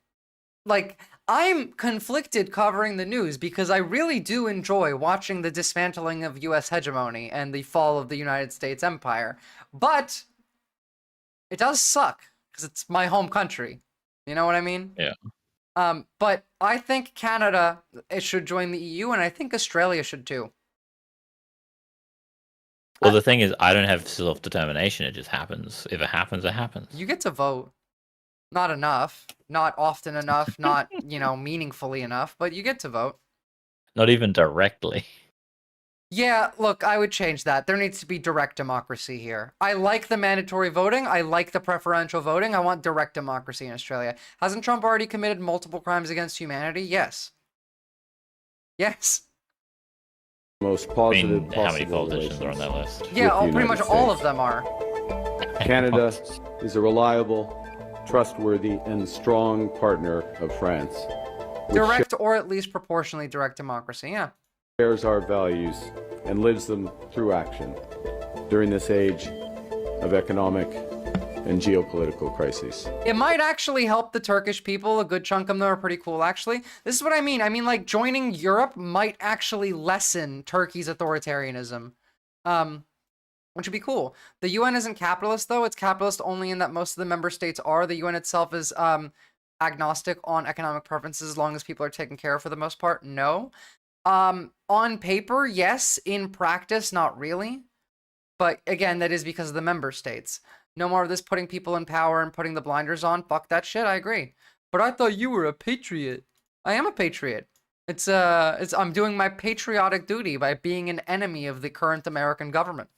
like I'm conflicted covering the news because I really do enjoy watching the dismantling of US hegemony and the fall of the United States empire. But it does suck because it's my home country. You know what I mean? Yeah. But I think Canada should join the EU, and I think Australia should too. Well, the thing is, I don't have self-determination. It just happens. If it happens, it happens. You get to vote. Not enough. Not often enough. Not, meaningfully enough. But you get to vote. Not even directly. Yeah, look, I would change that. There needs to be direct democracy here. I like the mandatory voting. I like the preferential voting. I want direct democracy in Australia. Hasn't Trump already committed multiple crimes against humanity? Yes. Yes. Most positive how many politicians are on that list? Yeah, pretty much all of them are. Canada is a reliable, trustworthy, and strong partner of France. Direct or at least proportionally direct democracy, yeah. Shares our values and lives them through action during this age of economic and geopolitical crises. It might actually help the Turkish people. A good chunk of them are pretty cool, actually. This is what I mean. I mean, like, joining Europe might actually lessen Turkey's authoritarianism, which would be cool. The UN isn't capitalist, though. It's capitalist only in that most of the member states are. The UN itself is agnostic on economic preferences as long as people are taken care of for the most part. No. On paper, yes. In practice, not really. But again, that is because of the member states. No more of this putting people in power and putting the blinders on. Fuck that shit, I agree. But I thought you were a patriot. I am a patriot. I'm doing my patriotic duty by being an enemy of the current American government.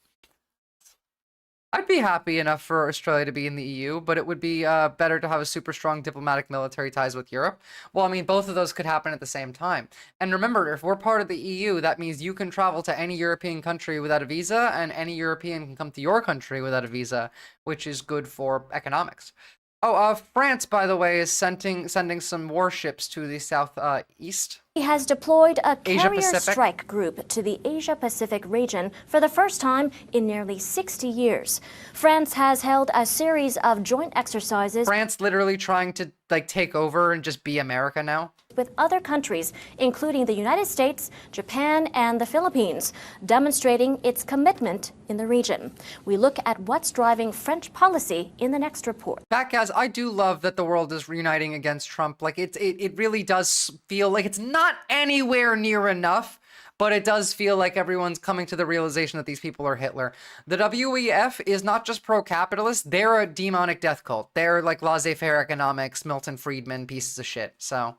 I'd be happy enough for Australia to be in the EU, but it would be better to have a super strong diplomatic military ties with Europe. Well, I mean, both of those could happen at the same time. And remember, if we're part of the EU, that means you can travel to any European country without a visa, and any European can come to your country without a visa, which is good for economics. Oh, France, by the way, is sending some warships to the southeast. He has deployed a carrier Asia-Pacific strike group to the Asia-Pacific region for the first time in nearly 60 years. France has held a series of joint exercises. France literally trying to take over and just be America now? With other countries, including the United States, Japan, and the Philippines, demonstrating its commitment in the region. We look at what's driving French policy in the next report. Kaz, I do love that the world is reuniting against Trump. Like, it really does feel like it's not anywhere near enough, but it does feel like everyone's coming to the realization that these people are Hitler. The WEF is not just pro-capitalist, they're a demonic death cult. They're like laissez-faire economics, Milton Friedman pieces of shit, so.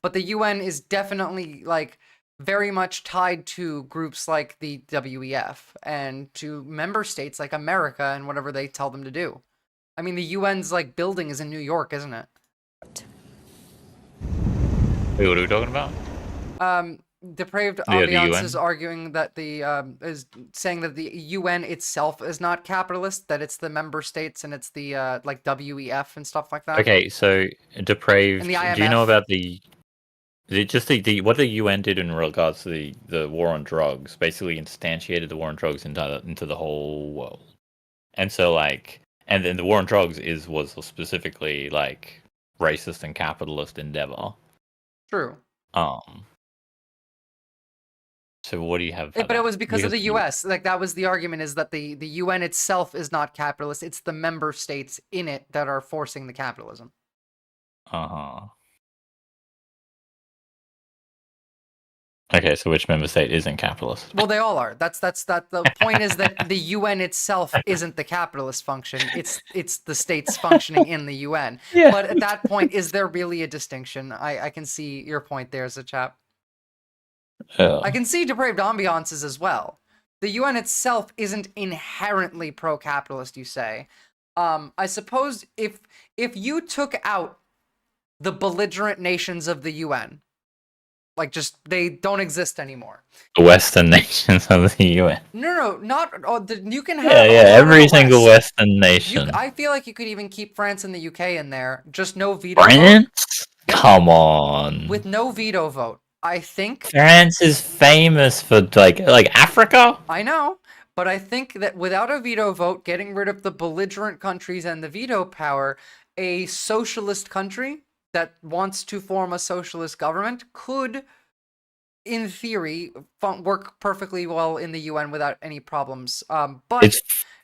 But the UN is definitely, like, very much tied to groups like the WEF and to member states like America and whatever they tell them to do. I mean, the UN's, like, building is in New York, isn't it? Wait, what are we talking about? Depraved Ambiance is arguing that is saying that the UN itself is not capitalist, that it's the member states and it's the like WEF and stuff like that. Okay, so Depraved, And the IMF. do you know about what the UN did in regards to the war on drugs? Basically instantiated the war on drugs into the whole world. And so and then the war on drugs was specifically like racist and capitalist endeavor. True. So what do you have? But it was because of the US. Like, that was the argument, is that the UN itself is not capitalist. It's the member states in it that are forcing the capitalism. Okay, so which member state isn't capitalist? Well, they all are. That's the point, is that the UN itself isn't the capitalist function. It's the states functioning in the UN. Yeah. But at that point, is there really a distinction? I can see your point there as a chap. I can see Depraved Ambiances as well. The UN itself isn't inherently pro-capitalist, you say. I suppose if you took out the belligerent nations of the UN, Like, just, they don't exist anymore. The Western nations of the UN. No, not, you can have every single Western nation. I feel like you could even keep France and the UK in there, just no veto France? vote. Come on. With no veto vote. I think France is famous for, like Africa? I know, but I think that without a veto vote, getting rid of the belligerent countries and the veto power, a socialist country that wants to form a socialist government could, in theory, work perfectly well in the UN without any problems. But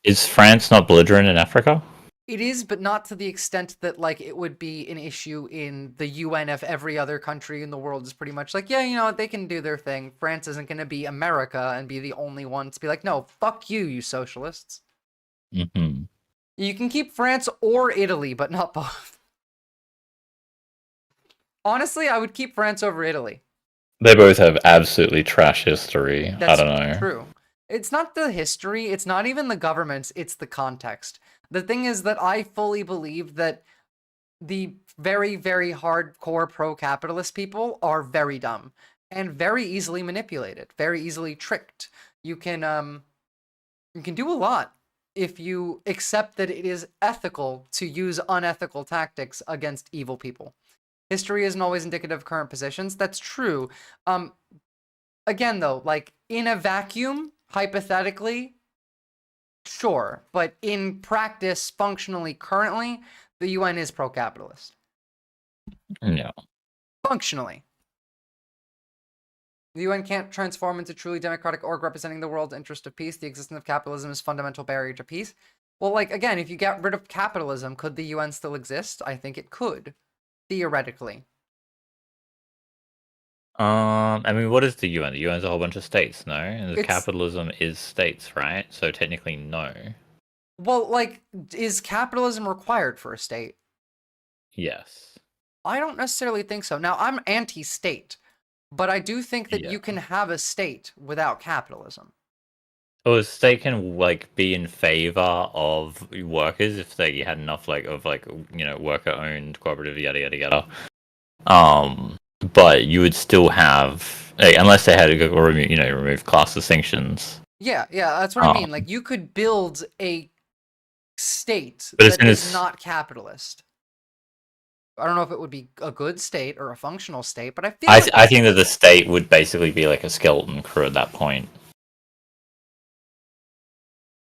is France not belligerent in Africa? it is, but not to the extent that like it would be an issue in the UN if every other country in the world is pretty much like, yeah, you know, they can do their thing. France isn't going to be America and be the only one to be like, no, fuck you, you socialists. Mm-hmm. You can keep France or Italy, but not both. Honestly, I would keep France over Italy. They both have absolutely trash history. That's I don't know. True. It's not the history, it's not even the governments, it's the context. The thing is that I fully believe that the very, very hardcore pro-capitalist people are very dumb and very easily manipulated, very easily tricked. You can do a lot if you accept that it is ethical to use unethical tactics against evil people. History isn't always indicative of current positions. That's true. Again, though, like, in a vacuum, hypothetically, sure. But in practice, functionally, currently, the UN is pro-capitalist. No. Functionally. The UN can't transform into truly democratic org representing the world's interest of peace. The existence of capitalism is a fundamental barrier to peace. Well, like, again, if you get rid of capitalism, could the UN still exist? I think it could. Theoretically. I mean, what is the UN? The UN is a whole bunch of states, no? And the capitalism is states, right? So technically, no. Well, like, is capitalism required for a state? Yes. I don't necessarily think so. Now, I'm anti-state, but I do think that you can have a state without capitalism. Well, a state can, like, be in favor of workers if they had enough, like, you know, worker-owned, cooperative, yada, yada, yada. But you would still have, like, unless they had to remove class distinctions. Yeah, that's what I mean. Like, you could build a state that is not capitalist. I don't know if it would be a good state or a functional state, but I feel I think that the state would basically be like a skeleton crew at that point.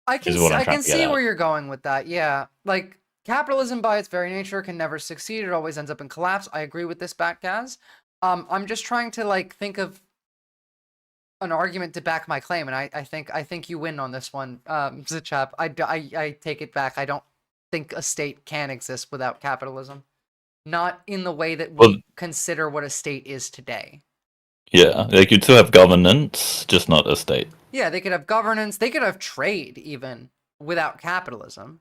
I can see where you're going with that. Yeah, like, capitalism by its very nature can never succeed. It always ends up in collapse. I agree with this, Batgaz. I'm just trying to, like, think of an argument to back my claim, and I think you win on this one, Zichap. I take it back. I don't think a state can exist without capitalism. Not in the way that we consider what a state is today. Yeah, like, you'd still have governance, just not a state. Yeah, they could have governance. They could have trade, even, without capitalism.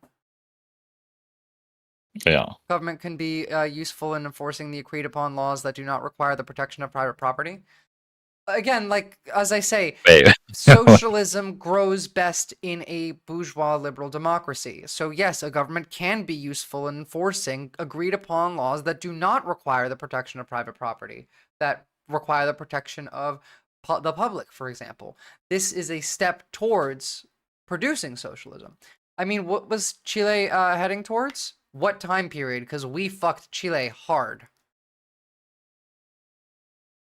Yeah. Government can be useful in enforcing the agreed-upon laws that do not require the protection of private property. Again, like, as I say, socialism grows best in a bourgeois liberal democracy. So yes, a government can be useful in enforcing agreed-upon laws that do not require the protection of private property, that require the protection of the public, for example. This is a step towards producing socialism. I mean, what was Chile heading towards? What time period? Because we fucked Chile hard.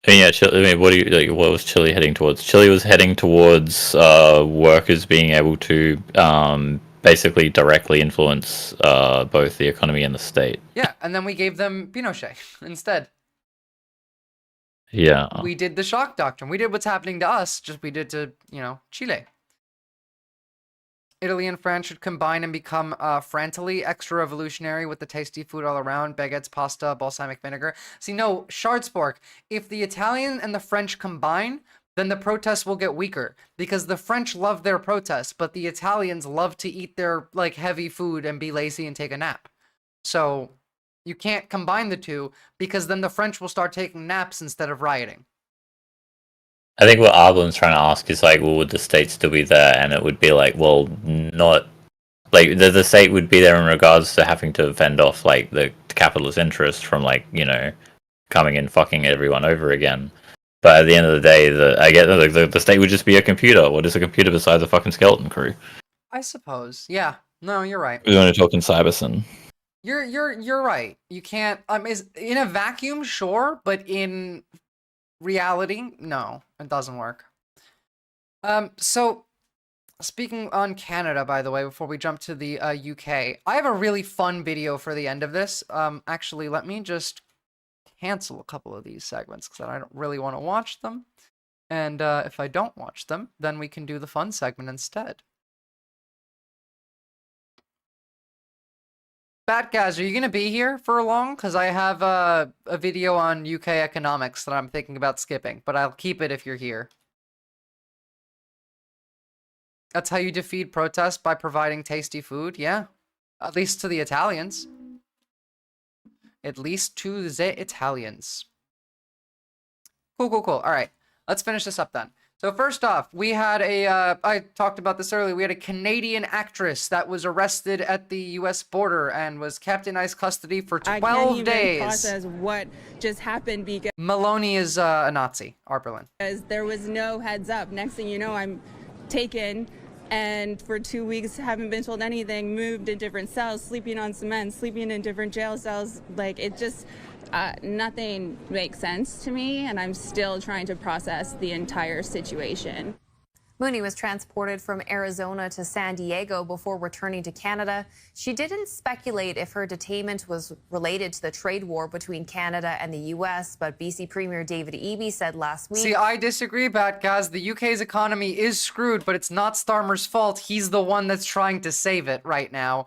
I mean, yeah, Chile, I mean, what was Chile heading towards? Chile was heading towards workers being able to basically directly influence both the economy and the state. Yeah, and then we gave them Pinochet instead. Yeah. We did the shock doctrine. We did what's happening to us, just we did to, Chile. Italy and France should combine and become frantily extra revolutionary with the tasty food all around, baguettes, pasta, balsamic vinegar. See, no, Chessboard, if the Italian and the French combine, then the protests will get weaker, because the French love their protests, but the Italians love to eat their, like, heavy food and be lazy and take a nap. So you can't combine the two, because then the French will start taking naps instead of rioting. I think what Arblin's trying to ask is, like, well, would the state still be there? And it would be like, well, not... Like, the state would be there in regards to having to fend off, like, the capitalist interest from, like, coming in fucking everyone over again. But at the end of the day, I get the state would just be a computer. What is a computer besides a fucking skeleton crew? I suppose. Yeah. No, you're right. We're going to talk in cybersyn. You're right. You can't. Is in a vacuum, sure, but in reality, no, it doesn't work. So speaking on Canada, by the way, before we jump to the UK, I have a really fun video for the end of this. Actually, let me just cancel a couple of these segments because I don't really want to watch them. And if I don't watch them, then we can do the fun segment instead. Batgaz, are you going to be here for long? Because I have a video on UK economics that I'm thinking about skipping, but I'll keep it if you're here. That's how you defeat protests, by providing tasty food, yeah. At least to the Italians. At least to the Italians. Cool, cool, cool. All right, let's finish this up then. So first off, we had I talked about this earlier, we had a Canadian actress that was arrested at the U.S. border and was kept in ICE custody for 12 days. I can't even process what just happened because Maloney is a Nazi, Arberlin. There was no heads up. Next thing you know, I'm taken and for 2 weeks haven't been told anything, moved in different cells, sleeping on cement, sleeping in different jail cells. Like, it just... nothing makes sense to me, and I'm still trying to process the entire situation. Mooney was transported from Arizona to San Diego before returning to Canada. She didn't speculate if her detainment was related to the trade war between Canada and the U.S., but BC Premier David Eby said last week... See, I disagree, Batgaz. The UK's economy is screwed, but it's not Starmer's fault. He's the one that's trying to save it right now.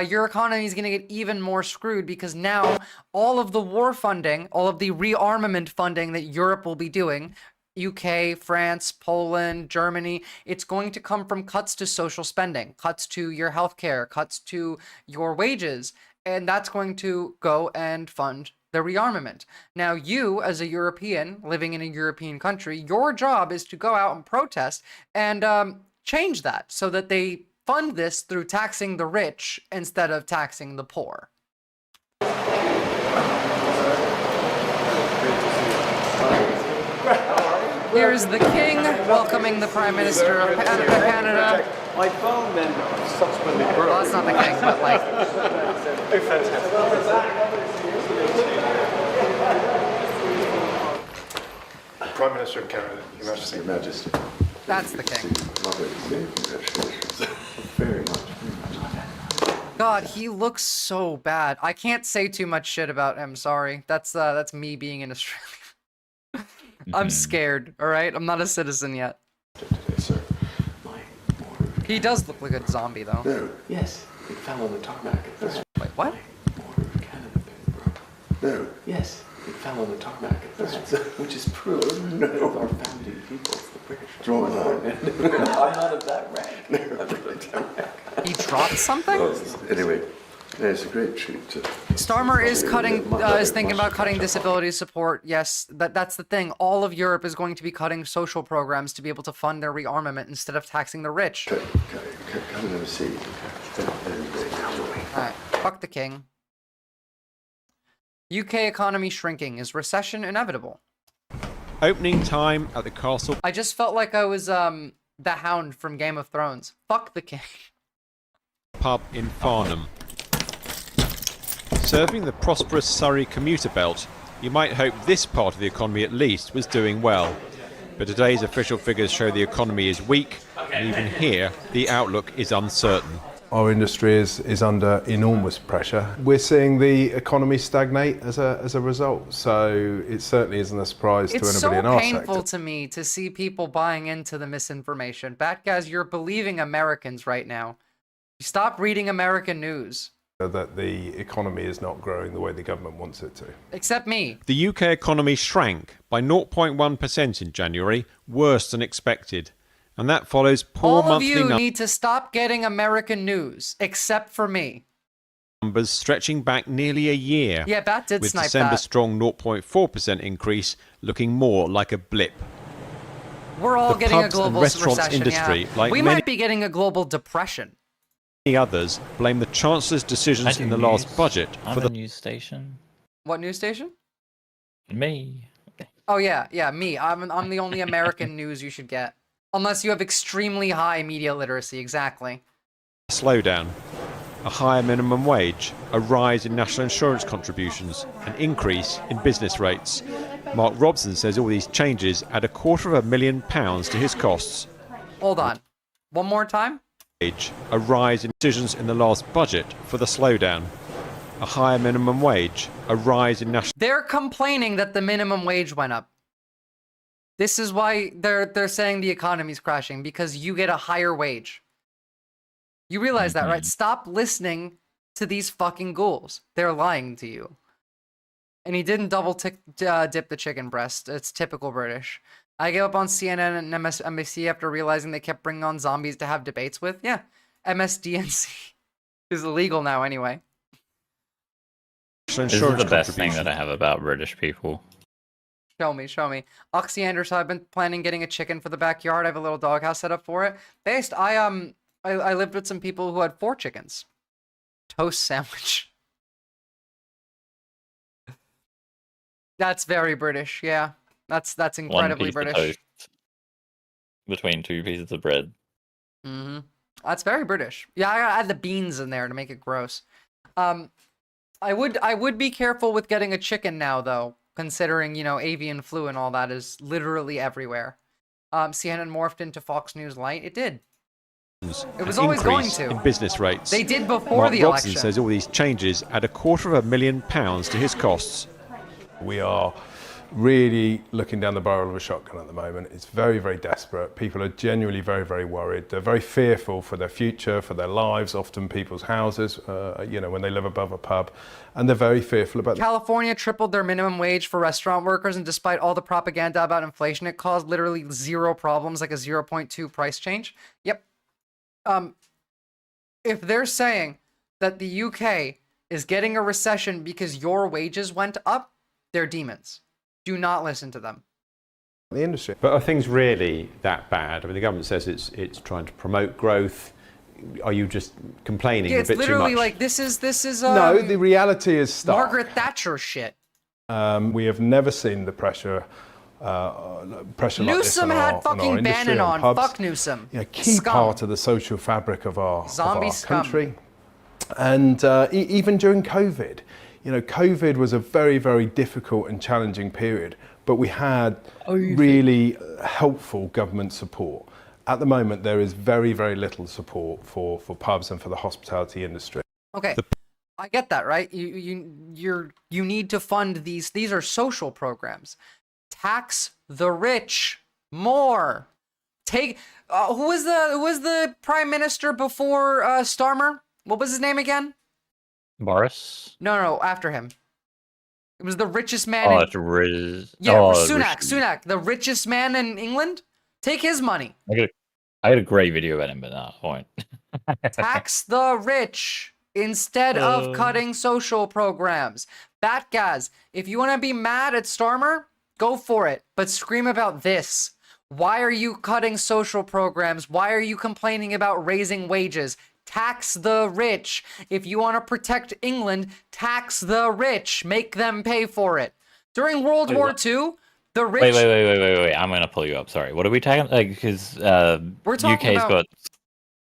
Your economy is going to get even more screwed because now all of the war funding, all of the rearmament funding that Europe will be doing... UK, France, Poland, Germany, it's going to come from cuts to social spending, cuts to your healthcare, cuts to your wages, and that's going to go and fund the rearmament. Now, you, as a European, living in a European country, your job is to go out and protest and change that so that they fund this through taxing the rich instead of taxing the poor. Here's the king welcoming the Prime Minister of Canada. My phone then subsequently broke. Well, that's not the king, but like... Prime Minister of Canada, Your Majesty. Your Majesty. That's the king. Congratulations. Very much. God, he looks so bad. I can't say too much shit about him, sorry. That's me being in Australia. I'm scared, alright? I'm not a citizen yet. He does look like a zombie, though. No. Yes, it fell on the tarmac. Wait, what? Border of Canada pin broke. No. Yes, it fell on the tarmac at France, which is proof of our founding peoples, the British. I'm not of that rank. He dropped something? Anyway. Yeah, it's a great treat to... Starmer is thinking about cutting disability support. Yes, that's the thing. All of Europe is going to be cutting social programs to be able to fund their rearmament instead of taxing the rich. Come and have a seat. Alright, fuck the king. UK economy shrinking. Is recession inevitable? Opening time at the castle. I just felt like I was the Hound from Game of Thrones. Fuck the king. Pub in Farnham. Serving the prosperous Surrey commuter belt, you might hope this part of the economy at least was doing well. But today's official figures show the economy is weak, and even here, the outlook is uncertain. Our industry is under enormous pressure. We're seeing the economy stagnate as a result, so it certainly isn't a surprise to anybody in our sector. It's so painful to me to see people buying into the misinformation. Batgaz, you're believing Americans right now. Stop reading American news. That the economy is not growing the way the government wants it to. Except me. The UK economy shrank by 0.1% in January, worse than expected. And that follows poor monthly numbers. All of you need to stop getting American news, except for me. Numbers stretching back nearly a year. Yeah, Bat did with snipe December's that. Strong 0.4% increase looking more like a blip. We're all the getting a pubs global and restaurants recession, industry, yeah. like we many might be getting a global depression. Others blame the Chancellor's decisions in the last budget for the news station. What news station? Me. Oh yeah, me. I'm the only American news you should get. Unless you have extremely high media literacy, exactly. Slowdown, a higher minimum wage, a rise in national insurance contributions, an increase in business rates. Mark Robson says all these changes add £250,000 to his costs. Hold on. One more time? A rise in decisions in the last budget for the slowdown, a higher minimum wage, a rise in national... They're complaining that the minimum wage went up. This is why they're saying the economy's crashing, because you get a higher wage. You realize that, right? Stop listening to these fucking ghouls. They're lying to you. And he didn't dip the chicken breast. It's typical British. I gave up on CNN and MSNBC after realizing they kept bringing on zombies to have debates with. Yeah, MSDNC is illegal now anyway. This is the best thing that I have about British people. Show me. Oxyander, so I've been planning getting a chicken for the backyard. I have a little doghouse set up for it. I lived with some people who had 4 chickens. Toast sandwich. That's very British, yeah. That's incredibly British. Toast between 2 pieces of bread. Mm-hmm. That's very British. Yeah, I gotta add the beans in there to make it gross. I would be careful with getting a chicken now, though, considering, you know, avian flu and all that is literally everywhere. CNN morphed into Fox News Light. It did. It was always going to. In business rates. They did before Mark the Robson election. says all these changes add £250,000 to his costs. We are really looking down the barrel of a shotgun at the moment. It's very, very desperate. People are genuinely very, very worried. They're very fearful for their future, for their lives, often people's houses, you know, when they live above a pub. And they're very fearful about... California tripled their minimum wage for restaurant workers, and despite all the propaganda about inflation, it caused literally 0 problems, like a 0.2 price change. Yep. If they're saying that the UK is getting a recession because your wages went up, they're demons. Do not listen to them. The industry. But are things really that bad? I mean, the government says it's trying to promote growth. Are you just complaining Yeah, a it's bit too much? literally like this is no, the reality is stark. Margaret Thatcher shit. We have never seen the pressure like this Newsom on had our fucking industry, Bannon on. pubs. Fuck Newsom. You know, key Scum. part of the social fabric of our Zombie scum. country. And even during COVID, you know, COVID was a very, very difficult and challenging period, but we had really helpful government support. At the moment, there is very, very little support for pubs and for the hospitality industry. Okay, I get that, right? You need to fund these. These are social programs. Tax the rich more. Take who was the prime minister before Starmer? What was his name again? Boris? No, after him. It was the richest man. Oh, it's Riz. Yeah, oh, Sunak, the richest man in England. Take his money. I got a great video about him, but no point. Tax the rich instead of cutting social programs. Batgaz, if you want to be mad at Starmer, go for it, but scream about this. Why are you cutting social programs? Why are you complaining about raising wages? Tax the rich. If you want to protect England, tax the rich. Make them pay for it. During World War II, the rich... Wait. I'm going to pull you up. Sorry. What are we talking about? Like, because UK's about...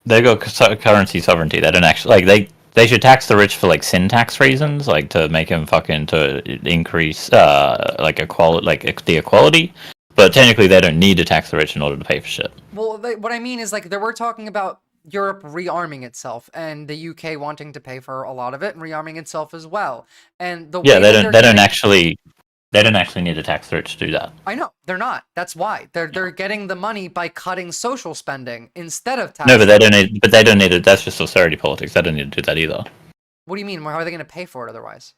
They've got currency sovereignty. They don't actually... Like, they should tax the rich for, like, syntax reasons. Like, to make them fucking... To increase, like, the equality. But technically, they don't need to tax the rich in order to pay for shit. Well, what I mean is, like, we're talking about Europe rearming itself and the UK wanting to pay for a lot of it and rearming itself as well. And the they don't actually need to tax the rich to do that. I know they're not. That's why they're getting the money by cutting social spending instead of taxing. No, but they don't need it. That's just austerity politics. They don't need to do that either. What do you mean? How are they going to pay for it otherwise?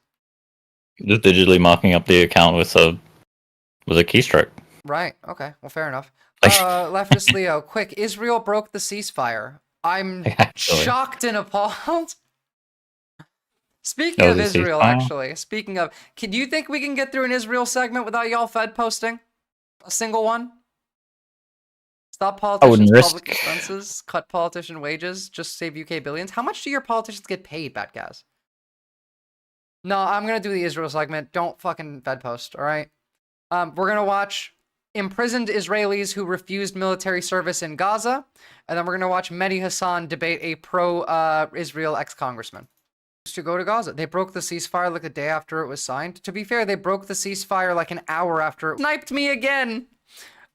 Just digitally marking up the account with a keystroke. Right. Okay. Well, fair enough. Leftist Leo, quick. Israel broke the ceasefire. I'm shocked and appalled. Speaking of Israel, actually. Speaking of, do you think we can get through an Israel segment without y'all Fed posting? A single one? Stop politicians' public expenses, cut politician wages, just save UK billions. How much do your politicians get paid, Batgaz? No, I'm going to do the Israel segment. Don't fucking Fed post, all right? We're going to watch imprisoned Israelis who refused military service in Gaza. And then we're going to watch Mehdi Hassan debate a pro-Israel ex-congressman to go to Gaza. They broke the ceasefire like the day after it was signed. To be fair, they broke the ceasefire like an hour after it sniped me again.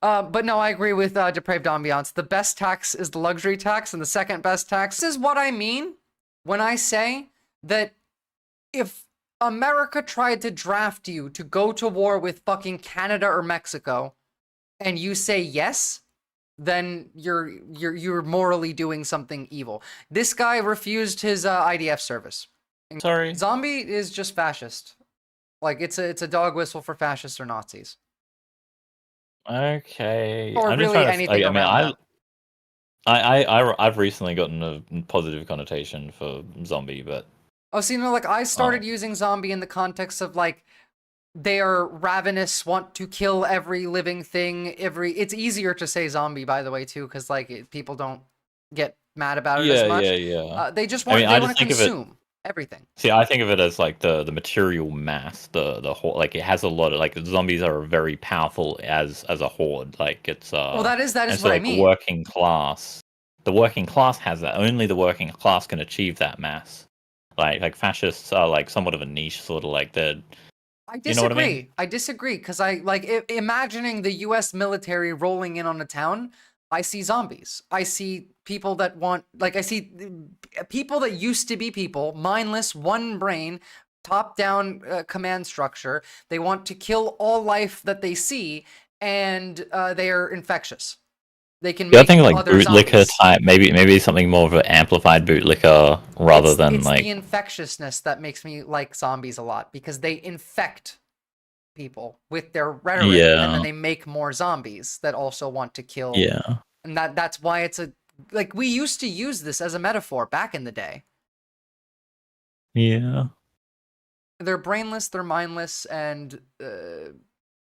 But no, I agree with Depraved Ambiance. The best tax is the luxury tax, and the second best tax. This is what I mean when I say that if America tried to draft you to go to war with fucking Canada or Mexico, and you say yes, then you're morally doing something evil. This guy refused his IDF service. Sorry. Zombie is just fascist. Like it's a dog whistle for fascists or Nazis. Okay. Or I'm just really trying to, anything I mean, around I've recently gotten a positive connotation for zombie, but Oh, so, you know, like, I started using zombie in the context of, like, they are ravenous, want to kill every living thing, It's easier to say zombie, by the way, too, because, like, people don't get mad about it as much. Yeah. They just want, they want to consume everything. See, I think of it as, like, the material mass, the whole, like, it has a lot of, like, zombies are very powerful as a horde. Like, it's, Well, that is and what so, I like, mean. working class. The working class has that. Only the working class can achieve that mass. Like fascists are like somewhat of a niche, sort of like the. I disagree. You know what I mean? I disagree because imagining the U.S. military rolling in on a town. I see zombies. I see people that want, like, I see people that used to be people, mindless, one brain, top-down command structure. They want to kill all life that they see, and they are infectious. They can make I think like other bootlicker zombies. type, maybe something more of an amplified bootlicker rather than It's like. the infectiousness that makes me like zombies a lot because they infect people with their rhetoric, and then they make more zombies that also want to kill. Yeah. And that's why it's like we used to use this as a metaphor back in the day. Yeah. They're brainless, they're mindless, and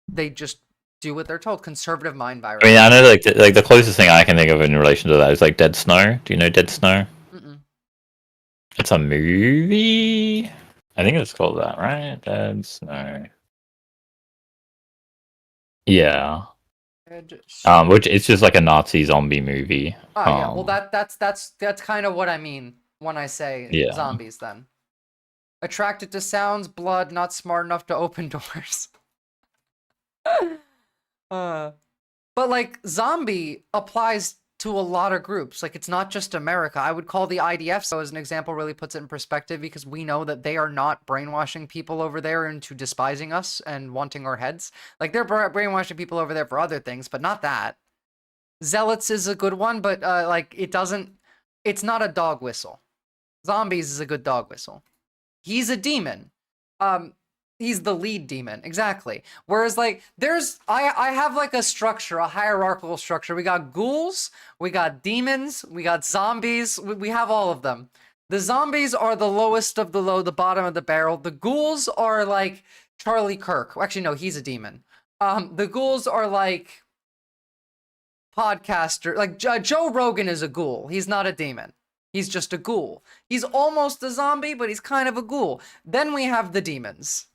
they just do what they're told. Conservative mind virus. I mean, I know like the closest thing I can think of in relation to that is like Dead Snow. Do you know Dead Snow? Mm-mm. It's a movie. I think it's called that, right? Dead Snow. Yeah. Which it's just like a Nazi zombie movie. Oh yeah, well that's kind of what I mean when I say zombies. Then attracted to sounds, blood, not smart enough to open doors. But like zombie applies to a lot of groups. Like it's not just America. I would call the IDF, so as an example, really puts it in perspective because we know that they are not brainwashing people over there into despising us and wanting our heads. Like they're brainwashing people over there for other things, but not that. Zealots is a good one, but like it's not a dog whistle. Zombies is a good dog whistle. He's a demon. He's the lead demon, exactly. Whereas, like, I have, like, a structure, a hierarchical structure. We got ghouls, we got demons, we got zombies, we have all of them. The zombies are the lowest of the low, the bottom of the barrel. The ghouls are, like, Charlie Kirk. Actually, no, he's a demon. The ghouls are, like, podcaster. Like, Joe Rogan is a ghoul. He's not a demon. He's just a ghoul. He's almost a zombie, but he's kind of a ghoul. Then we have the demons.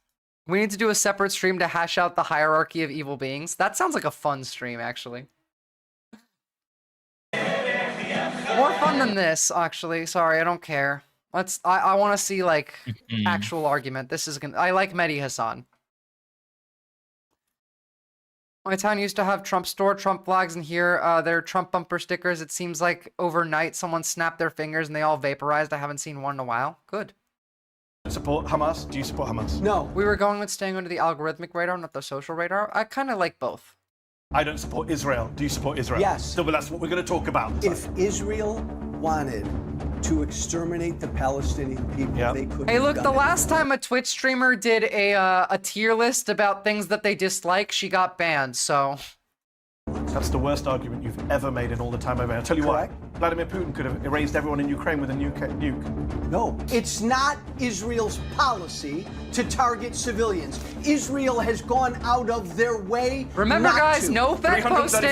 We need to do a separate stream to hash out the hierarchy of evil beings. That sounds like a fun stream, actually. More fun than this, actually. Sorry, I don't care. I want to see, like, actual argument. This is gonna... I like Mehdi Hassan. My town used to have Trump store, Trump flags, and here they're Trump bumper stickers. It seems like overnight someone snapped their fingers and they all vaporized. I haven't seen one in a while. Good. Support Hamas? Do you support Hamas? No. We were going with staying under the algorithmic radar, not the social radar. I kind of like both. I don't support Israel. Do you support Israel? Yes. So well, that's what we're going to talk about. If Israel wanted to exterminate the Palestinian people, they could. Hey, look, the last time a Twitch streamer did a tier list about things that they dislike, she got banned, so... That's the worst argument you've ever made in all the time I've been. I'll tell you what, Vladimir Putin could have erased everyone in Ukraine with a nuke. No, it's not Israel's policy to target civilians. Israel has gone out of their way. Remember, guys, no fact posting.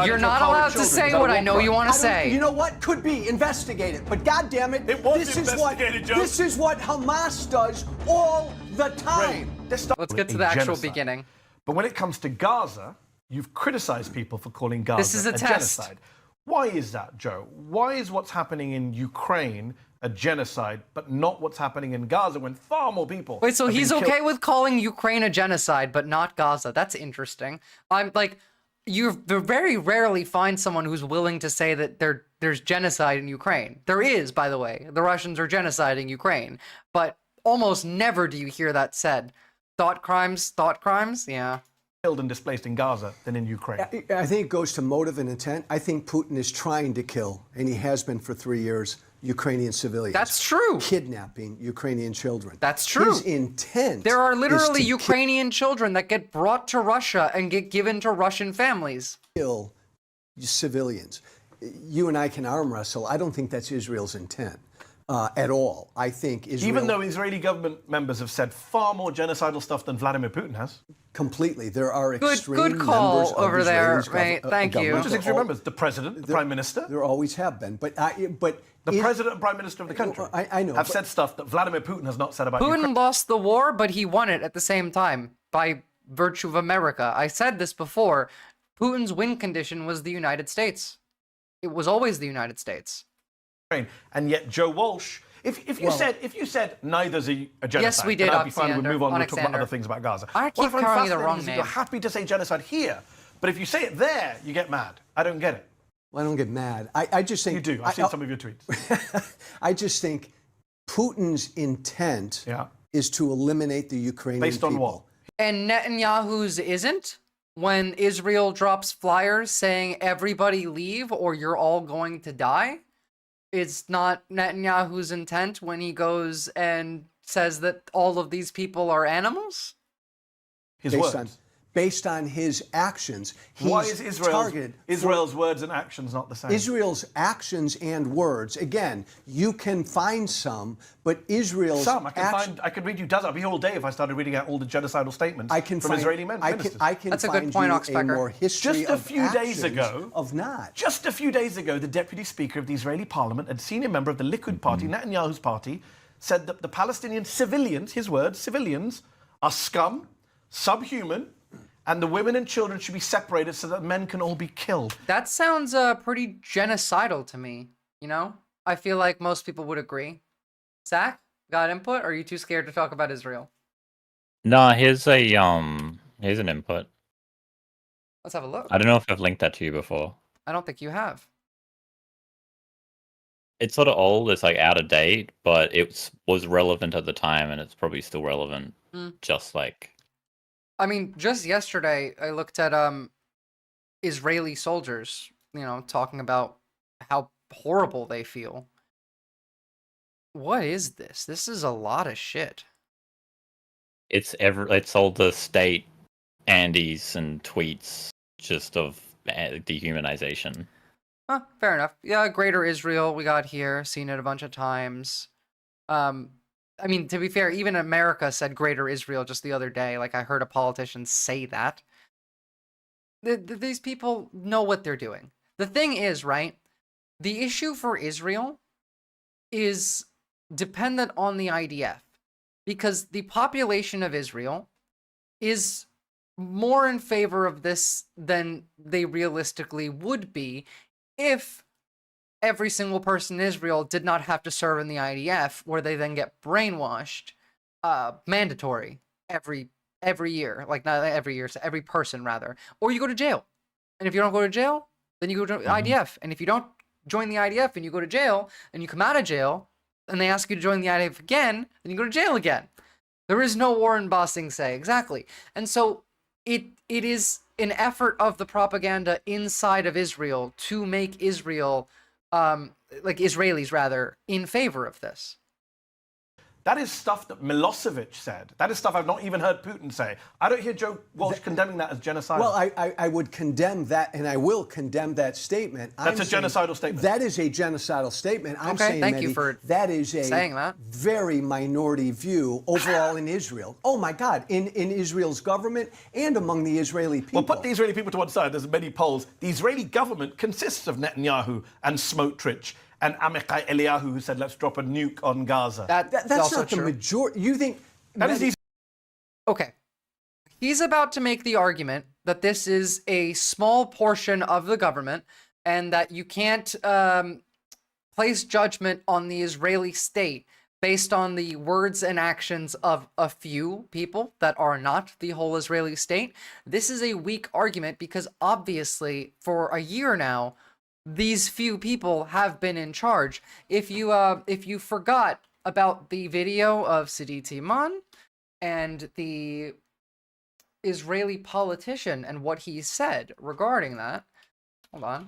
You're not allowed to say what I know you want to say. You know what? Could be. Investigate it. But God damn it, this is what Hamas does all the time. Let's get to the actual beginning. But when it comes to Gaza, you've criticized people for calling Gaza a test. genocide. Why is that, Joe? Why is what's happening in Ukraine a genocide, but not what's happening in Gaza when far more people... Wait, so have he's been okay killed? with calling Ukraine a genocide, but not Gaza? That's interesting. I'm like, you very rarely find someone who's willing to say that there's genocide in Ukraine. There is, by the way. The Russians are genociding Ukraine, but almost never do you hear that said. Thought crimes? Yeah. Killed and displaced in Gaza than in Ukraine. I think it goes to motive and intent. I think Putin is trying to kill, and he has been for 3 years, Ukrainian civilians. That's true. Kidnapping Ukrainian children. That's true. His intent. There are is literally to Ukrainian children that get brought to Russia and get given to Russian families. Kill civilians. You and I can arm wrestle. I don't think that's Israel's intent at all. I think Israel... Even though Israeli government members have said far more genocidal stuff than Vladimir Putin has. Completely. There are extreme good call members of over there, Israel's right? Thank you. Not just extreme members, the president, the prime minister. There always have been. But the president and prime minister of the country I know, have said stuff that Vladimir Putin has not said about Ukraine. Putin lost the war, but he won it at the same time by virtue of America. I said this before. Putin's win condition was the United States. It was always the United States. And yet Joe Walsh, if you said neither's a genocide, yes, we did, then I'd be fine. We'd Alexander, move on. We'll talk about Alexander. other things about Gaza. I keep What I find calling you the fascinating wrong is name. You're happy to say genocide here, but if you say it there, you get mad. I don't get it. Well, I don't get mad. I just think... You do. I've seen some of your tweets. I just think Putin's intent is to eliminate the Ukrainian Based on people. what? And Netanyahu's isn't? When Israel drops flyers saying everybody leave or you're all going to die? It's not Netanyahu's intent when he goes and says that all of these people are animals? His words. Based on his actions. Why is Israel's words and actions not the same? Israel's actions and words. Again, you can find some, but Israel's I could read you dozens. I'd be here all day if I started reading out all the genocidal statements from Israeli ministers. I can That's a find good point, you Oxpecker. a more history Just a of few days actions ago, of not. Just a few days ago, the deputy speaker of the Israeli parliament, a senior member of the Likud party, Netanyahu's party, said that the Palestinian civilians, his words, civilians, are scum, subhuman, and the women and children should be separated so that men can all be killed. That sounds pretty genocidal to me, you know? I feel like most people would agree. Zach, got input, or are you too scared to talk about Israel? No, here's an input. Let's have a look. I don't know if I've linked that to you before. I don't think you have. It's sort of old, it's like out of date, but it was relevant at the time and it's probably still relevant. Just like... I mean, just yesterday, I looked at Israeli soldiers, you know, talking about how horrible they feel. What is this? This is a lot of shit. It's all the state Andes and tweets just of dehumanization. Huh, fair enough. Yeah, Greater Israel we got here, seen it a bunch of times. I mean, to be fair, even America said Greater Israel just the other day. Like, I heard a politician say that. These people know what they're doing. The thing is, right, the issue for Israel is dependent on the IDF. Because the population of Israel is more in favor of this than they realistically would be if every single person in Israel did not have to serve in the IDF, where they then get brainwashed, mandatory every year. Like, not every year, so every person, rather. Or you go to jail. And if you don't go to jail, then you go to IDF. And if you don't join the IDF and you go to jail, and you come out of jail, and they ask you to join the IDF again, then you go to jail again. There is no war in Ba Sing Se, exactly. And so it is an effort of the propaganda inside of Israel to make Israel... like Israelis rather, in favor of this. That is stuff that Milosevic said. That is stuff I've not even heard Putin say. I don't hear Joe Walsh condemning that as genocidal. Well, I would condemn that, and I will condemn that statement. That's a genocidal statement. That is a genocidal statement. I'm saying, thank you for that is a saying that. Very minority view overall in Israel. Oh my God, in Israel's government and among the Israeli people. Well, put the Israeli people to one side. There's many polls. The Israeli government consists of Netanyahu and Smotrich and Amichai Eliyahu, who said, let's drop a nuke on Gaza. That's not the majority. You think... That is these... Okay. I he's about to make the argument that this is a small portion of the government and that you can't place judgment on the Israeli state based on the words and actions of a few people that are not the whole Israeli state. This is a weak argument because obviously for a year now, these few people have been in charge. If you forgot about the video of Sidi Timan and the Israeli politician and what he said regarding that, hold on.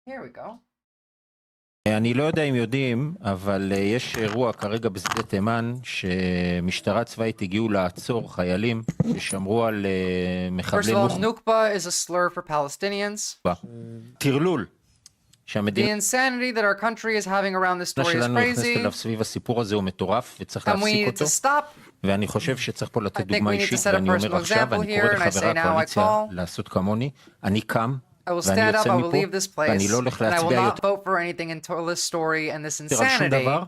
Here we go. אני לא יודע אם יודעים, אבל יש אירוע כרגע בשדה תימן שמשטרה צבאית הגיעו לעצור חיילים ששמרו על מחבלי נוח'בה is a slur for Palestinians. טרלול. The insanity that our country is having around this story is crazy. סביב הסיפור הזה הוא מטורף וצריך And we להפסיק need to אותו. stop. ואני חושב שצריך פה לתת I think דוגמה we need to אישית, set a ואני אומר personal עכשיו, example ואני here, קורא and I say לחברי now I הקואליציה call. לעשות כמוני. אני קם, I will ואני stand up, יוצא I will מפה, leave this place, ואני לא הולך and I will להצביע not יותר vote for anything until this story and this על שום insanity, דבר,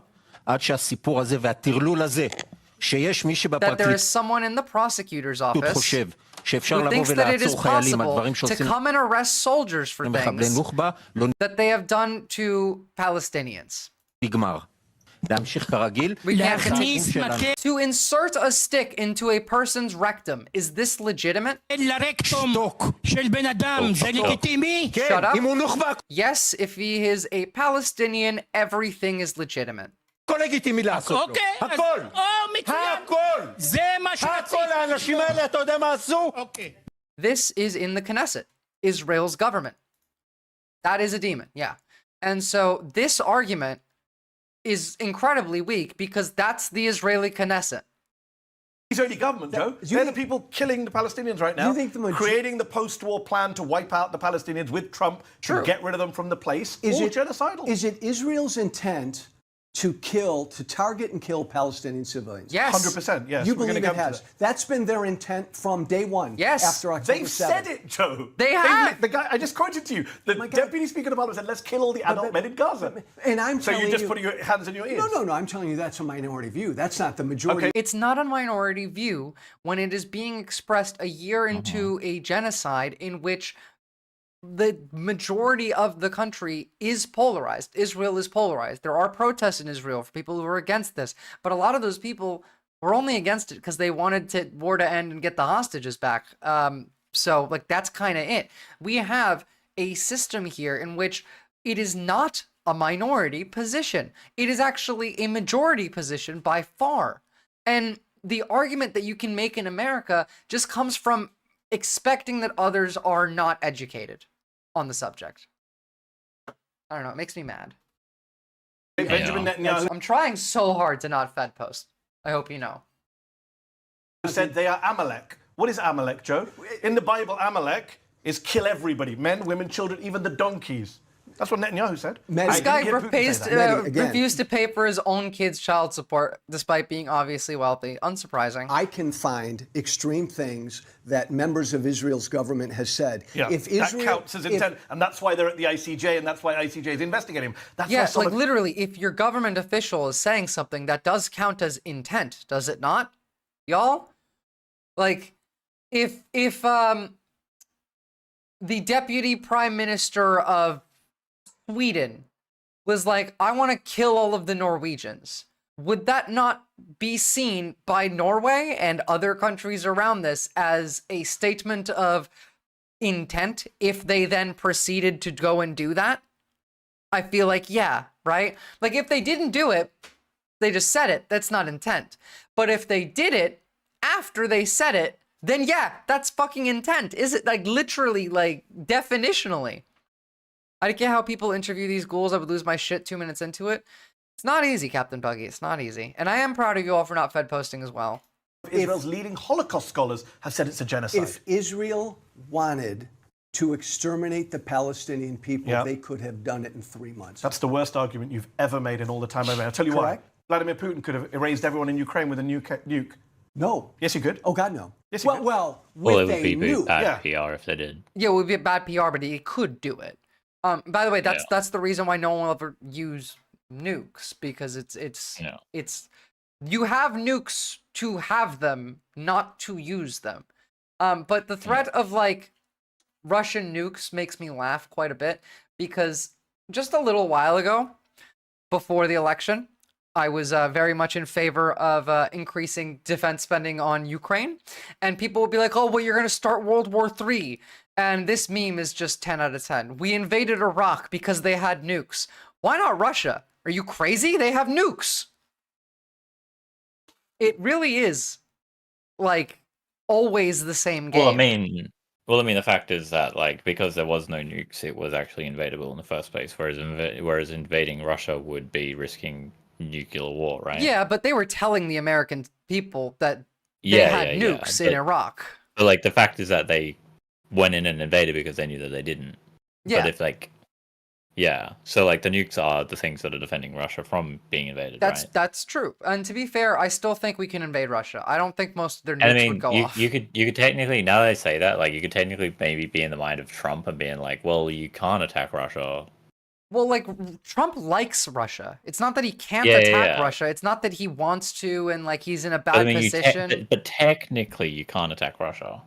עד שהסיפור הזה והטרלול הזה, שיש מי that there שבפרקליטות is someone in the prosecutor's office חושב שאפשר who לבוא thinks that it is ולעצור חיילים על possible דברים to שעושים come and arrest soldiers for מחבלי things נוח'בה, לא that they have done to Palestinians. נגמר. להמשיך כרגיל. We can't continue. To insert a stick into a person's rectum, is this legitimate? Shut up. Yes, if he is a Palestinian, everything is legitimate. הכל לגיטימי לעשות לו. הכל. הכל. הכל האנשים האלה, אתה יודע מה עשו? This is in the Knesset, Israel's government. That is a demon, yeah. And so this argument is incredibly weak because that's the Israeli Knesset. Israeli government, Joe. They're the people killing the Palestinians right now, creating the post-war plan to wipe out the Palestinians with Trump to get rid of them from the place. All genocidal. Is it Israel's intent to target and kill Palestinian civilians? Yes. 100%, yes. You believe it has? That's been their intent from day one. Yes. After October 7th. They've said it, Joe. They have. The guy I just quoted to you, the deputy speaker of parliament said, let's kill all the adult men in Gaza. And I'm so telling you're just putting your hands in your ears? No. I'm telling you that's a minority view. That's not the majority. Okay. It's not a minority view when it is being expressed a year into a genocide in which the majority of the country is polarized. Israel is polarized. There are protests in Israel for people who are against this, but a lot of those people were only against it because they wanted war to end and get the hostages back. So like that's kind of it. We have a system here in which it is not a minority position. It is actually a majority position by far. And the argument that you can make in America just comes from expecting that others are not educated on the subject. I don't know, it makes me mad. Benjamin Netanyahu I'm trying so hard to not Fed post. I hope you know. Said they are Amalek. What is Amalek, Joe? In the Bible, Amalek is kill everybody. Men, women, children, even the donkeys. That's what Netanyahu said. This guy refused to pay for his own kids' child support, despite being obviously wealthy. Unsurprising. I can find extreme things that members of Israel's government has said. Yeah, if Israel, that counts as intent, and that's why they're at the ICJ, and that's why ICJ is investigating him. That's yes, like literally, if your government official is saying something, that does count as intent, does it not? Y'all? Like, if the deputy prime minister of Sweden was like, I want to kill all of the Norwegians, would that not be seen by Norway and other countries around this as a statement of intent if they then proceeded to go and do that? I feel like, yeah, right? Like if they didn't do it, they just said it, that's not intent. But if they did it after they said it, then yeah, that's fucking intent. Is it like literally, like definitionally? I get how people interview these ghouls. I would lose my shit 2 minutes into it. It's not easy, Captain Buggy. It's not easy. And I am proud of you all for not Fed posting as well. Israel's leading Holocaust scholars have said it's a genocide. If Israel wanted to exterminate the Palestinian people, they could have done it in 3 months. That's the worst argument you've ever made in all the time I've made. I'll tell you why. Vladimir Putin could have erased everyone in Ukraine with a nuke. No. Yes, he could. Oh, God, no. Yes, he could. Well, it would be bad PR if they did. Yeah, it would be bad PR, but he could do it. By the way, that's the reason why no one will ever use nukes because it's Yeah. you have nukes to have them, not to use them. But the threat of like Russian nukes makes me laugh quite a bit because just a little while ago, before the election, I was very much in favor of increasing defense spending on Ukraine. And people would be like, oh, well, you're going to start World War III. And this meme is just 10 out of 10. We invaded Iraq because they had nukes. Why not Russia? Are you crazy? They have nukes. It really is, like, always the same game. Well, I mean, the fact is that, like, because there was no nukes, it was actually invadable in the first place. Whereas invading Russia would be risking nuclear war, right? Yeah, but they were telling the American people that they had nukes in Iraq. But, like, the fact is that they went in and invaded because they knew that they didn't. Yeah. But if, like, yeah. So, like, the nukes are the things that are defending Russia from being invaded, right? That's true. And to be fair, I still think we can invade Russia. I don't think most of their nukes would go off. You could technically, now that I say that, like, you could technically maybe be in the mind of Trump and being like, well, you can't attack Russia. Well, like, Trump likes Russia. It's not that he can't attack Russia. It's not that he wants to and, like, he's in a bad position. But technically, you can't attack Russia.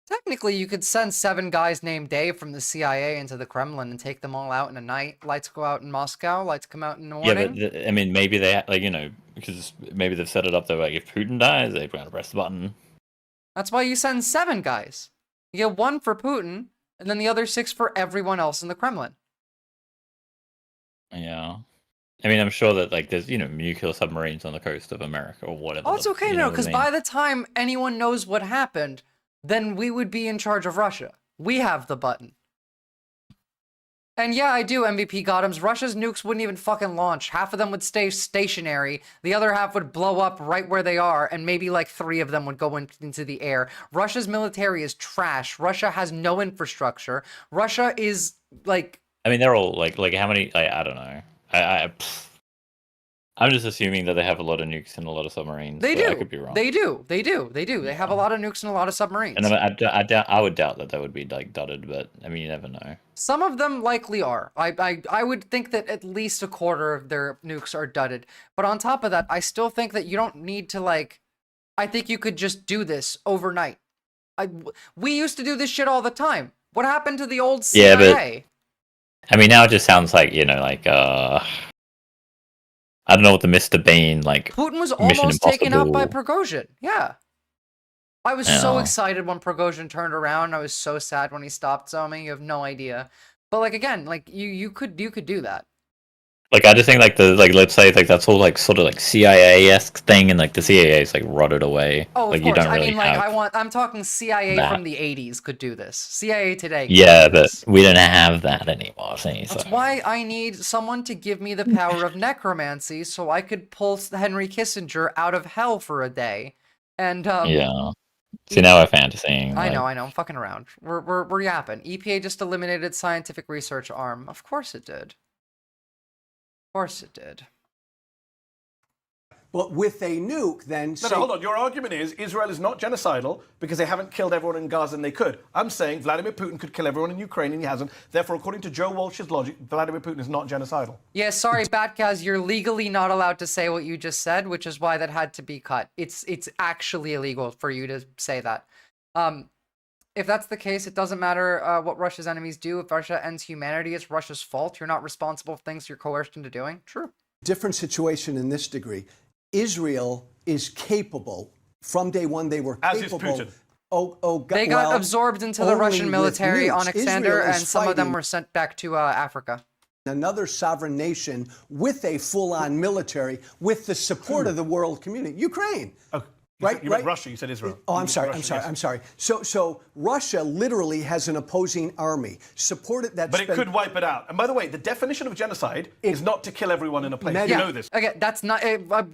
Technically, you could send 7 guys named Dave from the CIA into the Kremlin and take them all out in a night. Lights go out in Moscow, lights come out in the morning. Yeah, but, I mean, maybe they, like, you know, because maybe they've set it up that, like, if Putin dies, they've got to press the button. That's why you send 7 guys. You get 1 for Putin, and then the other 6 for everyone else in the Kremlin. Yeah. I mean, I'm sure that, like, there's, you know, nuclear submarines on the coast of America or whatever. Oh, it's okay, no, because by the time anyone knows what happened, then we would be in charge of Russia. We have the button. And yeah, I do, MVP Gothams. Russia's nukes wouldn't even fucking launch. Half of them would stay stationary. The other half would blow up right where they are, and maybe like 3 of them would go into the air. Russia's military is trash. Russia has no infrastructure. Russia is, like... I mean, they're all, like how many... I don't know. I'm just assuming that they have a lot of nukes and a lot of submarines. They do. I could be wrong. They do. They have a lot of nukes and a lot of submarines. And I would doubt that they would be, like, dotted, but, I mean, you never know. Some of them likely are. I would think that at least a quarter of their nukes are dudded. But on top of that, I still think that you don't need to, like... I think you could just do this overnight. We used to do this shit all the time. What happened to the old CIA? Yeah, but... I mean, now it just sounds like, you know, like, I don't know what the Mr. Bean, like, Putin was almost taken out by Prigozhin. Yeah. I was so excited when Prigozhin turned around. I was so sad when he stopped zooming. You have no idea. But, like, again, like, you could do that. Like, I just think, like, let's say, like, that's whole, like, sort of, like, CIA-esque thing, and, like, the CIA is, like, rotted away. Oh, like, of course. You don't I really mean, like, have I'm talking CIA that. from the 80s could do this. CIA today could Yeah, do but this. we don't have that anymore, see, so. That's why I need someone to give me the power of necromancy so I could pull Henry Kissinger out of hell for a day. And, Yeah. See, now I'm fantasying. I know, I'm fucking around. We're yapping. EPA just eliminated scientific research arm. Of course it did. Of course it did. But with a nuke, then... No, hold on. Your argument is Israel is not genocidal because they haven't killed everyone in Gaza and they could. I'm saying Vladimir Putin could kill everyone in Ukraine and he hasn't. Therefore, according to Joe Walsh's logic, Vladimir Putin is not genocidal. Yeah, sorry, Batcaz, you're legally not allowed to say what you just said, which is why that had to be cut. It's actually illegal for you to say that. If that's the case, it doesn't matter what Russia's enemies do. If Russia ends humanity, it's Russia's fault. You're not responsible for things you're coerced into doing. True. Different situation in this degree. Israel is capable. From day one, they were capable. As is Putin. They got absorbed into the Russian military on Exander, and some of them were sent back to Africa. Another sovereign nation with a full-on military, with the support of the world community. Ukraine. Right, you meant Russia, you said Israel. Oh, I'm sorry. So Russia literally has an opposing army, supported that. But it could wipe it out. And by the way, the definition of genocide is not to kill everyone in a place. You know this. Okay, that's not.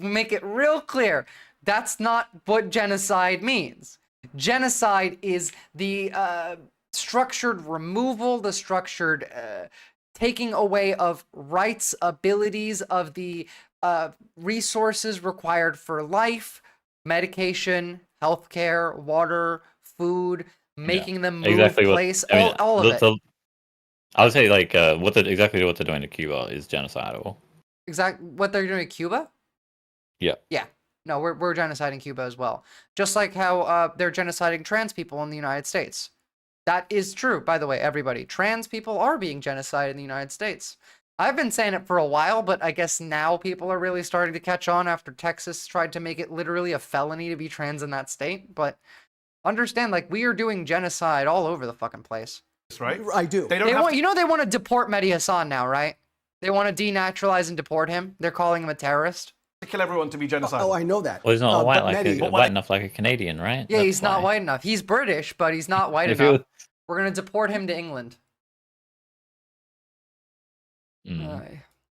Make it real clear. That's not what genocide means. Genocide is the structured removal, the structured taking away of rights, abilities, of the resources required for life. Medication, healthcare, water, food, making them move place, all of it. I would say, like, exactly what they're doing to Cuba is genocidal. what they're doing in Cuba? Yeah. Yeah. No, we're genociding Cuba as well. Just like how they're genociding trans people in the United States. That is true, by the way, everybody. Trans people are being genocided in the United States. I've been saying it for a while, but I guess now people are really starting to catch on after Texas tried to make it literally a felony to be trans in that state. But understand, like, we are doing genocide all over the fucking place. Right? I do. They want to deport Mehdi Hassan now, right? They want to denaturalize and deport him. They're calling him a terrorist. To kill everyone to be genocidal. Oh, I know that. Well, he's not white enough like a Canadian, right? Yeah, he's not white enough. He's British, but he's not white enough. We're going to deport him to England.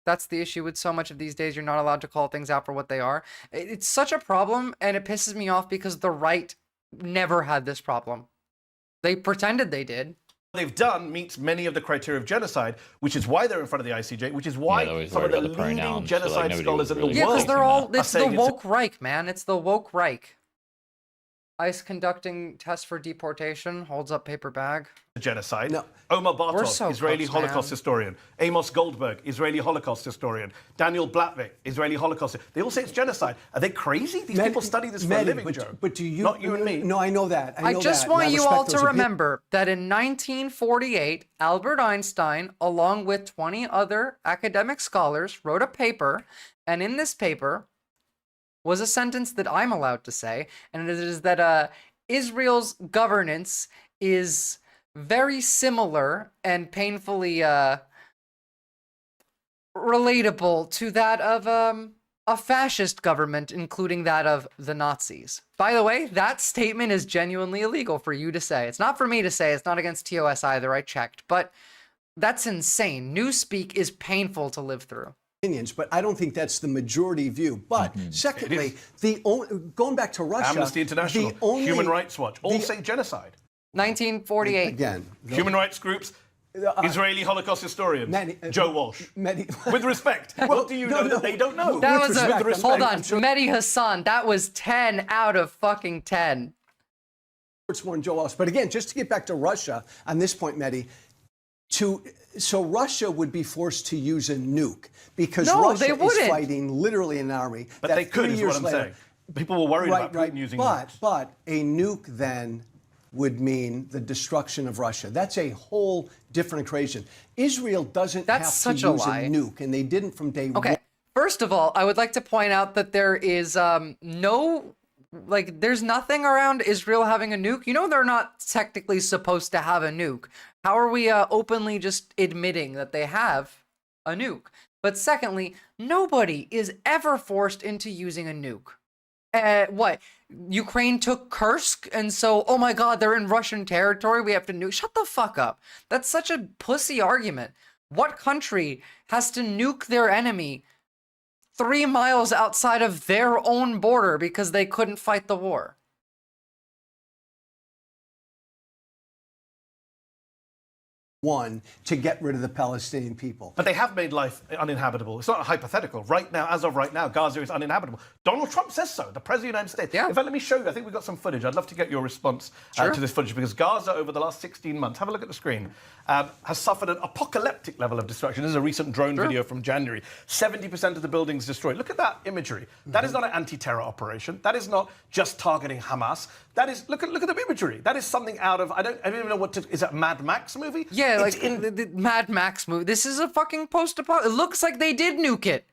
That's the issue with so much of these days. You're not allowed to call things out for what they are. It's such a problem, and it pisses me off because the right never had this problem. They pretended they did. They've done meets many of the criteria of genocide, which is why they're in front of the ICJ, which is why some of the leading genocide scholars in the world. Yeah, because they're all, it's the woke Reich, man. It's the woke Reich. ICE conducting tests for deportation, holds up paper bag. Genocide. No. Omar Bartov, Israeli Holocaust historian. Amos Goldberg, Israeli Holocaust historian. Daniel Blatvik, Israeli Holocaust. They all say it's genocide. Are they crazy? These people study this for a living, Joe. But do you? Not you and me. No, I know that. I just want you all to remember that in 1948, Albert Einstein, along with 20 other academic scholars, wrote a paper, and in this paper was a sentence that I'm allowed to say, and it is that Israel's governance is very similar and painfully relatable to that of a fascist government, including that of the Nazis. By the way, that statement is genuinely illegal for you to say. It's not for me to say. It's not against TOS either. I checked. But that's insane. Newspeak is painful to live through. Opinions, but I don't think that's the majority view. But secondly, going back to Russia, Amnesty International, Human Rights Watch, all say genocide. 1948. Again, human rights groups, Israeli Holocaust historians, Joe Walsh. With respect, what do you know that they don't know? That was hold on, Mehdi Hassan. That was 10 out of fucking 10. It's more than Joe Walsh. But again, just to get back to Russia on this point, Mehdi. So Russia would be forced to use a nuke because Russia is fighting literally an army. But they could, is what I'm saying. People were worried about Putin using nukes. But a nuke then would mean the destruction of Russia. That's a whole different equation. Israel doesn't have to use a nuke, and they didn't from day one. Okay, first of all, I would like to point out that there is there's nothing around Israel having a nuke. You know they're not technically supposed to have a nuke. How are we openly just admitting that they have a nuke? But secondly, nobody is ever forced into using a nuke. What? Ukraine took Kursk, and so, oh my god, they're in Russian territory, we have to nuke. Shut the fuck up. That's such a pussy argument. What country has to nuke their enemy 3 miles outside of their own border because they couldn't fight the war? One, to get rid of the Palestinian people. But they have made life uninhabitable. It's not a hypothetical. Right now, as of right now, Gaza is uninhabitable. Donald Trump says so, the President of the United States. Yeah. In fact, let me show you. I think we've got some footage. I'd love to get your response to this footage, because Gaza, over the last 16 months, have a look at the screen, has suffered an apocalyptic level of destruction. This is a recent drone video from January. 70% of the buildings destroyed. Look at that imagery. That is not an anti-terror operation. That is not just targeting Hamas. That is, look at the imagery. That is something out of, I don't even know is that a Mad Max movie? Yeah, it's like in the Mad Max movie. This is a fucking post-apocalyptic. It looks like they did nuke it.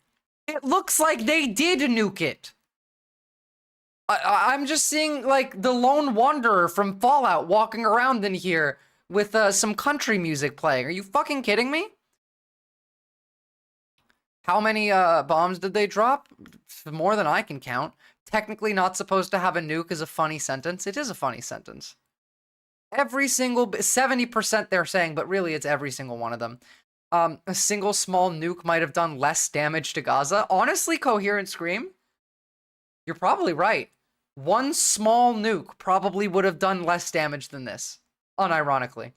It looks like they did nuke it. I'm just seeing, like, the lone wanderer from Fallout walking around in here with some country music playing. Are you fucking kidding me? How many bombs did they drop? More than I can count. Technically not supposed to have a nuke is a funny sentence. It is a funny sentence. Every single 70% they're saying, but really it's every single one of them. A single small nuke might have done less damage to Gaza. Honestly, Coherent Scream, you're probably right. One small nuke probably would have done less damage than this, unironically.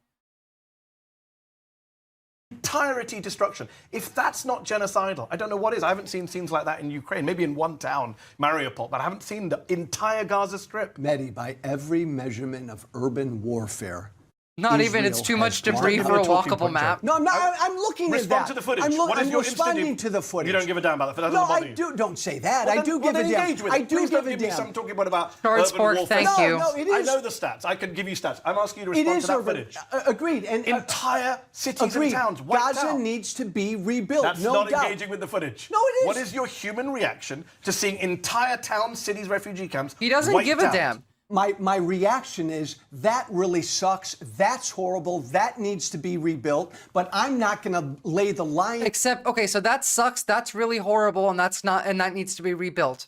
Entirety destruction. If that's not genocidal, I don't know what is. I haven't seen scenes like that in Ukraine. Maybe in one town, Mariupol, but I haven't seen the entire Gaza Strip. Mehdi, by every measurement of urban warfare, Not even, it's too much debris for a walkable map. No, I'm not. I'm looking at that. Respond to the footage. I'm responding to the footage. You don't give a damn about that. No, I do. Don't say that. I do give a damn. I do give a damn. I'm talking about Chessboard, thank you. No, it is. I know the stats. I can give you stats. I'm asking you to respond to that footage. Agreed. And entire cities and towns wiped Gaza out. needs to be rebuilt. That's no not doubt. engaging with the footage. No, it is. What is your human reaction to seeing entire towns, cities, refugee camps? He doesn't give a damn. My reaction is that really sucks. That's horrible. That needs to be rebuilt. But I'm not going to lay the line. Except, okay, so that sucks. That's really horrible, and that needs to be rebuilt.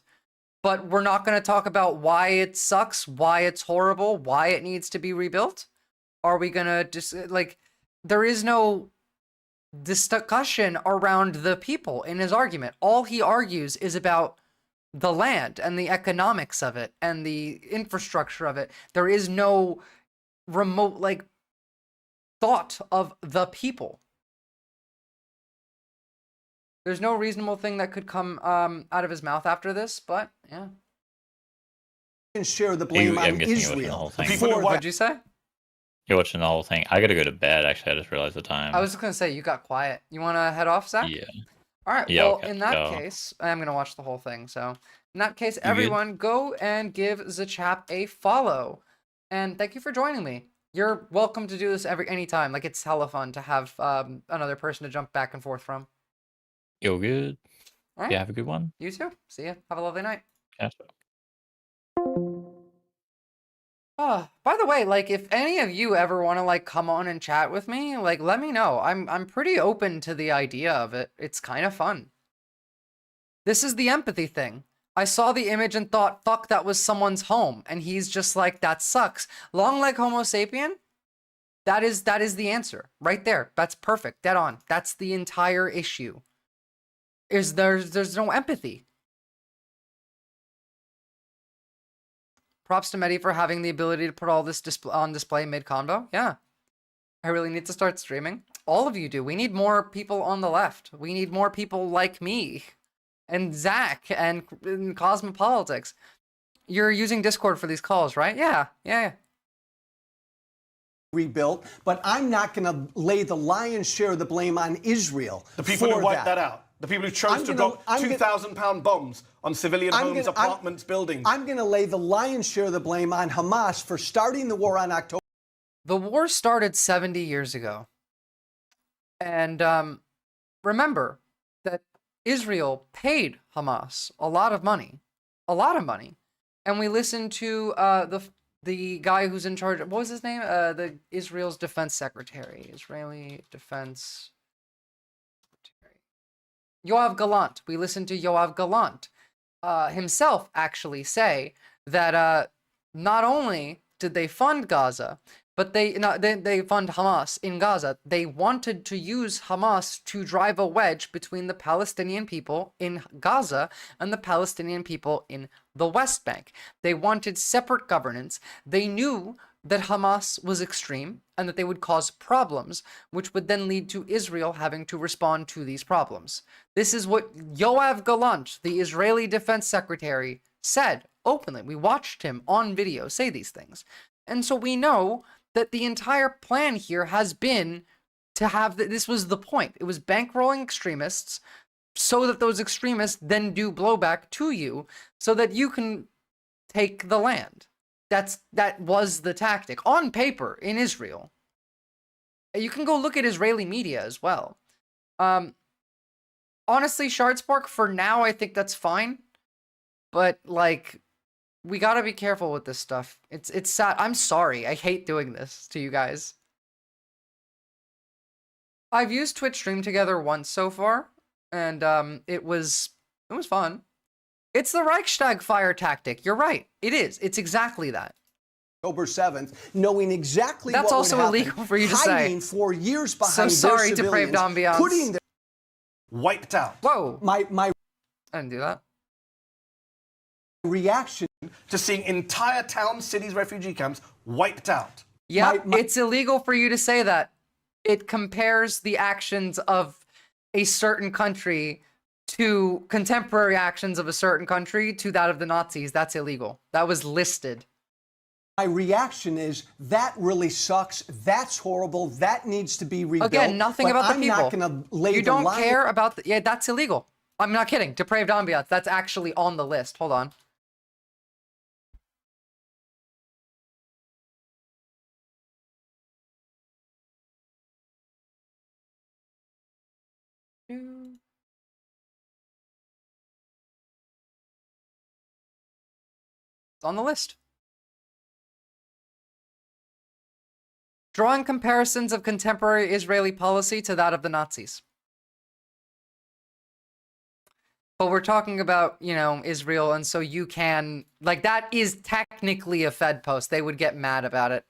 But we're not going to talk about why it sucks, why it's horrible, why it needs to be rebuilt. Are we going to just like? There is no discussion around the people in his argument. All he argues is about the land and the economics of it and the infrastructure of it. There is no remote like thought of the people. There's no reasonable thing that could come out of his mouth after this, but yeah. And share the blame on Israel. What'd you say? You're watching the whole thing. I gotta go to bed, actually. I just realized the time. I was just gonna say, you got quiet. You wanna head off, Zach? Yeah. All right, Yeah, well, okay, in that go. case, I'm going to watch the whole thing. So, in that case, good? everyone, go and give the chap a follow. And thank you for joining me. You're welcome to do this anytime. Like, it's hella fun to have another person to jump back and forth from. You're good. All right. Yeah, have a good one. You too. See ya. Have a lovely night. Yeah. Oh, by the way, like, if any of you ever want to, like, come on and chat with me, like, let me know. I'm pretty open to the idea of it. It's kind of fun. This is the empathy thing. I saw the image and thought, fuck, that was someone's home. And he's just like, that sucks. Long leg Homo sapien? That is the answer. Right there. That's perfect. Dead on. That's the entire issue. There's no empathy. Props to Mehdi for having the ability to put all this on display mid-convo. Yeah. I really need to start streaming. All of you do. We need more people on the left. We need more people like me. And Zach and Cosmopolitics. You're using Discord for these calls, right? Yeah. Rebuilt, but I'm not going to lay the lion's share of the blame on Israel. The people who wiped that out. The people who chose to drop 2,000-pound bombs on civilian homes, apartments, buildings. I'm going to lay the lion's share of the blame on Hamas for starting the war on October. The war started 70 years ago. And remember that Israel paid Hamas a lot of money. And we listened to the guy who's in charge. What was his name? The Israel's defense secretary. Israeli defense secretary. Yoav Gallant. We listened to Yoav Gallant himself actually say that not only did they fund Gaza, but they fund Hamas in Gaza. They wanted to use Hamas to drive a wedge between the Palestinian people in Gaza and the Palestinian people in the West Bank. They wanted separate governance. They knew that Hamas was extreme and that they would cause problems, which would then lead to Israel having to respond to these problems. This is what Yoav Gallant, the Israeli defense secretary, said openly. We watched him on video say these things. And so we know that the entire plan here has been to have this was the point. It was bankrolling extremists so that those extremists then do blowback to you so that you can take the land. That was the tactic on paper in Israel. You can go look at Israeli media as well. Honestly, Shardspark, for now, I think that's fine. But, like, we gotta be careful with this stuff. It's sad. I'm sorry. I hate doing this to you guys. I've used Twitch Stream Together once so far, and it was fun. It's the Reichstag fire tactic. You're right. It is. It's exactly that. October 7th, knowing exactly that's what also would illegal for you to hiding say. for years behind So sorry, their depraved civilians, ambiance. putting their wiped out. Whoa. My I didn't do that. Reaction to seeing entire towns, cities, refugee camps wiped out. Yeah, it's illegal for you to say that. It compares the actions of a certain country to contemporary actions of a certain country to that of the Nazis. That's illegal. That was listed. My reaction is that really sucks. That's horrible. That needs to be rebuilt. Again, nothing about the people. I'm not going to lay you don't care about yeah, that's illegal. I'm not kidding. Depraved ambiance. That's actually on the list. Hold on. It's on the list. Drawing comparisons of contemporary Israeli policy to that of the Nazis. But we're talking about, you know, Israel, and so you can, like, that is technically a Fed post. They would get mad about it.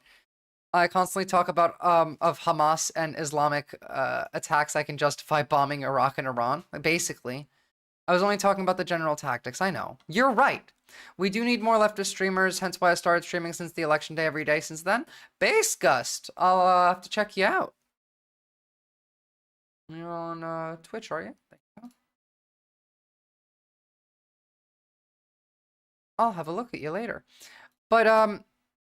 I constantly talk about of Hamas and Islamic attacks. I can justify bombing Iraq and Iran. Basically, I was only talking about the general tactics. I know. You're right. We do need more leftist streamers, hence why I started streaming since the election day every day since then. Base Gust, I'll have to check you out. You're on Twitch, are you? Thank you. I'll have a look at you later. But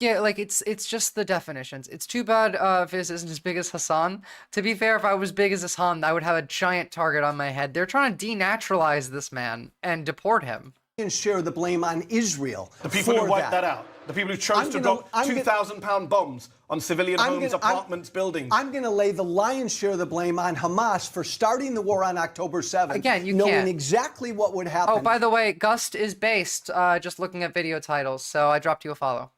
yeah, like it's just the definitions. It's too bad Viz isn't as big as Hassan. To be fair, if I was big as Hassan, I would have a giant target on my head. They're trying to denaturalize this man and deport him. And share the blame on Israel. The people who wiped that out. The people who chose to drop 2,000-pound bombs on civilian homes, apartments, buildings. I'm going to lay the lion's share of the blame on Hamas for starting the war on October 7th. Again, you knowing can't. exactly what would happen. Oh, by the way, Gust is based just looking at video titles, so I dropped you a follow.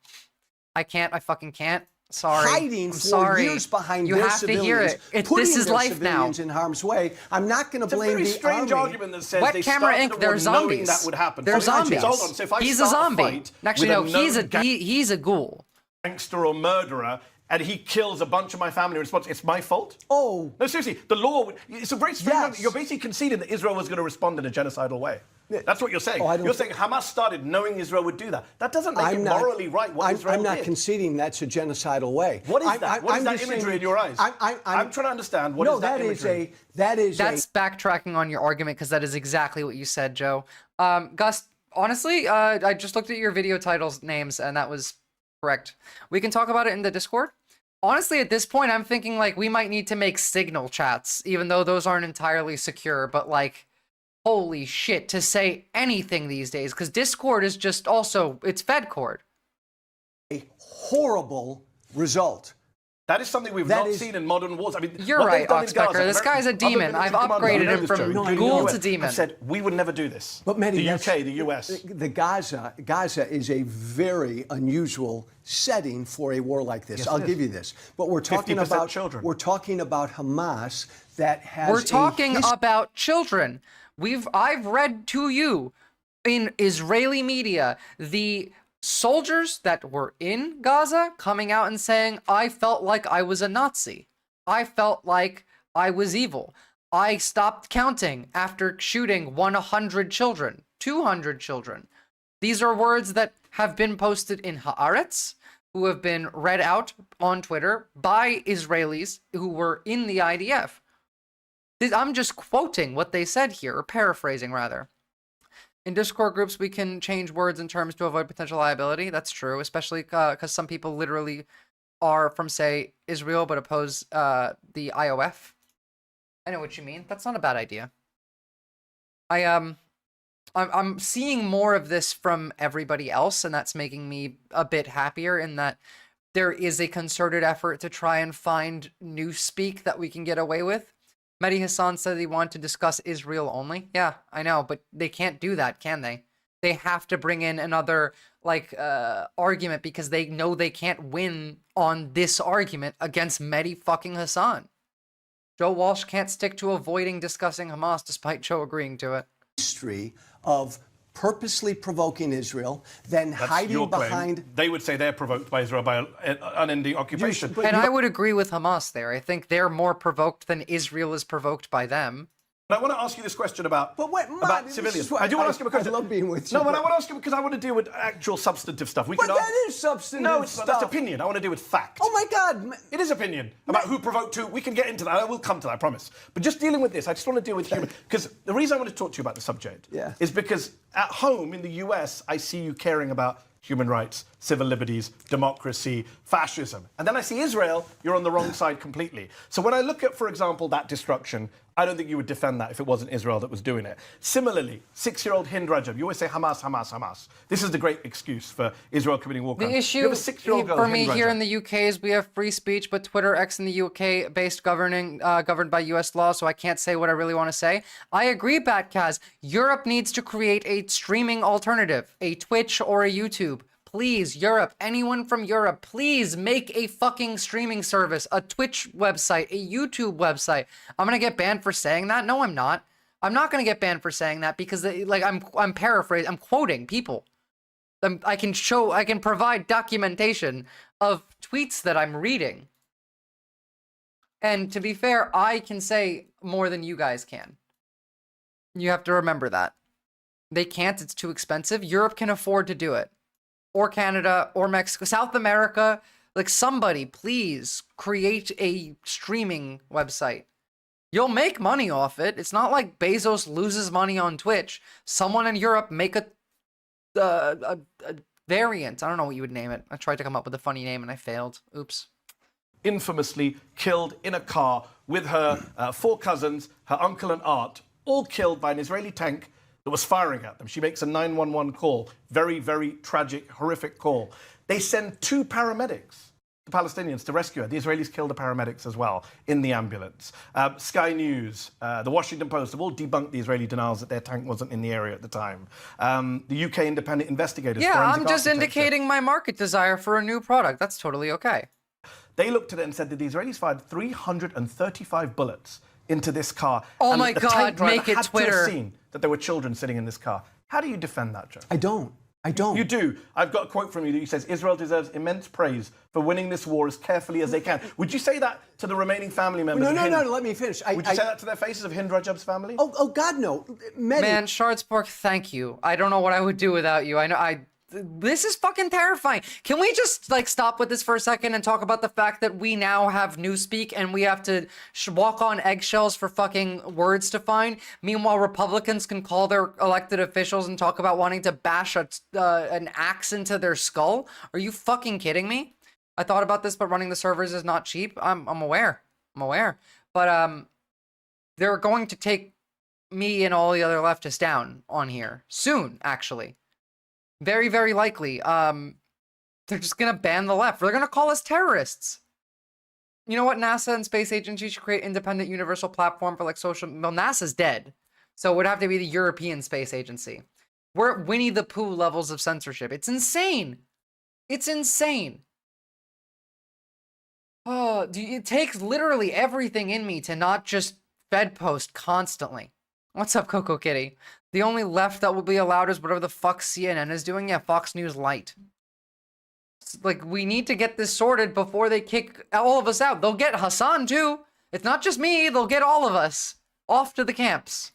I can't. I fucking can't. Sorry. Hiding for years behind you their have civilians, to hear it. putting This is their life now. civilians in harm's way. I'm not going to blame the It's a very strange army. argument that says Wet they Camera started Inc. the They're war knowing zombies. that would happen. They're zombies. Hold on. So if I He's a start zombie. fight Actually, with no. known He's a ghoul. Gangster or murderer, and he kills a bunch of my family in response, it's my fault? Oh. No, seriously, the law would... It's a very strange argument. You're basically conceding that Israel was going to respond in a genocidal way. That's what you're saying. You're saying Hamas started knowing Israel would do that. That doesn't make it morally right what Israel did. I'm not conceding that's a genocidal way. What is that? What is that imagery in your eyes? I'm trying to understand. What is that imagery? That's backtracking on your argument, because that is exactly what you said, Joe. Gus, honestly, I just looked at your video titles names, and that was correct. We can talk about it in the Discord. Honestly, at this point, I'm thinking, like, we might need to make signal chats, even though those aren't entirely secure, but, like, holy shit, to say anything these days, because Discord is just also, it's FedCord. A horrible result. That is something we've not seen in modern wars. I mean, you're right, Oxpecker. This guy's a demon. I've upgraded him from ghoul to demon. I said we would never do this. But Mehdi, the UK, the US. The Gaza is a very unusual setting for a war like this. Yes, I'll give you this. But we're talking about children. We're talking about Hamas that has. We're talking about children. I've read to you in Israeli media the soldiers that were in Gaza coming out and saying, I felt like I was a Nazi. I felt like I was evil. I stopped counting after shooting 100 children, 200 children. These are words that have been posted in Haaretz, who have been read out on Twitter by Israelis who were in the IDF. I'm just quoting what they said here, or paraphrasing rather. In Discord groups, we can change words and terms to avoid potential liability. That's true, especially because some people literally are from, say, Israel, but oppose the IOF. I know what you mean. That's not a bad idea. I'm seeing more of this from everybody else, and that's making me a bit happier in that there is a concerted effort to try and find new speak that we can get away with. Mehdi Hassan said he wanted to discuss Israel only. Yeah, I know, but they can't do that, can they? They have to bring in another, like, argument because they know they can't win on this argument against Mehdi fucking Hassan. Joe Walsh can't stick to avoiding discussing Hamas despite Joe agreeing to it. History of purposely provoking Israel, then hiding behind... They would say they're provoked by Israel by an unending occupation. And I would agree with Hamas there. I think they're more provoked than Israel is provoked by them. But I want to ask you this question about civilians. I do want to ask you because I love being with you. No, but I want to ask you because I want to deal with actual substantive stuff. But that is substantive stuff. That's opinion. I want to deal with fact. Oh my God. It is opinion about who provoked who. We can get into that. I will come to that, I promise. But just dealing with this, I just want to deal with human. Because the reason I want to talk to you about the subject is because at home in the US, I see you caring about human rights, civil liberties, democracy, fascism. And then I see Israel, you're on the wrong side completely. So when I look at, for example, that destruction, I don't think you would defend that if it wasn't Israel that was doing it. Similarly, 6-year-old Hind Rajab, you always say Hamas, Hamas, Hamas. This is the great excuse for Israel committing war crimes. The issue you have a 6-year-old girl, for me Hind here Rajab. in the UK is we have free speech, but Twitter X in the UK governed by US law, so I can't say what I really want to say. I agree, Batkaz. Europe needs to create a streaming alternative, a Twitch or a YouTube. Please, Europe, anyone from Europe, please make a fucking streaming service, a Twitch website, a YouTube website. I'm gonna get banned for saying that? No, I'm not. I'm not gonna get banned for saying that because, like, I'm paraphrasing, I'm quoting people. I can provide documentation of tweets that I'm reading. And to be fair, I can say more than you guys can. You have to remember that. They can't, it's too expensive. Europe can afford to do it. Or Canada, or Mexico, South America, like somebody, please create a streaming website. You'll make money off it. It's not like Bezos loses money on Twitch. Someone in Europe make a variant. I don't know what you would name it. I tried to come up with a funny name and I failed. Oops. Infamously killed in a car with her 4 cousins, her uncle and aunt, all killed by an Israeli tank that was firing at them. She makes a 911 call. Very, very tragic, horrific call. They send 2 paramedics, the Palestinians, to rescue her. The Israelis killed the paramedics as well in the ambulance. Sky News, the Washington Post have all debunked the Israeli denials that their tank wasn't in the area at the time. The UK independent investigators... Yeah, I'm just indicating my market desire for a new product. That's totally okay. They looked at it and said that the Israelis fired 335 bullets into this car. Oh my God, make it Twitter. To have seen that there were children sitting in this car. How do you defend that, Joe? I don't. You do. I've got a quote from you that says, Israel deserves immense praise for winning this war as carefully as they can. Would you say that to the remaining family members? No, let me finish. Would you say that to their faces of Hind Rajab's family? Oh God, no. Man, Shardspark, thank you. I don't know what I would do without you. This is fucking terrifying. Can we just, like, stop with this for a second and talk about the fact that we now have Newspeak and we have to walk on eggshells for fucking words to find? Meanwhile, Republicans can call their elected officials and talk about wanting to bash an axe into their skull? Are you fucking kidding me? I thought about this, but running the servers is not cheap. I'm aware. But they're going to take me and all the other leftists down on here soon, actually. Very, very likely. They're just gonna ban the left. They're gonna call us terrorists. You know what? NASA and space agencies should create independent universal platform for, like, social... Well, NASA's dead. So it would have to be the European Space Agency. We're at Winnie the Pooh levels of censorship. It's insane. It's insane. Oh, it takes literally everything in me to not just Fed post constantly. What's up, Coco Kitty? The only left that will be allowed is whatever the fuck CNN is doing. Yeah, Fox News Light. It's like, we need to get this sorted before they kick all of us out. They'll get Hassan, too. It's not just me. They'll get all of us off to the camps.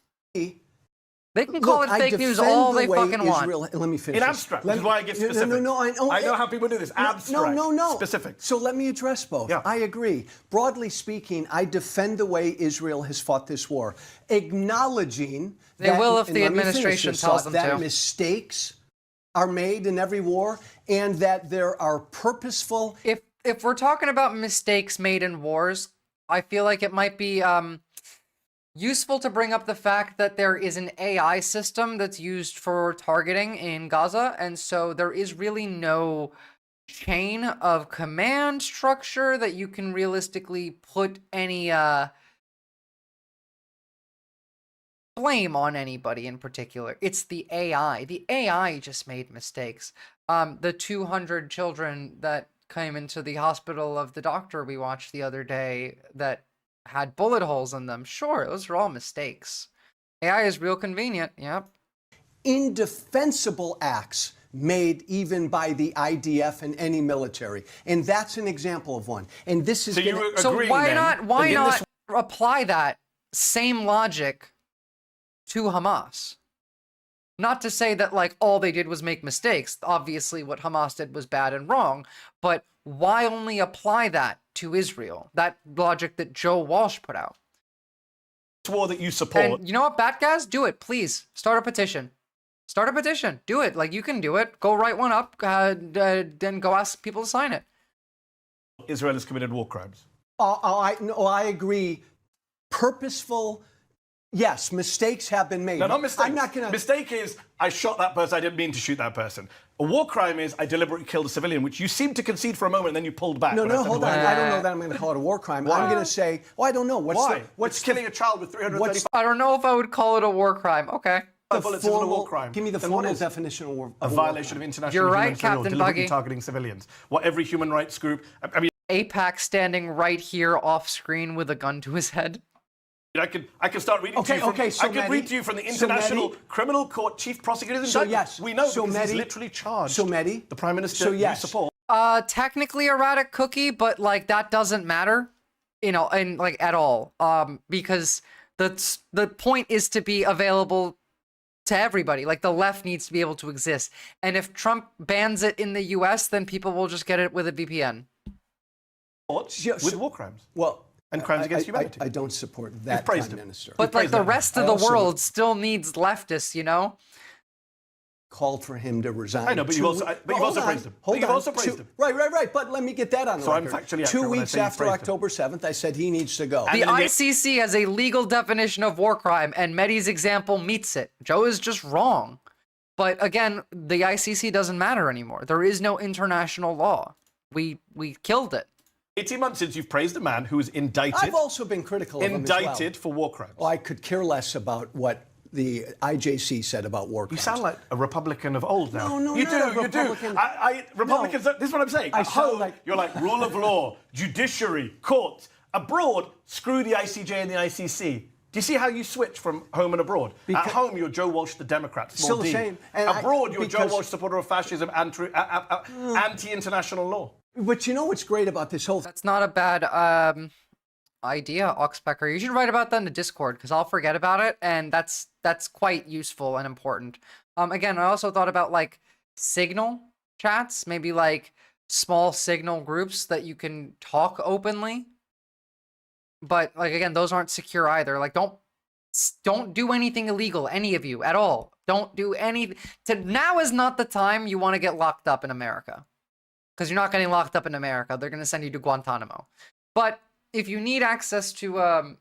They can call it fake news all they fucking want. Let me finish. In abstract, which is why I give specific. No, I know how people do this. Abstract. No. Specific. So let me address both. Yeah. I agree. Broadly speaking, I defend the way Israel has fought this war, acknowledging they will if the administration tells them that to. Mistakes are made in every war, and that there are purposeful. If we're talking about mistakes made in wars, I feel like it might be useful to bring up the fact that there is an AI system that's used for targeting in Gaza, and so there is really no chain of command structure that you can realistically put any blame on anybody in particular. It's the AI. The AI just made mistakes. The 200 children that came into the hospital of the doctor we watched the other day that had bullet holes in them. Sure, those are all mistakes. AI is real convenient, yep. Indefensible acts made even by the IDF and any military. And that's an example of one. And this is So why not apply that same logic to Hamas? Not to say that, like, all they did was make mistakes. Obviously, what Hamas did was bad and wrong. But why only apply that to Israel? That logic that Joe Walsh put out. War that you support. And you know what, Batgaz? Do it, please. Start a petition. Start a petition. Do it. Like, you can do it. Go write one up, then go ask people to sign it. Israel has committed war crimes. I agree. Purposeful, yes, mistakes have been made. No, not mistakes. I'm not going to... Mistake is, I shot that person, I didn't mean to shoot that person. A war crime is, I deliberately killed a civilian, which you seemed to concede for a moment, and then you pulled back. No, hold on. I don't know that I'm going to call it a war crime. Why? I'm going to say, I don't know. What's killing a child with 335... I don't know if I would call it a war crime. Okay. Bullets isn't a war crime. Give me the formal definition of war. A violation of international You're right, human rights law, Captain deliberately Buggy. targeting civilians. What every human rights group... I mean, AIPAC standing right here off screen with a gun to his head. I can start reading to you from, I could read to you from the International Criminal Court Chief Prosecutor's indictment. Yes, we know because he's literally charged. The Prime Minister you support. Technically erratic cookie, but like that doesn't matter, you know, and like at all. Because the point is to be available to everybody. Like the left needs to be able to exist. And if Trump bans it in the US, then people will just get it with a VPN. With war crimes. Well, and crimes against humanity. I don't support that, Prime Minister. But like the rest of the world still needs leftists, you know? Called for him to resign. I know, but you've also praised him. You've also praised him. Right. But let me get that on the record. I'm factually accurate 2 when I weeks say you after praised October 7th, I said he needs to go. The ICC has a legal definition of war crime, and Mehdi's example meets it. Joe is just wrong. But again, the ICC doesn't matter anymore. There is no international law. We killed it. 18 months since you've praised a man who was indicted. I've also been critical of him as well. Indicted for war crimes. Well, I could care less about what the IJC said about war crimes. You sound like a Republican of old now. No, you not do. a You do. Republican. Republicans. This is what I'm saying. At home, you're like rule of law, judiciary, court. Abroad, screw the ICJ and the ICC. Do you see how you switch from home and abroad? At home, you're Joe Walsh, the Democrat. Still the same. And abroad, you're Joe Walsh, supporter of fascism, anti-international law. But you know what's great about this whole... That's not a bad idea, Oxpecker. You should write about that in the Discord, because I'll forget about it, and that's quite useful and important. Again, I also thought about, like, signal chats, maybe, like, small signal groups that you can talk openly. But, like, again, those aren't secure either. Like, don't do anything illegal, any of you, at all. Don't do anything. Now is not the time you want to get locked up in America. Because you're not getting locked up in America. They're going to send you to Guantanamo. But if you need access to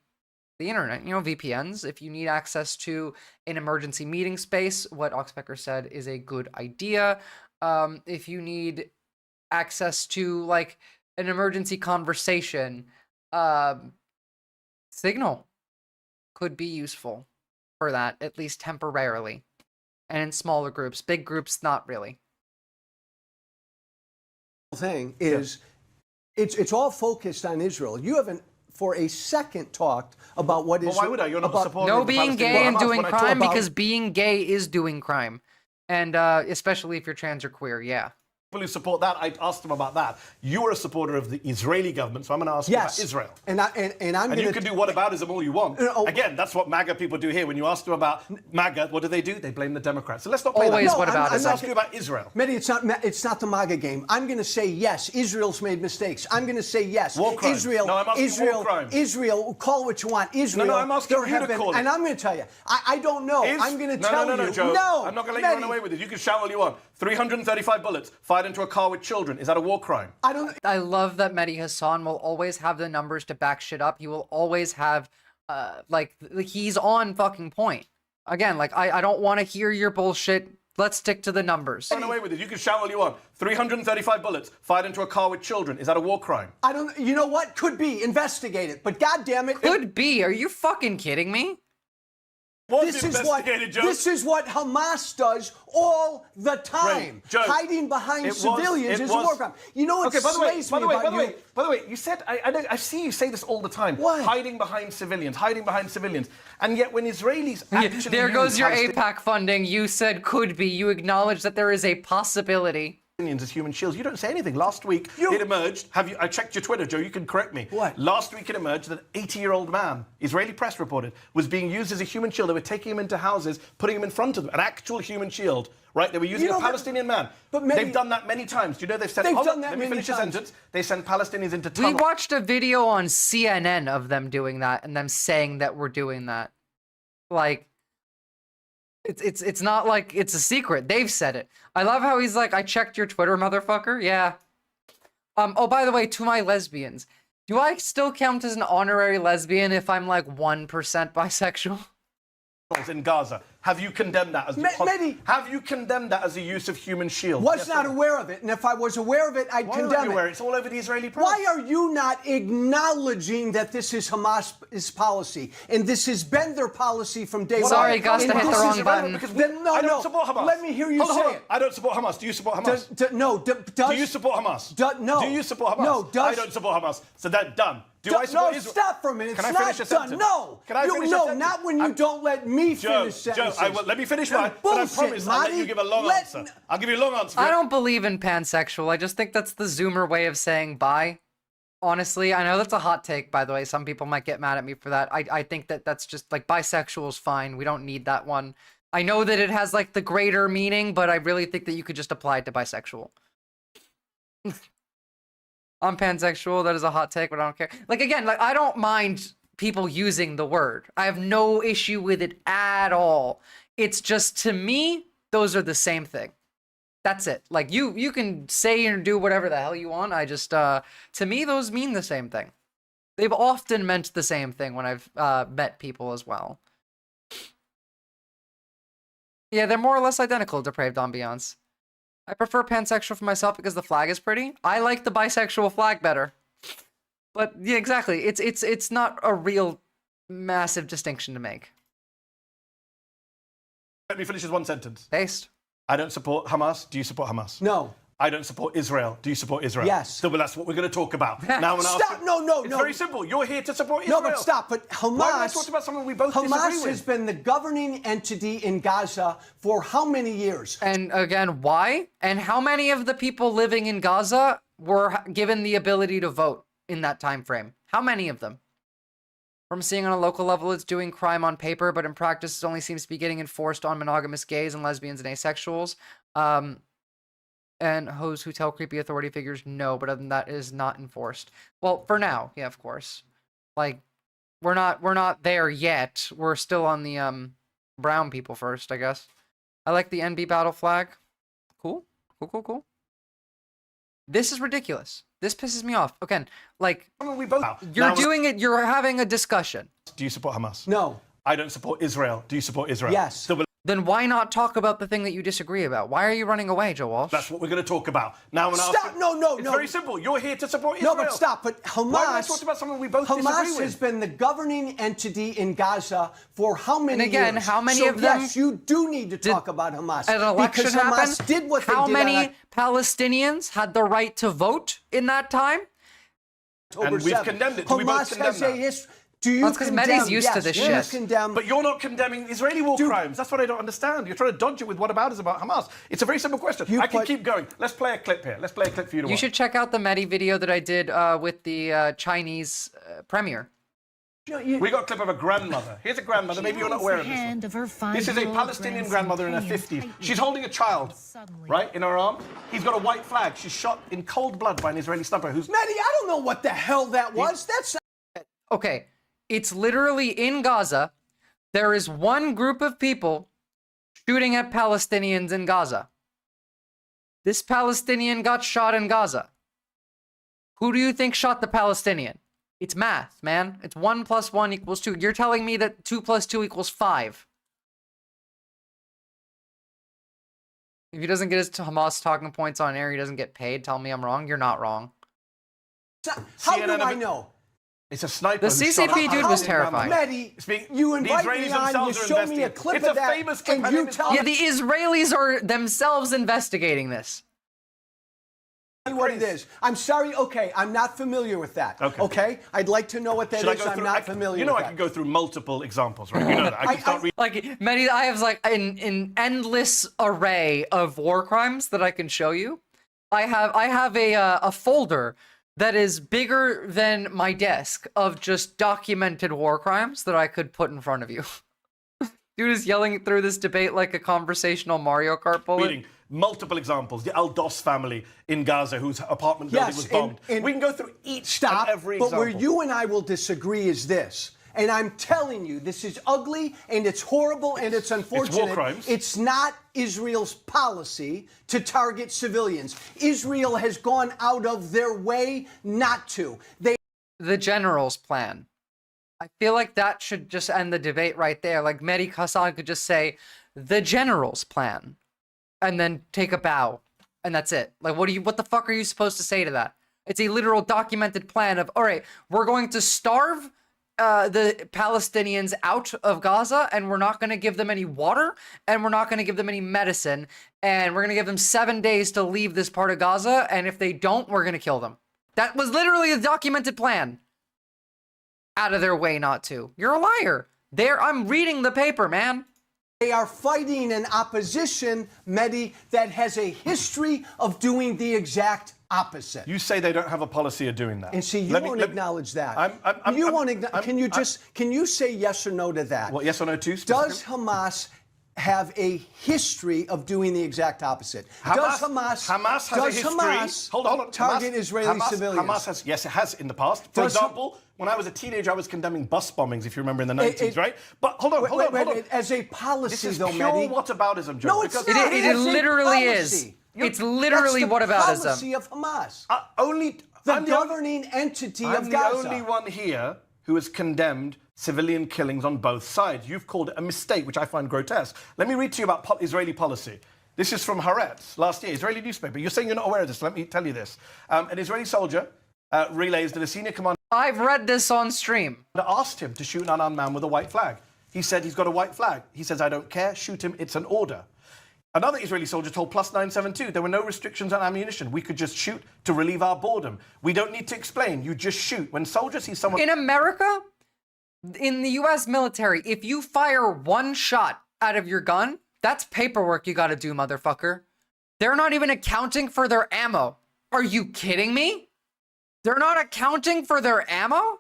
the internet, you know, VPNs, if you need access to an emergency meeting space, what Oxpecker said is a good idea. If you need access to, like, an emergency conversation, Signal could be useful for that, at least temporarily. And in smaller groups. Big groups, not really. Thing is, it's all focused on Israel. You haven't for a second talked about what is. Why would I? You're not supporting no being gay and doing crime, because being gay is doing crime, and especially if you're trans or queer. Yeah. People who support that, I asked them about that. You are a supporter of the Israeli government, so I'm going to ask you about Israel. And you can do whataboutism all you want. Again, that's what MAGA people do here. When you ask them about MAGA, what do? They blame the Democrats. So let's not play that. Always whataboutism. Let's ask you about Israel. Mehdi, it's not the MAGA game. I'm going to say yes. Israel's made mistakes. I'm going to say yes. War crimes. Israel. No, I'm asking war crimes. Israel. Call it what you want. Israel. No, I'm asking you to call it. And I'm going to tell you. I don't know. I'm going to tell you. No, Joe. No. I'm not going to let you run away with it. You can shout all you want. 335 bullets fired into a car with children. Is that a war crime? I love that Mehdi Hassan will always have the numbers to back shit up. He will always have, like, he's on fucking point. Again, like, I don't want to hear your bullshit. Let's stick to the numbers. Run away with it. You can shout all you want. 335 bullets fired into a car with children. Is that a war crime? You know what? Could be. Investigate it. But goddamn it. Could be. Are you fucking kidding me? This is what Hamas does all the time. Right. Joe, hiding behind civilians is a war crime. You know what slays me about you? By the way, you said, I see you say this all the time. What? Hiding behind civilians. And yet when Israelis actually there goes your AIPAC funding. You said could be. You acknowledge that there is a possibility. As human shields. You don't say anything. Last week, it emerged. I checked your Twitter, Joe. You can correct me. What? Last week, it emerged that an 80-year-old man, Israeli press reported, was being used as a human shield. They were taking him into houses, putting him in front of them. An actual human shield, right? They were using a Palestinian man. But they've done that many times. Do you know they've sent... Let me finish the sentence. They send Palestinians into tunnels. We watched a video on CNN of them doing that and them saying that we're doing that. Like... It's not like it's a secret. They've said it. I love how he's like, I checked your Twitter, motherfucker. Yeah. Oh, by the way, to my lesbians, do I still count as an honorary lesbian if I'm like 1% bisexual? In Gaza. Have you condemned that as Mehdi, have you condemned that as a use of human shield? Was not aware of it, and if I was aware of it, I'd condemn it. It's all over the Israeli press. Why are you not acknowledging that this is Hamas's policy, and this has been their policy from day one? Sorry, Gusta hit the wrong button. I don't support Hamas. Let me hear you say it. I don't support Hamas. Do you support Hamas? No. Do you support Hamas? No. Do you support Hamas? No. I don't support Hamas. So that's done. Do I support Israel? Stop for a minute. Can It's I finish not a sentence? done. No. Can I finish a sentence? Not when you don't let me finish sentences. Joe, let me finish mine, but I promise I'll let you give a long answer. I'll give you a long answer. I don't believe in pansexual. I just think that's the Zoomer way of saying bye. Honestly, I know that's a hot take, by the way. Some people might get mad at me for that. I think that's just, like, bisexual is fine. We don't need that one. I know that it has, like, the greater meaning, but I really think that you could just apply it to bisexual. I'm pansexual. That is a hot take, but I don't care. Like, again, like, I don't mind people using the word. I have no issue with it at all. It's just, to me, those are the same thing. That's it. Like, you can say and do whatever the hell you want. I just, to me, those mean the same thing. They've often meant the same thing when I've met people as well. Yeah, they're more or less identical, Depraved Ambiance. I prefer pansexual for myself because the flag is pretty. I like the bisexual flag better. But yeah, exactly. It's not a real massive distinction to make. Let me finish with one sentence. Paste. I don't support Hamas. Do you support Hamas? No. I don't support Israel. Do you support Israel? Yes. So, well, that's what we're going to talk about. Now, Stop! No. It's very simple. You're here to support Israel. No, but stop. But Hamas. Why am I talking about something we both disagree Hamas with? has been the governing entity in Gaza for how many years? And again, why? And how many of the people living in Gaza were given the ability to vote in that time frame? How many of them? From seeing on a local level, it's doing crime on paper, but in practice, it only seems to be getting enforced on monogamous gays and lesbians and asexuals. And hoes who tell creepy authority figures no, but other than that, it is not enforced. Well, for now, yeah, of course. Like, we're not there yet. We're still on the brown people first, I guess. I like the NB battle flag. Cool. This is ridiculous. This pisses me off. Again, like, you're doing it, you're having a discussion. Do you support Hamas? No. I don't support Israel. Do you support Israel? Yes. Then why not talk about the thing that you disagree about? Why are you running away, Joe Walsh? That's what we're going to talk about. Now, Stop! No. It's very simple. You're here to support Israel. No, but stop. But Hamas. Why am I talking about something we both disagree Hamas with? has been the governing entity in Gaza for how many years? And again, how many of them? Yes, you do need to talk about Hamas. An election because happened. Hamas did what how they did. many Palestinians had the right to vote in that time? And we've condemned it. We both condemn that. Do you That's because Mehdi's used to this shit. But you're not condemning Israeli war crimes. That's what I don't understand. You're trying to dodge it with whataboutism about Hamas. It's a very simple question. I can keep going. Let's play a clip here. Let's play a clip for you to watch. You should check out the Mehdi video that I did with the Chinese premier. We got a clip of a grandmother. Here's a grandmother. Maybe you're not aware of this. This is a Palestinian grandmother in her 50s. She's holding a child, right, in her arm. He's got a white flag. She's shot in cold blood by an Israeli sniper who's... Mehdi, I don't know what the hell that was. That's... Okay. It's literally in Gaza. There is one group of people shooting at Palestinians in Gaza. This Palestinian got shot in Gaza. Who do you think shot the Palestinian? It's math, man. It's 1 + 1 = 2. You're telling me that 2 + 2 = 5. If he doesn't get his Hamas talking points on air, he doesn't get paid. Tell me I'm wrong. You're not wrong. How do I know? It's a sniper. The CCP dude was terrifying. Mehdi, you invite me on, you show me a clip of that, and you tell me... Yeah, the Israelis are themselves investigating this. What it is. I'm sorry, okay, I'm not familiar with that. Okay? I'd like to know what that is. I'm not familiar with that. You know I can go through multiple examples, right? You know that. I can start reading. Like, Mehdi, I have like an endless array of war crimes that I can show you. I have a folder that is bigger than my desk of just documented war crimes that I could put in front of you. Dude is yelling through this debate like a conversational Mario Kart bullet. Reading multiple examples. The Al-Dos family in Gaza, whose apartment building was bombed. We can go through each and every example. But where you and I will disagree is this. And I'm telling you, this is ugly and it's horrible and it's unfortunate. It's war crimes. It's not Israel's policy to target civilians. Israel has gone out of their way not to. The general's plan. I feel like that should just end the debate right there. Like Mehdi Hassan could just say, the general's plan, and then take a bow, and that's it. Like, what the fuck are you supposed to say to that? It's a literal documented plan of, all right, we're going to starve the Palestinians out of Gaza, and we're not going to give them any water, and we're not going to give them any medicine, and we're going to give them 7 days to leave this part of Gaza, and if they don't, we're going to kill them. That was literally a documented plan. Out of their way not to. You're a liar. I'm reading the paper, man. They are fighting an opposition, Mehdi, that has a history of doing the exact opposite. You say they don't have a policy of doing that. And see, you won't acknowledge that. Can you say yes or no to that? What, yes or no to? Does Hamas have a history of doing the exact opposite? Does Hamas has a history. Hold on. Target Israeli civilians? Hamas has, yes, it has in the past. For example, when I was a teenager, I was condemning bus bombings, if you remember, in the 90s, right? But hold on. As a policy, this is though, pure Mehdi. whataboutism, Joe. No, it's not. It literally is. It's literally whataboutism. That's the policy of Hamas. The governing entity of Gaza. I'm the only one here who has condemned civilian killings on both sides. You've called it a mistake, which I find grotesque. Let me read to you about Israeli policy. This is from Haaretz last year, Israeli newspaper. You're saying you're not aware of this. Let me tell you this. An Israeli soldier relays that a senior commander... I've read this on stream. ...asked him to shoot an unarmed man with a white flag. He said he's got a white flag. He says, I don't care, shoot him, it's an order. Another Israeli soldier told Plus 972 there were no restrictions on ammunition. We could just shoot to relieve our boredom. We don't need to explain. You just shoot. When soldiers see someone... In America, in the U.S. military, if you fire one shot out of your gun, that's paperwork you gotta do, motherfucker. They're not even accounting for their ammo. Are you kidding me? They're not accounting for their ammo?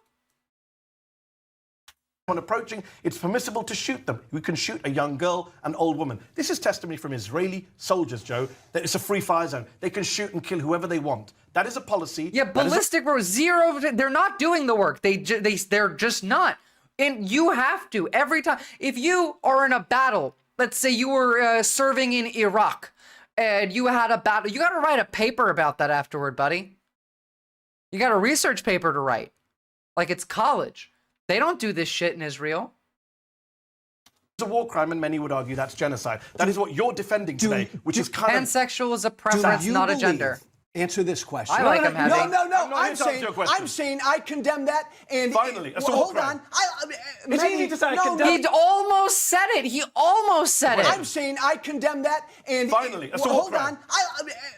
When approaching, it's permissible to shoot them. We can shoot a young girl, an old woman. This is testimony from Israeli soldiers, Joe, that it's a free fire zone. They can shoot and kill whoever they want. That is a policy. Yeah, ballistic bro, zero. They're not doing the work. They're just not. And you have to every time. If you are in a battle, let's say you were serving in Iraq, and you had a battle, you got to write a paper about that afterward, buddy. You got a research paper to write, like it's college. They don't do this shit in Israel. It's a war crime, and many would argue that's genocide. That is what you're defending today, which is kind of... Pansexual is a preference, not a gender. Answer this question. I like him having... No. I'm saying I condemn that. And finally, a hold on. It's easy to say I condemn. He almost said it. He almost said it. I'm saying I condemn that. And finally, hold on.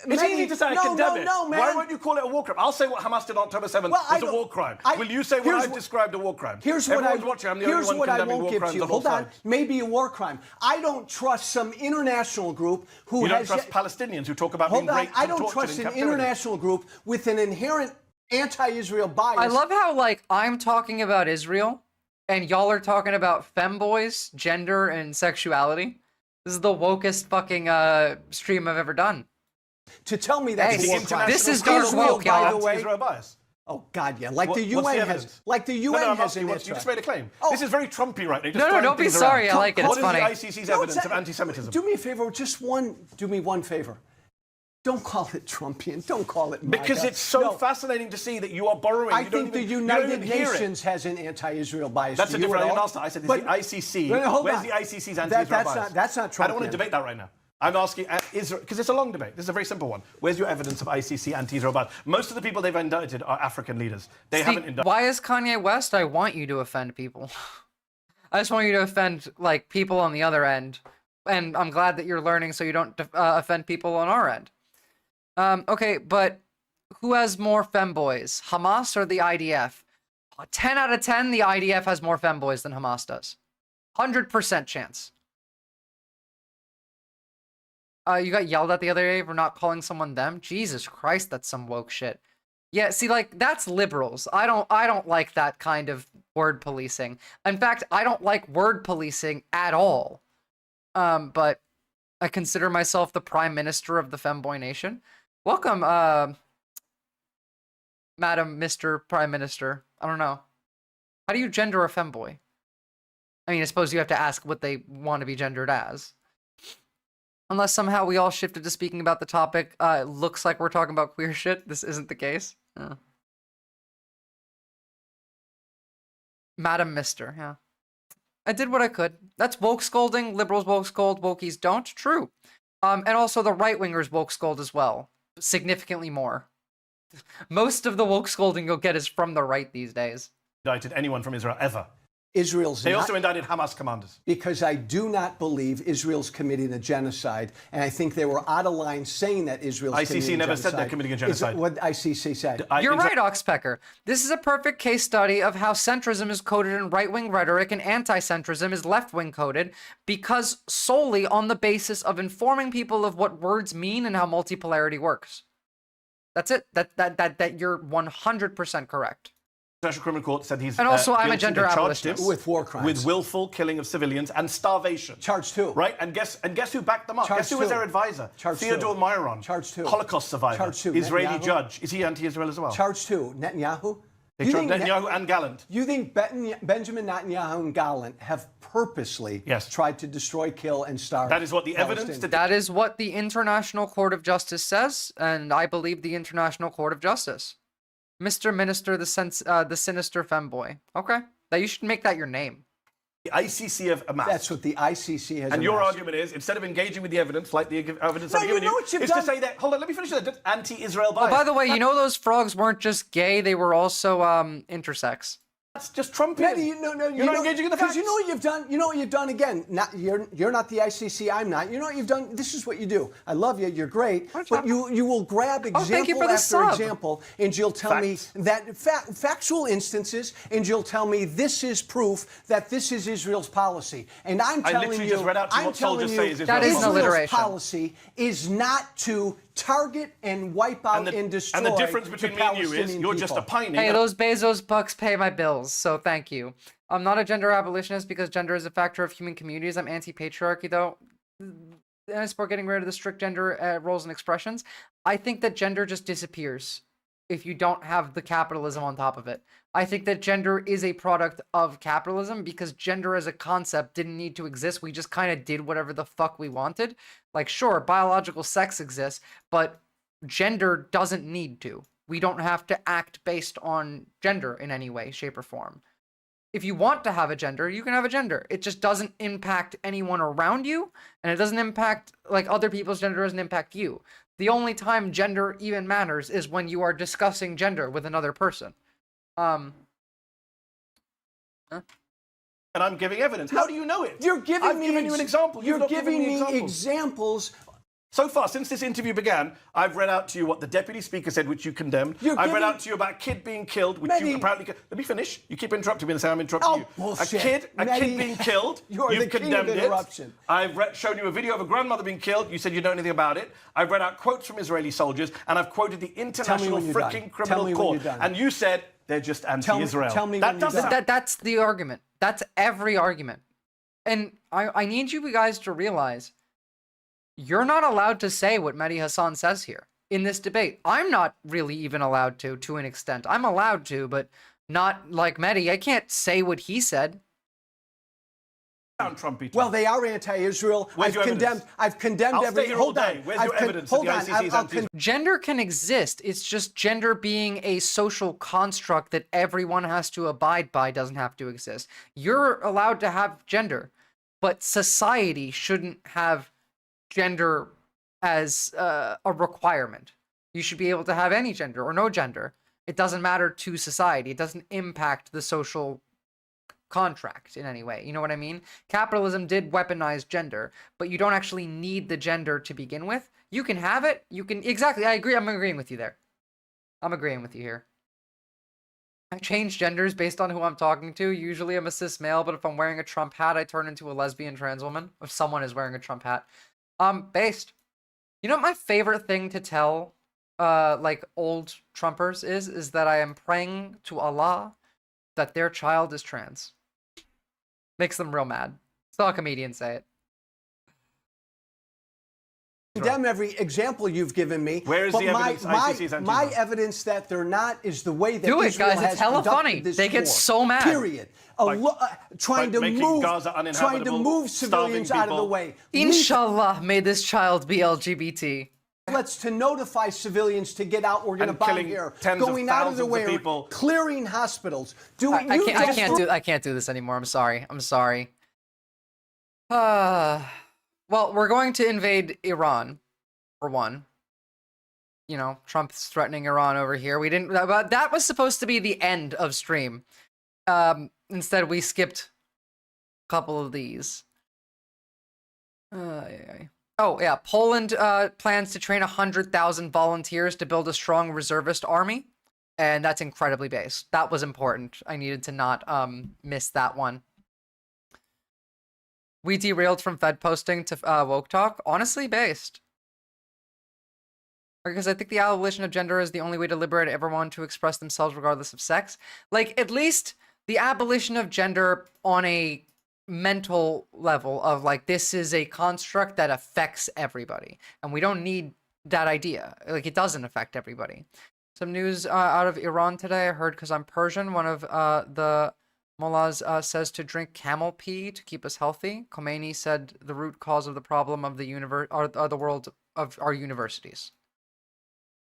It's easy to say I condemn it. No, man. Why won't you call it a war crime? I'll say what Hamas did on October 7th was a war crime. Will you say what I've described a war crime? Here's what I won't give to you. Hold on. Maybe a war crime. I don't trust some international group who has... You don't trust Palestinians who talk about being raped and tortured in captivity? I don't trust an international group with an inherent anti-Israel bias. I love how, like, I'm talking about Israel, and y'all are talking about femboys, gender, and sexuality. This is the wokest fucking stream I've ever done. To tell me that this is dark woke, by y'all. the way. Oh God, yeah, like the UN has, like the UN has an interest. You just made a claim. This is very Trumpy right now. No, don't be sorry. I like it. It's funny. What is the ICC's evidence of anti-Semitism? Do me a favor, do me one favor. Don't call it Trumpian. Don't call it MAGA. Because it's so fascinating to see that you are borrowing. I think the United Nations has an anti-Israel bias. That's a different answer. I said, is the ICC. Where's the ICC's anti-Israel bias? That's not Trumpian. I don't want to debate that right now. I'm asking, because it's a long debate. This is a very simple one. Where's your evidence of ICC anti-Israel bias? Most of the people they've indicted are African leaders. They haven't indicted. Why is Kanye West? I want you to offend people. I just want you to offend, like, people on the other end. And I'm glad that you're learning so you don't offend people on our end. Okay, but who has more femboys, Hamas or the IDF? 10 out of 10, the IDF has more femboys than Hamas does. 100% chance. You got yelled at the other day for not calling someone them? Jesus Christ, that's some woke shit. Yeah, see, like, that's liberals. I don't like that kind of word policing. In fact, I don't like word policing at all. But I consider myself the prime minister of the femboy nation. Welcome, Madam Mr. Prime Minister. I don't know. How do you gender a femboy? I mean, I suppose you have to ask what they want to be gendered as. Unless somehow we all shifted to speaking about the topic. It looks like we're talking about queer shit. This isn't the case. Madam Mister, yeah. I did what I could. That's woke scolding. Liberals woke scold, wokies don't. True. And also the right-wingers woke scold as well. Significantly more. Most of the woke scolding you'll get is from the right these days. Indicted anyone from Israel ever. They also indicted Hamas commanders. Because I do not believe Israel's committing a genocide, and I think they were out of line saying that Israel's committing a genocide. ICC never said they're committing a genocide. What ICC said. You're right, Oxpecker. This is a perfect case study of how centrism is coded in right-wing rhetoric and anti-centrism is left-wing coded, because solely on the basis of informing people of what words mean and how multipolarity works. That's it. That you're 100% correct. International Criminal Court said he's and also I'm a guilty. gender They charged abolitionist him with war crimes, with willful killing of civilians and starvation. Charge 2. Right, and guess who backed them up? Charge Guess who was 2. their advisor? Charge 2. Theodore Myron. Charge 2. Holocaust survivor. Charge 2. Israeli Netanyahu. judge. Is he anti-Israel as well? Charge 2. Netanyahu. They charged Netanyahu and Gallant. You think Benjamin Netanyahu and Gallant have purposely tried to destroy, kill, and starve? That is what the evidence. That is what the International Court of Justice says, and I believe the International Court of Justice. Mr. Minister, the sinister femboy. Okay, that you should make that your name. The ICC have amassed. That's what the ICC has. And your amassed. argument is, instead of engaging with the evidence, like the evidence I'm you giving know you, what you've is done? to say that. Hold on, let me finish that. That's anti-Israel Oh, bias. by the way, you know those frogs weren't just gay; they were also intersex. That's just Trumpian. Maddie, you're not engaging in the facts. You know what you've done. You know what you've done again. You're not the ICC. I'm not. You know what you've done. This is what you do. I love you. You're great. But you will grab example after example, and you'll tell me that factual instances, and you'll tell me this is proof that this is Israel's policy. And I'm telling you, just read out to you what soldiers say is that is an Israel's alliteration. policy is not to target and wipe out and destroy. And the difference between me and you is you're just opining. Hey, those Bezos bucks pay my bills, so thank you. I'm not a gender abolitionist because gender is a factor of human communities. I'm anti-patriarchy, though. And I support getting rid of the strict gender roles and expressions. I think that gender just disappears if you don't have the capitalism on top of it. I think that gender is a product of capitalism because gender as a concept didn't need to exist. We just kind of did whatever the fuck we wanted. Like, sure, biological sex exists, but gender doesn't need to. We don't have to act based on gender in any way, shape, or form. If you want to have a gender, you can have a gender. It just doesn't impact anyone around you, and it doesn't impact, like, other people's gender doesn't impact you. The only time gender even matters is when you are discussing gender with another person. And I'm giving evidence. How do you know it? You're giving I've given you an example. You're You've not giving given me examples. examples. So far, since this interview began, I've read out to you what the Deputy Speaker said, which you condemned. I've read out to you about a kid being killed, which you apparently... Let me finish. You keep interrupting me and say I'm interrupting you. Bullshit. A kid being killed, You're you've the king condemned of interruption. it. I've shown you a video of a grandmother being killed. You said you know anything about it. I've read out quotes from Israeli soldiers, and I've quoted the International Freaking Criminal Court. And you said they're just anti-Israel. Tell me that doesn't... That's the argument. That's every argument. And I need you guys to realize you're not allowed to say what Mehdi Hassan says here in this debate. I'm not really even allowed to an extent. I'm allowed to, but not like Mehdi. I can't say what he said. Well, they are anti-Israel. I've condemned every. Hold on. Where's your evidence that the ICC is anti-Israel? Gender can exist. It's just gender being a social construct that everyone has to abide by doesn't have to exist. You're allowed to have gender, but society shouldn't have gender as a requirement. You should be able to have any gender or no gender. It doesn't matter to society. It doesn't impact the social contract in any way. You know what I mean? Capitalism did weaponize gender, but you don't actually need the gender to begin with. You can have it. You can... Exactly. I agree. I'm agreeing with you there. I'm agreeing with you here. I change genders based on who I'm talking to. Usually I'm a cis male, but if I'm wearing a Trump hat, I turn into a lesbian trans woman. If someone is wearing a Trump hat. Based. You know what my favorite thing to tell, like, old Trumpers is that I am praying to Allah that their child is trans. Makes them real mad. Saw a comedian say it. condemn every example you've given me. Where is the evidence ICC's anti-drone? My evidence that they're not is the way that Do it, Israel guys. has It's hella conducted funny. this They get war. so mad. Period. Trying to Gaza move civilians out of the way. Inshallah, may this child be LGBT. Let's to notify civilians to get out. We're going to bomb here. Going out of the way, clearing hospitals. I can't do this anymore. I'm sorry. Well, we're going to invade Iran, for one. You know, Trump's threatening Iran over here. We didn't. But that was supposed to be the end of stream. Instead, we skipped a couple of these. Oh, yeah. Poland plans to train 100,000 volunteers to build a strong reservist army. And that's incredibly based. That was important. I needed to not miss that one. We derailed from Fed posting to woke talk. Honestly, based. Because I think the abolition of gender is the only way to liberate everyone to express themselves regardless of sex. Like, at least the abolition of gender on a mental level of, like, this is a construct that affects everybody. And we don't need that idea. Like, it doesn't affect everybody. Some news out of Iran today. I heard, because I'm Persian, one of the mullahs says to drink camel pee to keep us healthy. Khomeini said the root cause of the problem of the universe are the world of our universities.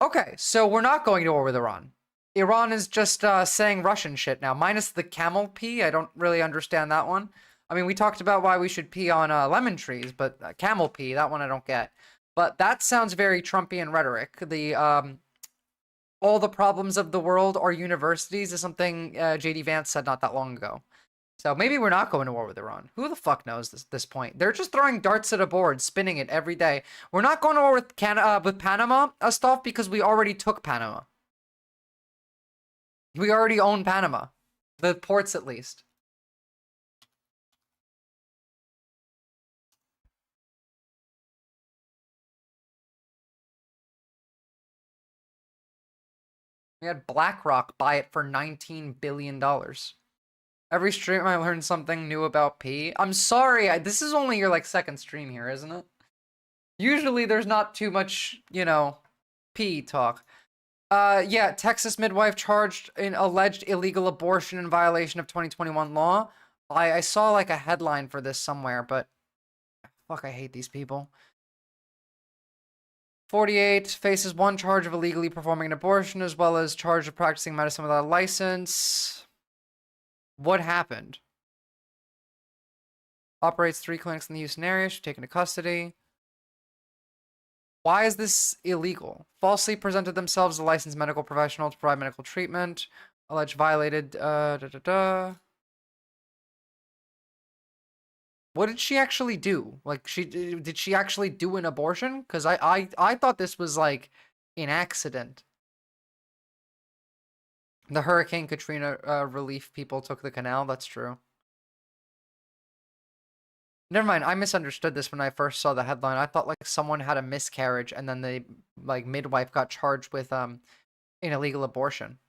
Okay, so we're not going to war with Iran. Iran is just saying Russian shit now, minus the camel pee. I don't really understand that one. I mean, we talked about why we should pee on lemon trees, but camel pee, that one I don't get. But that sounds very Trumpian rhetoric. The all the problems of the world are universities is something J.D. Vance said not that long ago. So maybe we're not going to war with Iran. Who the fuck knows this point? They're just throwing darts at a board, spinning it every day. We're not going to war with Panama stuff because we already took Panama. We already own Panama. The ports, at least. We had BlackRock buy it for $19 billion. Every stream I learned something new about P. I'm sorry, this is only your, like, second stream here, isn't it? Usually there's not too much, you know, P talk. Yeah, Texas midwife charged in alleged illegal abortion in violation of 2021 law. I saw, like, a headline for this somewhere, but fuck, I hate these people. 48 faces one charge of illegally performing an abortion as well as charge of practicing medicine without a license. What happened? Operates 3 clinics in the Houston area. She's taken to custody. Why is this illegal? Falsely presented themselves as a licensed medical professional to provide medical treatment. Alleged violated. What did she actually do? Like, did she actually do an abortion? Because I thought this was, like, an accident. The Hurricane Katrina relief people took the canal. That's true. Never mind. I misunderstood this when I first saw the headline. I thought, like, someone had a miscarriage and then the, like, midwife got charged with an illegal abortion.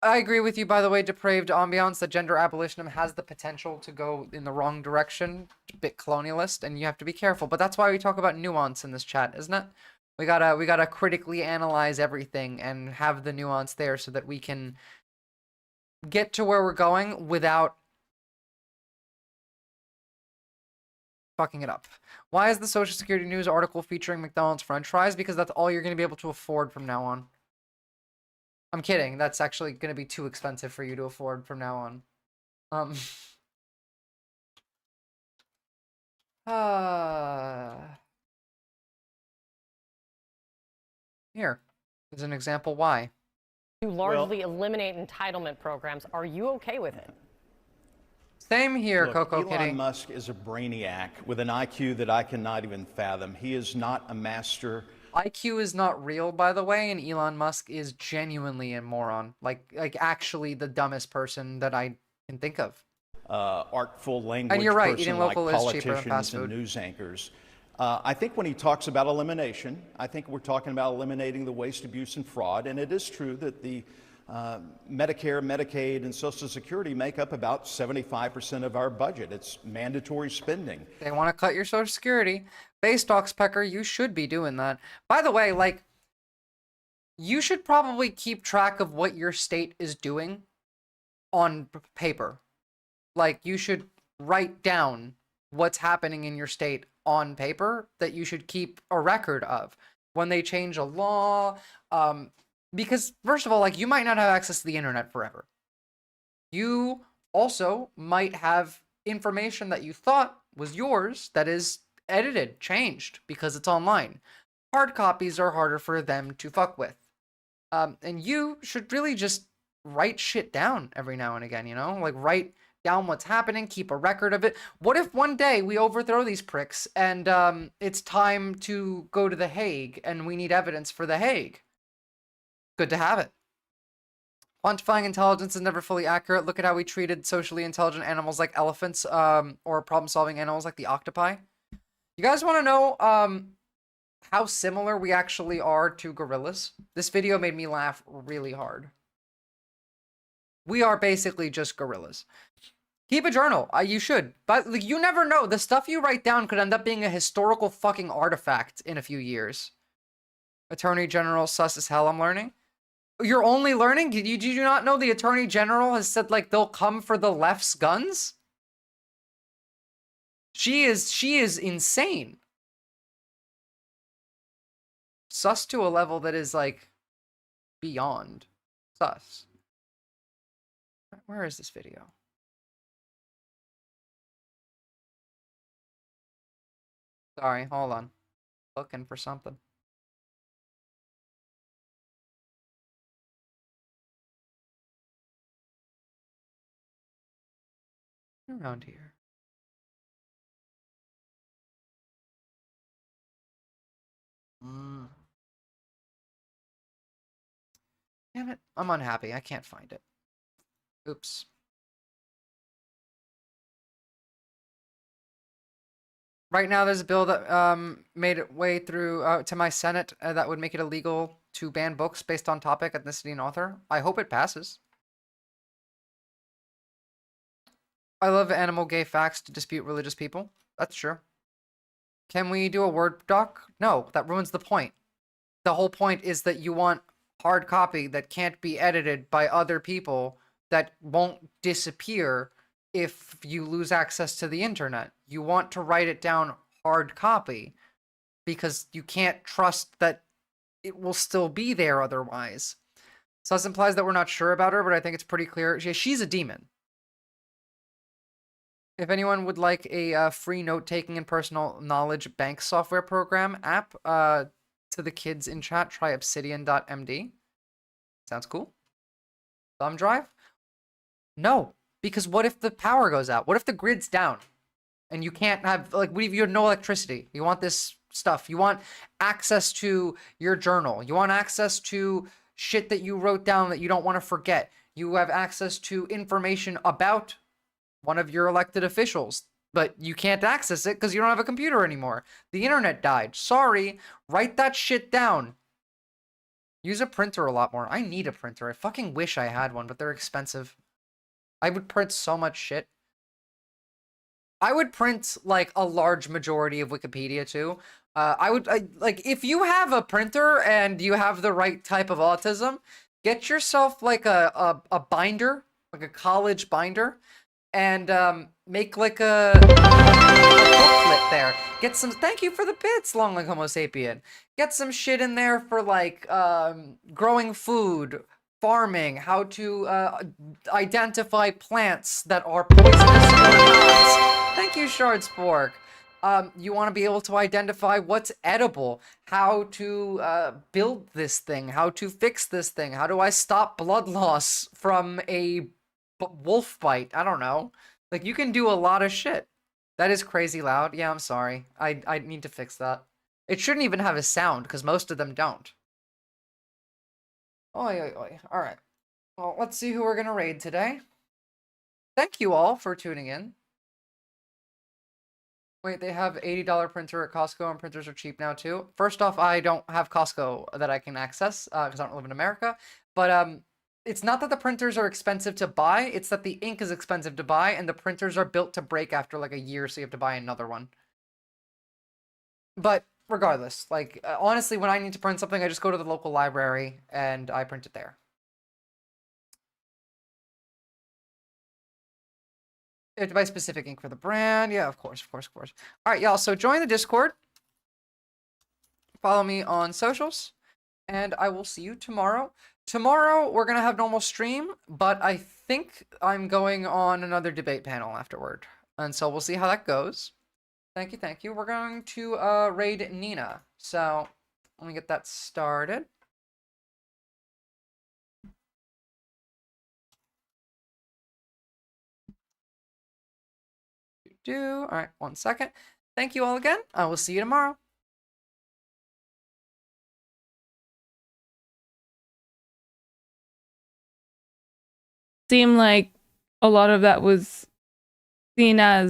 I agree with you, by the way, depraved ambiance, that gender abolition has the potential to go in the wrong direction, a bit colonialist, and you have to be careful. But that's why we talk about nuance in this chat, isn't it? We gotta critically analyze everything and have the nuance there so that we can get to where we're going without fucking it up. Why is the Social Security News article featuring McDonald's French fries? Because that's all you're going to be able to afford from now on. I'm kidding. That's actually going to be too expensive for you to afford from now on. Here is an example why. You largely eliminate entitlement programs. Are you okay with it? Same here, Look, Coco Kitty. Elon Musk is a brainiac with an IQ that I cannot even fathom. He is not a master. IQ is not real, by the way, and Elon Musk is genuinely a moron. Like actually the dumbest person that I can think of. Artful language. And you're right, person eating local like is cheaper than fast politicians and food. news anchors. I think when he talks about elimination, I think we're talking about eliminating the waste, abuse, and fraud. And it is true that the Medicare, Medicaid, and Social Security make up about 75% of our budget. It's mandatory spending. They want to cut your Social Security. Base stocks, Pecker, you should be doing that. By the way, like, you should probably keep track of what your state is doing on paper. Like, you should write down what's happening in your state on paper that you should keep a record of. When they change a law, because, first of all, like, you might not have access to the internet forever. You also might have information that you thought was yours that is edited, changed, because it's online. Hard copies are harder for them to fuck with. And you should really just write shit down every now and again, you know? Like, write down what's happening, keep a record of it. What if one day we overthrow these pricks and it's time to go to The Hague and we need evidence for The Hague? Good to have it. Quantifying intelligence is never fully accurate. Look at how we treated socially intelligent animals like elephants, or problem-solving animals like the octopi. You guys want to know how similar we actually are to gorillas? This video made me laugh really hard. We are basically just gorillas. Keep a journal. You should. But like, you never know. The stuff you write down could end up being a historical fucking artifact in a few years. Attorney General sus as hell, I'm learning. You're only learning? Did you not know the Attorney General has said, like, they'll come for the left's guns? She is insane. Sus to a level that is, like, beyond sus. Where is this video? Sorry, hold on. Looking for something. Around here. Damn it, I'm unhappy. I can't find it. Oops. Right now, there's a bill that made its way through to my Senate that would make it illegal to ban books based on topic, ethnicity, and author. I hope it passes. I love animal gay facts to dispute religious people. That's true. Can we do a Word doc? No, that ruins the point. The whole point is that you want hard copy that can't be edited by other people that won't disappear if you lose access to the internet. You want to write it down hard copy because you can't trust that it will still be there otherwise. So this implies that we're not sure about her, but I think it's pretty clear. She's a demon. If anyone would like a free note-taking and personal knowledge bank software program app, to the kids in chat, try obsidian.md. Sounds cool. Thumb drive? No, because what if the power goes out? What if the grid's down? And you can't have, like, what if you have no electricity? You want this stuff. You want access to your journal. You want access to shit that you wrote down that you don't want to forget. You have access to information about one of your elected officials, but you can't access it because you don't have a computer anymore. The internet died. Sorry. Write that shit down. Use a printer a lot more. I need a printer. I fucking wish I had one, but they're expensive. I would print so much shit. I would print, like, a large majority of Wikipedia, too. Like, if you have a printer and you have the right type of autism, get yourself, like, a binder, like a college binder, and make like a booklet there. Get some, thank you for the bits, Long Like Homo Sapien. Get some shit in there for like growing food, farming, how to identify plants that are poisonous or not. Thank you, Shardspork. You want to be able to identify what's edible, how to build this thing, how to fix this thing, how do I stop blood loss from a wolf bite? I don't know. Like, you can do a lot of shit. That is crazy loud. Yeah, I'm sorry. I need to fix that. It shouldn't even have a sound, because most of them don't. Oi, oi, oi. Alright. Well, let's see who we're going to raid today. Thank you all for tuning in. Wait, they have $80 printer at Costco, and printers are cheap now, too. First off, I don't have Costco that I can access, because I don't live in America. But, It's not that the printers are expensive to buy, it's that the ink is expensive to buy, and the printers are built to break after like a year, so you have to buy another one. But regardless, like, honestly, when I need to print something, I just go to the local library and I print it there. You have to buy specific ink for the brand. Yeah, of course. All right, y'all, so join the Discord. Follow me on socials, and I will see you tomorrow. Tomorrow, we're going to have normal stream, but I think I'm going on another debate panel afterward. And so we'll see how that goes. Thank you. We're going to raid Nina. So let me get that started. All right, 1 second. Thank you all again. I will see you tomorrow. Seemed like a lot of that was seen as